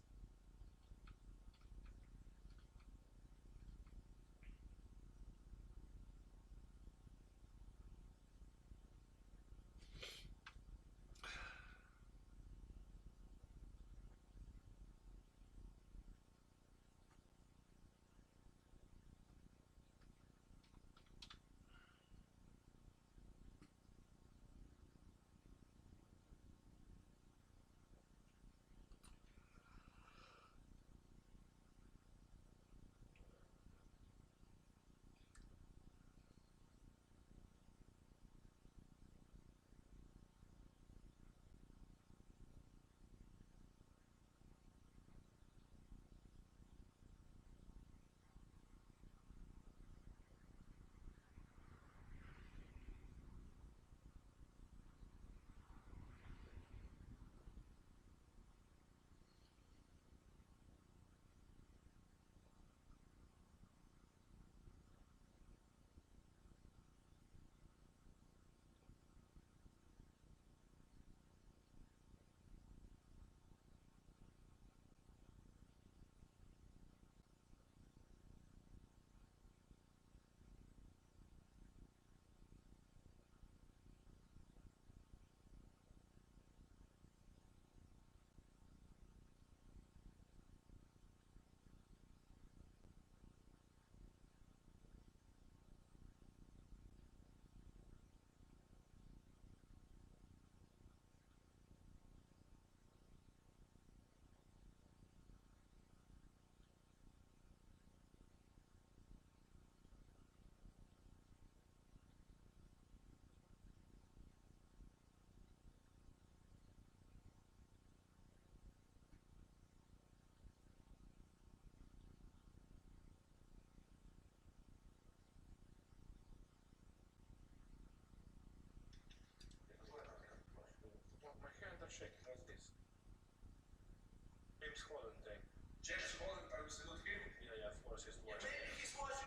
James Holland, I will salute him. Yeah, of course, he's watching. Maybe he's watching.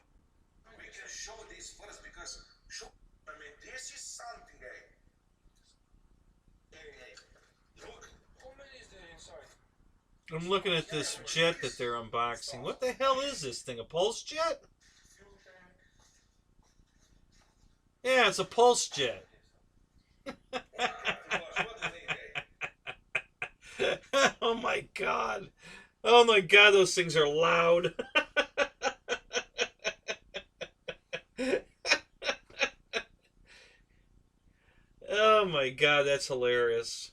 We can show this first because, I mean, this is something, eh? Hey, look. How many is there inside? I'm looking at this jet that they're unboxing. What the hell is this thing? A pulse jet? Yeah, it's a pulse jet. Oh my god. Oh my god, those things are loud. Oh my god, that's hilarious.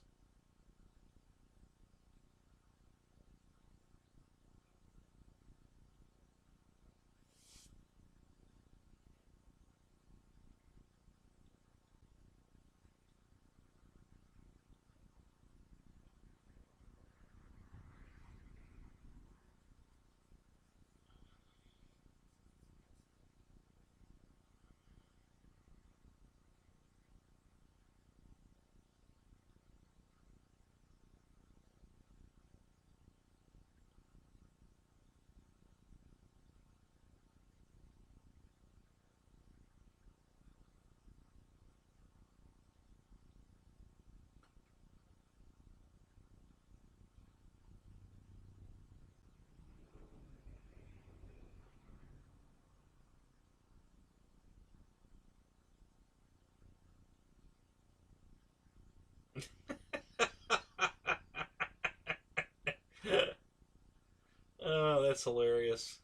Oh, that's hilarious.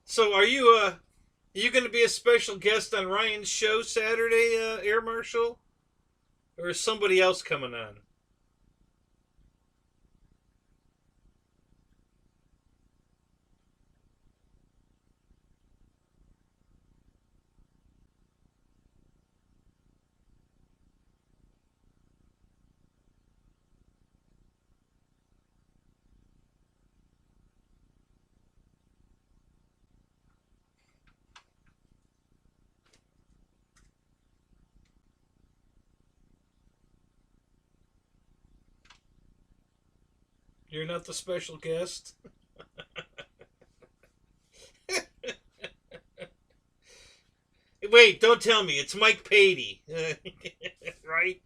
So are you going to be a special guest on Ryan's show Saturday, Air Marshal? Or is somebody else coming on? You're not the special guest? Wait, don't tell me. It's Mike Patey. Right?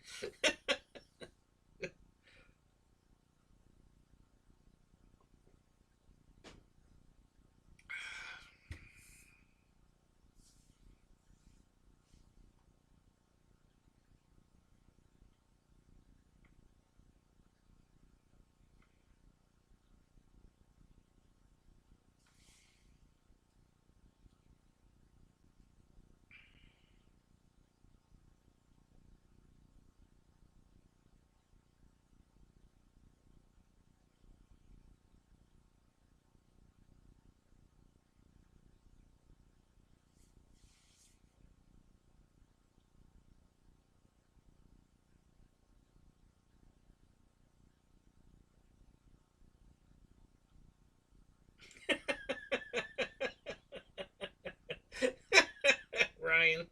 Ryan.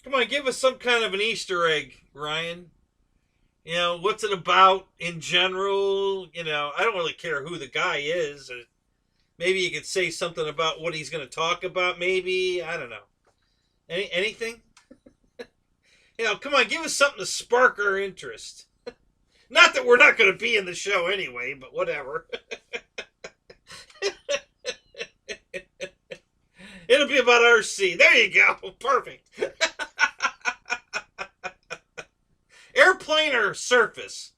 Come on, give us some kind of an Easter egg, Ryan. What's it about in general? I don't really care who the guy is. Or maybe you could say something about what he's going to talk about, maybe. I don't know. Anything? Come on, give us something to spark our interest. Not that we're not going to be in the show anyway, but whatever. It'll be about RC. There you go. Perfect. Airplane or surface?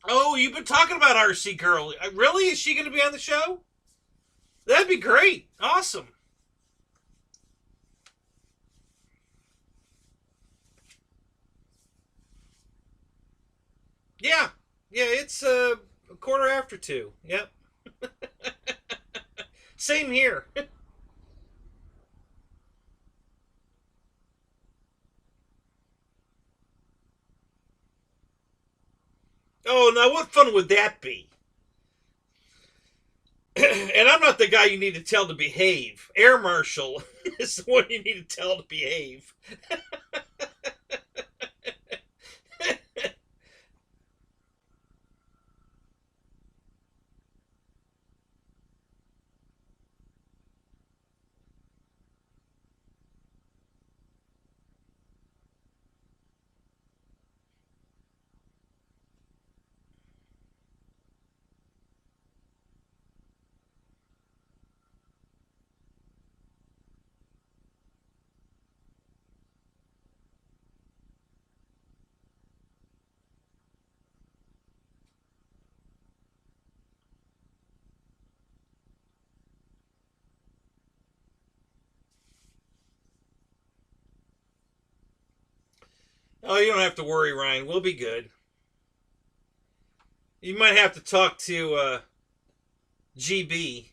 Oh, you've been talking about RC Girl. Really? Is she going to be on the show? That'd be great. Awesome. Yeah. Yeah, it's a quarter after 2. Yep. Same here. Oh, now what fun would that be? And I'm not the guy you need to tell to behave. Air Marshal is the one you need to tell to behave. Oh, you don't have to worry, Ryan. We'll be good. You might have to talk to GB.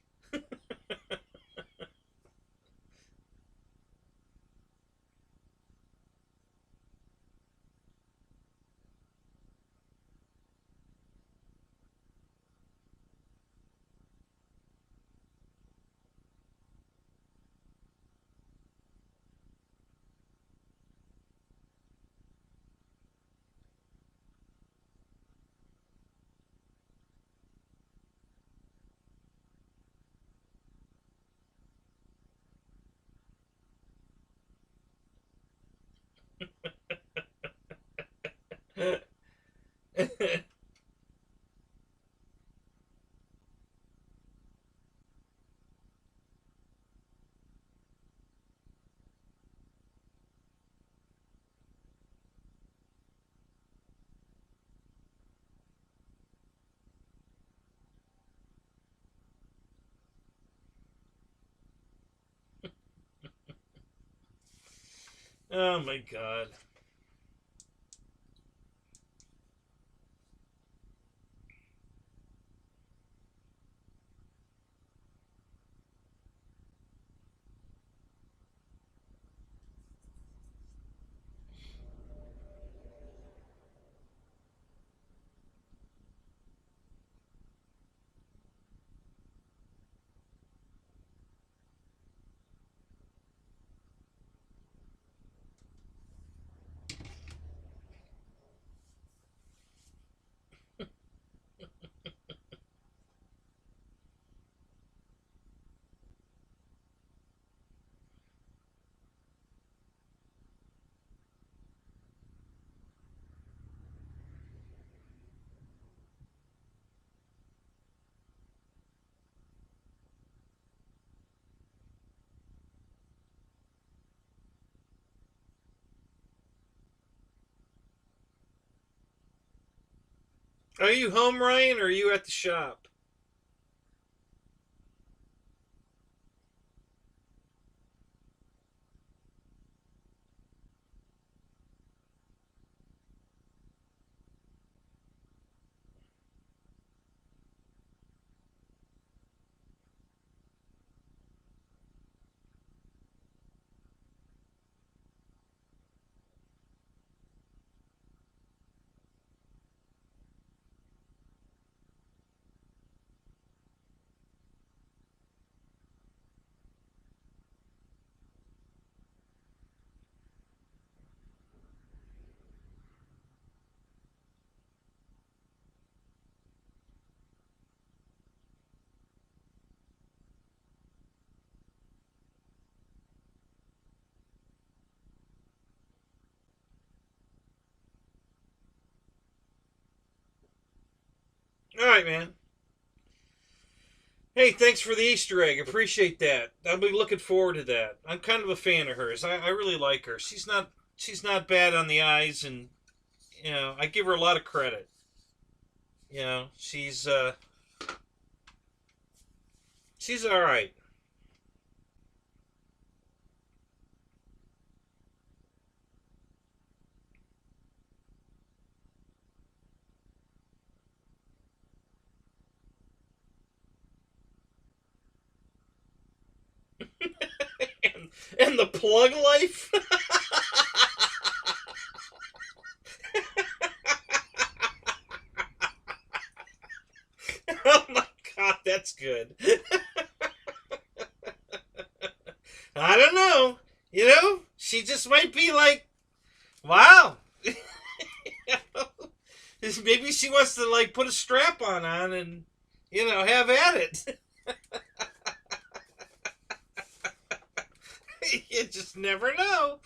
Oh my god. Are you home, Ryan, or are you at the shop? All right, man. Hey, thanks for the Easter egg. Appreciate that. I'll be looking forward to that. I'm kind of a fan of hers. I really like her. She's not bad on the eyes, and I give her a lot of credit. She's all right. And the plug life. Oh my god, that's good. I don't know. She just might be like, wow. Maybe she wants to like put a strap on and have at it. You just never know.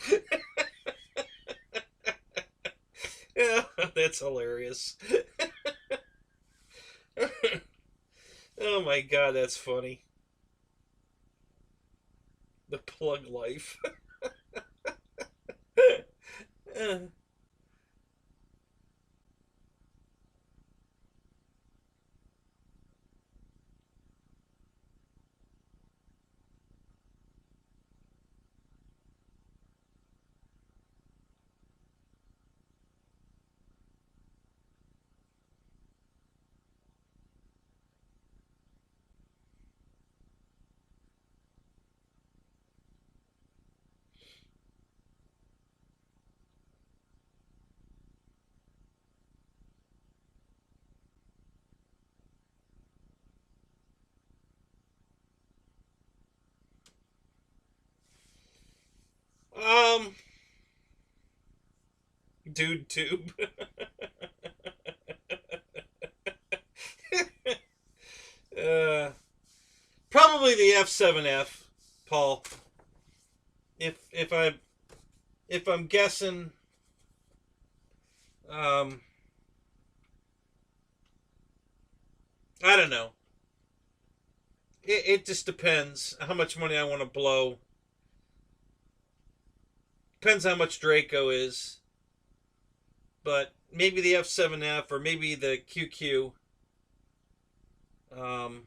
Yeah, that's hilarious. Oh my god, that's funny. The plug life. um, Dude tube. uh, Probably the F7F, Paul. If I'm guessing, Um, I don't know. It just depends how much money I want to blow. Depends how much Draco is. But maybe the F7F or maybe the QQ. Um,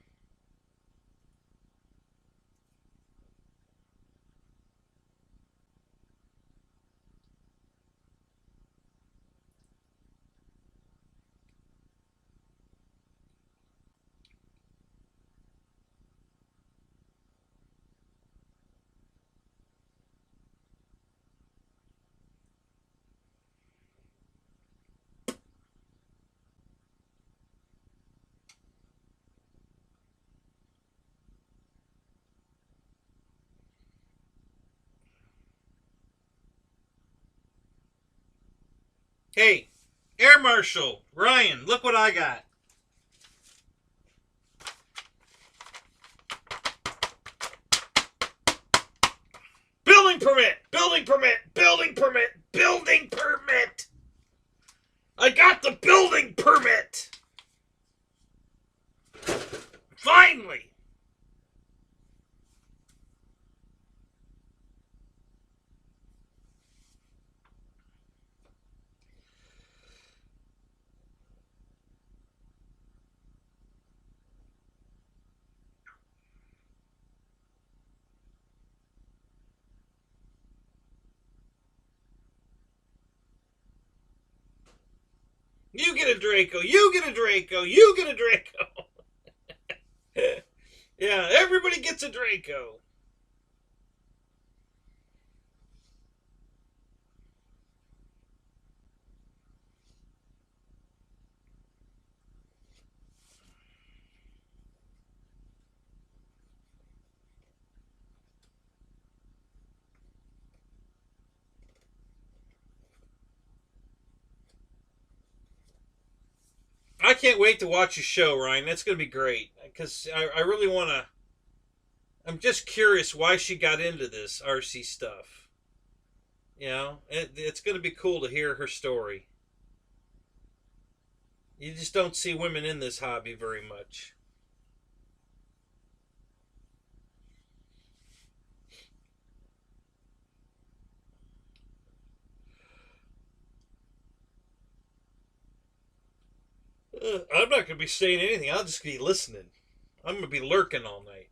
hey, Air Marshal Ryan, look what I got. Building permit! Building permit! Building permit! Building permit! I got the building permit! Finally! You get a Draco! You get a Draco! You get a Draco! Yeah, everybody gets a Draco. I can't wait to watch your show, Ryan. That's going to be great. Because I really want to. I'm just curious why she got into this RC stuff. You know, it's going to be cool to hear her story. You just don't see women in this hobby very much. I'm not going to be saying anything. I'll just be listening. I'm going to be lurking all night.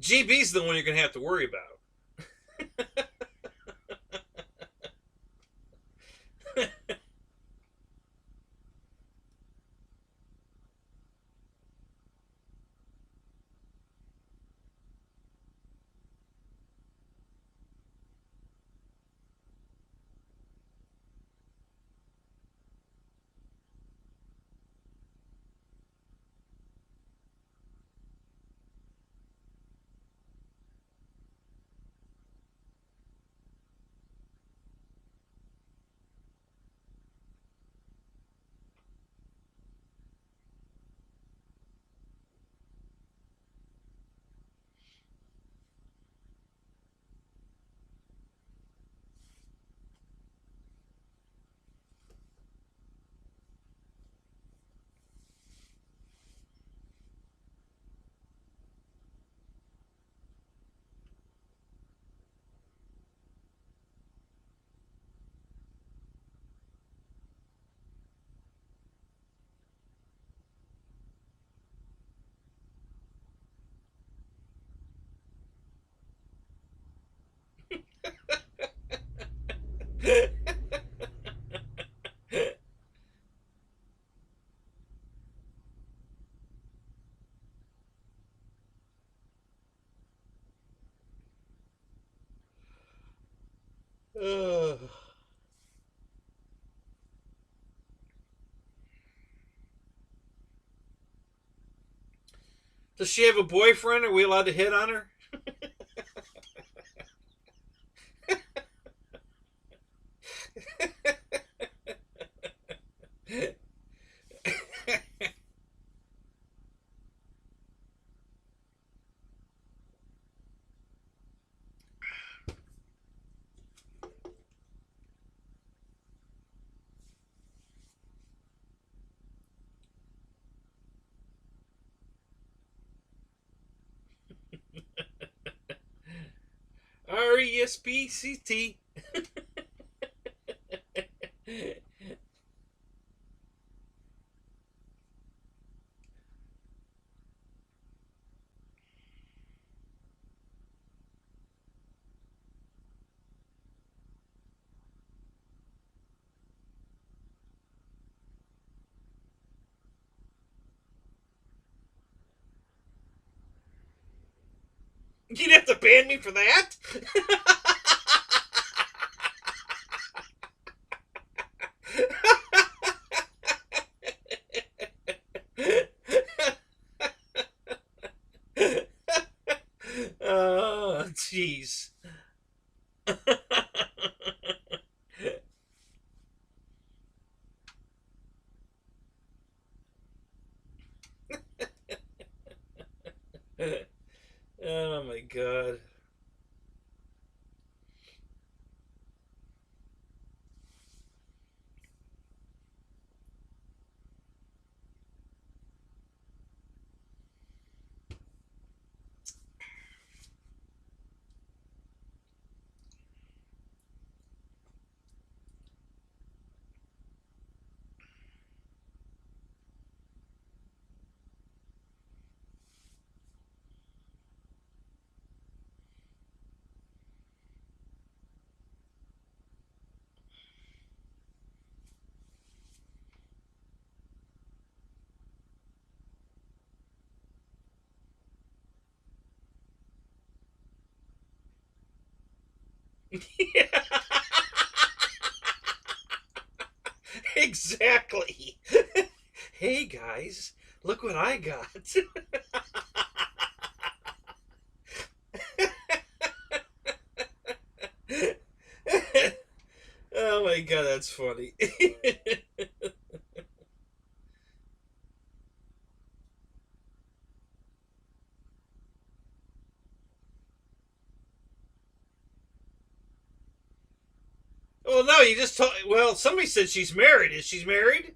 GB's the one you're going to have to worry about. Ugh. Does she have a boyfriend? Are we allowed to hit on her? ESPCT. You'd have to ban me for that? Oh, jeez. Oh my god. Exactly. Hey guys, look what I got. Oh my god, that's funny. Well, no, you just told. Well, somebody said she's married. Is she married?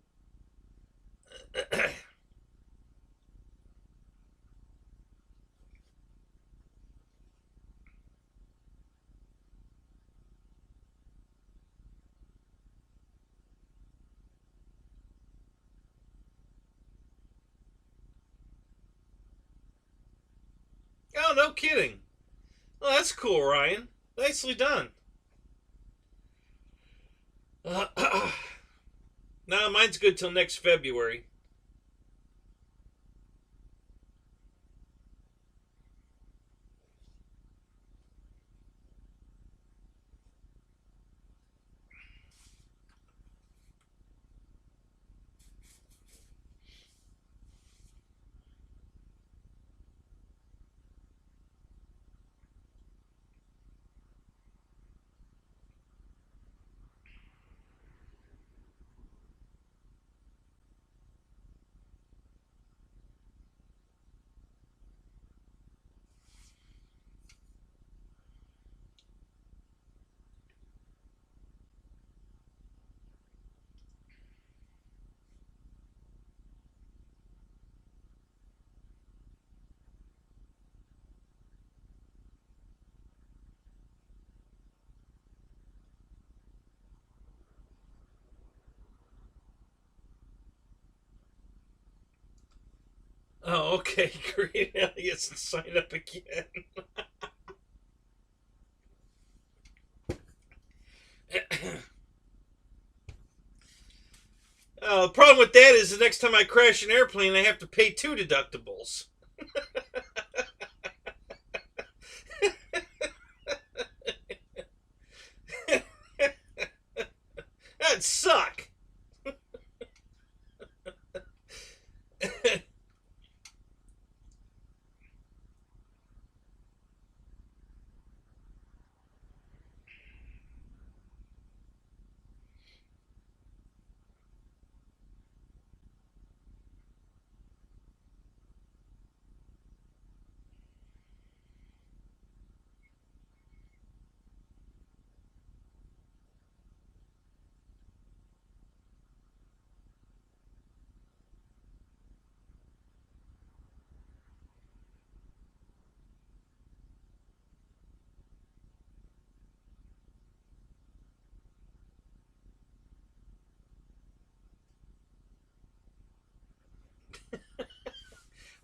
Oh, no kidding. Well, that's cool, Ryan. Nicely done. No, mine's good till next February. Oh, okay. Great. Yes, sign up again. The problem with that is the next time I crash an airplane, I have to pay 2 deductibles. That'd suck.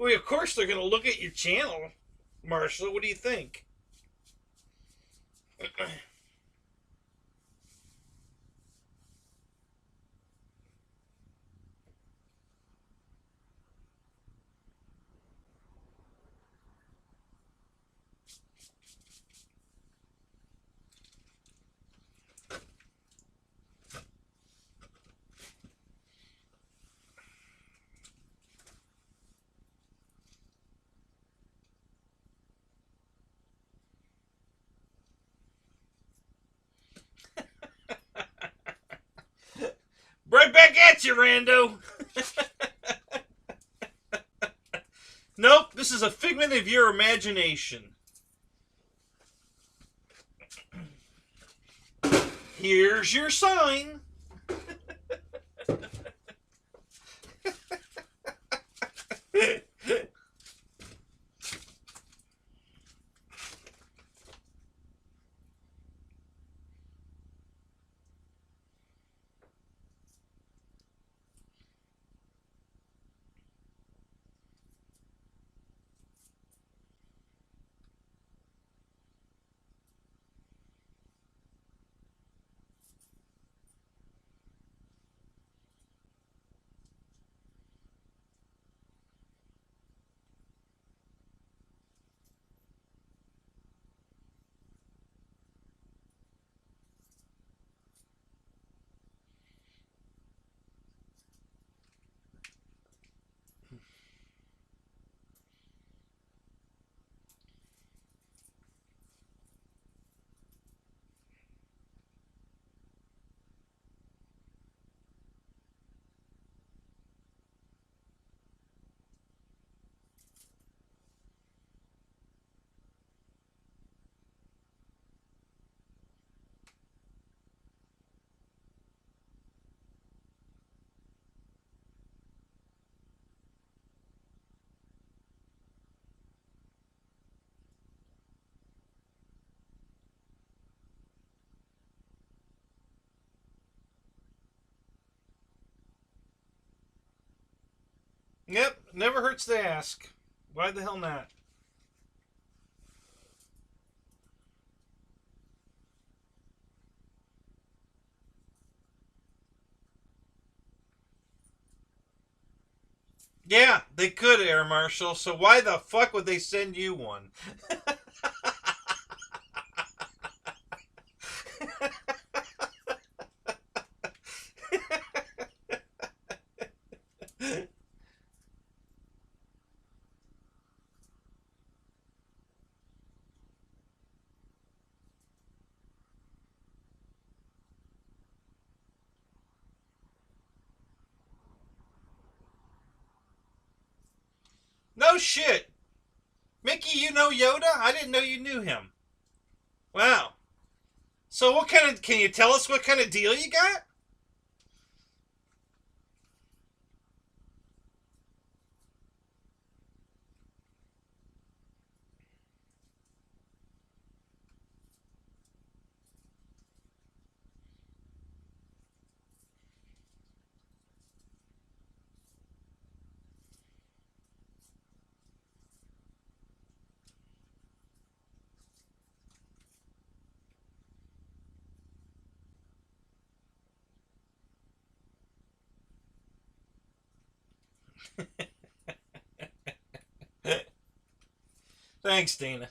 Well, of course they're going to look at your channel, Marshall. What do you think? Right back at you, Rando. Nope, this is a figment of your imagination. Here's your sign. Yep, never hurts to ask. Why the hell not? Yeah, they could, Air Marshal, so why the fuck would they send you one? No shit. Mickey, you know Yoda? I didn't know you knew him. Wow. So what kind of, can you tell us what kind of deal you got? Thanks, Dana.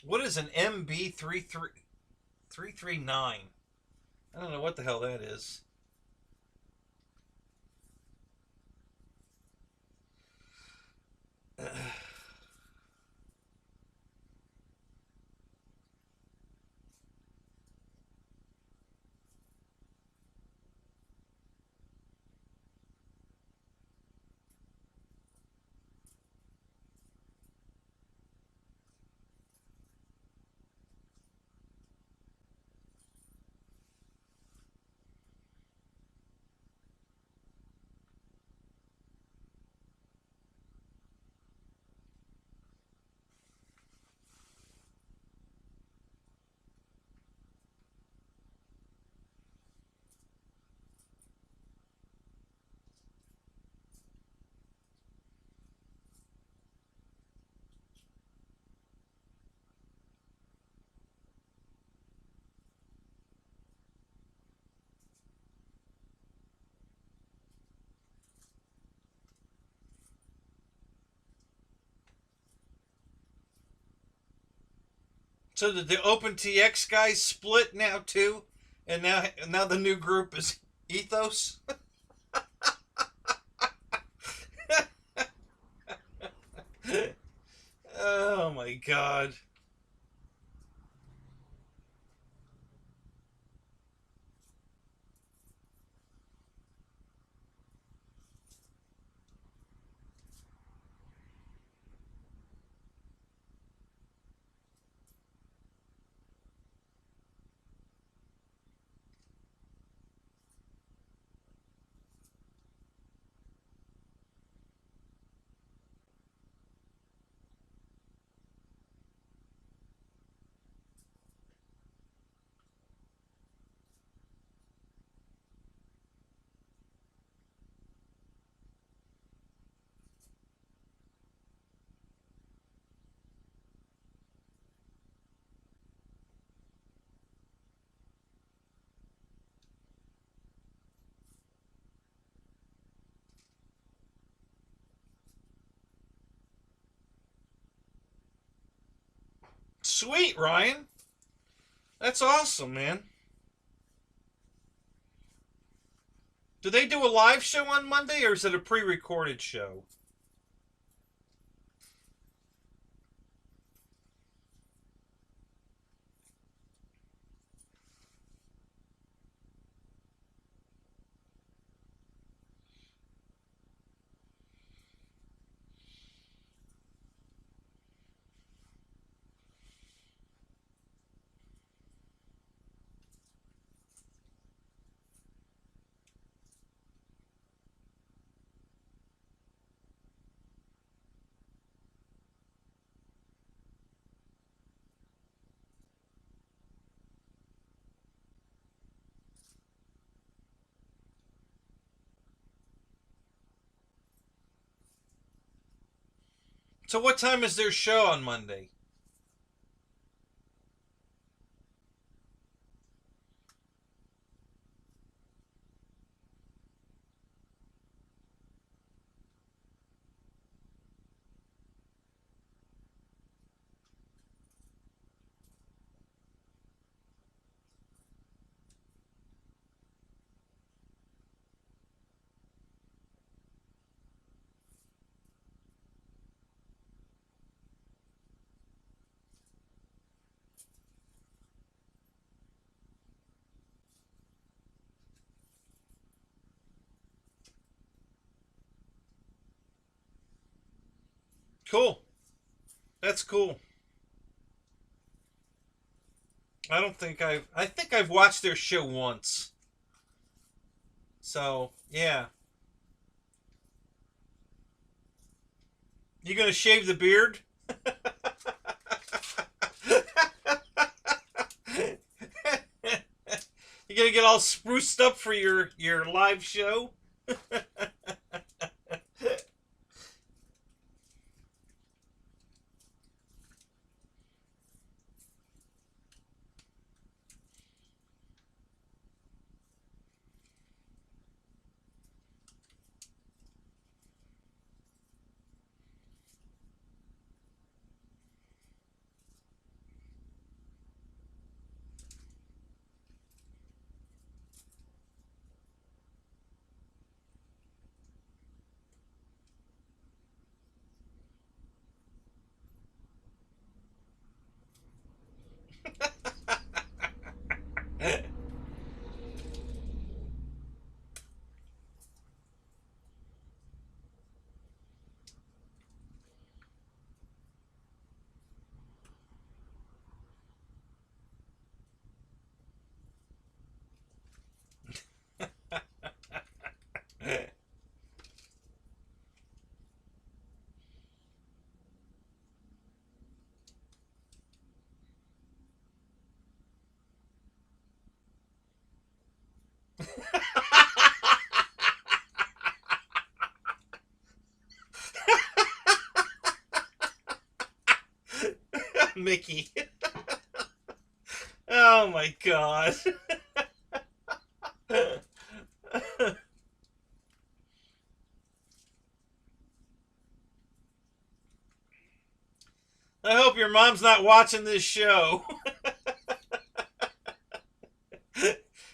What is an MB339? I don't know what the hell that is. So did the OpenTX guys split now too? And now the new group is Ethos? Oh my god. Sweet, Ryan. That's awesome, man. Do they do a live show on Monday, or is it a pre-recorded show? So what time is their show on Monday? Cool. That's cool. I think I've watched their show once. So, yeah. You gonna shave the beard? You gonna get all spruced up for your live show? Mickey. Oh my god. I hope your mom's not watching this show.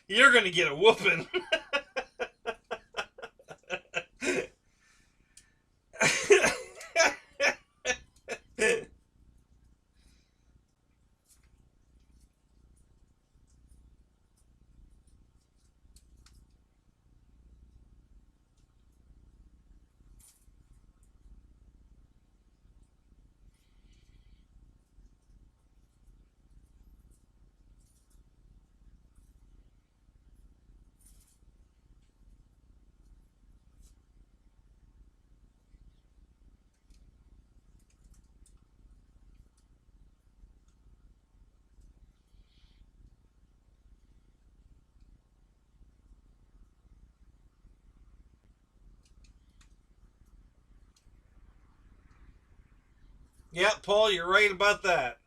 You're gonna get a whooping. Yeah, Paul, you're right about that.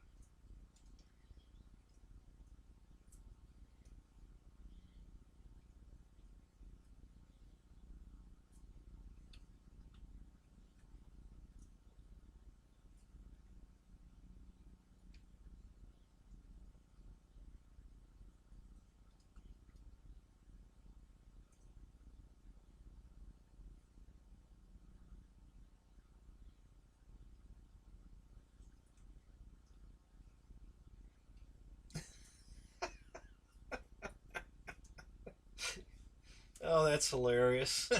Oh, that's hilarious.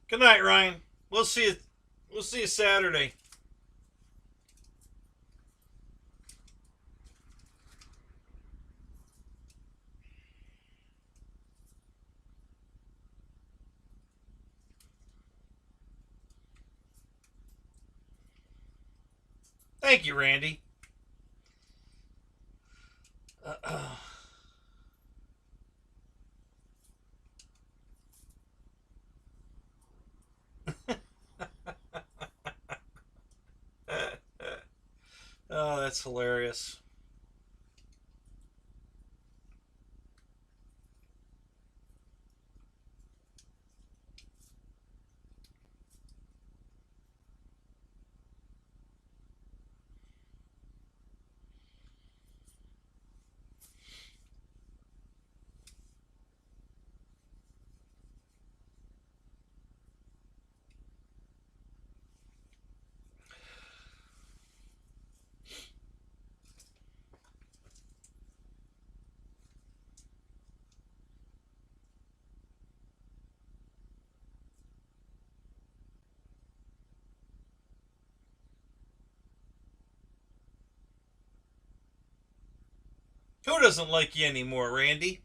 Good night, Ryan. We'll see you. We'll see you Saturday. Thank you, Randy. Oh, that's hilarious. Who doesn't like you anymore, Randy?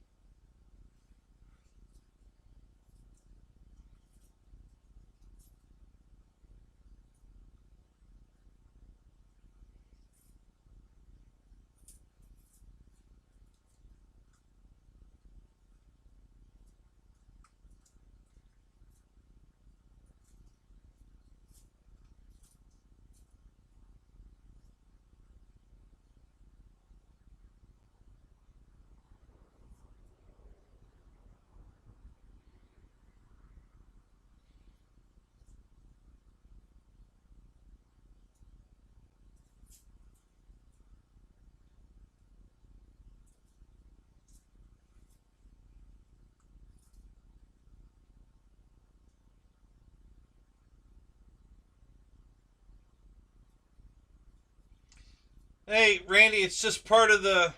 Hey, Randy, it's just part of the,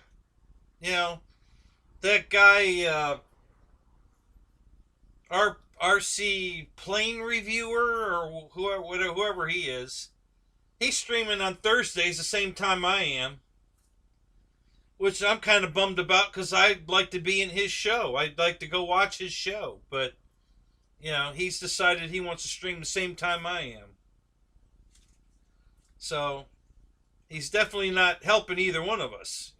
you know, that guy, RC plane reviewer or whoever he is. He's streaming on Thursdays the same time I am, which I'm kind of bummed about because I'd like to be in his show. I'd like to go watch his show, but he's decided he wants to stream the same time I am. So he's definitely not helping either one of us.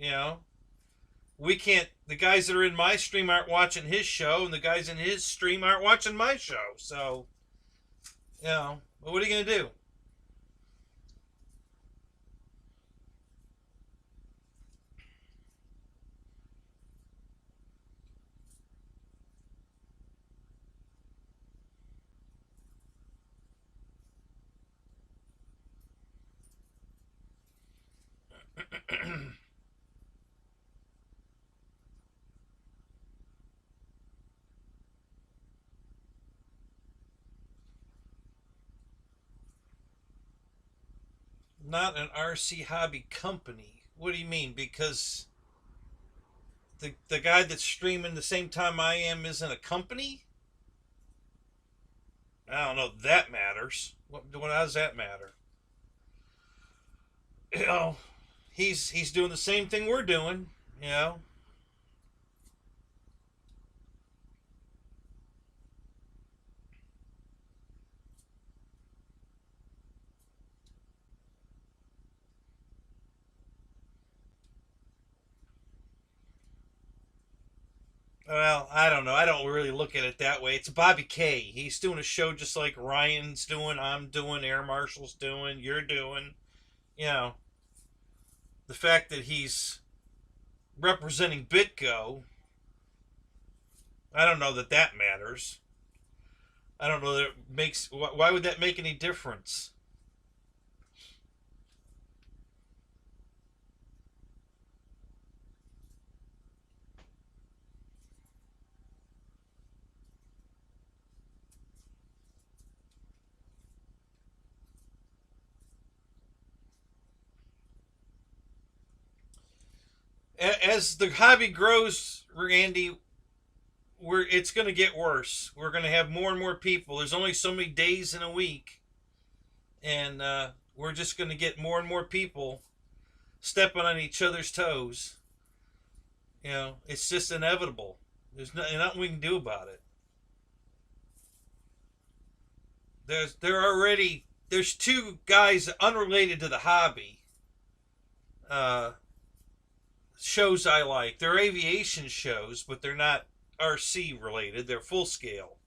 We can't. The guys that are in my stream aren't watching his show, and the guys in his stream aren't watching my show. So, what are you gonna do? Not an RC hobby company. What do you mean? Because the guy that's streaming the same time I am isn't a company? I don't know. That matters. How does that matter? You know, he's doing the same thing we're doing. You know. Well, I don't know. I don't really look at it that way. It's Bobby K. He's doing a show just like Ryan's doing, I'm doing, Air Marshal's doing, you're doing. You know, the fact that he's representing BitGo, I don't know that that matters. I don't know that it makes. Why would that make any difference? As the hobby grows, Randy, it's going to get worse. We're going to have more and more people. There's only so many days in a week, and we're just going to get more and more people stepping on each other's toes. It's just inevitable. There's nothing we can do about it. There's two guys unrelated to the hobby. Uh, Shows I like. They're aviation shows, but they're not RC related. They're full scale,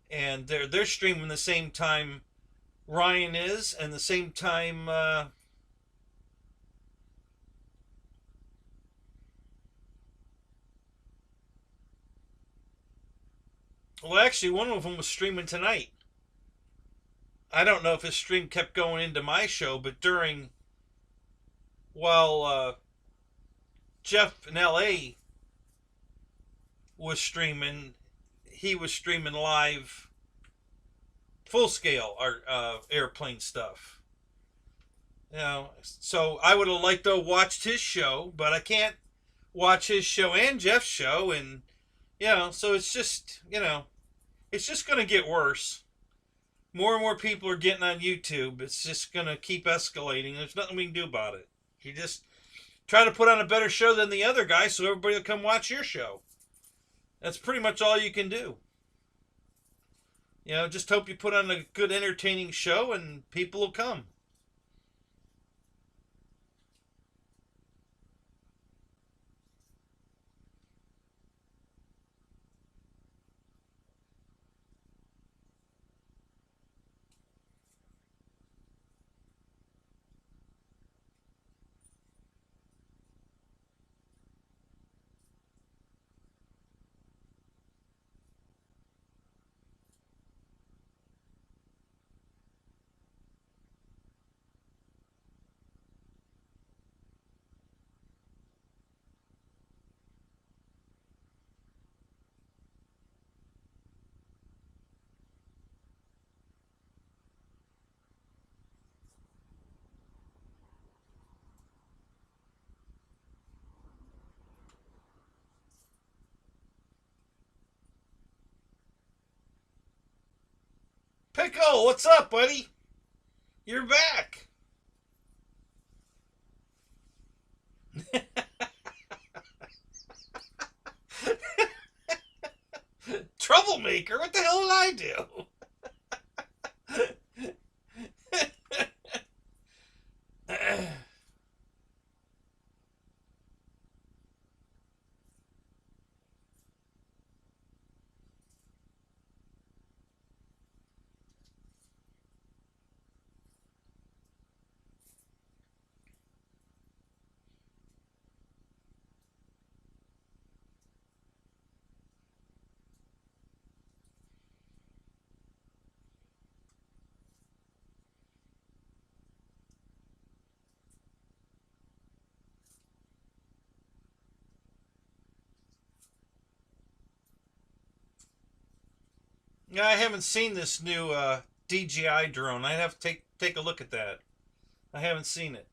and they're streaming the same time Ryan is, and the same time. Well, actually, one of them was streaming tonight. I don't know if his stream kept going into my show, but while Jeff in LA was streaming, he was streaming live full scale airplane stuff. So I would have liked to have watched his show, but I can't watch his show and Jeff's show, and so it's just going to get worse. More and more people are getting on YouTube. It's just going to keep escalating. There's nothing we can do about it. You just try to put on a better show than the other guy so everybody will come watch your show. That's pretty much all you can do. Just hope you put on a good, entertaining show and people will come. Pickle, what's up, buddy? You're back. Troublemaker, what the hell did I do? Yeah, I haven't seen this new DJI drone. I'd have to take a look at that. I haven't seen it.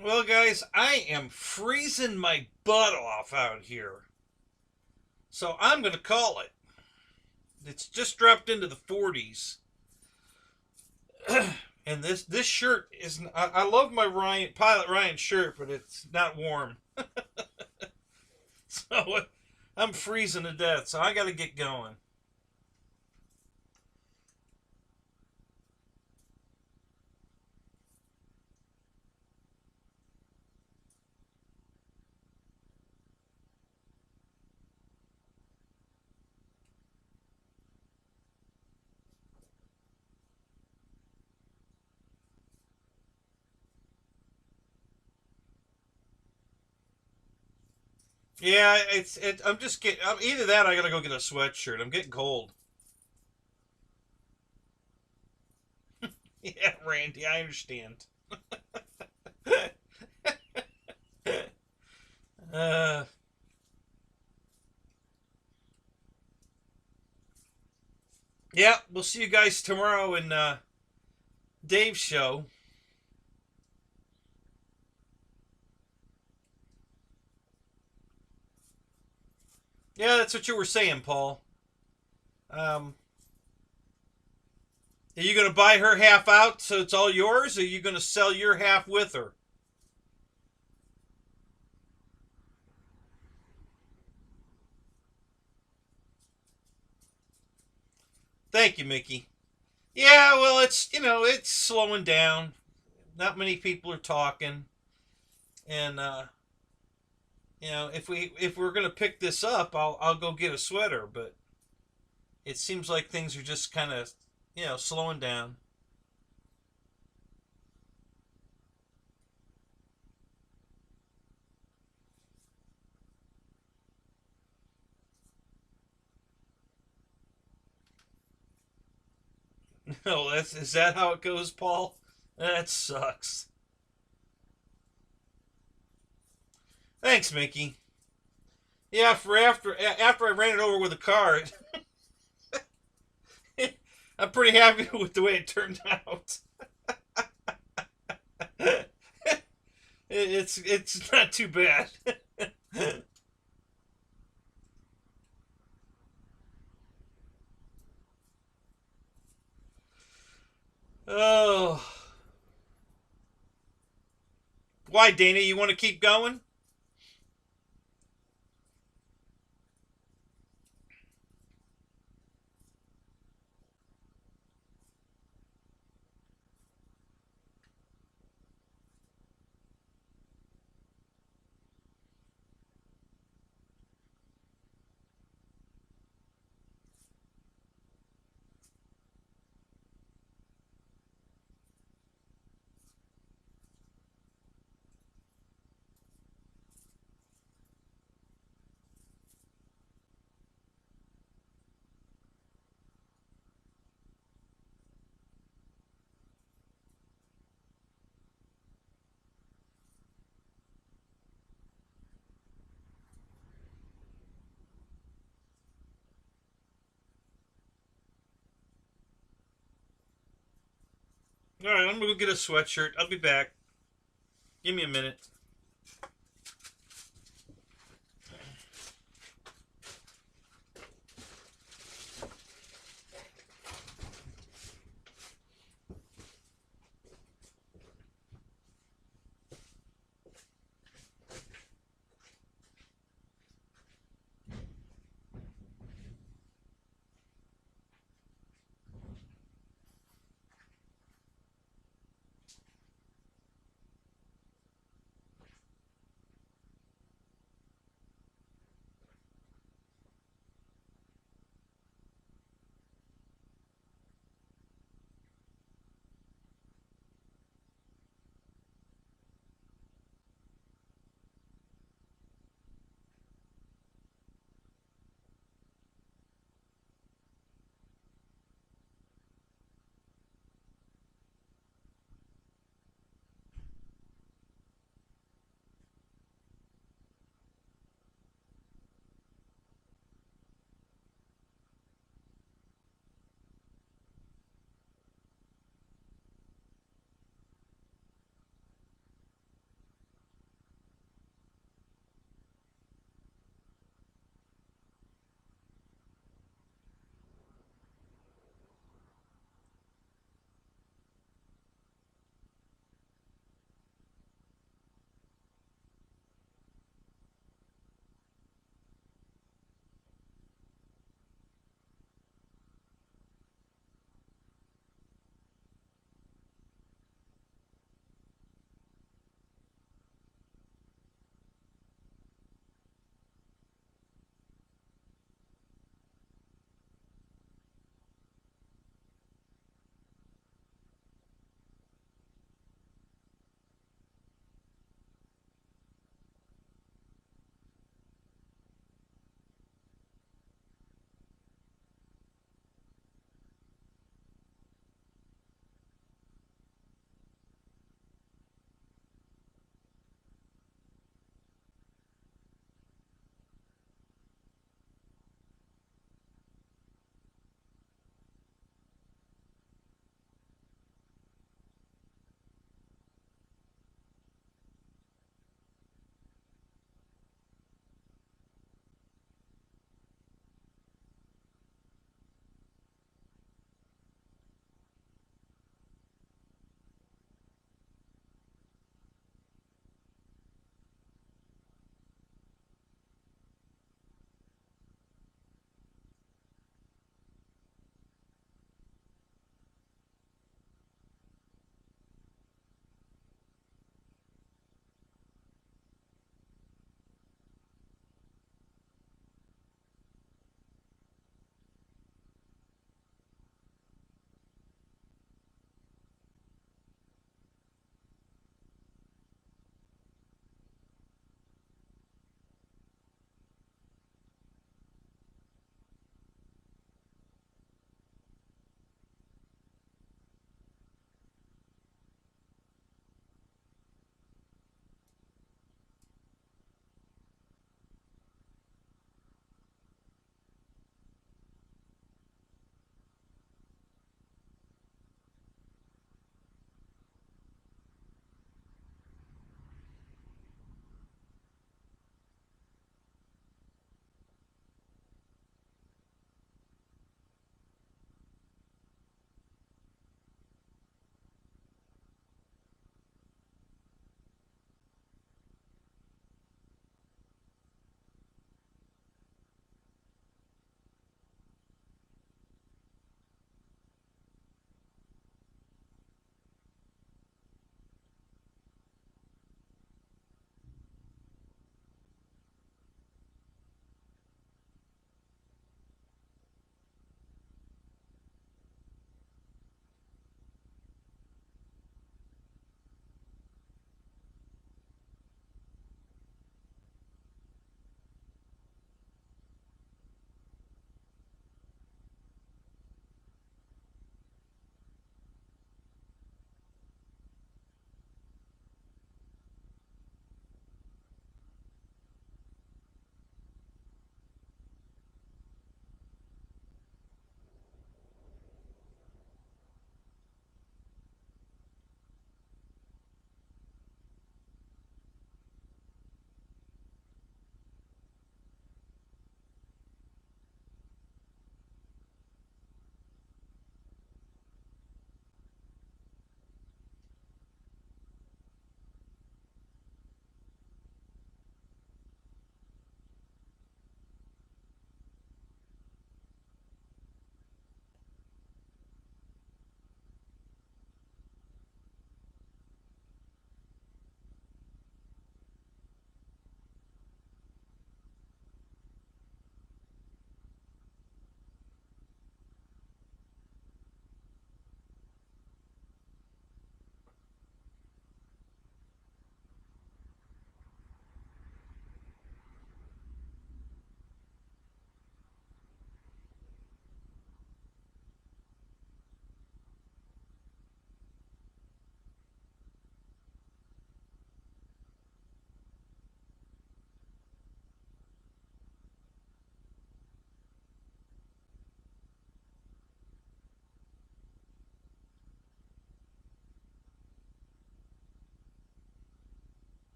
Well, guys, I am freezing my butt off out here. So I'm going to call it. It's just dropped into the 40s. And this shirt is... I love my Pilot Ryan shirt, but it's not warm. So I'm freezing to death, so I got to get going. Yeah, I'm just getting... either that or I got to go get a sweatshirt. I'm getting cold. Yeah, Randy, I understand. uh, yeah, we'll see you guys tomorrow in Dave's show. Yeah, that's what you were saying, Paul. Um, are you going to buy her half out so it's all yours, or are you going to sell your half with her? Thank you, Mickey. Yeah, well, it's slowing down. Not many people are talking, and if we're gonna pick this up, I'll go get a sweater. But it seems like things are just kind of slowing down. No, is that how it goes, Paul? That sucks. Thanks, Mickey. Yeah, for after I ran it over with a car, I'm pretty happy with the way it turned out. It's not too bad. Oh, why, Dana? You want to keep going? All right, I'm gonna go get a sweatshirt. I'll be back. Give me a minute.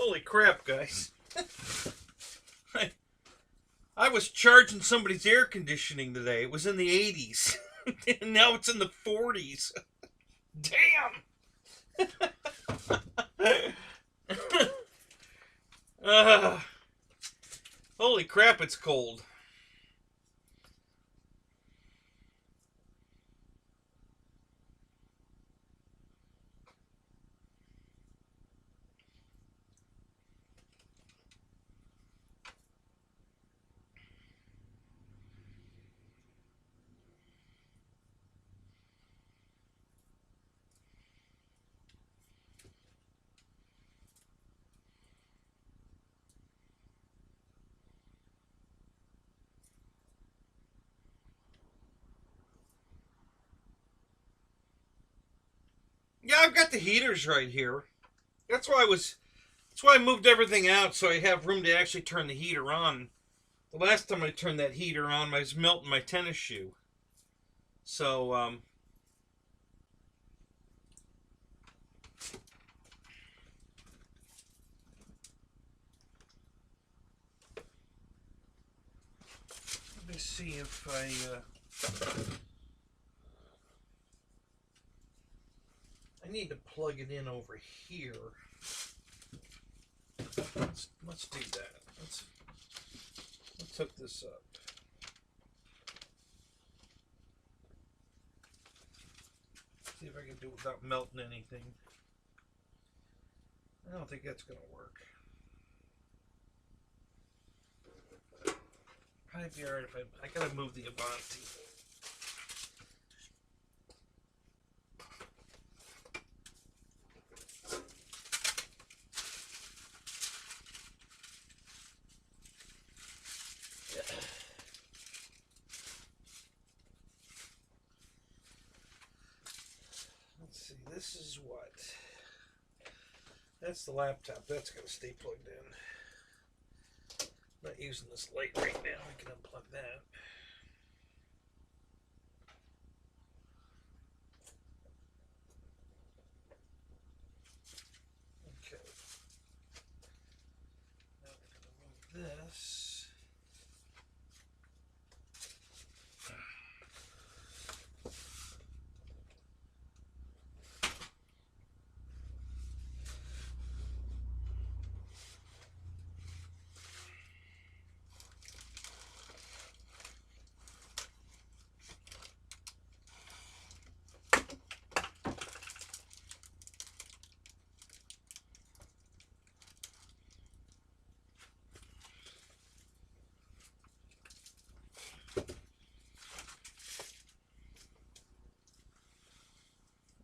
Holy crap, guys. I was charging somebody's air conditioning today. It was in the 80s. And now it's in the 40s. Damn! Holy crap, it's cold. Yeah, I've got the heaters right here. That's why I moved everything out so I have room to actually turn the heater on. The last time I turned that heater on, I was melting my tennis shoe. So, let me see if I need to plug it in over here. Let's do that. Let's hook this up. See if I can do it without melting anything. I don't think that's gonna work. Probably be alright if I gotta move the Avanti. This is what? That's the laptop. That's going to stay plugged in. Not using this light right now. We can unplug that. Okay. Now we're going to move this.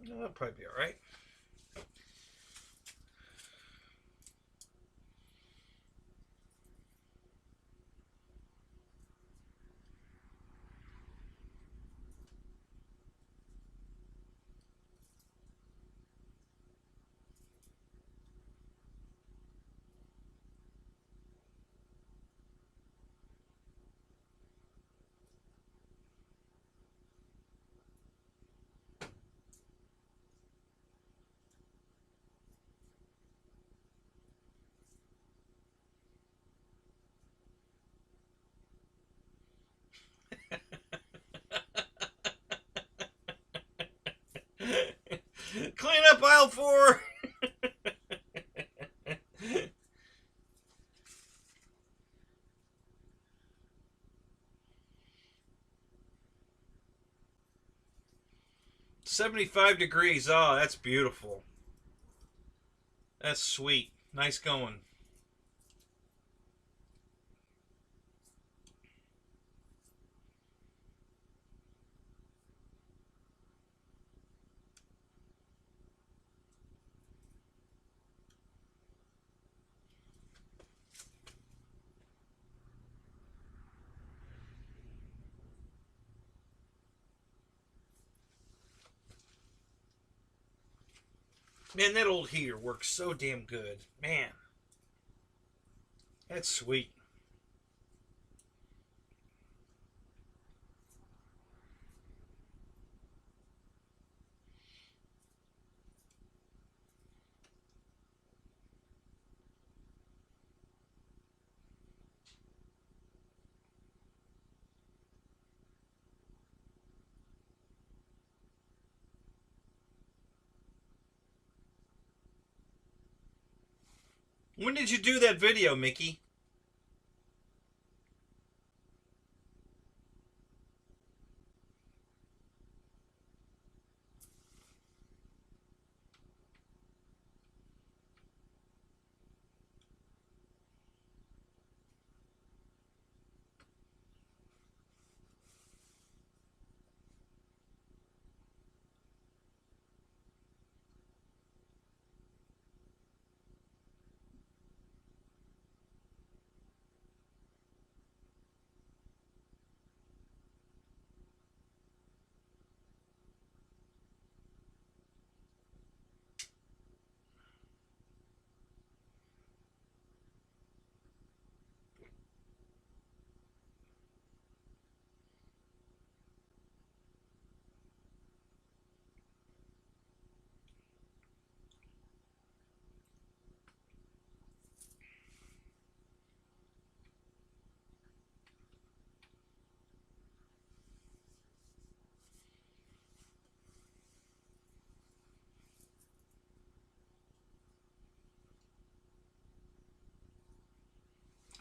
That'll probably be all right. Clean up aisle 4. $75. Oh, that's beautiful. That's sweet. Nice going. Man, that old heater works so damn good. Man. That's sweet. When did you do that video, Mickey?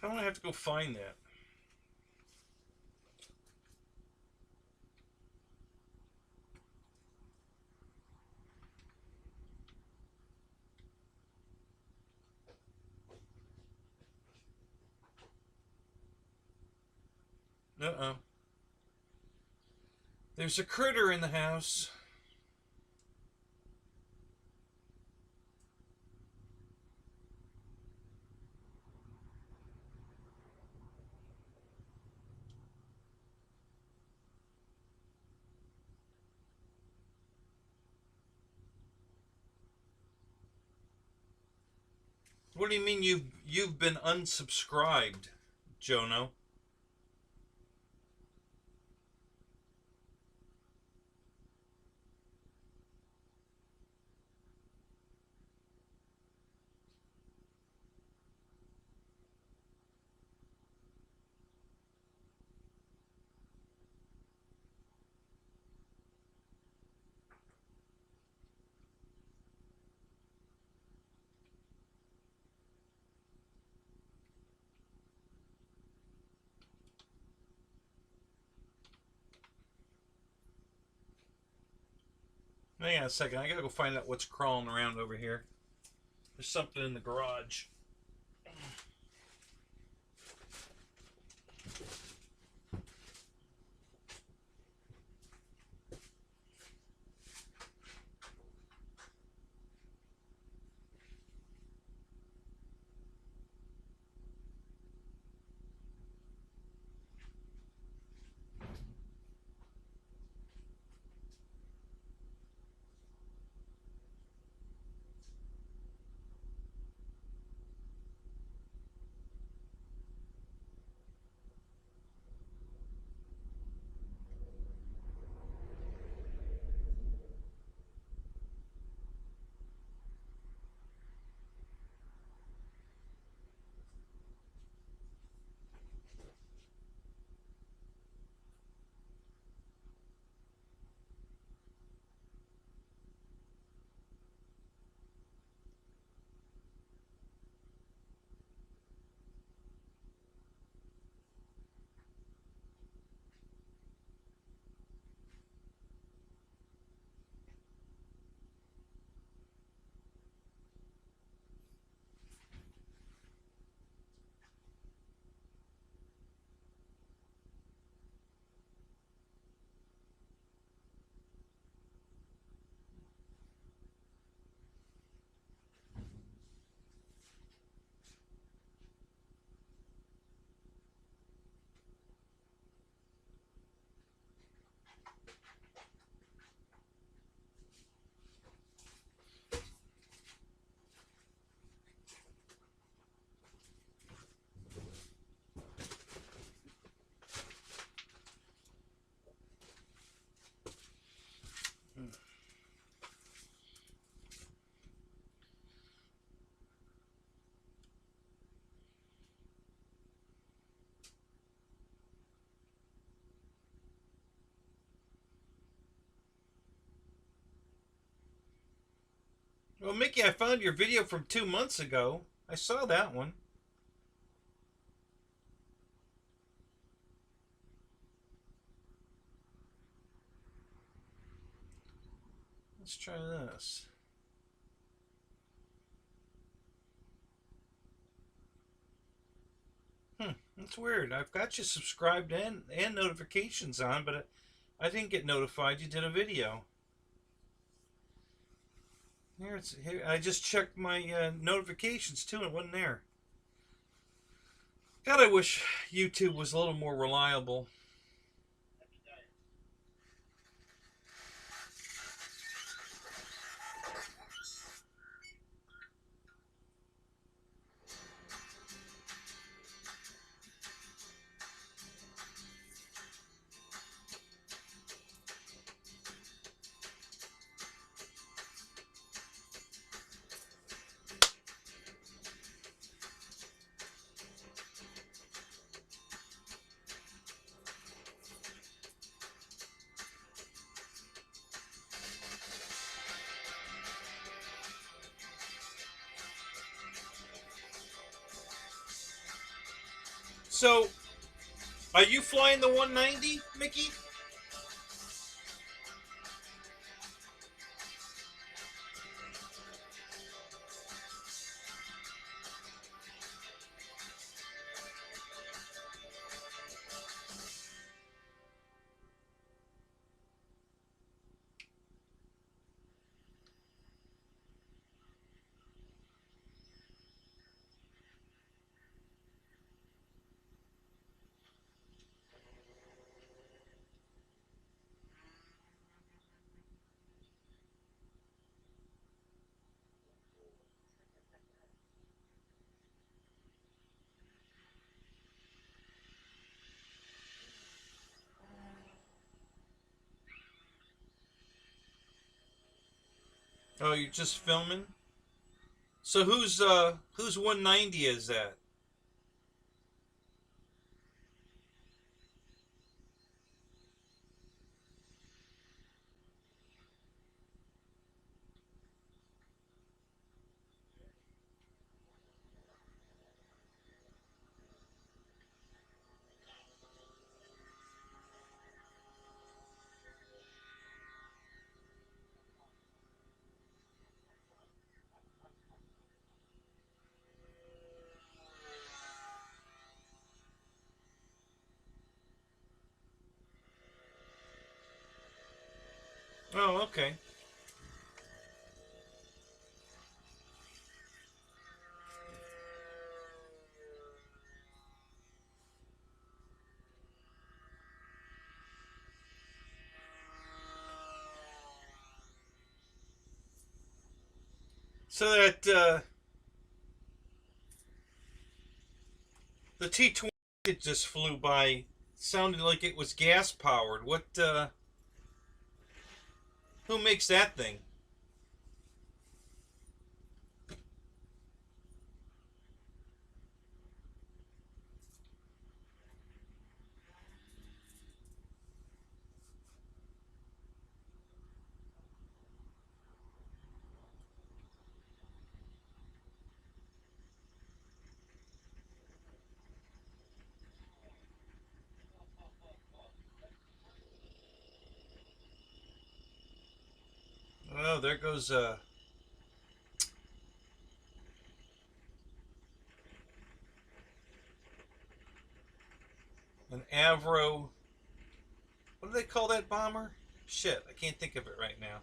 I'm gonna have to go find that. Uh-oh. There's a critter in the house. What do you mean you've been unsubscribed, Jono? Hang on a second. I gotta go find out what's crawling around over here. There's something in the garage. Well, Mickey, I found your video from 2 months ago. I saw that one. Let's try this. That's weird. I've got you subscribed and notifications on, but I didn't get notified you did a video. Here, I just checked my notifications too, and it wasn't there. God, I wish YouTube was a little more reliable. So, are you flying the 190, Mickey? Oh, you're just filming? So whose 190 is that? Oh, okay. So that the T-20 that just flew by sounded like it was gas powered. What? Who makes that thing? Oh, there goes an Aero. What do they call that bomber? Shit, I can't think of it right now.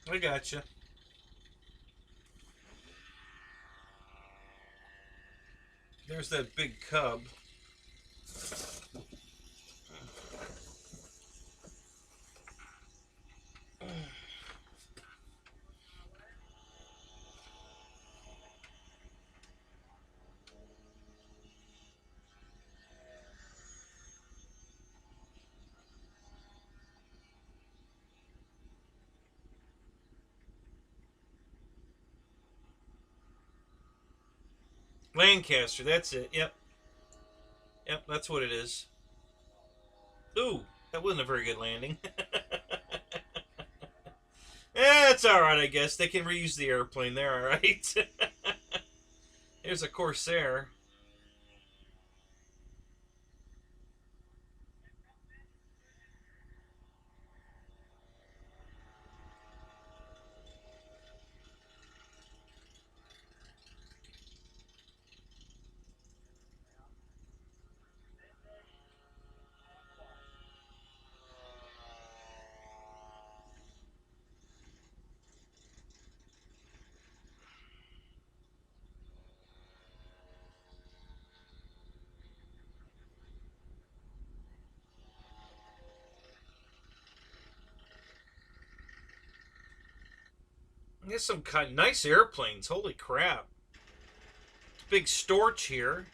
I gotcha. There's that big cub. Lancaster, that's it. Yep. Yep, that's what it is. Ooh, that wasn't a very good landing. Yeah, it's alright, I guess. They can reuse the airplane. They're alright. Here's a Corsair. There's some kind of nice airplanes. Holy crap. Big Storch here.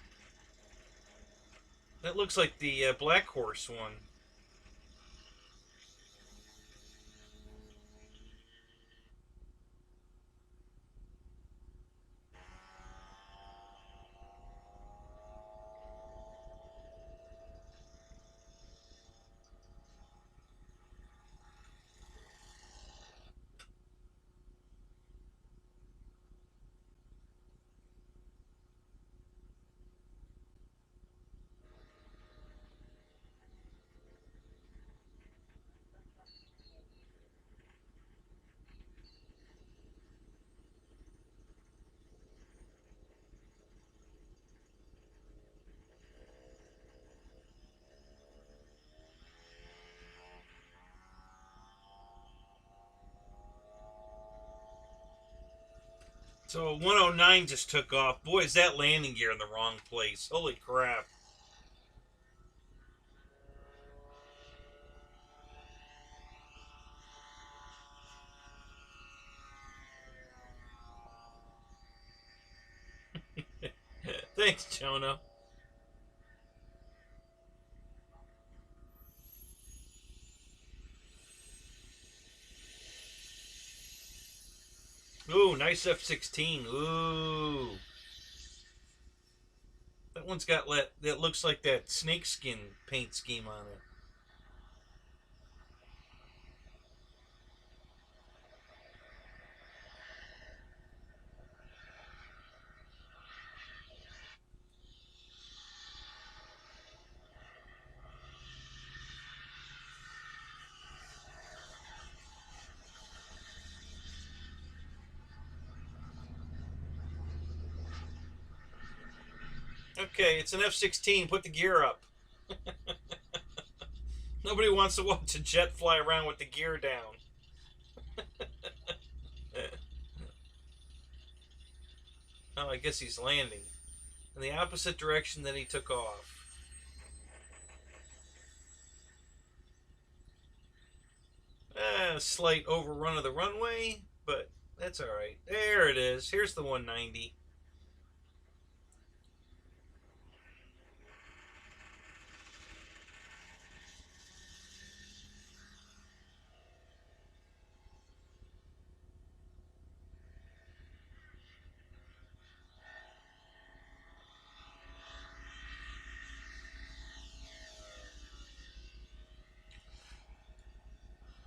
That looks like the Black Horse one. So 109 just took off. Boy, is that landing gear in the wrong place. Holy crap. Thanks, Jonah. Ooh, nice F-16. Ooh. That one's got that looks like that snakeskin paint scheme on it. Okay, it's an F-16. Put the gear up. Nobody wants to watch a jet fly around with the gear down. Oh, I guess he's landing in the opposite direction that he took off. Slight overrun of the runway, but that's alright. There it is. Here's the 190.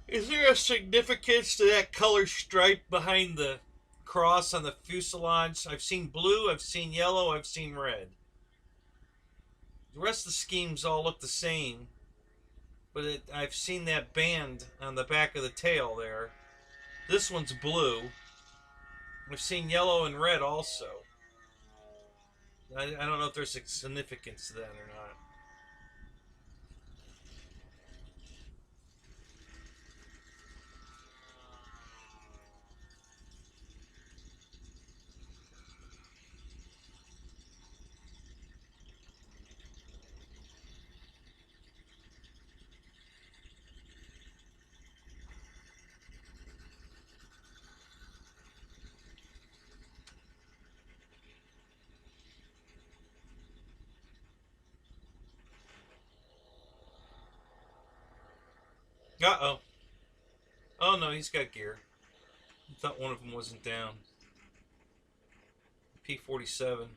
Is there a significance to that color stripe behind the cross on the fuselage? I've seen blue, I've seen yellow, I've seen red. The rest of the schemes all look the same, but I've seen that band on the back of the tail there. This one's blue. I've seen yellow and red also. I don't know if there's a significance to that or not. Uh-oh. Oh, no, he's got gear. I thought one of them wasn't down. P-47.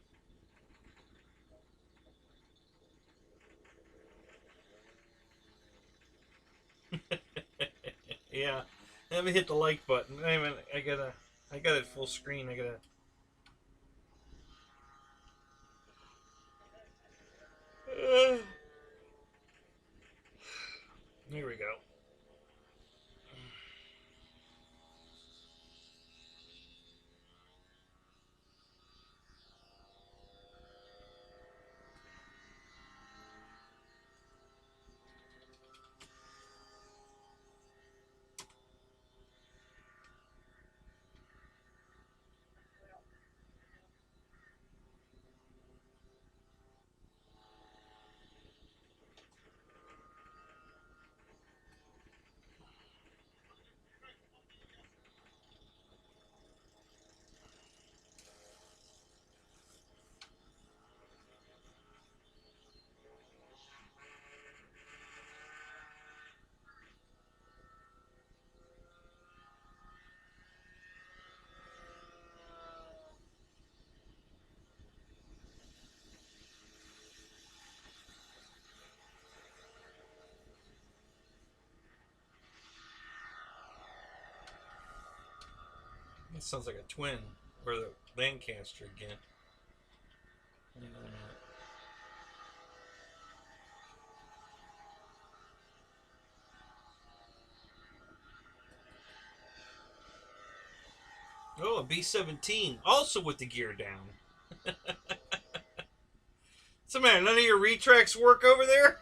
Yeah. Let me hit the like button. Wait a minute. I got it full screen. Here we go. That sounds like a twin or the Lancaster again. Oh, a B-17, also with the gear down. What's the matter? None of your retracts work over there?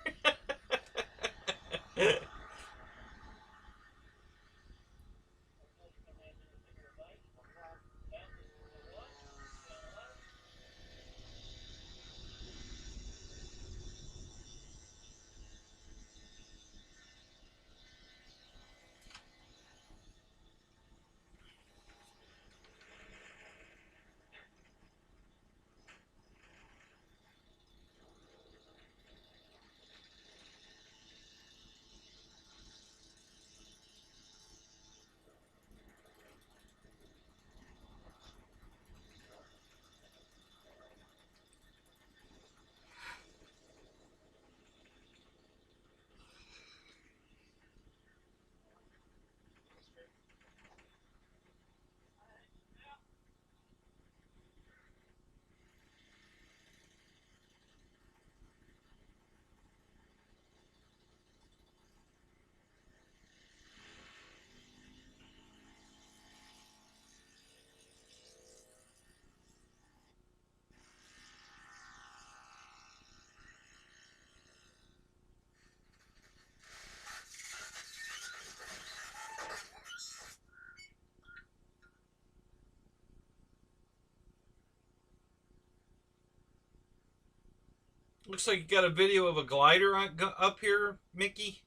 Looks like you got a video of a glider up here, Mickey.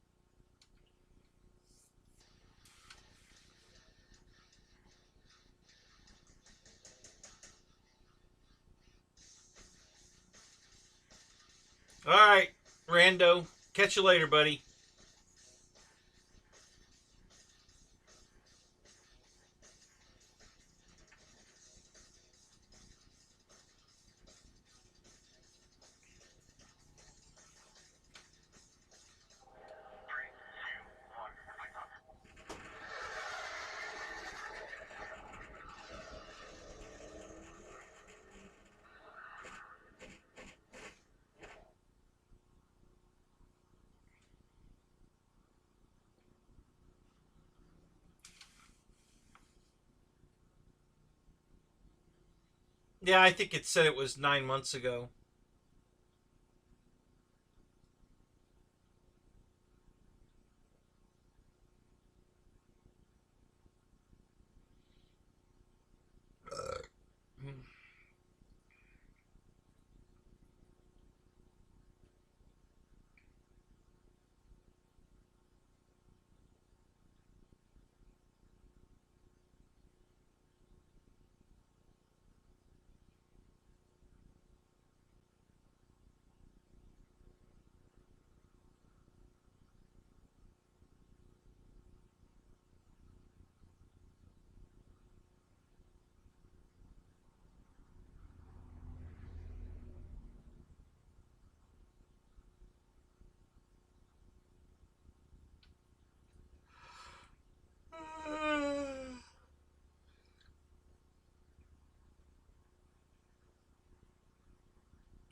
All right, Rando. Catch you later, buddy. Yeah, I think it said it was 9 months ago.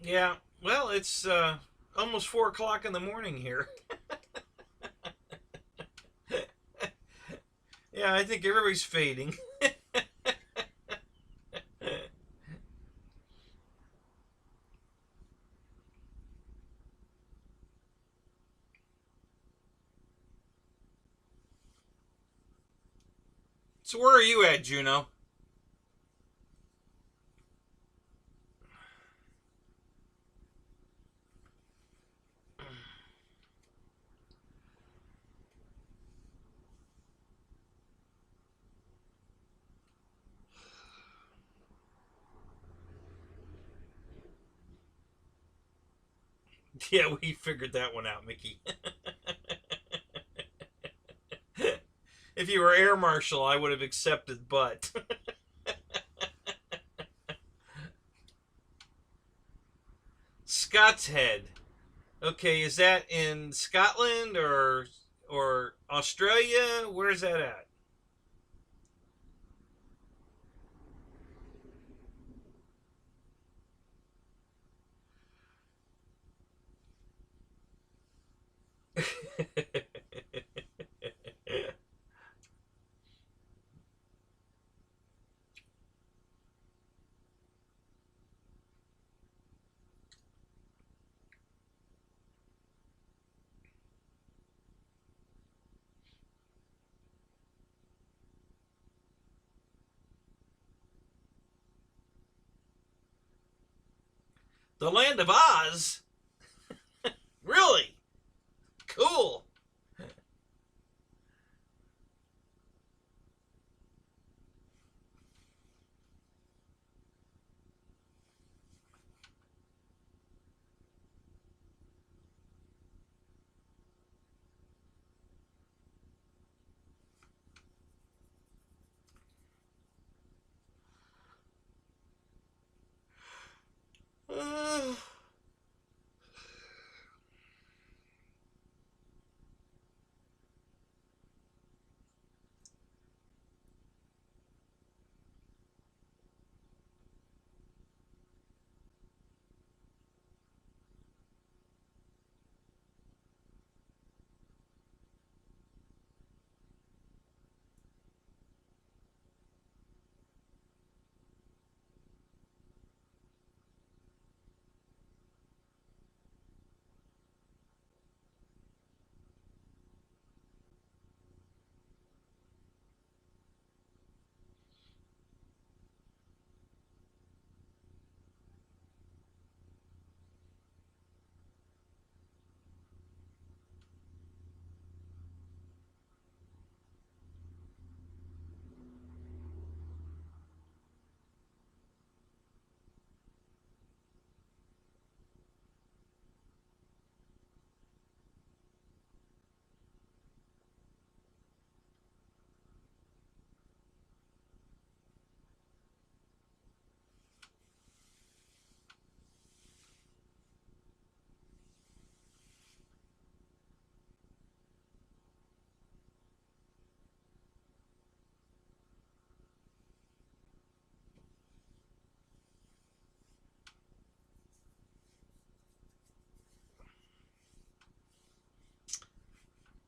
Yeah, well, it's almost 4 o'clock in the morning here. Yeah, I think everybody's fading. So where are you at, Juno? Yeah, we figured that one out, Mickey. If you were air marshal, I would have accepted, but Scott's Head. Okay, is that in Scotland or Australia? Where's that at? The Land of Oz? Really? Cool. Uh,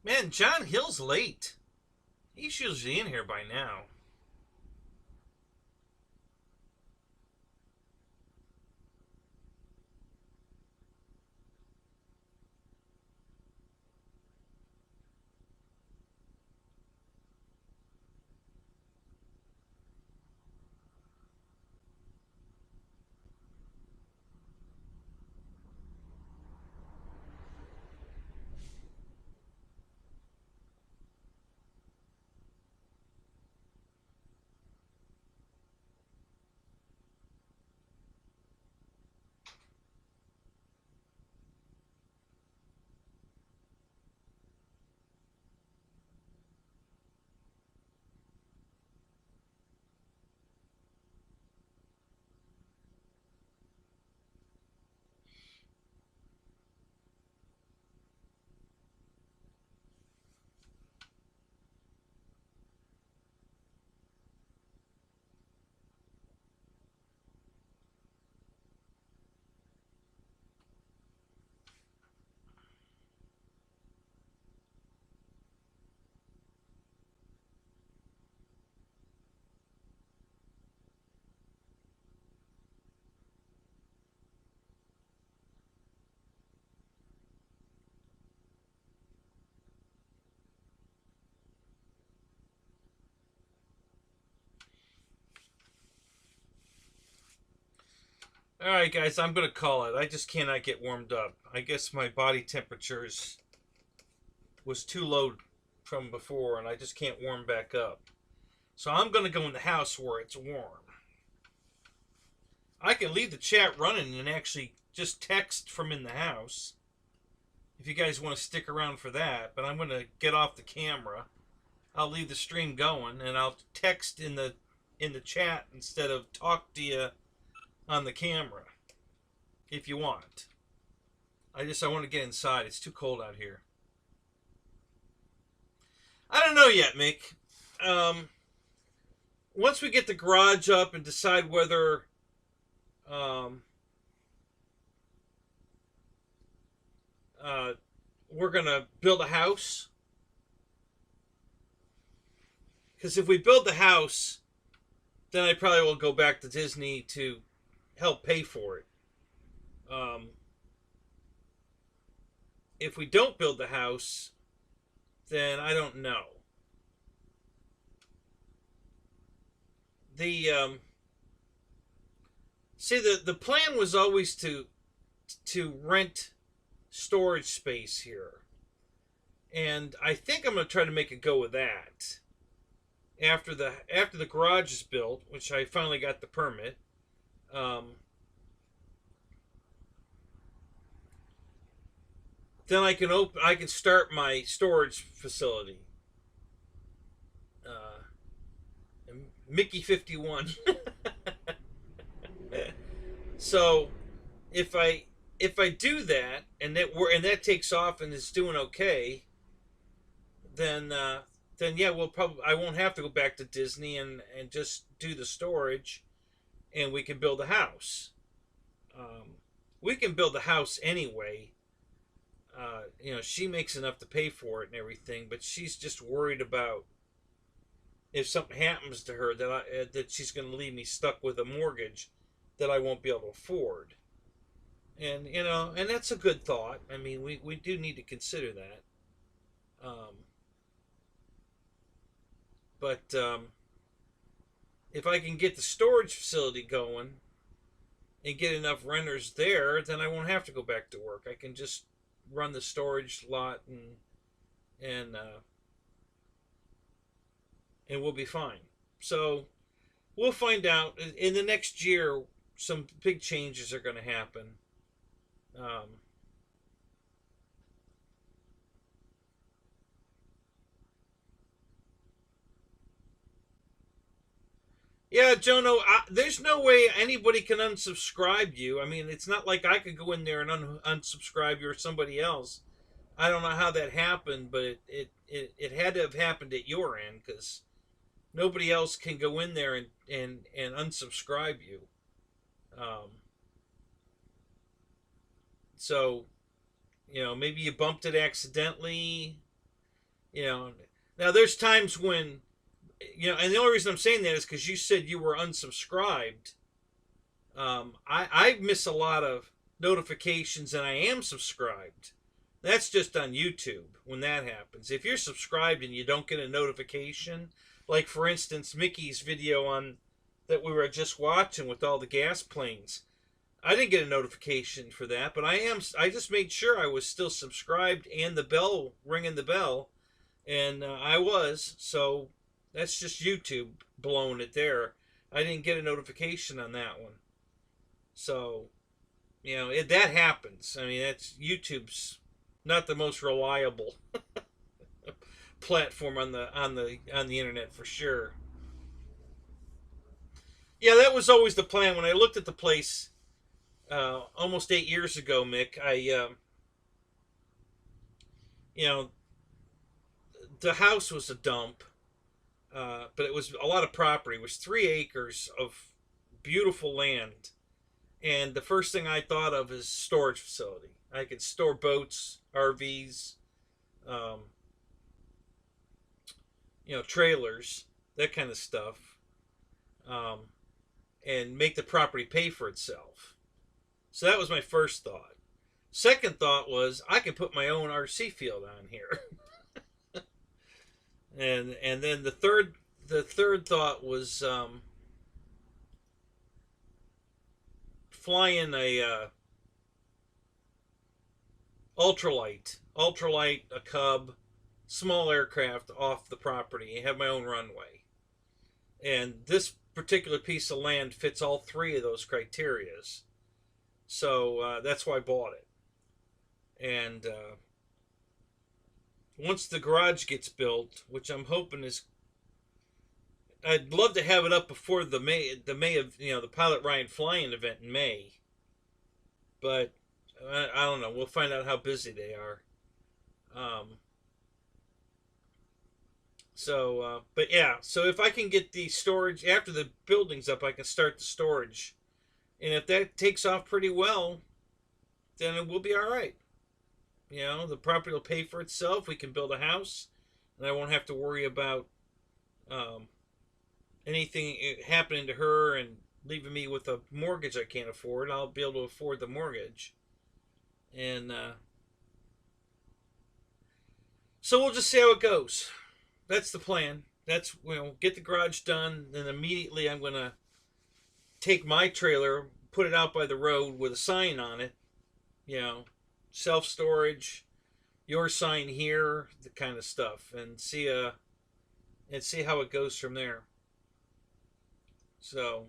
Man, John Hill's late. He's usually in here by now. Alright, guys, I'm going to call it. I just cannot get warmed up. I guess my body temperatures was too low from before, and I just can't warm back up. So I'm going to go in the house where it's warm. I can leave the chat running and actually just text from in the house if you guys want to stick around for that. But I'm going to get off the camera. I'll leave the stream going, and I'll text in the chat instead of talk to you on the camera if you want. I want to get inside. It's too cold out here. I don't know yet, Mick. Once we get the garage up and decide whether we're gonna build a house, because if we build the house, then I probably will go back to Disney to help pay for it. If we don't build the house, then I don't know. The plan was always to rent storage space here, and I think I'm going to try to make a go of that after the garage is built, which I finally got the permit. Then I can start my storage facility. Mickey 51. So if I do that and that takes off and is doing okay, then yeah, I won't have to go back to Disney and just do the storage, and we can build a house. We can build a house anyway. She makes enough to pay for it and everything, but she's just worried about if something happens to her that she's going to leave me stuck with a mortgage that I won't be able to afford. And and that's a good thought. I mean, we do need to consider that. But if I can get the storage facility going and get enough renters there, then I won't have to go back to work. I can just run the storage lot and we'll be fine. So we'll find out in the next year. Some big changes are going to happen. Yeah, Jono, there's no way anybody can unsubscribe you. I mean, it's not like I could go in there and unsubscribe you or somebody else. I don't know how that happened, but it had to have happened at your end, because nobody else can go in there and unsubscribe you. So, maybe you bumped it accidentally. Now there's times when, and the only reason I'm saying that is because you said you were unsubscribed. I miss a lot of notifications, and I am subscribed. That's just on YouTube when that happens. If you're subscribed and you don't get a notification, like for instance Mickey's video on that we were just watching with all the gas planes, I didn't get a notification for that, but I just made sure I was still subscribed and the bell, ringing the bell, and I was. So that's just YouTube blowing it there. I didn't get a notification on that one. So, that happens. I mean, YouTube's not the most reliable platform on the internet for sure. Yeah, that was always the plan. When I looked at the place almost 8 years ago, Mick, the house was a dump, but it was a lot of property. It was 3 acres of beautiful land, and the first thing I thought of is storage facility. I could store boats, RVs, trailers, that kind of stuff, and make the property pay for itself. So that was my first thought. Second thought was I could put my own RC field on here. and then the third thought was flying a ultralight, a Cub, small aircraft off the property and have my own runway. And this particular piece of land fits all three of those criterias. So that's why I bought it. And once the garage gets built, which I'm hoping is, I'd love to have it up before the May of, the Pilot Ryan flying event in May. But I don't know. We'll find out how busy they are. But yeah, so if I can get the storage after the building's up, I can start the storage. And if that takes off pretty well, then it will be all right. The property will pay for itself. We can build a house, and I won't have to worry about anything happening to her and leaving me with a mortgage I can't afford. I'll be able to afford the mortgage. And so we'll just see how it goes. That's the plan. That's, get the garage done, then immediately I'm going to take my trailer, put it out by the road with a sign on it, self-storage, your sign here, the kind of stuff, and see how it goes from there. So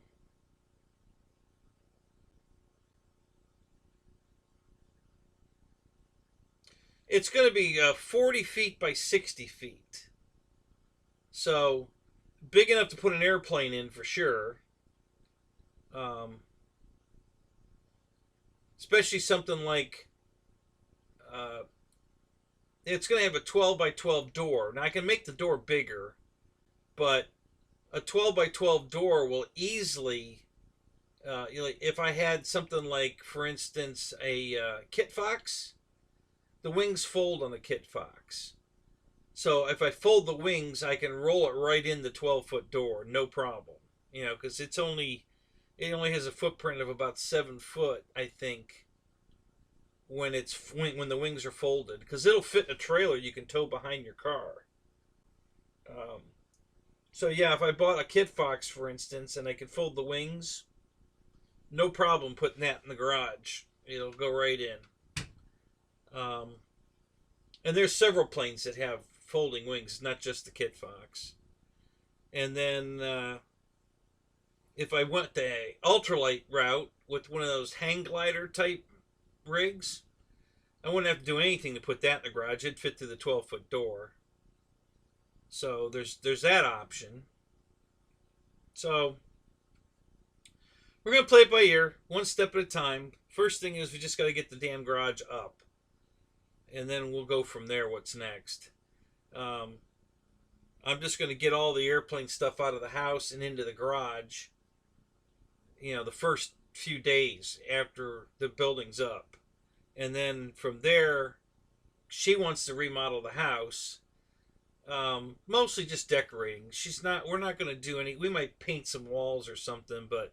it's going to be 40 feet by 60 feet. So big enough to put an airplane in for sure. Especially something like it's going to have a 12 by 12 door. Now I can make the door bigger, but a 12 by 12 door will easily, if I had something like, for instance, a Kit Fox, the wings fold on the Kit Fox. So if I fold the wings, I can roll it right in the 12-foot door, no problem. Because it only has a footprint of about 7 foot, I think, when the wings are folded. Because it'll fit in a trailer you can tow behind your car. So yeah, if I bought a Kit Fox, for instance, and I could fold the wings, no problem putting that in the garage. It'll go right in. And there's several planes that have folding wings, not just the Kit Fox. And then if I went the ultralight route with one of those hang glider type rigs, I wouldn't have to do anything to put that in the garage. It'd fit through the 12-foot door. So there's that option. So we're going to play it by ear, one step at a time. First thing is we just got to get the damn garage up. And then we'll go from there what's next. I'm just going to get all the airplane stuff out of the house and into the garage, the first few days after the building's up. And then from there, she wants to remodel the house. Mostly just decorating. We're not going to do we might paint some walls or something, but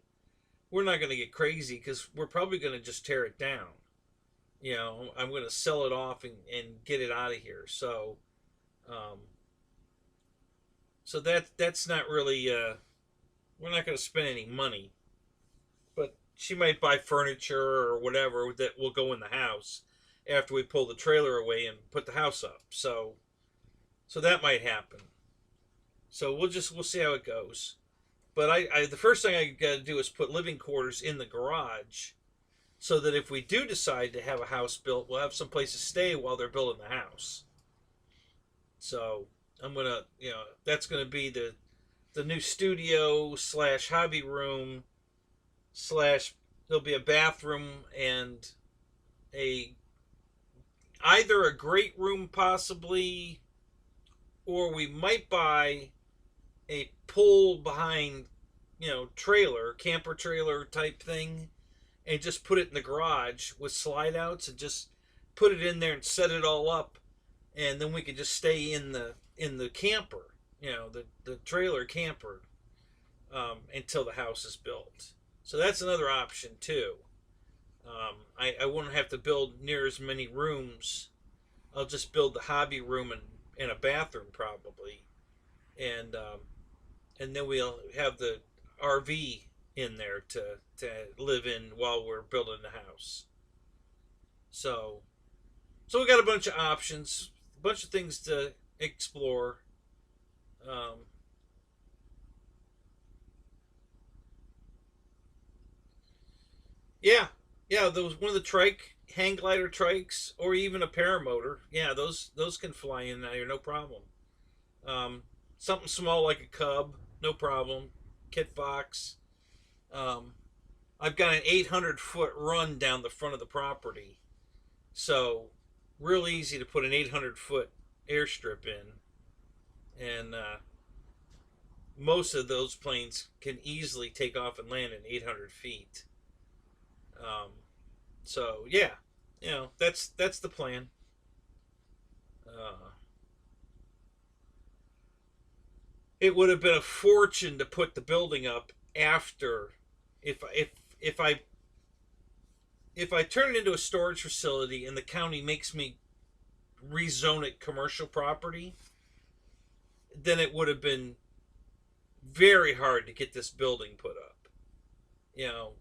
we're not going to get crazy because we're probably going to just tear it down. I'm going to sell it off and get it out of here. So, that's not really, we're not going to spend any money, but she might buy furniture or whatever that will go in the house after we pull the trailer away and put the house up. So that might happen. So we'll see how it goes. But the first thing I got to do is put living quarters in the garage, so that if we do decide to have a house built, we'll have some place to stay while they're building the house. So I'm gonna, that's gonna be the new studio / hobby room / there'll be a bathroom and either a great room possibly, or we might buy a pull behind, camper trailer type thing, and just put it in the garage with slide outs and just put it in there and set it all up, and then we could just stay in the camper, the trailer camper, until the house is built. So that's another option too. I wouldn't have to build near as many rooms. I'll just build the hobby room and a bathroom probably, and then we'll have the RV in there to live in while we're building the house. So we got a bunch of options, a bunch of things to explore. Yeah, yeah. Those one of the trike hang glider trikes, or even a paramotor. Yeah, those can fly in there, no problem. Um, Something small like a Cub, no problem. Kit Fox. Um, I've got an 800-foot run down the front of the property, so real easy to put an 800-foot airstrip in, and most of those planes can easily take off and land in 800 feet. Um, so yeah, that's the plan. Uh, it would have been a fortune to put the building up after, if if if I if I turn it into a storage facility and the county makes me rezone it commercial property, then it would have been very hard to get this building put up.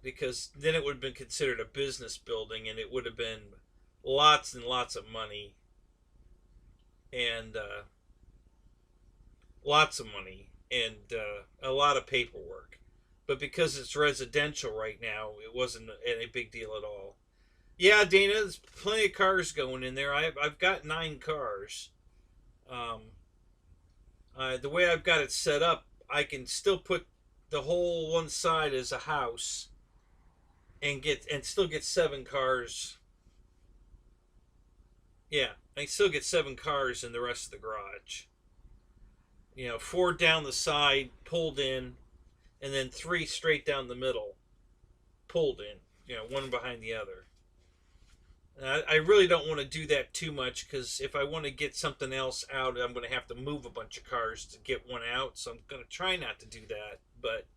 Because then it would have been considered a business building, and it would have been lots and lots of money, and a lot of paperwork. But because it's residential right now, it wasn't a big deal at all. Yeah, Dana, there's plenty of cars going in there. I've got 9 cars. The way I've got it set up, I can still put the whole one side as a house and still get 7 cars. Yeah, I still get 7 cars in the rest of the garage. 4 down the side, pulled in, and then 3 straight down the middle, pulled in. One behind the other. I really don't want to do that too much, because if I want to get something else out, I'm going to have to move a bunch of cars to get one out. So I'm going to try not to do that. But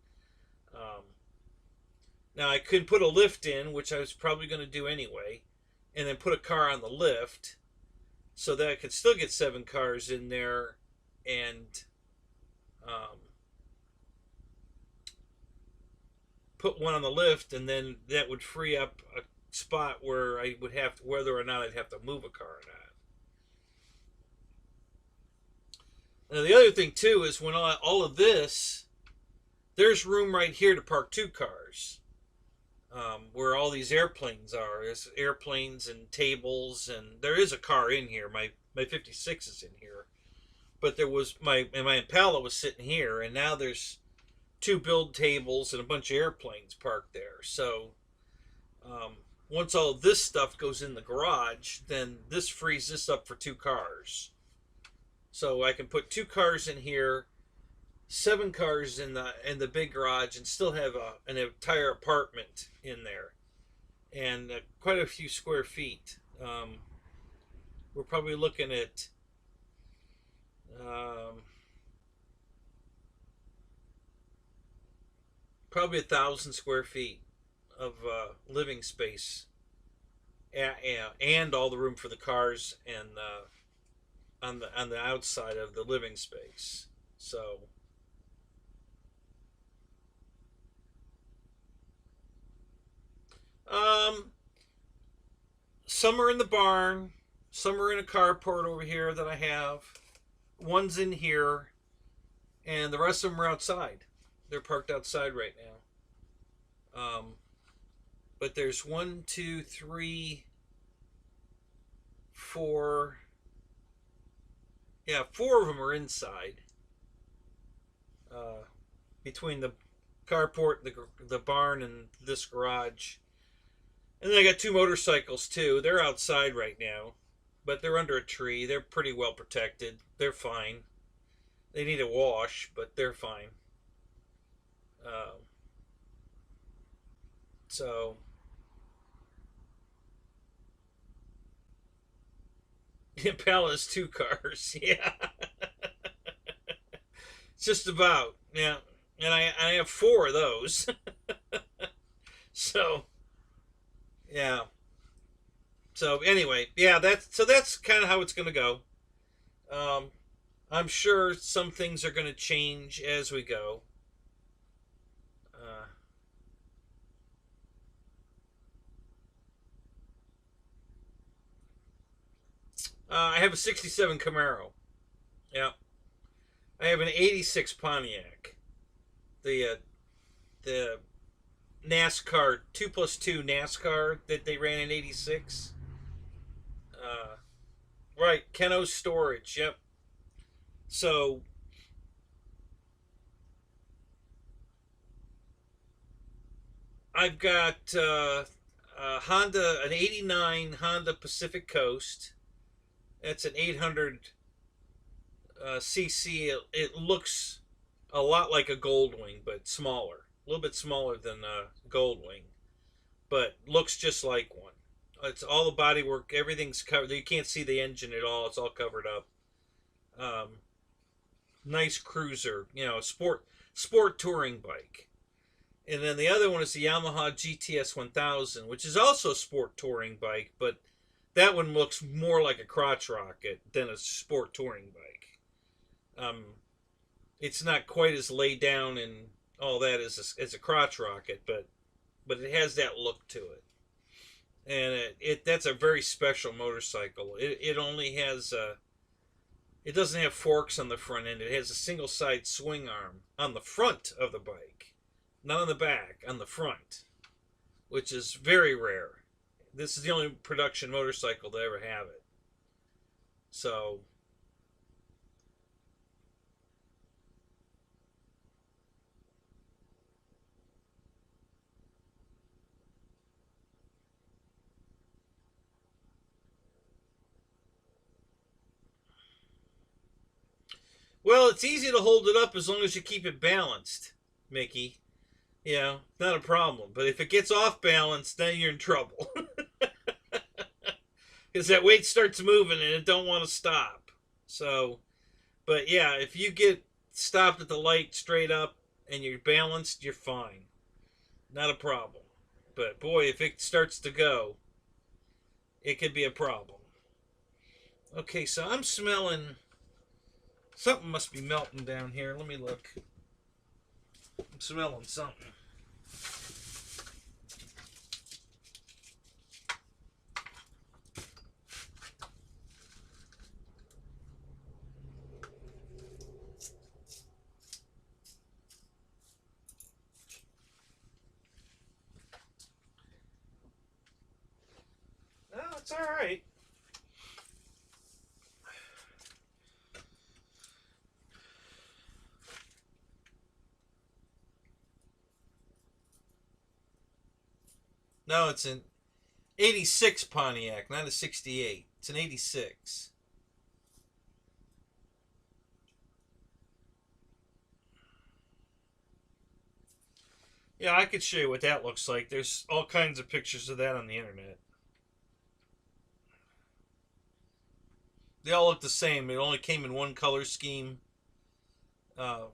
now I could put a lift in, which I was probably going to do anyway, and then put a car on the lift, so that I could still get 7 cars in there, and put one on the lift, and then that would free up a spot where I would have to, whether or not I'd have to move a car or not. Now the other thing too is, when all of this, there's room right here to park 2 cars. Where all these airplanes are, there's airplanes and tables, and there is a car in here. My 56 is in here, but there was my Impala was sitting here, and now there's 2 build tables and a bunch of airplanes parked there. So once all of this stuff goes in the garage, then this frees this up for 2 cars. So I can put 2 cars in here, 7 cars in the big garage, and still have an entire apartment in there, and quite a few square feet. We're probably looking at probably 1,000 square feet of living space, and all the room for the cars, and on the outside of the living space. So some are in the barn, some are in a carport over here that I have. One's in here, and the rest of them are outside. They're parked outside right now. But there's 1, 2, 3, 4. Yeah, 4 of them are inside. Between the carport, the barn, and this garage. And then I got 2 motorcycles too. They're outside right now, but they're under a tree. They're pretty well protected. They're fine. They need a wash, but they're fine. So Impala's 2 cars. Yeah. Just about. Yeah. And I have 4 of those. So yeah. So anyway, yeah, that's kind of how it's going to go. I'm sure some things are going to change as we go. I have a 67 Camaro. Yeah. I have an 86 Pontiac. The NASCAR 2+2 NASCAR that they ran in '86. Uh, right, Keno storage. Yep. So I've got Honda, an '89 Honda Pacific Coast. That's an 800 cc. It looks a lot like a Goldwing, but smaller. A little bit smaller than a Goldwing, but looks just like one. It's all the bodywork, everything's covered. You can't see the engine at all. It's all covered up. Um, nice cruiser, sport touring bike. And then the other one is the Yamaha GTS 1000, which is also a sport touring bike, but that one looks more like a crotch rocket than a sport touring bike. It's not quite as laid down and all that as a crotch rocket, but it has that look to it. And that's a very special motorcycle. It only has it doesn't have forks on the front end. It has a single side swing arm on the front of the bike, not on the back, on the front, which is very rare. This is the only production motorcycle to ever have it. So well, it's easy to hold it up as long as you keep it balanced, Mickey. Yeah, not a problem. But if it gets off balance, then you're in trouble. Because that weight starts moving and it don't want to stop. So, but yeah, if you get stopped at the light straight up and you're balanced, you're fine. Not a problem. But boy, if it starts to go, it could be a problem. Okay, so I'm smelling... Something must be melting down here. Let me look. I'm smelling something. No, it's all right. No, it's an 86 Pontiac, not a 68. It's an 86. Yeah, I could show you what that looks like. There's all kinds of pictures of that on the internet. They all look the same. It only came in one color scheme. Uh,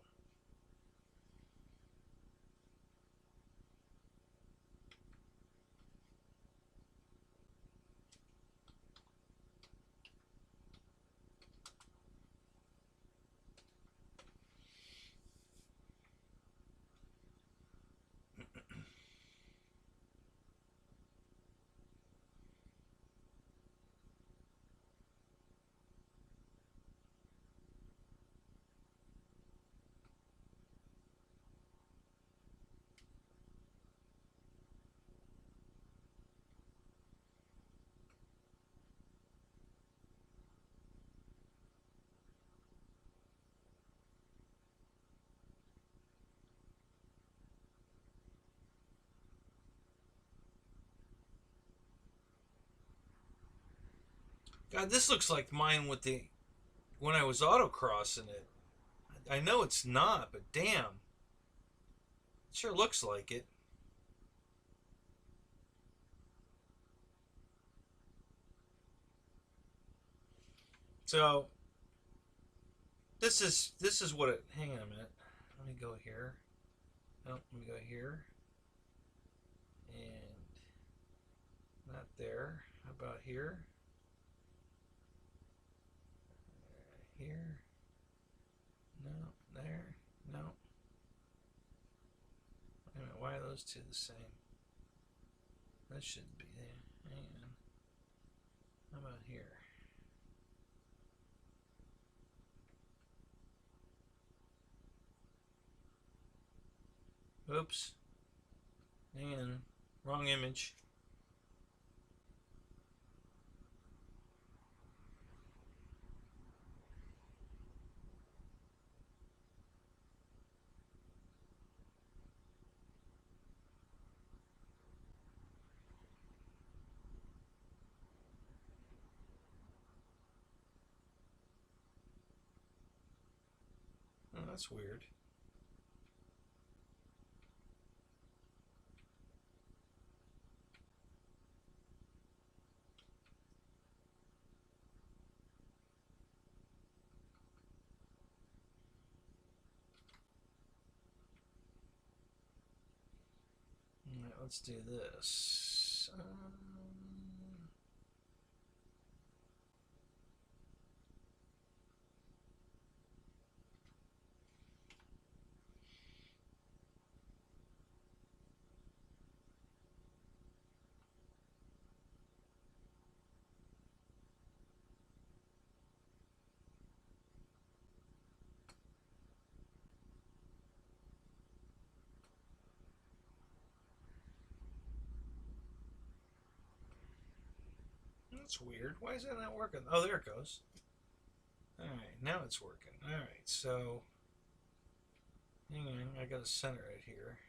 God, this looks like mine with the when I was autocrossing it. I know it's not, but damn. It sure looks like it. So this is what it. Hang on a minute. Let me go here. No, let me go here. And not there. How about here? Here. No, there. No. Wait a minute. Why are those two the same? That shouldn't be there. Hang on. How about here? Oops. Hang on. Wrong image. Oh, that's weird. Alright, let's do this. That's weird. Why is that not working? Oh, there it goes. Alright, now it's working. Alright, so hang on, I gotta center it here.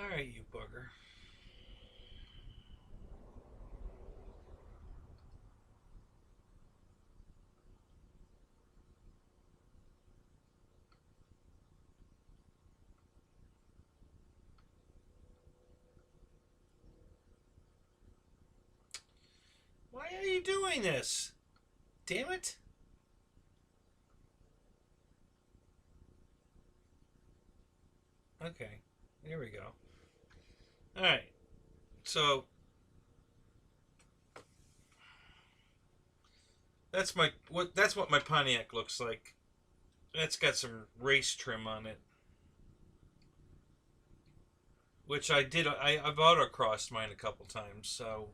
Alright, you bugger. Why are you doing this? Damn it. Okay, there we go. Alright, so that's what my Pontiac looks like. It's got some race trim on it, which I've autocrossed mine a couple times, so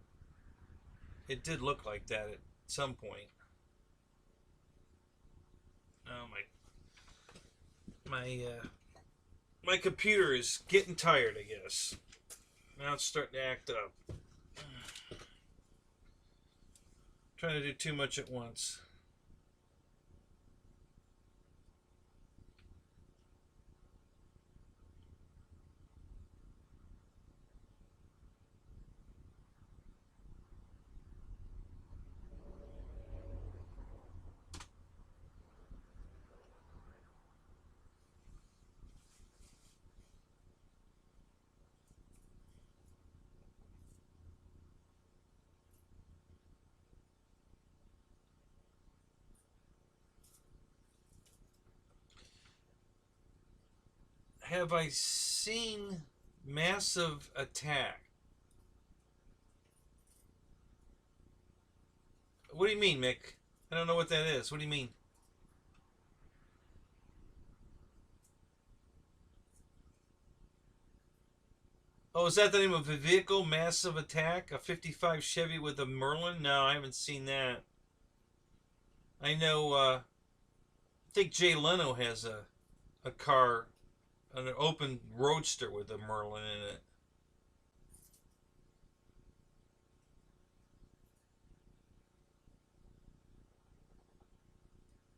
it did look like that at some point. Oh my computer is getting tired, I guess. Now it's starting to act up. Trying to do too much at once. Have I seen Massive attack. What do you mean, Mick? I don't know what that is. What do you mean? Oh, is that the name of a vehicle? Massive Attack? A 55 Chevy with a Merlin? No, I haven't seen that. I know, I think Jay Leno has a car, an open roadster with a Merlin in it.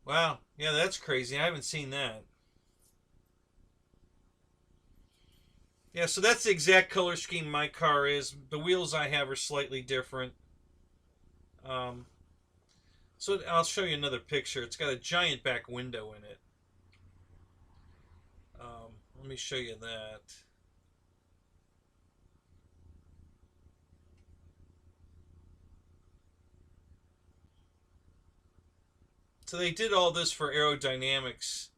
Wow. Yeah, that's crazy. I haven't seen that. Yeah, so that's the exact color scheme my car is. The wheels I have are slightly different. So I'll show you another picture. It's got a giant back window in it. Let me show you that. So they did all this for aerodynamics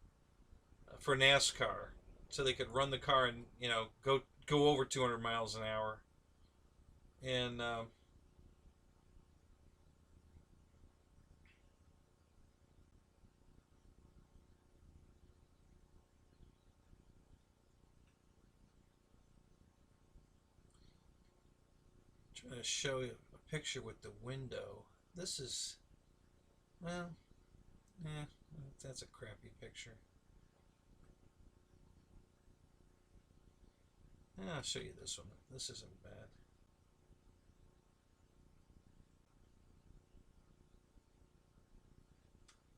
for NASCAR, so they could run the car and go over 200 miles an hour. And trying to show you a picture with the window. This is, well, yeah, that's a crappy picture. Yeah, I'll show you this one. This isn't bad.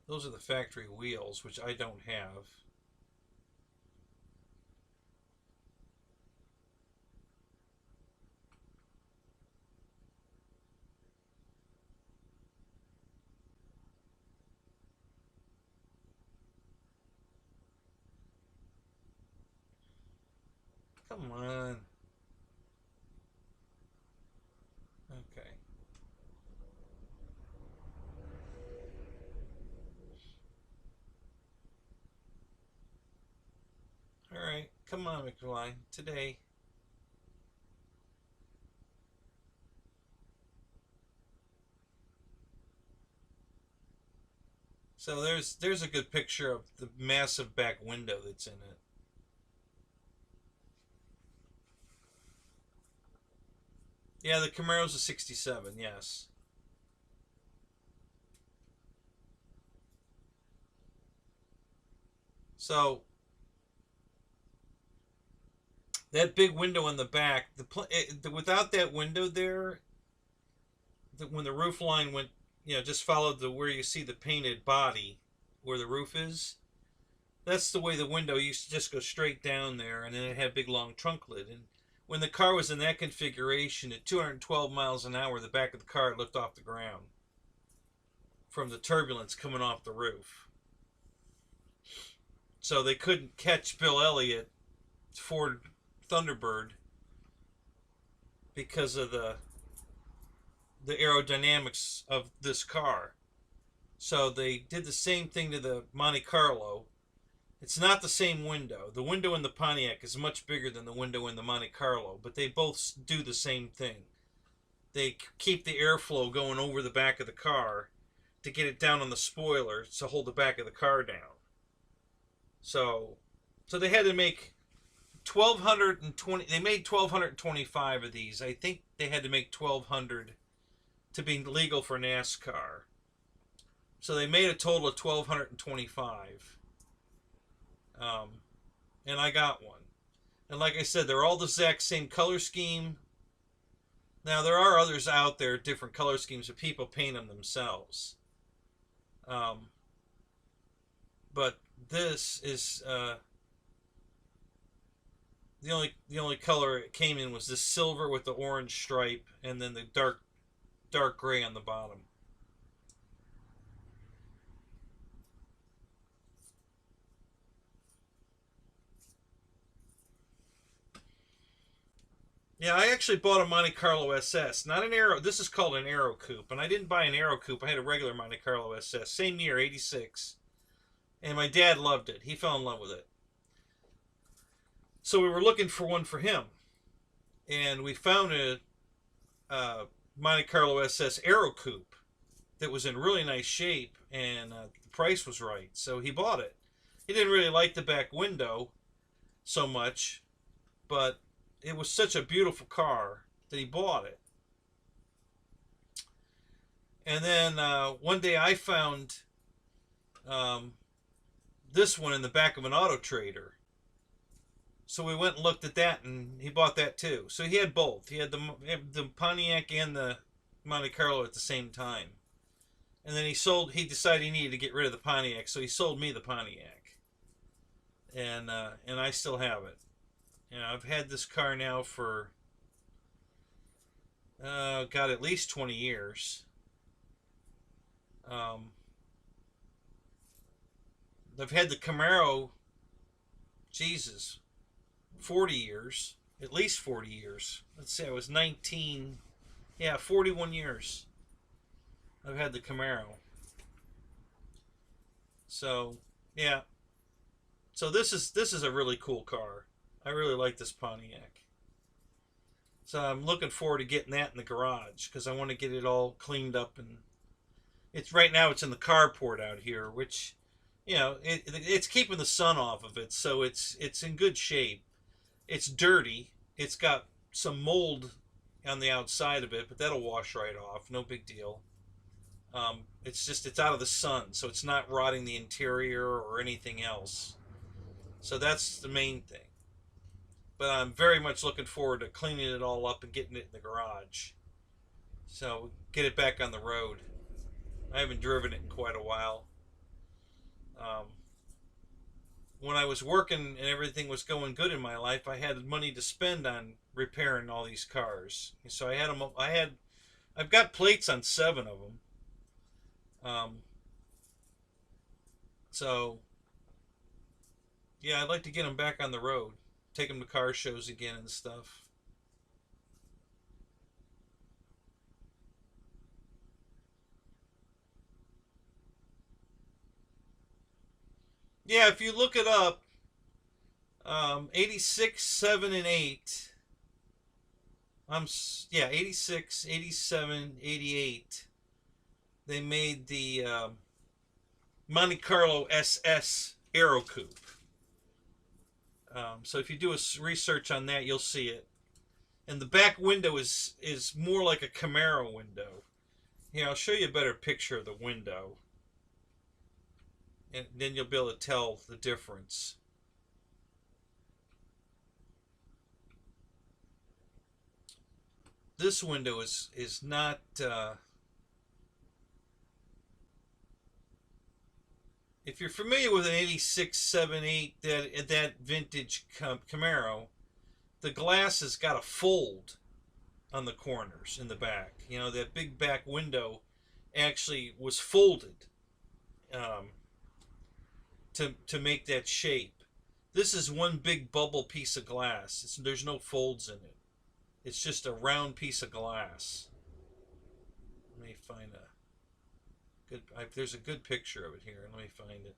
Those are the factory wheels, which I don't have. Come on. Okay. Alright, come on, McFly. Today. So there's a good picture of the massive back window that's in it. Yeah, the Camaro's a 67, yes. So that big window in the back, without that window there, when the roof line went, just followed where you see the painted body, where the roof is. That's the way the window used to just go straight down there, and then it had a big long trunk lid. And when the car was in that configuration, at 212 miles an hour, the back of the car lifted off the ground from the turbulence coming off the roof. So they couldn't catch Bill Elliott, Ford Thunderbird, because of the aerodynamics of this car. So they did the same thing to the Monte Carlo. It's not the same window. The window in the Pontiac is much bigger than the window in the Monte Carlo, but they both do the same thing. They keep the airflow going over the back of the car to get it down on the spoiler to hold the back of the car down. So they had to make 1,220. They made 1,225 of these. I think they had to make 1,200 to be legal for NASCAR. So they made a total of 1,225. And I got one. And like I said, they're all the exact same color scheme. Now, there are others out there, different color schemes, but people paint them themselves. But this is the only color it came in was the silver with the orange stripe, and then the dark gray on the bottom. Yeah, I actually bought a Monte Carlo SS, not an Aero. This is called an Aero Coupe, and I didn't buy an Aero Coupe. I had a regular Monte Carlo SS, same year, 86. And my dad loved it. He fell in love with it. So we were looking for one for him. and we found a Monte Carlo SS Aero Coupe that was in really nice shape, and the price was right, so he bought it. He didn't really like the back window so much, but it was such a beautiful car that he bought it. And then one day I found um, this one in the back of an auto trader. So we went and looked at that, and he bought that too. So he had both. He had the Pontiac and the Monte Carlo at the same time. And then he decided he needed to get rid of the Pontiac, so he sold me the Pontiac. And I still have it. You know, I've had this car now for got at least 20 years. I've had the Camaro, Jesus, 40 years, at least 40 years. Let's see, I was 19, yeah, 41 years. I've had the Camaro. So, yeah. So this is a really cool car. I really like this Pontiac. So I'm looking forward to getting that in the garage because I want to get it all cleaned up, and it's right now it's in the carport out here, which, you know, it's keeping the sun off of it, so it's in good shape. It's dirty. It's got some mold on the outside of it, but that'll wash right off. No big deal. It's out of the sun, so it's not rotting the interior or anything else. So that's the main thing. But I'm very much looking forward to cleaning it all up and getting it in the garage. So get it back on the road. I haven't driven it in quite a while. When I was working and everything was going good in my life, I had money to spend on repairing all these cars. So I had them. I've got plates on 7 of them. So yeah, I'd like to get them back on the road, take them to car shows again and stuff. Yeah, if you look it up, 86, 7, and 8. Yeah, 86, 87, 88. They made the Monte Carlo SS Aero Coupe. So if you do a research on that, you'll see it. And the back window is more like a Camaro window. Here, I'll show you a better picture of the window, and then you'll be able to tell the difference. This window is not if you're familiar with an 86, 7, 8, that vintage Camaro, the glass has got a fold on the corners in the back. You know, that big back window actually was folded to make that shape. This is one big bubble piece of glass. There's no folds in it. It's just a round piece of glass. Let me find a good. There's a good picture of it here. Let me find it.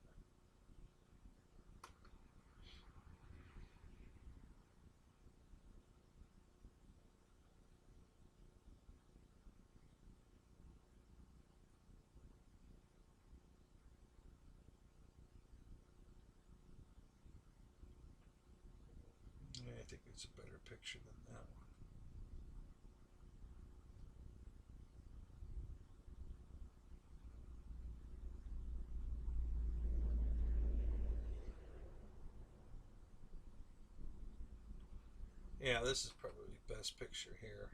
I think it's a better picture than that one. Yeah, this is probably the best picture here.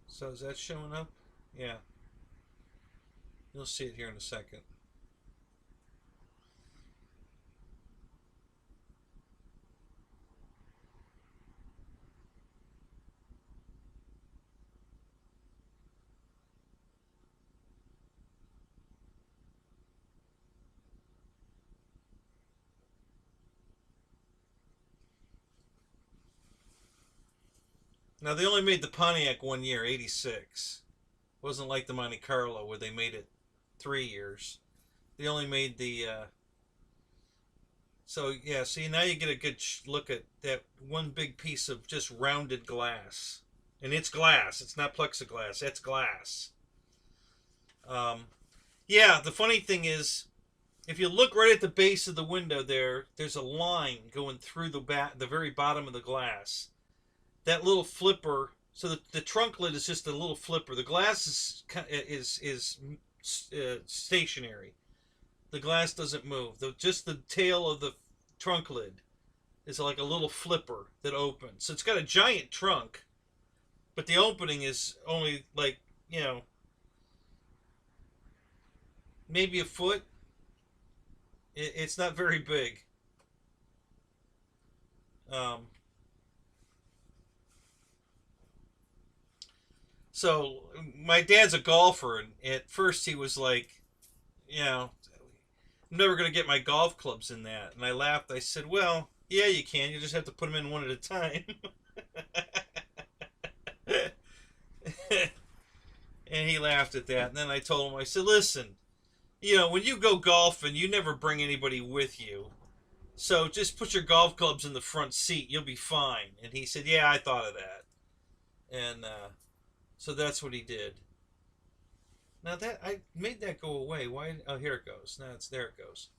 So is that showing up? Yeah. You'll see it here in a second. Now they only made the Pontiac 1 year, 86. Wasn't like the Monte Carlo where they made it 3 years. They only made the. So yeah, see now you get a good look at that one big piece of just rounded glass, and it's glass. It's not plexiglass. It's glass. Yeah, the funny thing is, if you look right at the base of the window there's a line going through the very bottom of the glass. That little flipper. So the trunk lid is just a little flipper. The glass is stationary. The glass doesn't move. Just the tail of the trunk lid is like a little flipper that opens. So it's got a giant trunk, but the opening is only like, maybe a foot. It's not very big. So my dad's a golfer, and at first he was like, I'm never going to get my golf clubs in that. And I laughed. I said, well, yeah, you can. You just have to put them in one at a time. And he laughed at that. And then I told him, I said, listen, when you go golfing, you never bring anybody with you. So just put your golf clubs in the front seat. You'll be fine. And he said, yeah, I thought of that. And so that's what he did. Now that I made that go away. Why? Oh, here it goes. Now there it goes.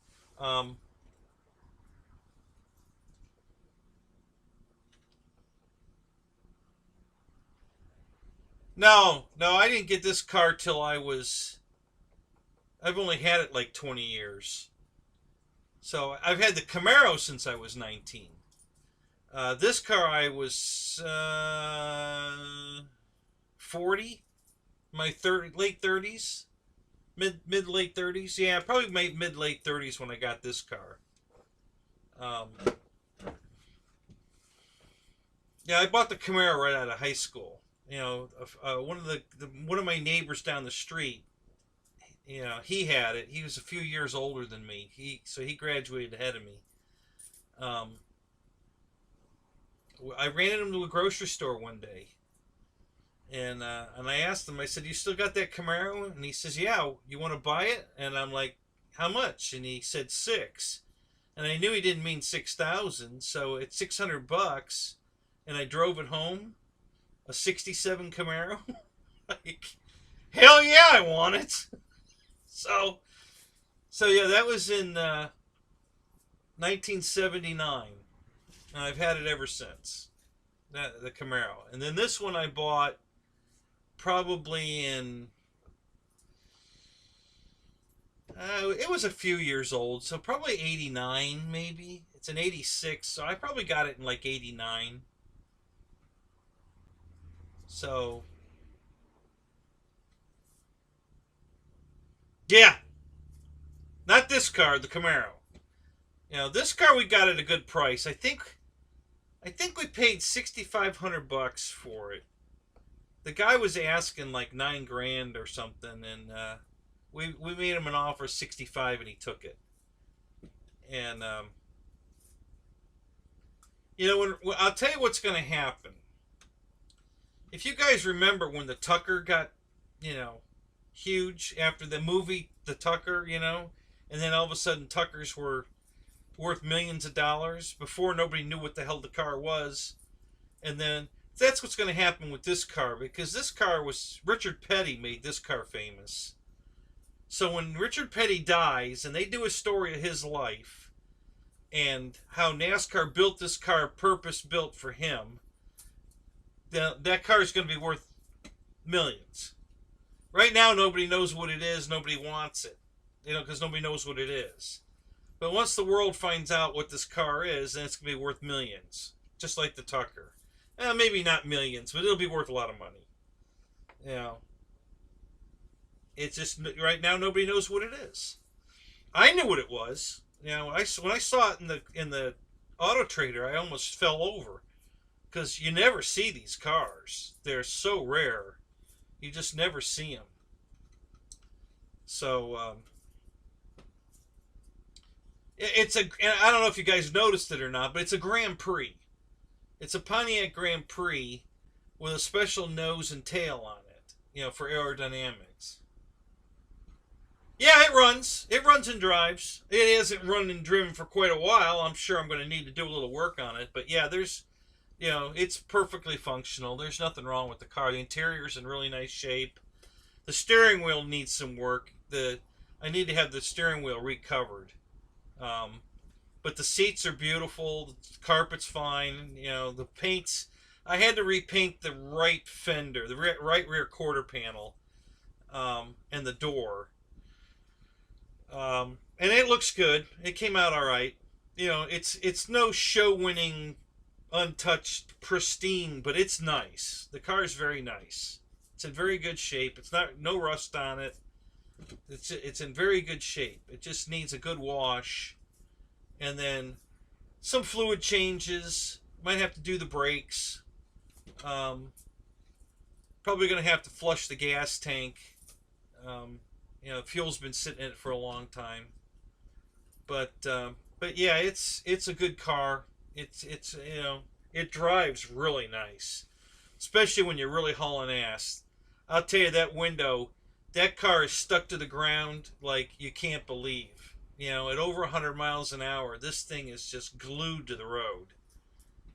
No, I didn't get this car till I've only had it like 20 years. So I've had the Camaro since I was 19. This car I was 40, my late 30s, mid late 30s. Yeah, probably mid late 30s when I got this car. Yeah, I bought the Camaro right out of high school. One of my neighbors down the street, he had it. He was a few years older than me. So he graduated ahead of me. I ran into him to a grocery store one day, and I asked him. I said, "You still got that Camaro?" And he says, "Yeah. You want to buy it?" And I'm like, "How much?" And he said $6,000, and I knew he didn't mean 6,000. So it's $600, and I drove it home. A '67 Camaro. Like, hell yeah, I want it. So yeah, that was in 1979. And I've had it ever since. The Camaro. And then this one I bought probably in... it was a few years old, so probably 89 maybe. It's an 86, so I probably got it in like 89. So, yeah, not this car, the Camaro. This car we got at a good price. I think we paid $6,500 for it. The guy was asking like $9,000 or something, and we made him an offer of $65,000, and he took it. And I'll tell you what's going to happen. If you guys remember when the Tucker got, huge after the movie The Tucker, and then all of a sudden Tuckers were worth millions of dollars. Before, nobody knew what the hell the car was. And then that's what's going to happen with this car, because this car Richard Petty made this car famous. So when Richard Petty dies and they do a story of his life and how NASCAR built this car purpose-built for him, that car is going to be worth millions. Right now, nobody knows what it is. Nobody wants it, because nobody knows what it is. But once the world finds out what this car is, then it's going to be worth millions, just like the Tucker. Maybe not millions, but it'll be worth a lot of money. It's just right now nobody knows what it is. I knew what it was. When I saw it in the Auto Trader, I almost fell over. Because you never see these cars. They're so rare. You just never see them. So, I don't know if you guys noticed it or not, but it's a Grand Prix. It's a Pontiac Grand Prix with a special nose and tail on it, you know, for aerodynamics. Yeah, it runs. It runs and drives. It hasn't run and driven for quite a while. I'm sure I'm going to need to do a little work on it. But yeah, there's, you know, it's perfectly functional. There's nothing wrong with the car. The interior's in really nice shape. The steering wheel needs some work. I need to have the steering wheel recovered. But the seats are beautiful. The carpet's fine. You know, the paint's... I had to repaint the right fender, the right rear quarter panel, and the door. And it looks good. It came out all right. You know, it's no show-winning, untouched, pristine, but it's nice. The car is very nice. It's in very good shape. It's no rust on it. It's in very good shape. It just needs a good wash, and then some fluid changes. Might have to do the brakes. Probably going to have to flush the gas tank. You know, fuel's been sitting in it for a long time. But yeah, it's a good car. It's you know, it drives really nice, especially when you're really hauling ass. I'll tell you, that window, that car is stuck to the ground like you can't believe. You know, at over 100 miles an hour, this thing is just glued to the road.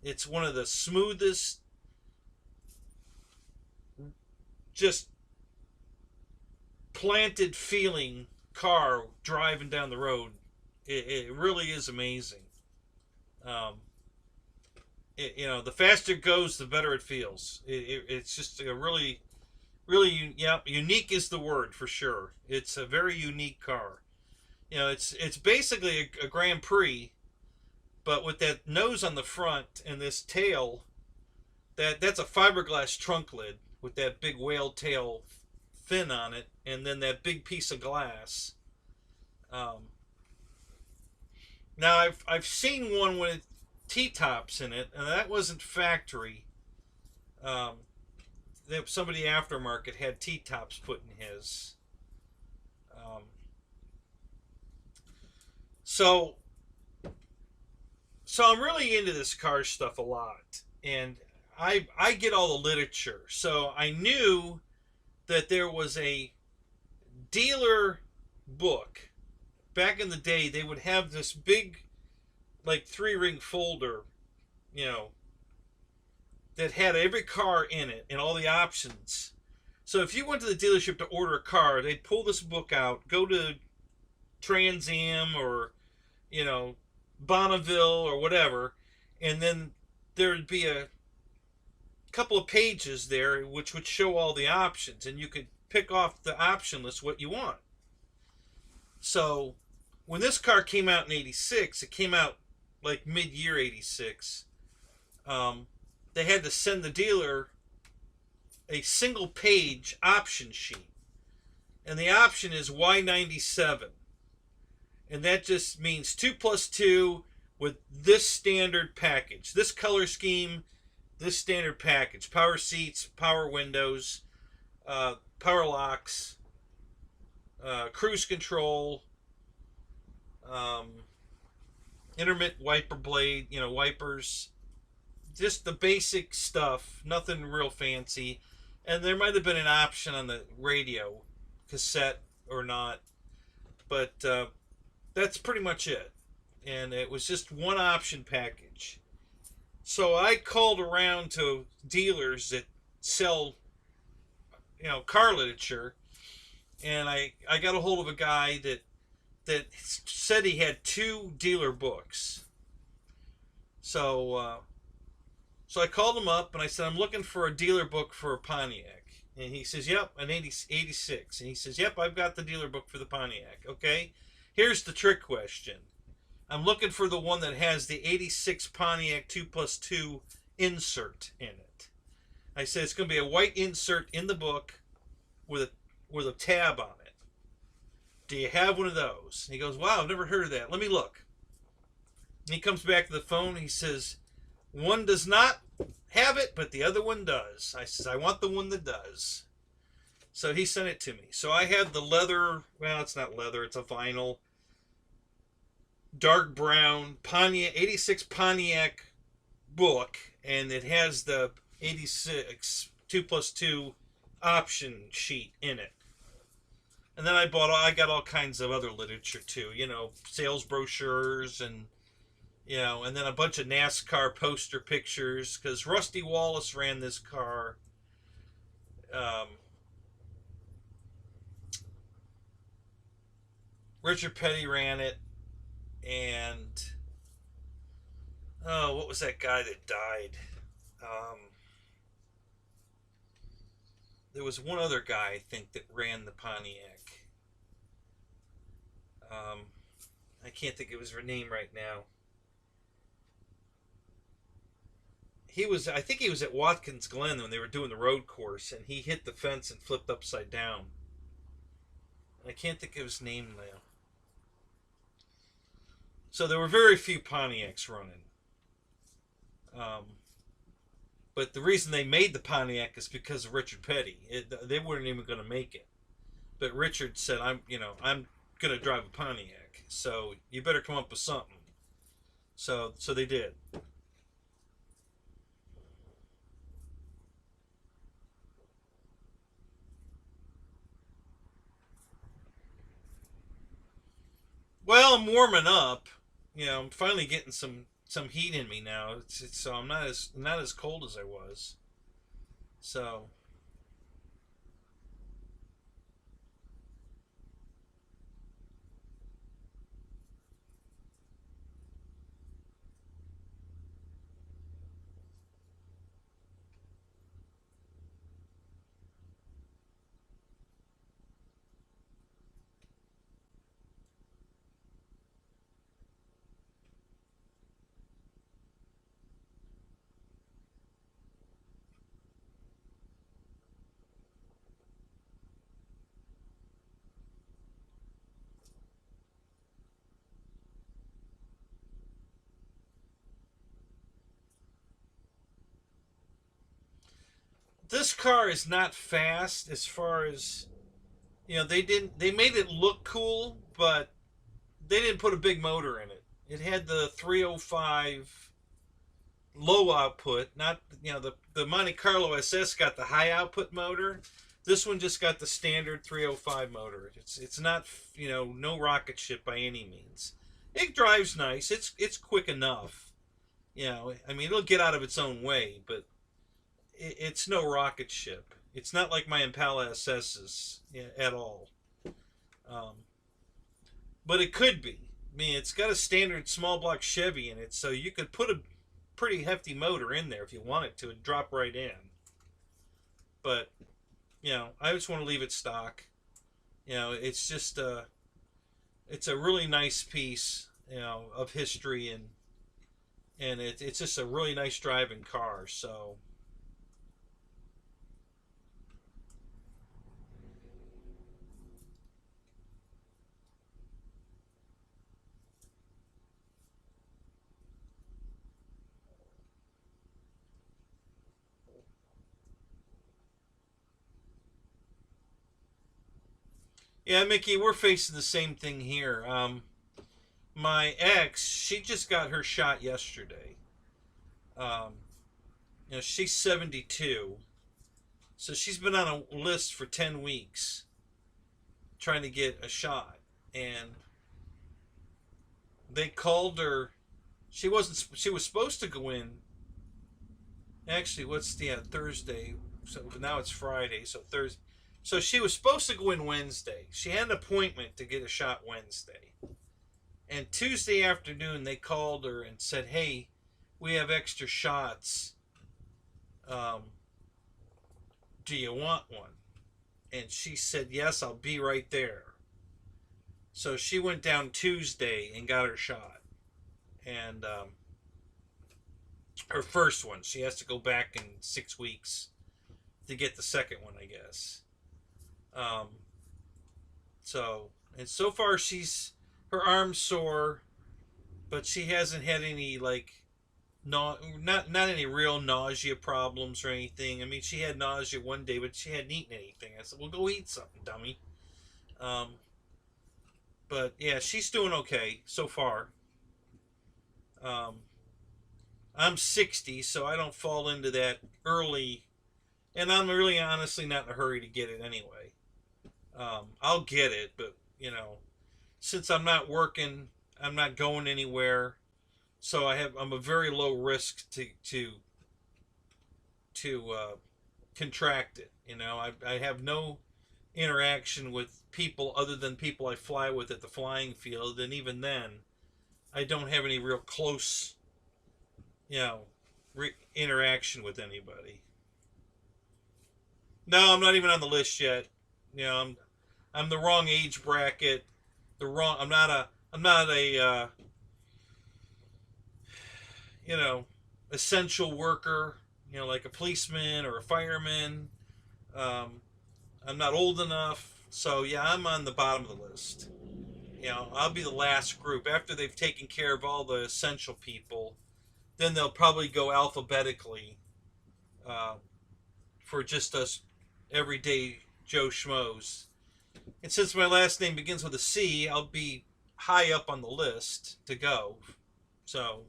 It's one of the smoothest, just planted feeling car driving down the road. It really is amazing. You know, the faster it goes, the better it feels. It's just a really, yeah, unique is the word for sure. It's a very unique car. You know, it's basically a Grand Prix, but with that nose on the front and this tail, that's a fiberglass trunk lid with that big whale tail fin on it, and then that big piece of glass. Now I've seen one with T-tops in it, and that wasn't factory. Somebody aftermarket had T-tops put in his. So I'm really into this car stuff a lot, and I get all the literature. So I knew that there was a dealer book. Back in the day, they would have this big, like, 3-ring folder, you know, that had every car in it and all the options. So if you went to the dealership to order a car, they'd pull this book out, go to Trans Am or, you know, Bonneville or whatever, and then there'd be a couple of pages there which would show all the options, and you could pick off the option list what you want. So when this car came out in 86, it came out like mid-year 86, they had to send the dealer a single page option sheet, and the option is Y97, and that just means 2+2 with this standard package, this color scheme, this standard package: power seats, power windows, power locks, cruise control, intermittent wiper blade, you know, wipers, just the basic stuff, nothing real fancy. And there might have been an option on the radio, cassette or not, but that's pretty much it. And it was just one option package. So I called around to dealers that sell, you know, car literature, and I got a hold of a guy that said he had 2 dealer books. So I called him up and I said, I'm looking for a dealer book for a Pontiac. And he says, yep, an 86. And he says, yep, I've got the dealer book for the Pontiac. Okay, here's the trick question. I'm looking for the one that has the 86 Pontiac 2+2 insert in it. I said, it's going to be a white insert in the book with a tab on it. Do you have one of those? And he goes, wow, I've never heard of that. Let me look. And he comes back to the phone. He says, one does not have it, but the other one does. I says, I want the one that does. So he sent it to me. So I had the leather, well, it's not leather, it's a vinyl, dark brown Pontiac, 86 Pontiac book, and it has the 86 2+2 option sheet in it. And then I got all kinds of other literature too, you know, sales brochures and, you know, and then a bunch of NASCAR poster pictures because Rusty Wallace ran this car. Richard Petty ran it, and oh, what was that guy that died? There was one other guy I think that ran the Pontiac. I can't think of his name right now. I think he was at Watkins Glen when they were doing the road course, and he hit the fence and flipped upside down. I can't think of his name now. So there were very few Pontiacs running. But the reason they made the Pontiac is because of Richard Petty. They weren't even going to make it. But Richard said, I'm going to drive a Pontiac. So you better come up with something. So they did. Well, I'm warming up. You know, I'm finally getting some heat in me now. So I'm not as cold as I was. So this car is not fast as far as, you know, they made it look cool, but they didn't put a big motor in it. It had the 305 low output, not, you know, the Monte Carlo SS got the high output motor. This one just got the standard 305 motor. It's not, you know, no rocket ship by any means. It drives nice. It's quick enough. You know, I mean, it'll get out of its own way, but it's no rocket ship. It's not like my Impala SS's, yeah, at all. Um, but it could be. I mean, it's got a standard small block Chevy in it, so you could put a pretty hefty motor in there if you wanted to and drop right in. But, you know, I just want to leave it stock. You know, it's just it's a really nice piece, you know, of history, and it's just a really nice driving car. So yeah, Mickey, we're facing the same thing here. My ex, she just got her shot yesterday. Um, you know, she's 72, so she's been on a list for 10 weeks trying to get a shot, and they called her. She wasn't. She was supposed to go in. Actually, what's the Thursday? So now it's Friday. So Thursday. So she was supposed to go in Wednesday. She had an appointment to get a shot Wednesday. And Tuesday afternoon, they called her and said, "Hey, we have extra shots. Do you want one?" And she said, "Yes, I'll be right there." So she went down Tuesday and got her shot. And her first one. She has to go back in 6 weeks to get the second one, I guess. So far her arm's sore, but she hasn't had any like not any real nausea problems or anything. I mean, she had nausea one day, but she hadn't eaten anything. I said, "Well, go eat something, dummy." But yeah, she's doing okay so far. I'm 60, so I don't fall into that early, and I'm really honestly not in a hurry to get it anyway. I'll get it, but since I'm not working, I'm not going anywhere, so I'm a very low risk to contract it. I have no interaction with people other than people I fly with at the flying field, and even then, I don't have any real close, you know, interaction with anybody. No, I'm not even on the list yet. I'm the wrong age bracket. The wrong. I'm not a you know essential worker. Like a policeman or a fireman. Um, I'm not old enough. So yeah, I'm on the bottom of the list. I'll be the last group after they've taken care of all the essential people. Then they'll probably go alphabetically uh, for just us everyday Joe Schmoes. And since my last name begins with a C, I'll be high up on the list to go. So,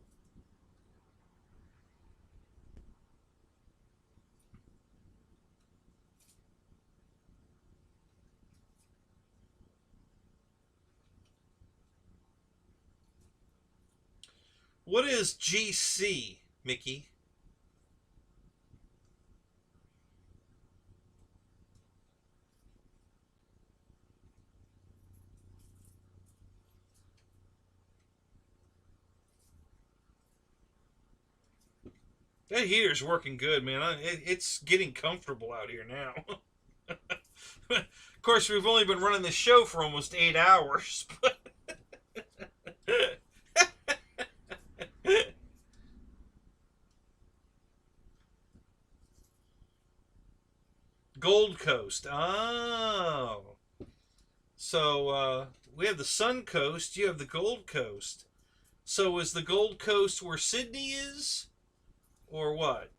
what is GC, Mickey? That heater's working good, man. It's getting comfortable out here now. Of course, we've only been running the show for almost 8 hours, but Gold Coast. Oh. So, we have the Sun Coast, you have the Gold Coast. So, is the Gold Coast where Sydney is? Or what?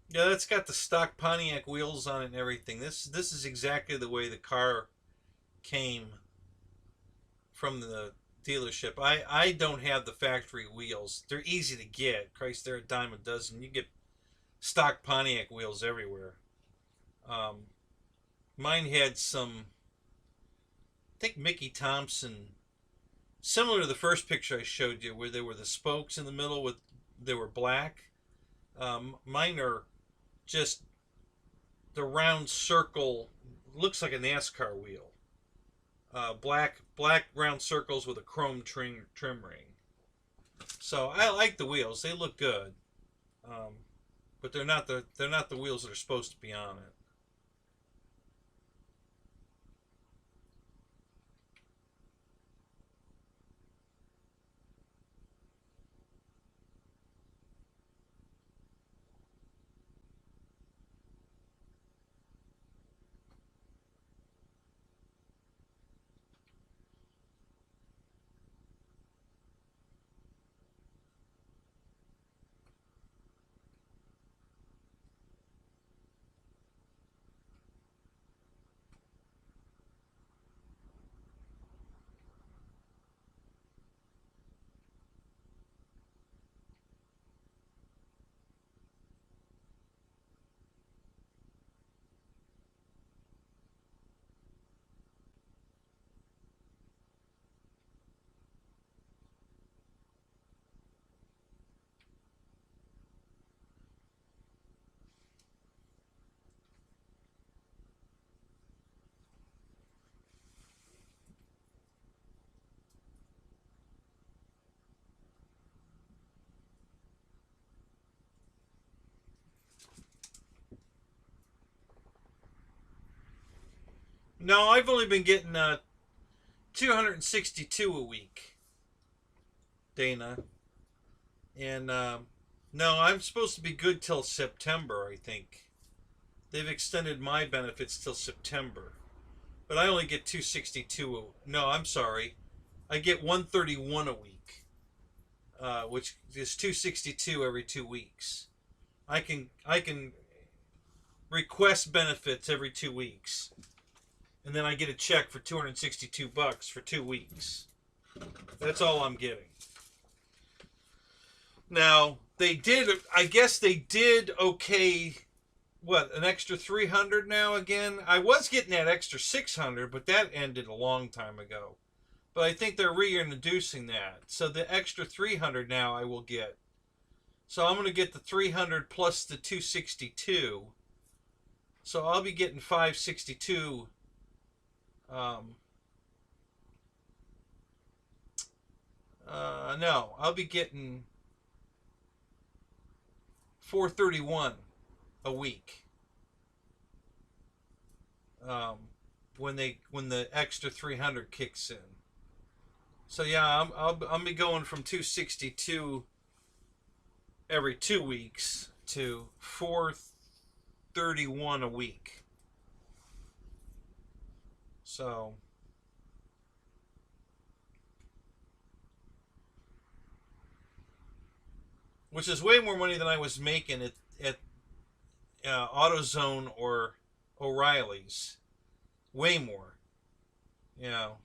Yeah, that's got the stock Pontiac wheels on it and everything. This is exactly the way the car came from the dealership. I don't have the factory wheels. They're easy to get. Christ, they're a dime a dozen. You get stock Pontiac wheels everywhere. Um, Mine had some, I think Mickey Thompson, similar to the first picture I showed you, where there were the spokes in the middle with they were black. Mine are just the round circle, looks like a NASCAR wheel. Black round circles with a chrome trim ring. So I like the wheels; they look good, um, but they're not the wheels that are supposed to be on it. No, I've only been getting 262 a week, Dana. And no, I'm supposed to be good till September, I think. They've extended my benefits till September. But I only get 262. No, I'm sorry. I get 131 a week, which is 262 every 2 weeks. I can request benefits every 2 weeks, and then I get a check for $262 for 2 weeks. That's all I'm getting. Now they did. I guess they did okay. What, an extra 300 now again? I was getting that extra 600, but that ended a long time ago. But I think they're reintroducing that. So the extra 300 now I will get. So I'm going to get the 300 plus the 262. So I'll be getting 562. No, I'll be getting 431 a week. When the extra 300 kicks in. So yeah, I'll be going from 262 every 2 weeks to 431 a week. So which is way more money than I was making at AutoZone or O'Reilly's. Way more. You know.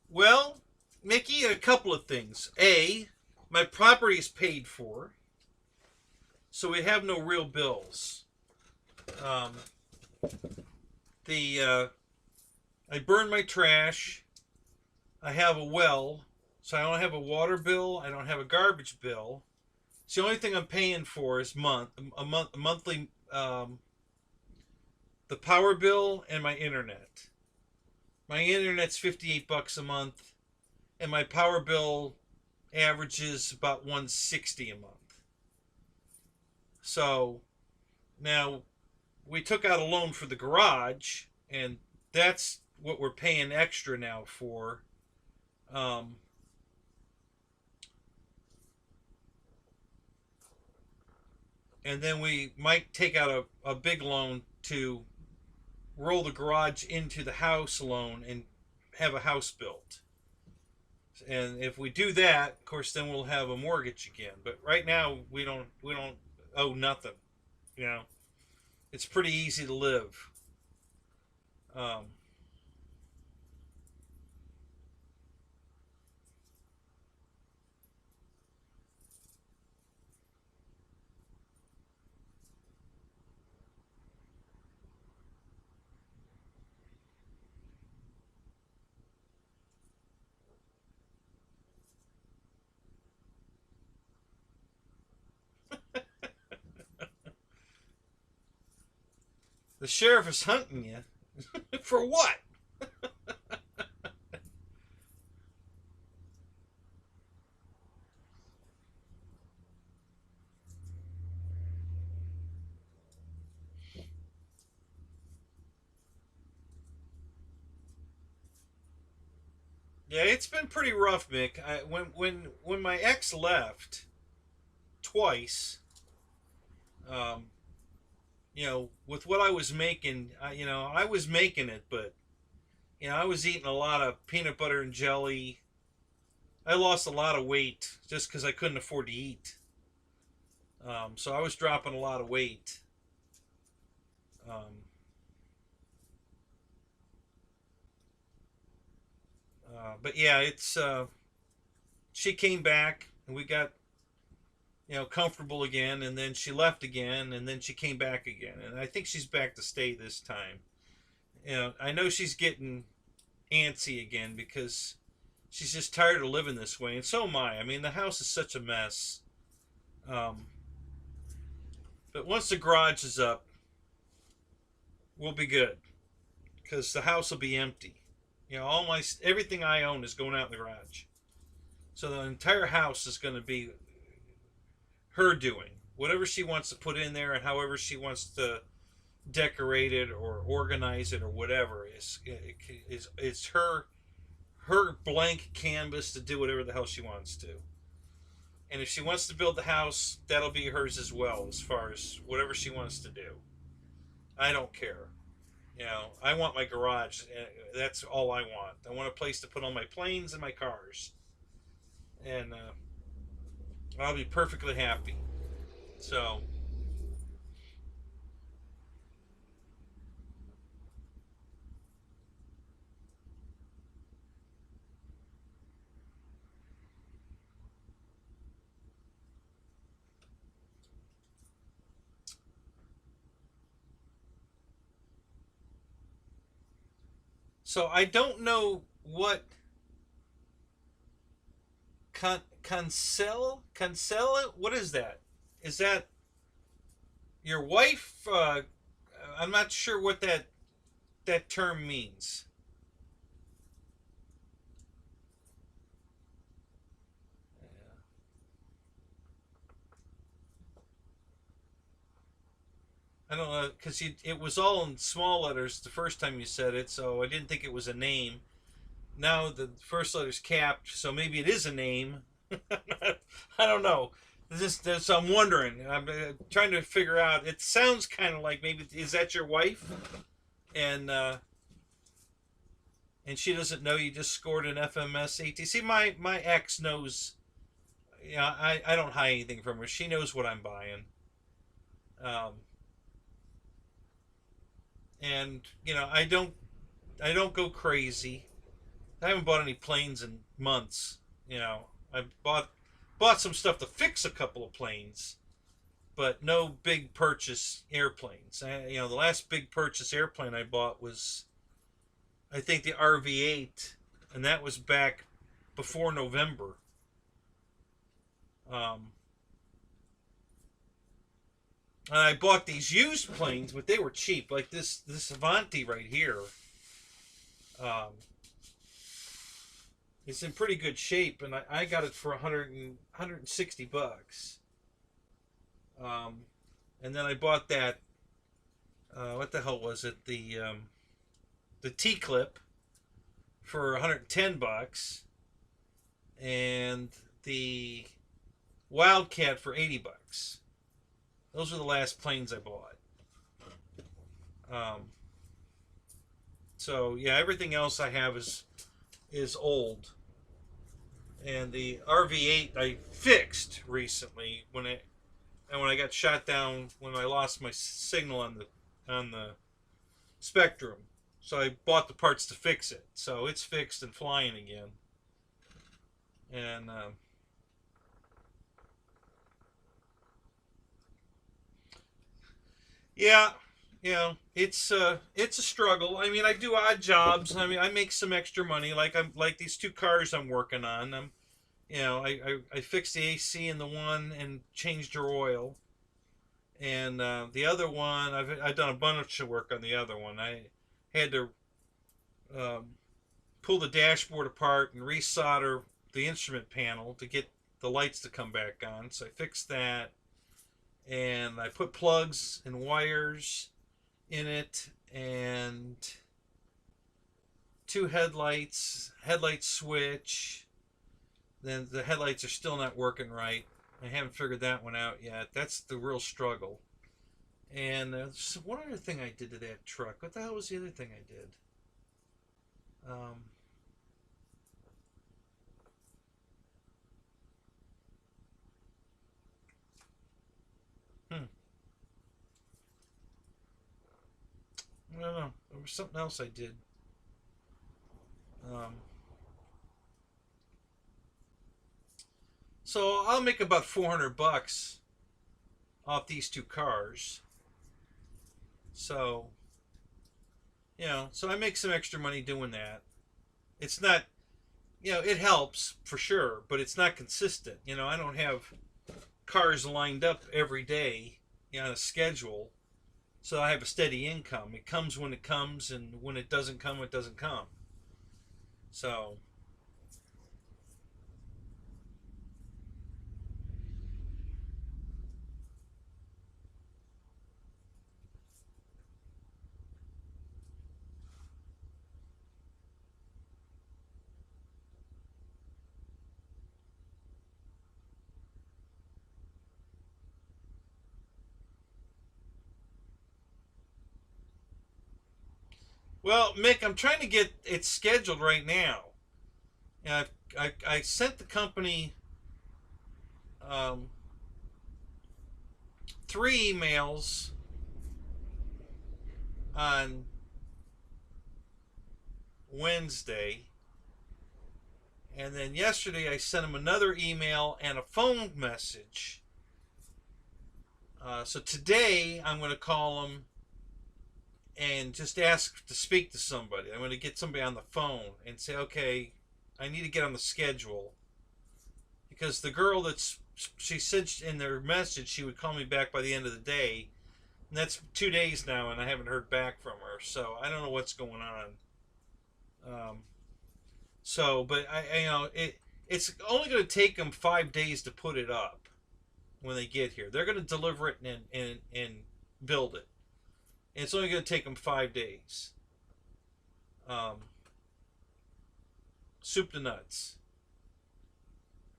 Well, Mickey, a couple of things. A, my property is paid for, so we have no real bills. I burn my trash. I have a well, so I don't have a water bill. I don't have a garbage bill. So the only thing I'm paying for is monthly, the power bill and my internet. My internet's $58 a month, and my power bill averages about $160 a month. So now we took out a loan for the garage, and that's what we're paying extra now for. And then we might take out a big loan to roll the garage into the house loan and have a house built. And if we do that, of course, then we'll have a mortgage again. But right now we don't owe nothing. You know, it's pretty easy to live. The sheriff is hunting you. For what? Yeah, it's been pretty rough, Mick. When my ex left twice, um, you know, with what I was making, I was making it, but I was eating a lot of peanut butter and jelly. I lost a lot of weight just because I couldn't afford to eat. So I was dropping a lot of weight. Um, but yeah, it's she came back and we got comfortable again, and then she left again, and then she came back again, and I think she's back to stay this time. I know she's getting antsy again because she's just tired of living this way, and so am I. I mean, the house is such a mess. But once the garage is up, we'll be good because the house will be empty. Everything I own is going out in the garage, so the entire house is going to be her doing. Whatever she wants to put in there and however she wants to decorate it or organize it or whatever is it's her blank canvas to do whatever the hell she wants to. And if she wants to build the house, that'll be hers as well, as far as whatever she wants to do. I don't care. You know, I want my garage. That's all I want. I want a place to put all my planes and my cars. And I'll be perfectly happy. So, I don't know what cancel. What is that? Is that your wife? I'm not sure what that term means. I don't know, because it was all in small letters the first time you said it, so I didn't think it was a name. Now the first letter's capped, so maybe it is a name. I don't know. This I'm wondering. I'm trying to figure out. It sounds kind of like maybe, is that your wife? And she doesn't know you just scored an FMS AT. See, my ex knows. Yeah, I don't hide anything from her. She knows what I'm buying. And you know, I don't go crazy. I haven't bought any planes in months. You know, I bought some stuff to fix a couple of planes, but no big purchase airplanes. You know, the last big purchase airplane I bought was, I think, the RV-8, and that was back before November. And I bought these used planes, but they were cheap. Like this Avanti right here. It's in pretty good shape, and I got it for 160 bucks. And then I bought that. What the hell was it? The T-clip for 110 bucks, and the Wildcat for 80 bucks. Those are the last planes I bought. So yeah, everything else I have is old. And the RV-8 I fixed recently when I got shot down, when I lost my signal on the Spectrum. So I bought the parts to fix it. So it's fixed and flying again. And yeah, you know, it's a struggle. I mean, I do odd jobs. I mean, I make some extra money. Like these two cars I'm working on. You know, I fixed the AC in the one and changed her oil. And the other one, I've done a bunch of work on the other one. I had to pull the dashboard apart and resolder the instrument panel to get the lights to come back on. So I fixed that. And I put plugs and wires in it, and two headlight switch. Then the headlights are still not working right. I haven't figured that one out yet. That's the real struggle. And one other thing I did to that truck. What the hell was the other thing I did? I don't know. There was something else I did. So I'll make about 400 bucks off these two cars. So, you know, so I make some extra money doing that. It's not, you know, it helps for sure, but it's not consistent. You know, I don't have cars lined up every day, you know, on a schedule. So I have a steady income. It comes when it comes, and when it doesn't come, it doesn't come. So, Well, Mick, I'm trying to get it scheduled right now. And I sent the company um, 3 emails on Wednesday. And then yesterday I sent them another email and a phone message. So today I'm going to call them and just ask to speak to somebody. I'm going to get somebody on the phone and say, okay, I need to get on the schedule. Because the girl she said in their message she would call me back by the end of the day. And that's 2 days now and I haven't heard back from her. So I don't know what's going on. But it's only going to take them 5 days to put it up when they get here. They're going to deliver it and build it. And it's only going to take them 5 days. Soup to nuts.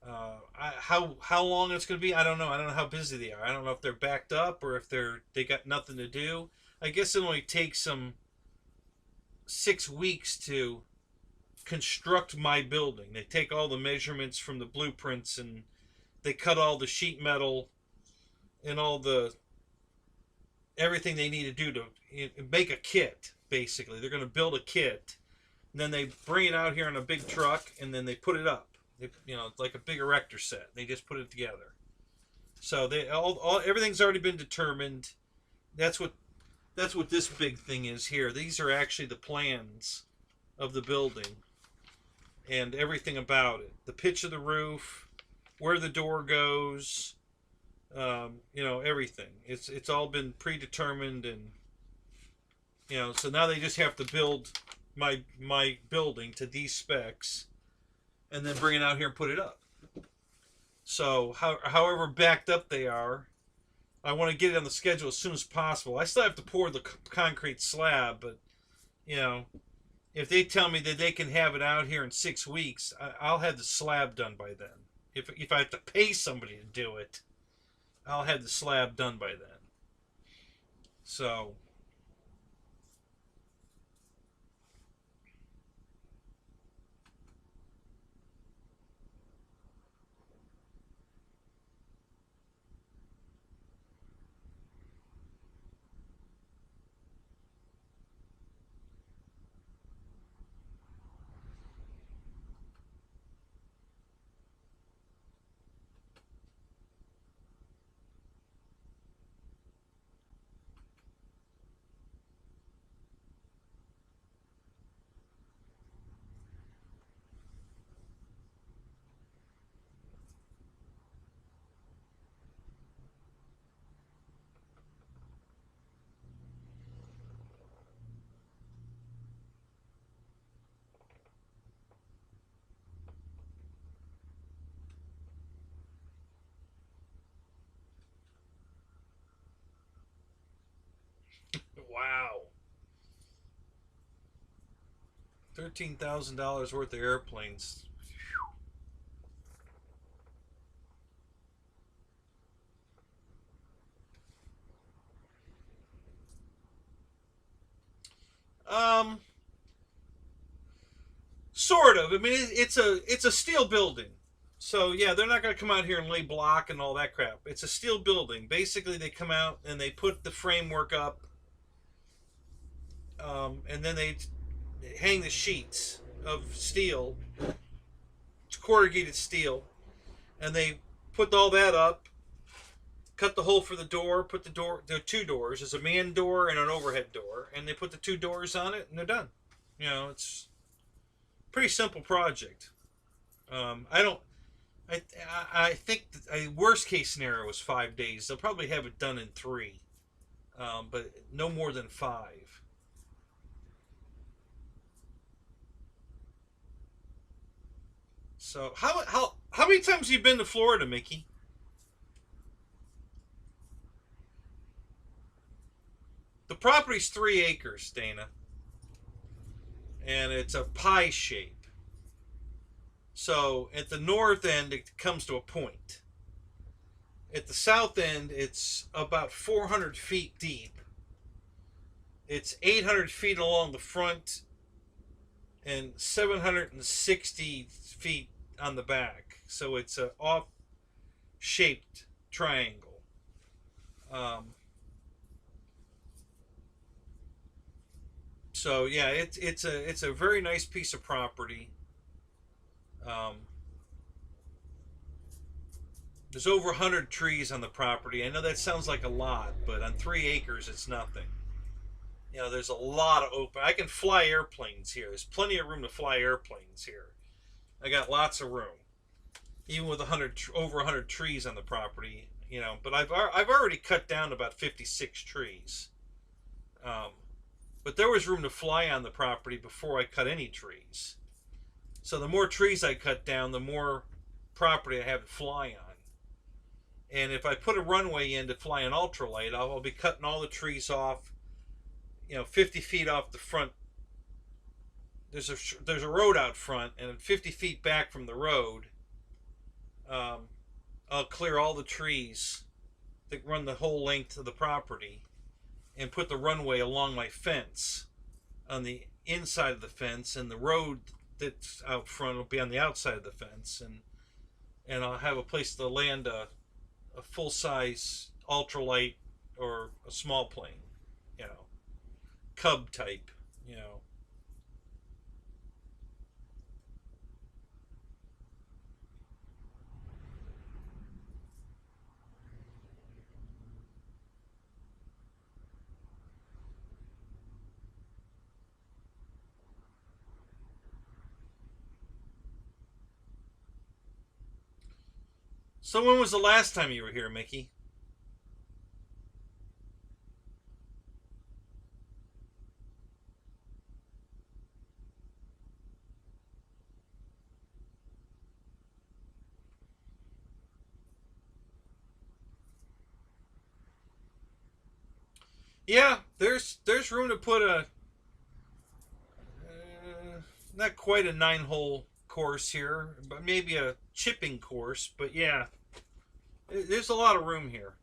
How long it's going to be, I don't know. I don't know how busy they are. I don't know if they're backed up or if they got nothing to do. I guess it only takes them 6 weeks to construct my building. They take all the measurements from the blueprints and they cut all the sheet metal and all the everything they need to do to make a kit. Basically, they're going to build a kit, and then they bring it out here in a big truck, and then they put it up. It's like a big erector set. They just put it together. So everything's already been determined. That's what this big thing is here. These are actually the plans of the building and everything about it. The pitch of the roof, where the door goes, everything. It's all been predetermined, and so now they just have to build my building to these specs and then bring it out here and put it up. So however backed up they are, I want to get it on the schedule as soon as possible. I still have to pour the concrete slab, but if they tell me that they can have it out here in 6 weeks, I'll have the slab done by then. If I have to pay somebody to do it, I'll have the slab done by then. So wow, $13,000 worth of airplanes. Sort of. I mean, it's a steel building, so yeah, they're not going to come out here and lay block and all that crap. It's a steel building. Basically, they come out and they put the framework up, and then they hang the sheets of steel, corrugated steel, and they put all that up, cut the hole for the door, put there are 2 doors. There's a man door and an overhead door, and they put the 2 doors on it, and they're done. It's a pretty simple project. I think a worst case scenario is 5 days. They'll probably have it done in 3, but no more than 5. So how many times have you been to Florida, Mickey? The property's 3 acres, Dana, and it's a pie shape. So at the north end, it comes to a point. At the south end, it's about 400 feet deep. It's 800 feet along the front and 760 feet on the back. So it's a off-shaped triangle. So yeah, it's a very nice piece of property. There's over 100 trees on the property. I know that sounds like a lot, but on 3 acres, it's nothing. You know, there's a lot of open. I can fly airplanes here. There's plenty of room to fly airplanes here. I got lots of room, even with over 100 trees on the property. You know, but I've already cut down about 56 trees. But there was room to fly on the property before I cut any trees. So the more trees I cut down, the more property I have to fly on. And if I put a runway in to fly an ultralight, I'll be cutting all the trees off, you know, 50 feet off the front. There's a road out front, and 50 feet back from the road, I'll clear all the trees that run the whole length of the property and put the runway along my fence on the inside of the fence, and the road that's out front will be on the outside of the fence, and I'll have a place to land a full-size ultralight or a small plane, you know, Cub type, you know. So when was the last time you were here, Mickey? Yeah, there's room to put a not quite a 9-hole course here, but maybe a chipping course. But yeah, there's a lot of room here.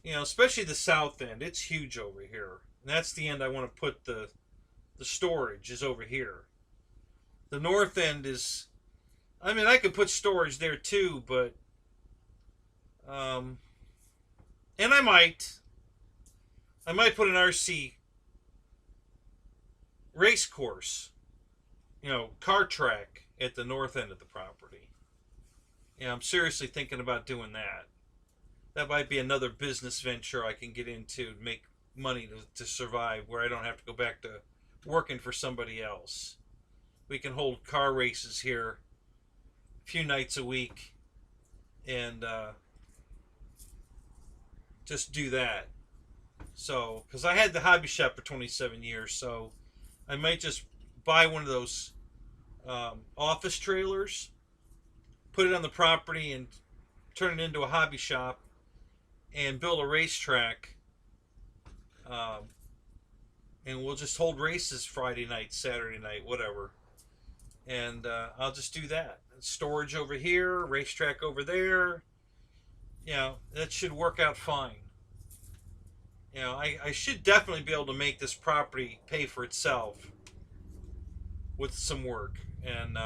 You know, especially the south end. It's huge over here. And that's the end I want to put the storage is over here. The north end is, I mean, I could put storage there too, but and I might put an RC race course, you know, car track at the north end of the property. Yeah, I'm seriously thinking about doing that. That might be another business venture I can get into to make money to survive, where I don't have to go back to working for somebody else. We can hold car races here a few nights a week and just do that. So, because I had the hobby shop for 27 years, so I might just buy one of those office trailers, put it on the property, and turn it into a hobby shop and build a racetrack. And we'll just hold races Friday night, Saturday night, whatever. And I'll just do that. Storage over here, racetrack over there. You know, that should work out fine. You know, I should definitely be able to make this property pay for itself with some work. And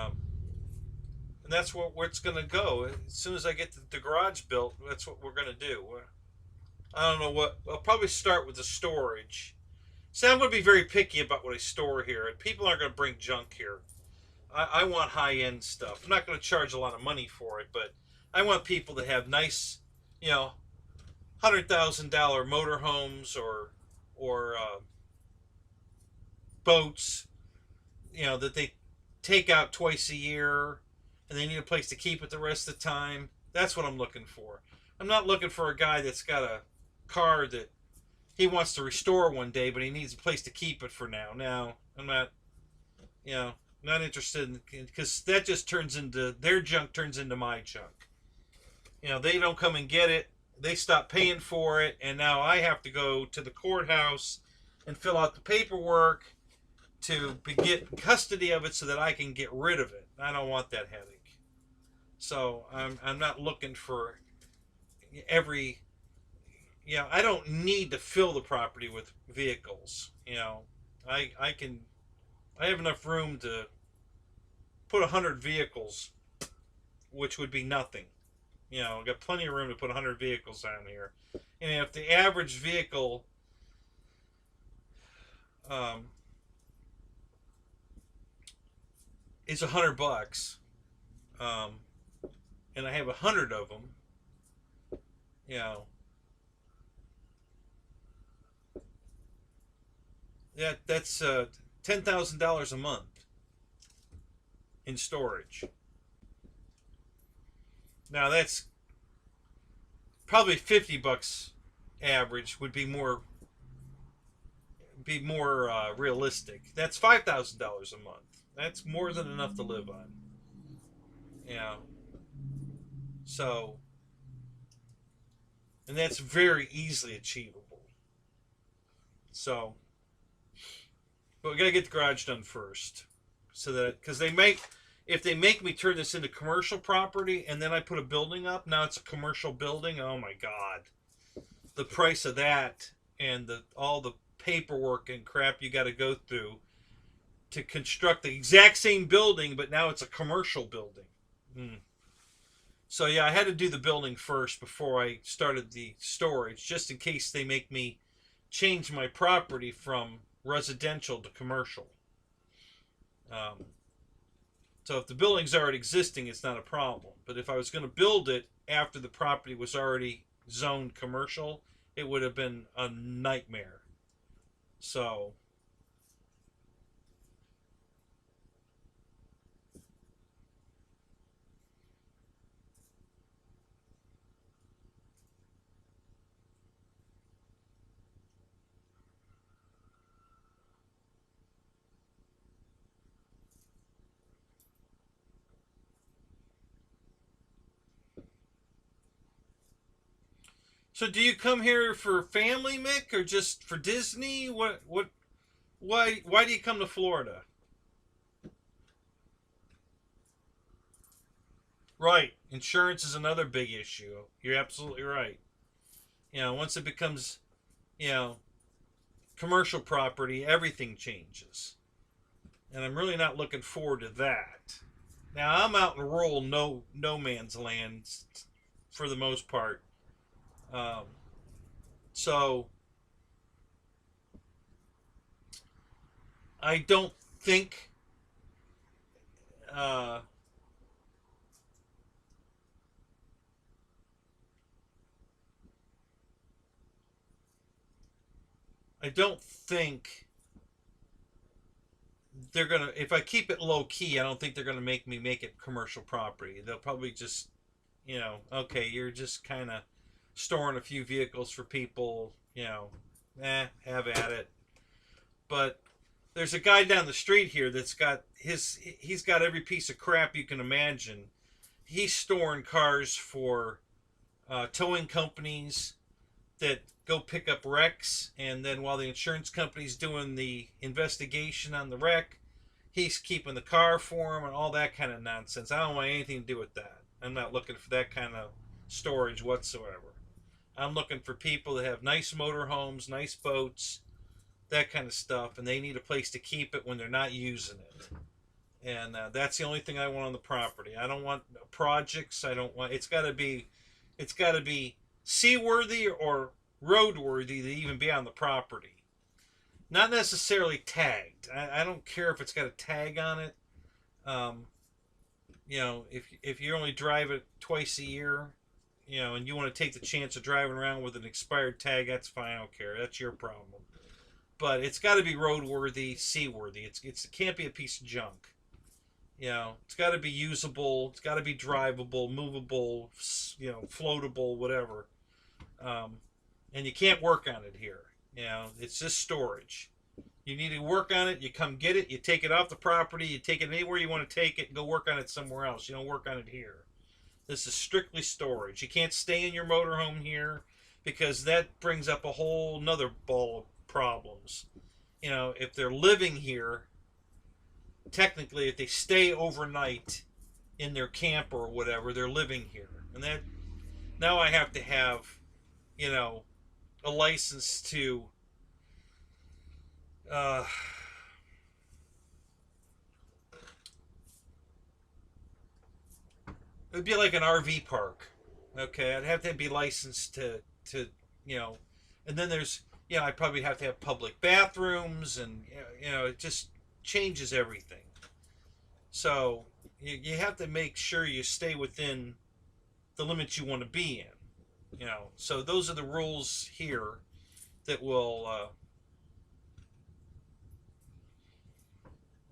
that's where it's going to go. As soon as I get the garage built, that's what we're going to do. I don't know what. I'll probably start with the storage. See, I'm going to be very picky about what I store here. People aren't going to bring junk here. I want high-end stuff. I'm not going to charge a lot of money for it, but I want people to have nice, you know, $100,000 motorhomes or boats, you know, that they take out twice a year and they need a place to keep it the rest of the time. That's what I'm looking for. I'm not looking for a guy that's got a car that he wants to restore one day, but he needs a place to keep it for now. Now, I'm not, you know, not interested in, because that just turns into, their junk turns into my junk. You know, they don't come and get it. They stop paying for it, and now I have to go to the courthouse and fill out the paperwork to get custody of it so that I can get rid of it. I don't want that headache. So I'm not looking for every I don't need to fill the property with vehicles. I have enough room to put 100 vehicles, which would be nothing. I've got plenty of room to put 100 vehicles on here. And if the average vehicle is $100, and I have 100 of them, that's $10,000 a month in storage. Now that's probably $50 average would be more realistic. That's $5,000 a month. That's more than enough to live on. So, and that's very easily achievable. So, but we gotta get the garage done first, so that because if they make me turn this into commercial property and then I put a building up, now it's a commercial building. Oh my God, the price of that and all the paperwork and crap you got to go through to construct the exact same building, but now it's a commercial building. So yeah, I had to do the building first before I started the storage, just in case they make me change my property from residential to commercial. So if the building's already existing, it's not a problem. But if I was going to build it after the property was already zoned commercial, it would have been a nightmare. So So do you come here for family, Mick, or just for Disney? Why do you come to Florida? Right. Insurance is another big issue. You're absolutely right. Once it becomes, commercial property, everything changes. And I'm really not looking forward to that. Now, I'm out in rural no man's land for the most part. So I don't think they're gonna, if I keep it low key, I don't think they're gonna make me make it commercial property. They'll probably just, okay, you're just kind of storing a few vehicles for people, have at it. But there's a guy down the street here that's got he's got every piece of crap you can imagine. He's storing cars for towing companies that go pick up wrecks, and then while the insurance company's doing the investigation on the wreck, he's keeping the car for them and all that kind of nonsense. I don't want anything to do with that. I'm not looking for that kind of storage whatsoever. I'm looking for people that have nice motorhomes, nice boats, that kind of stuff, and they need a place to keep it when they're not using it. And that's the only thing I want on the property. I don't want projects. I don't want. It's got to be seaworthy or roadworthy to even be on the property. Not necessarily tagged. I don't care if it's got a tag on it. If you only drive it twice a year, and you want to take the chance of driving around with an expired tag, that's fine. I don't care. That's your problem. But it's got to be roadworthy, seaworthy. It can't be a piece of junk. It's got to be usable. It's got to be drivable, movable, floatable, whatever. And you can't work on it here. It's just storage. You need to work on it. You come get it. You take it off the property. You take it anywhere you want to take it and go work on it somewhere else. You don't work on it here. This is strictly storage. You can't stay in your motorhome here because that brings up a whole nother ball of problems. If they're living here, technically, if they stay overnight in their camper or whatever, they're living here. And that now I have to have, a license to it would be like an RV park. Okay, I'd have to be licensed to you know, and then there's I probably have to have public bathrooms, and it just changes everything. So you have to make sure you stay within the limits you want to be in. So those are the rules here that will.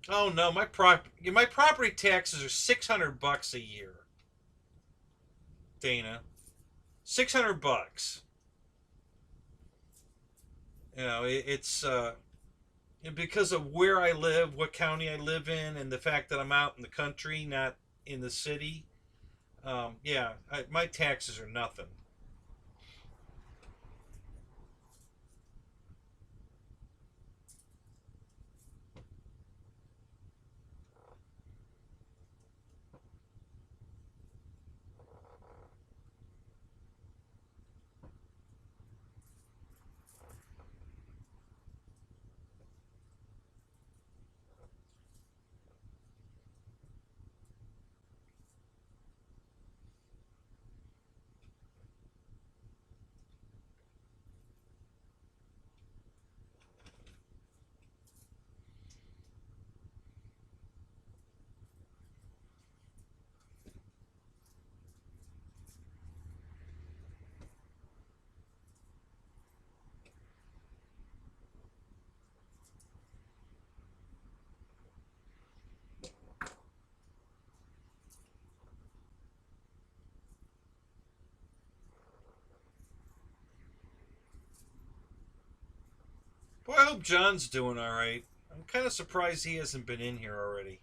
Oh no, my property taxes are $600 a year, Dana. $600. It's because of where I live, what county I live in, and the fact that I'm out in the country, not in the city. My taxes are nothing. Boy, I hope John's doing all right. I'm kind of surprised he hasn't been in here already.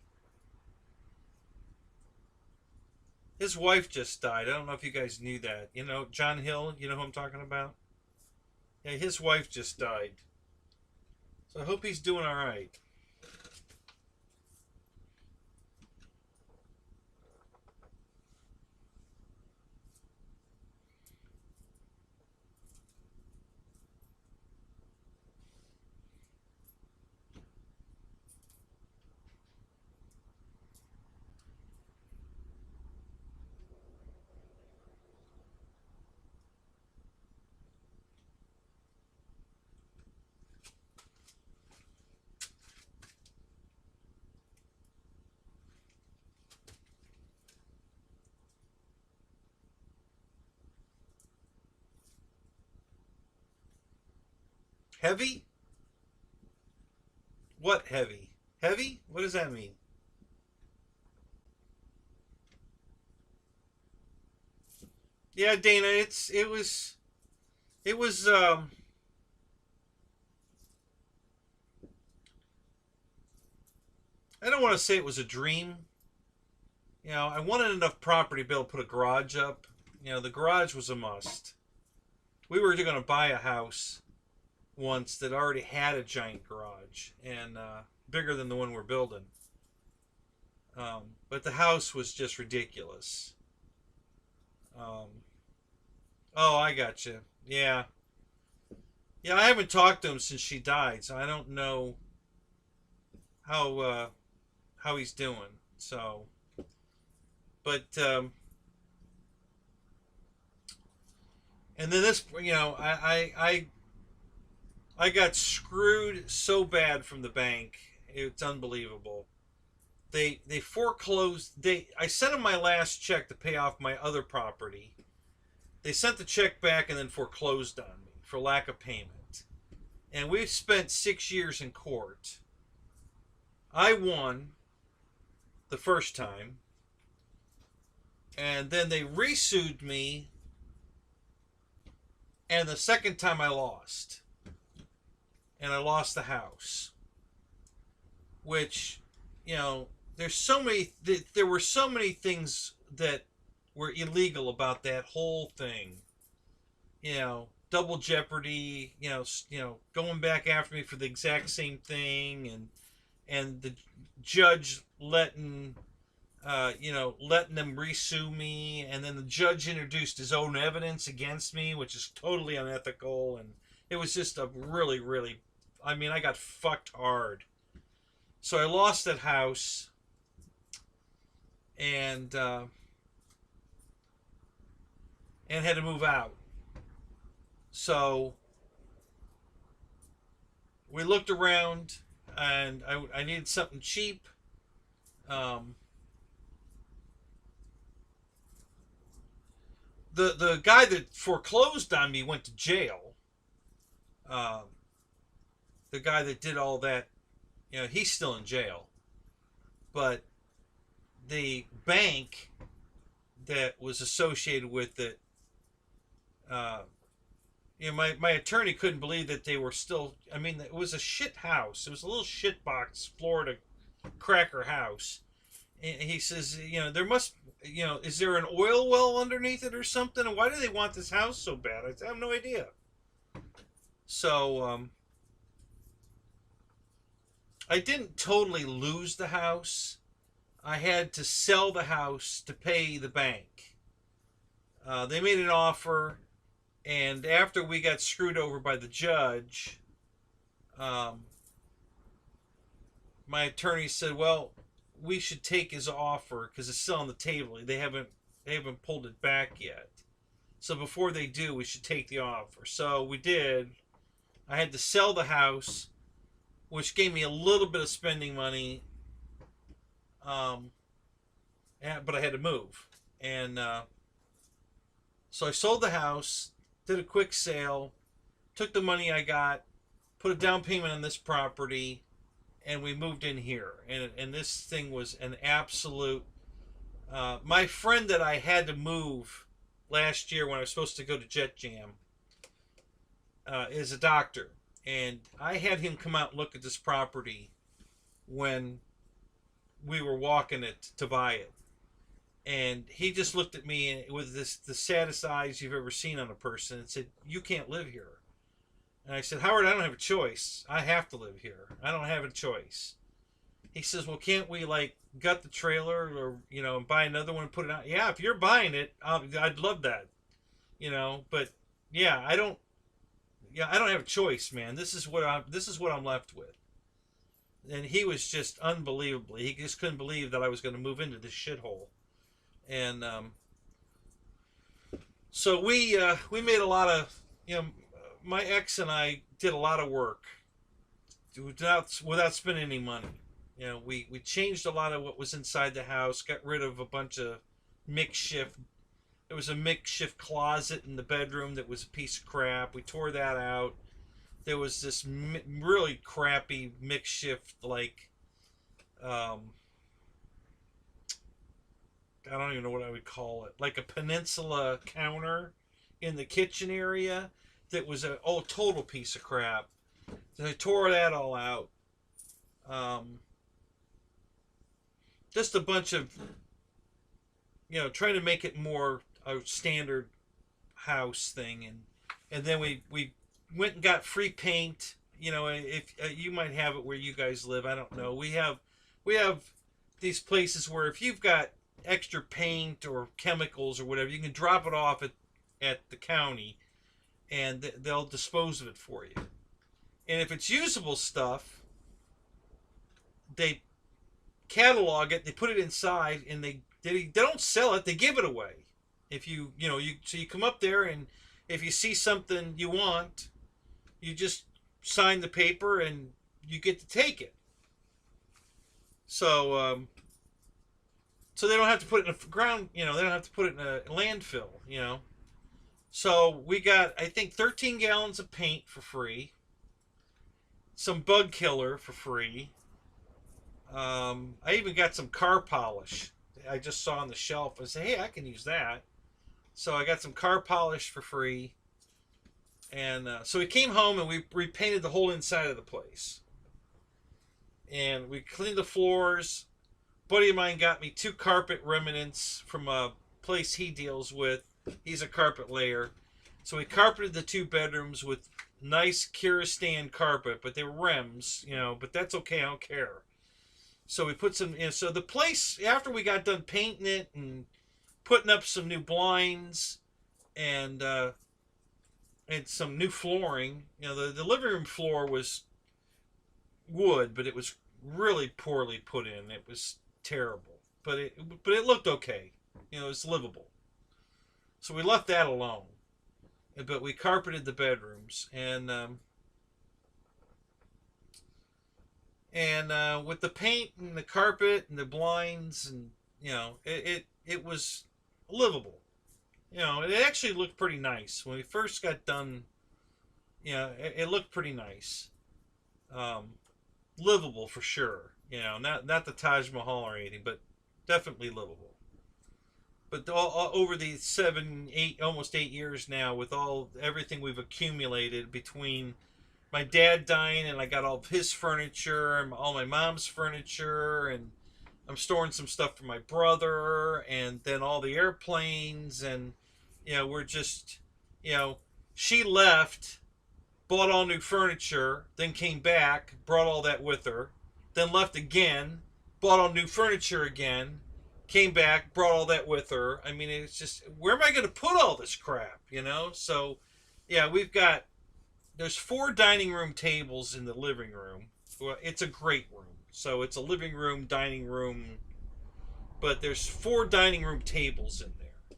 His wife just died. I don't know if you guys knew that. John Hill, you know who I'm talking about? Yeah, his wife just died. So I hope he's doing all right. Heavy? What heavy? Heavy? What does that mean? Yeah, Dana, it was I don't want to say it was a dream. I wanted enough property to be able to put a garage up. The garage was a must. We were going to buy a house once that already had a giant garage, and bigger than the one we're building. But the house was just ridiculous. Oh, I got you. Yeah. Yeah, I haven't talked to him since she died, so I don't know how he's doing. So, but and then this, I got screwed so bad from the bank. It's unbelievable. They foreclosed. I sent them my last check to pay off my other property. They sent the check back and then foreclosed on me for lack of payment. And we've spent 6 years in court. I won the first time. And then they resued me. And the second time I lost. And I lost the house. Which, there were so many things that were illegal about that whole thing. Double jeopardy, going back after me for the exact same thing, and the judge letting you know, letting them resue me, and then the judge introduced his own evidence against me, which is totally unethical, and it was just a really, really, I mean, I got fucked hard. So I lost that house, and had to move out. So we looked around, and I needed something cheap. The guy that foreclosed on me went to jail. Um, the guy that did all that, you know, he's still in jail. But the bank that was associated with it, you know, my attorney couldn't believe that they were still. I mean, it was a shit house. It was a little shit box Florida cracker house. And he says, you know, there must, you know, is there an oil well underneath it or something? And why do they want this house so bad? I have no idea. So, I didn't totally lose the house. I had to sell the house to pay the bank. They made an offer, and after we got screwed over by the judge, my attorney said, well, we should take his offer because it's still on the table. They haven't pulled it back yet. So before they do, we should take the offer. So we did. I had to sell the house, which gave me a little bit of spending money. But I had to move. And so I sold the house, did a quick sale, took the money I got, put a down payment on this property, and we moved in here. And this thing was an absolute... my friend that I had to move last year when I was supposed to go to Jet Jam is a doctor. And I had him come out and look at this property when we were walking it to buy it. And he just looked at me with the saddest eyes you've ever seen on a person and said, you can't live here. And I said, Howard, I don't have a choice. I have to live here. I don't have a choice. He says, well, can't we, like, gut the trailer or, you know, buy another one and put it out? Yeah, if you're buying it, I'd love that. You know, but, yeah, I don't have a choice, man. This is what I'm left with. And he was just unbelievable. He just couldn't believe that I was going to move into this shithole. And so we made a lot of, you know, my ex and I did a lot of work without spending any money. You know, we changed a lot of what was inside the house, got rid of a bunch of makeshift. There was a makeshift closet in the bedroom that was a piece of crap. We tore that out. There was this really crappy makeshift, like, I don't even know what I would call it, like a peninsula counter in the kitchen area that was a total piece of crap. So I tore that all out. Just a bunch of, you know, trying to make it more a standard house thing, and then we went and got free paint. You know, if you might have it where you guys live, I don't know. We have these places where if you've got extra paint or chemicals or whatever, you can drop it off at the county, and they'll dispose of it for you. And if it's usable stuff, they catalog it, they put it inside, and they don't sell it, they give it away. If you come up there, and if you see something you want, you just sign the paper and you get to take it. So so they don't have to put it in a ground, you know, they don't have to put it in a landfill, you know. So we got, I think, 13 gallons of paint for free, some bug killer for free. I even got some car polish. I just saw on the shelf. I said, hey, I can use that. So I got some car polish for free. And so we came home and we repainted the whole inside of the place. And we cleaned the floors. A buddy of mine got me 2 carpet remnants from a place he deals with. He's a carpet layer. So we carpeted the 2 bedrooms with nice Kiristan carpet, but they were Rems, you know, but that's okay, I don't care. So we put some, so the place, after we got done painting it and putting up some new blinds and some new flooring, the living room floor was wood, but it was really poorly put in. It was terrible, but it looked okay. It was livable. So we left that alone, but we carpeted the bedrooms and with the paint and the carpet and the blinds and it was livable. It actually looked pretty nice when we first got done. It looked pretty nice. Livable for sure. Not the Taj Mahal or anything, but definitely livable. But over the almost 8 years now, with everything we've accumulated between my dad dying and I got all of his furniture and all my mom's furniture, and I'm storing some stuff for my brother, and then all the airplanes, and we're just she left, bought all new furniture, then came back, brought all that with her, then left again, bought all new furniture again, came back, brought all that with her. I mean, it's just, where am I going to put all this crap, So, yeah, there's 4 dining room tables in the living room. Well, it's a great room. So it's a living room, dining room, but there's 4 dining room tables in there.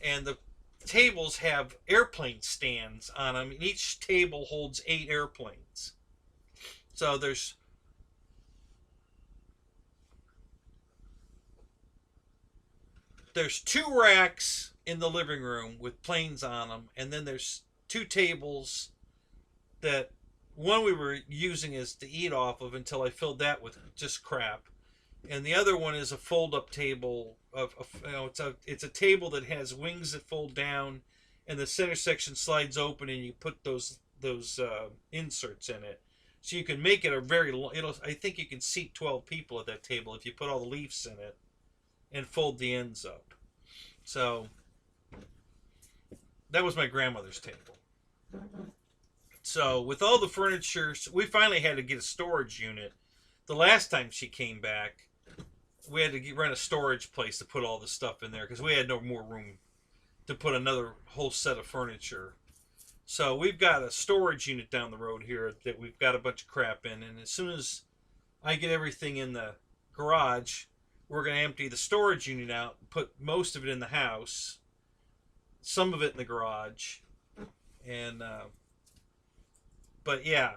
And the tables have airplane stands on them, and each table holds 8 airplanes. So there's there's 2 racks in the living room with planes on them, and then there's 2 tables that one we were using as to eat off of until I filled that with just crap, and the other one is a fold-up table it's a table that has wings that fold down, and the center section slides open, and you put those inserts in it, so you can make it a very I think you can seat 12 people at that table if you put all the leaves in it and fold the ends up. So that was my grandmother's table. So with all the furniture, we finally had to get a storage unit. The last time she came back, we had to rent a storage place to put all the stuff in there because we had no more room to put another whole set of furniture. So we've got a storage unit down the road here that we've got a bunch of crap in, and as soon as I get everything in the garage, we're going to empty the storage unit out and put most of it in the house, some of it in the garage, and but yeah,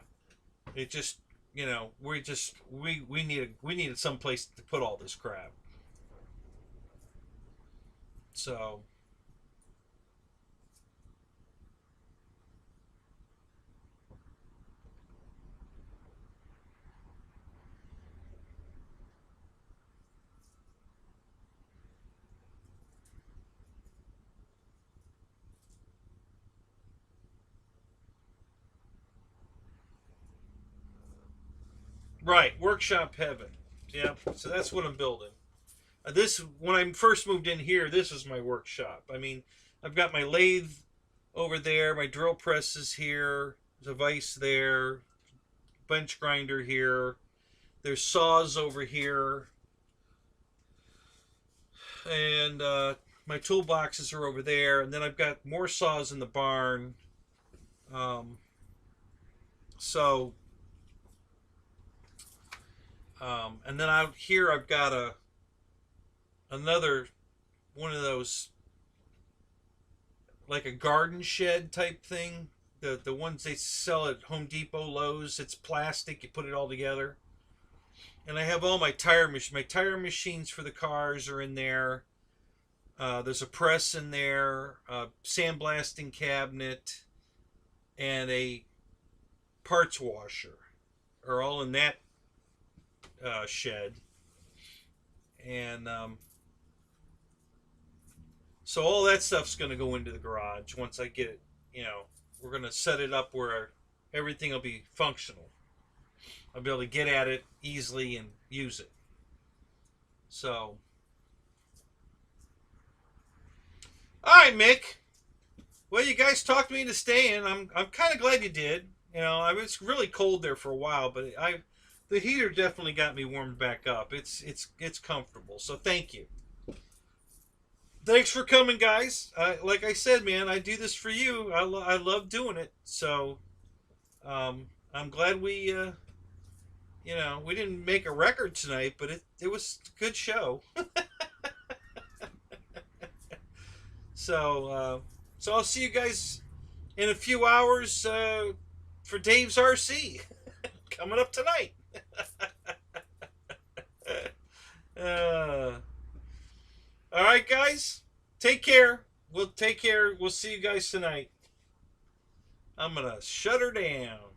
it just we needed some place to put all this crap. So right, workshop heaven. Yeah, so that's what I'm building. When I first moved in here, this was my workshop. I mean, I've got my lathe over there, my drill press is here, there's a vise there, bench grinder here, there's saws over here, and my toolboxes are over there, and then I've got more saws in the barn. And then out here I've got another one of those, like a garden shed type thing. The ones they sell at Home Depot, Lowe's. It's plastic. You put it all together. And I have all my tire machines for the cars are in there. There's a press in there, a sandblasting cabinet, and a parts washer are all in that shed. And so all that stuff's going to go into the garage once I get it. We're going to set it up where everything will be functional. I'll be able to get at it easily and use it. So, all right, Mick. Well, you guys talked me into staying. I'm kind of glad you did. It was really cold there for a while, but the heater definitely got me warmed back up. It's comfortable. So thank you. Thanks for coming, guys. Like I said, man, I do this for you. I love doing it. So I'm glad we we didn't make a record tonight, but it was a good show. So I'll see you guys in a few hours for Dave's RC coming up tonight. All right, guys. Take care. We'll see you guys tonight. I'm gonna shut her down.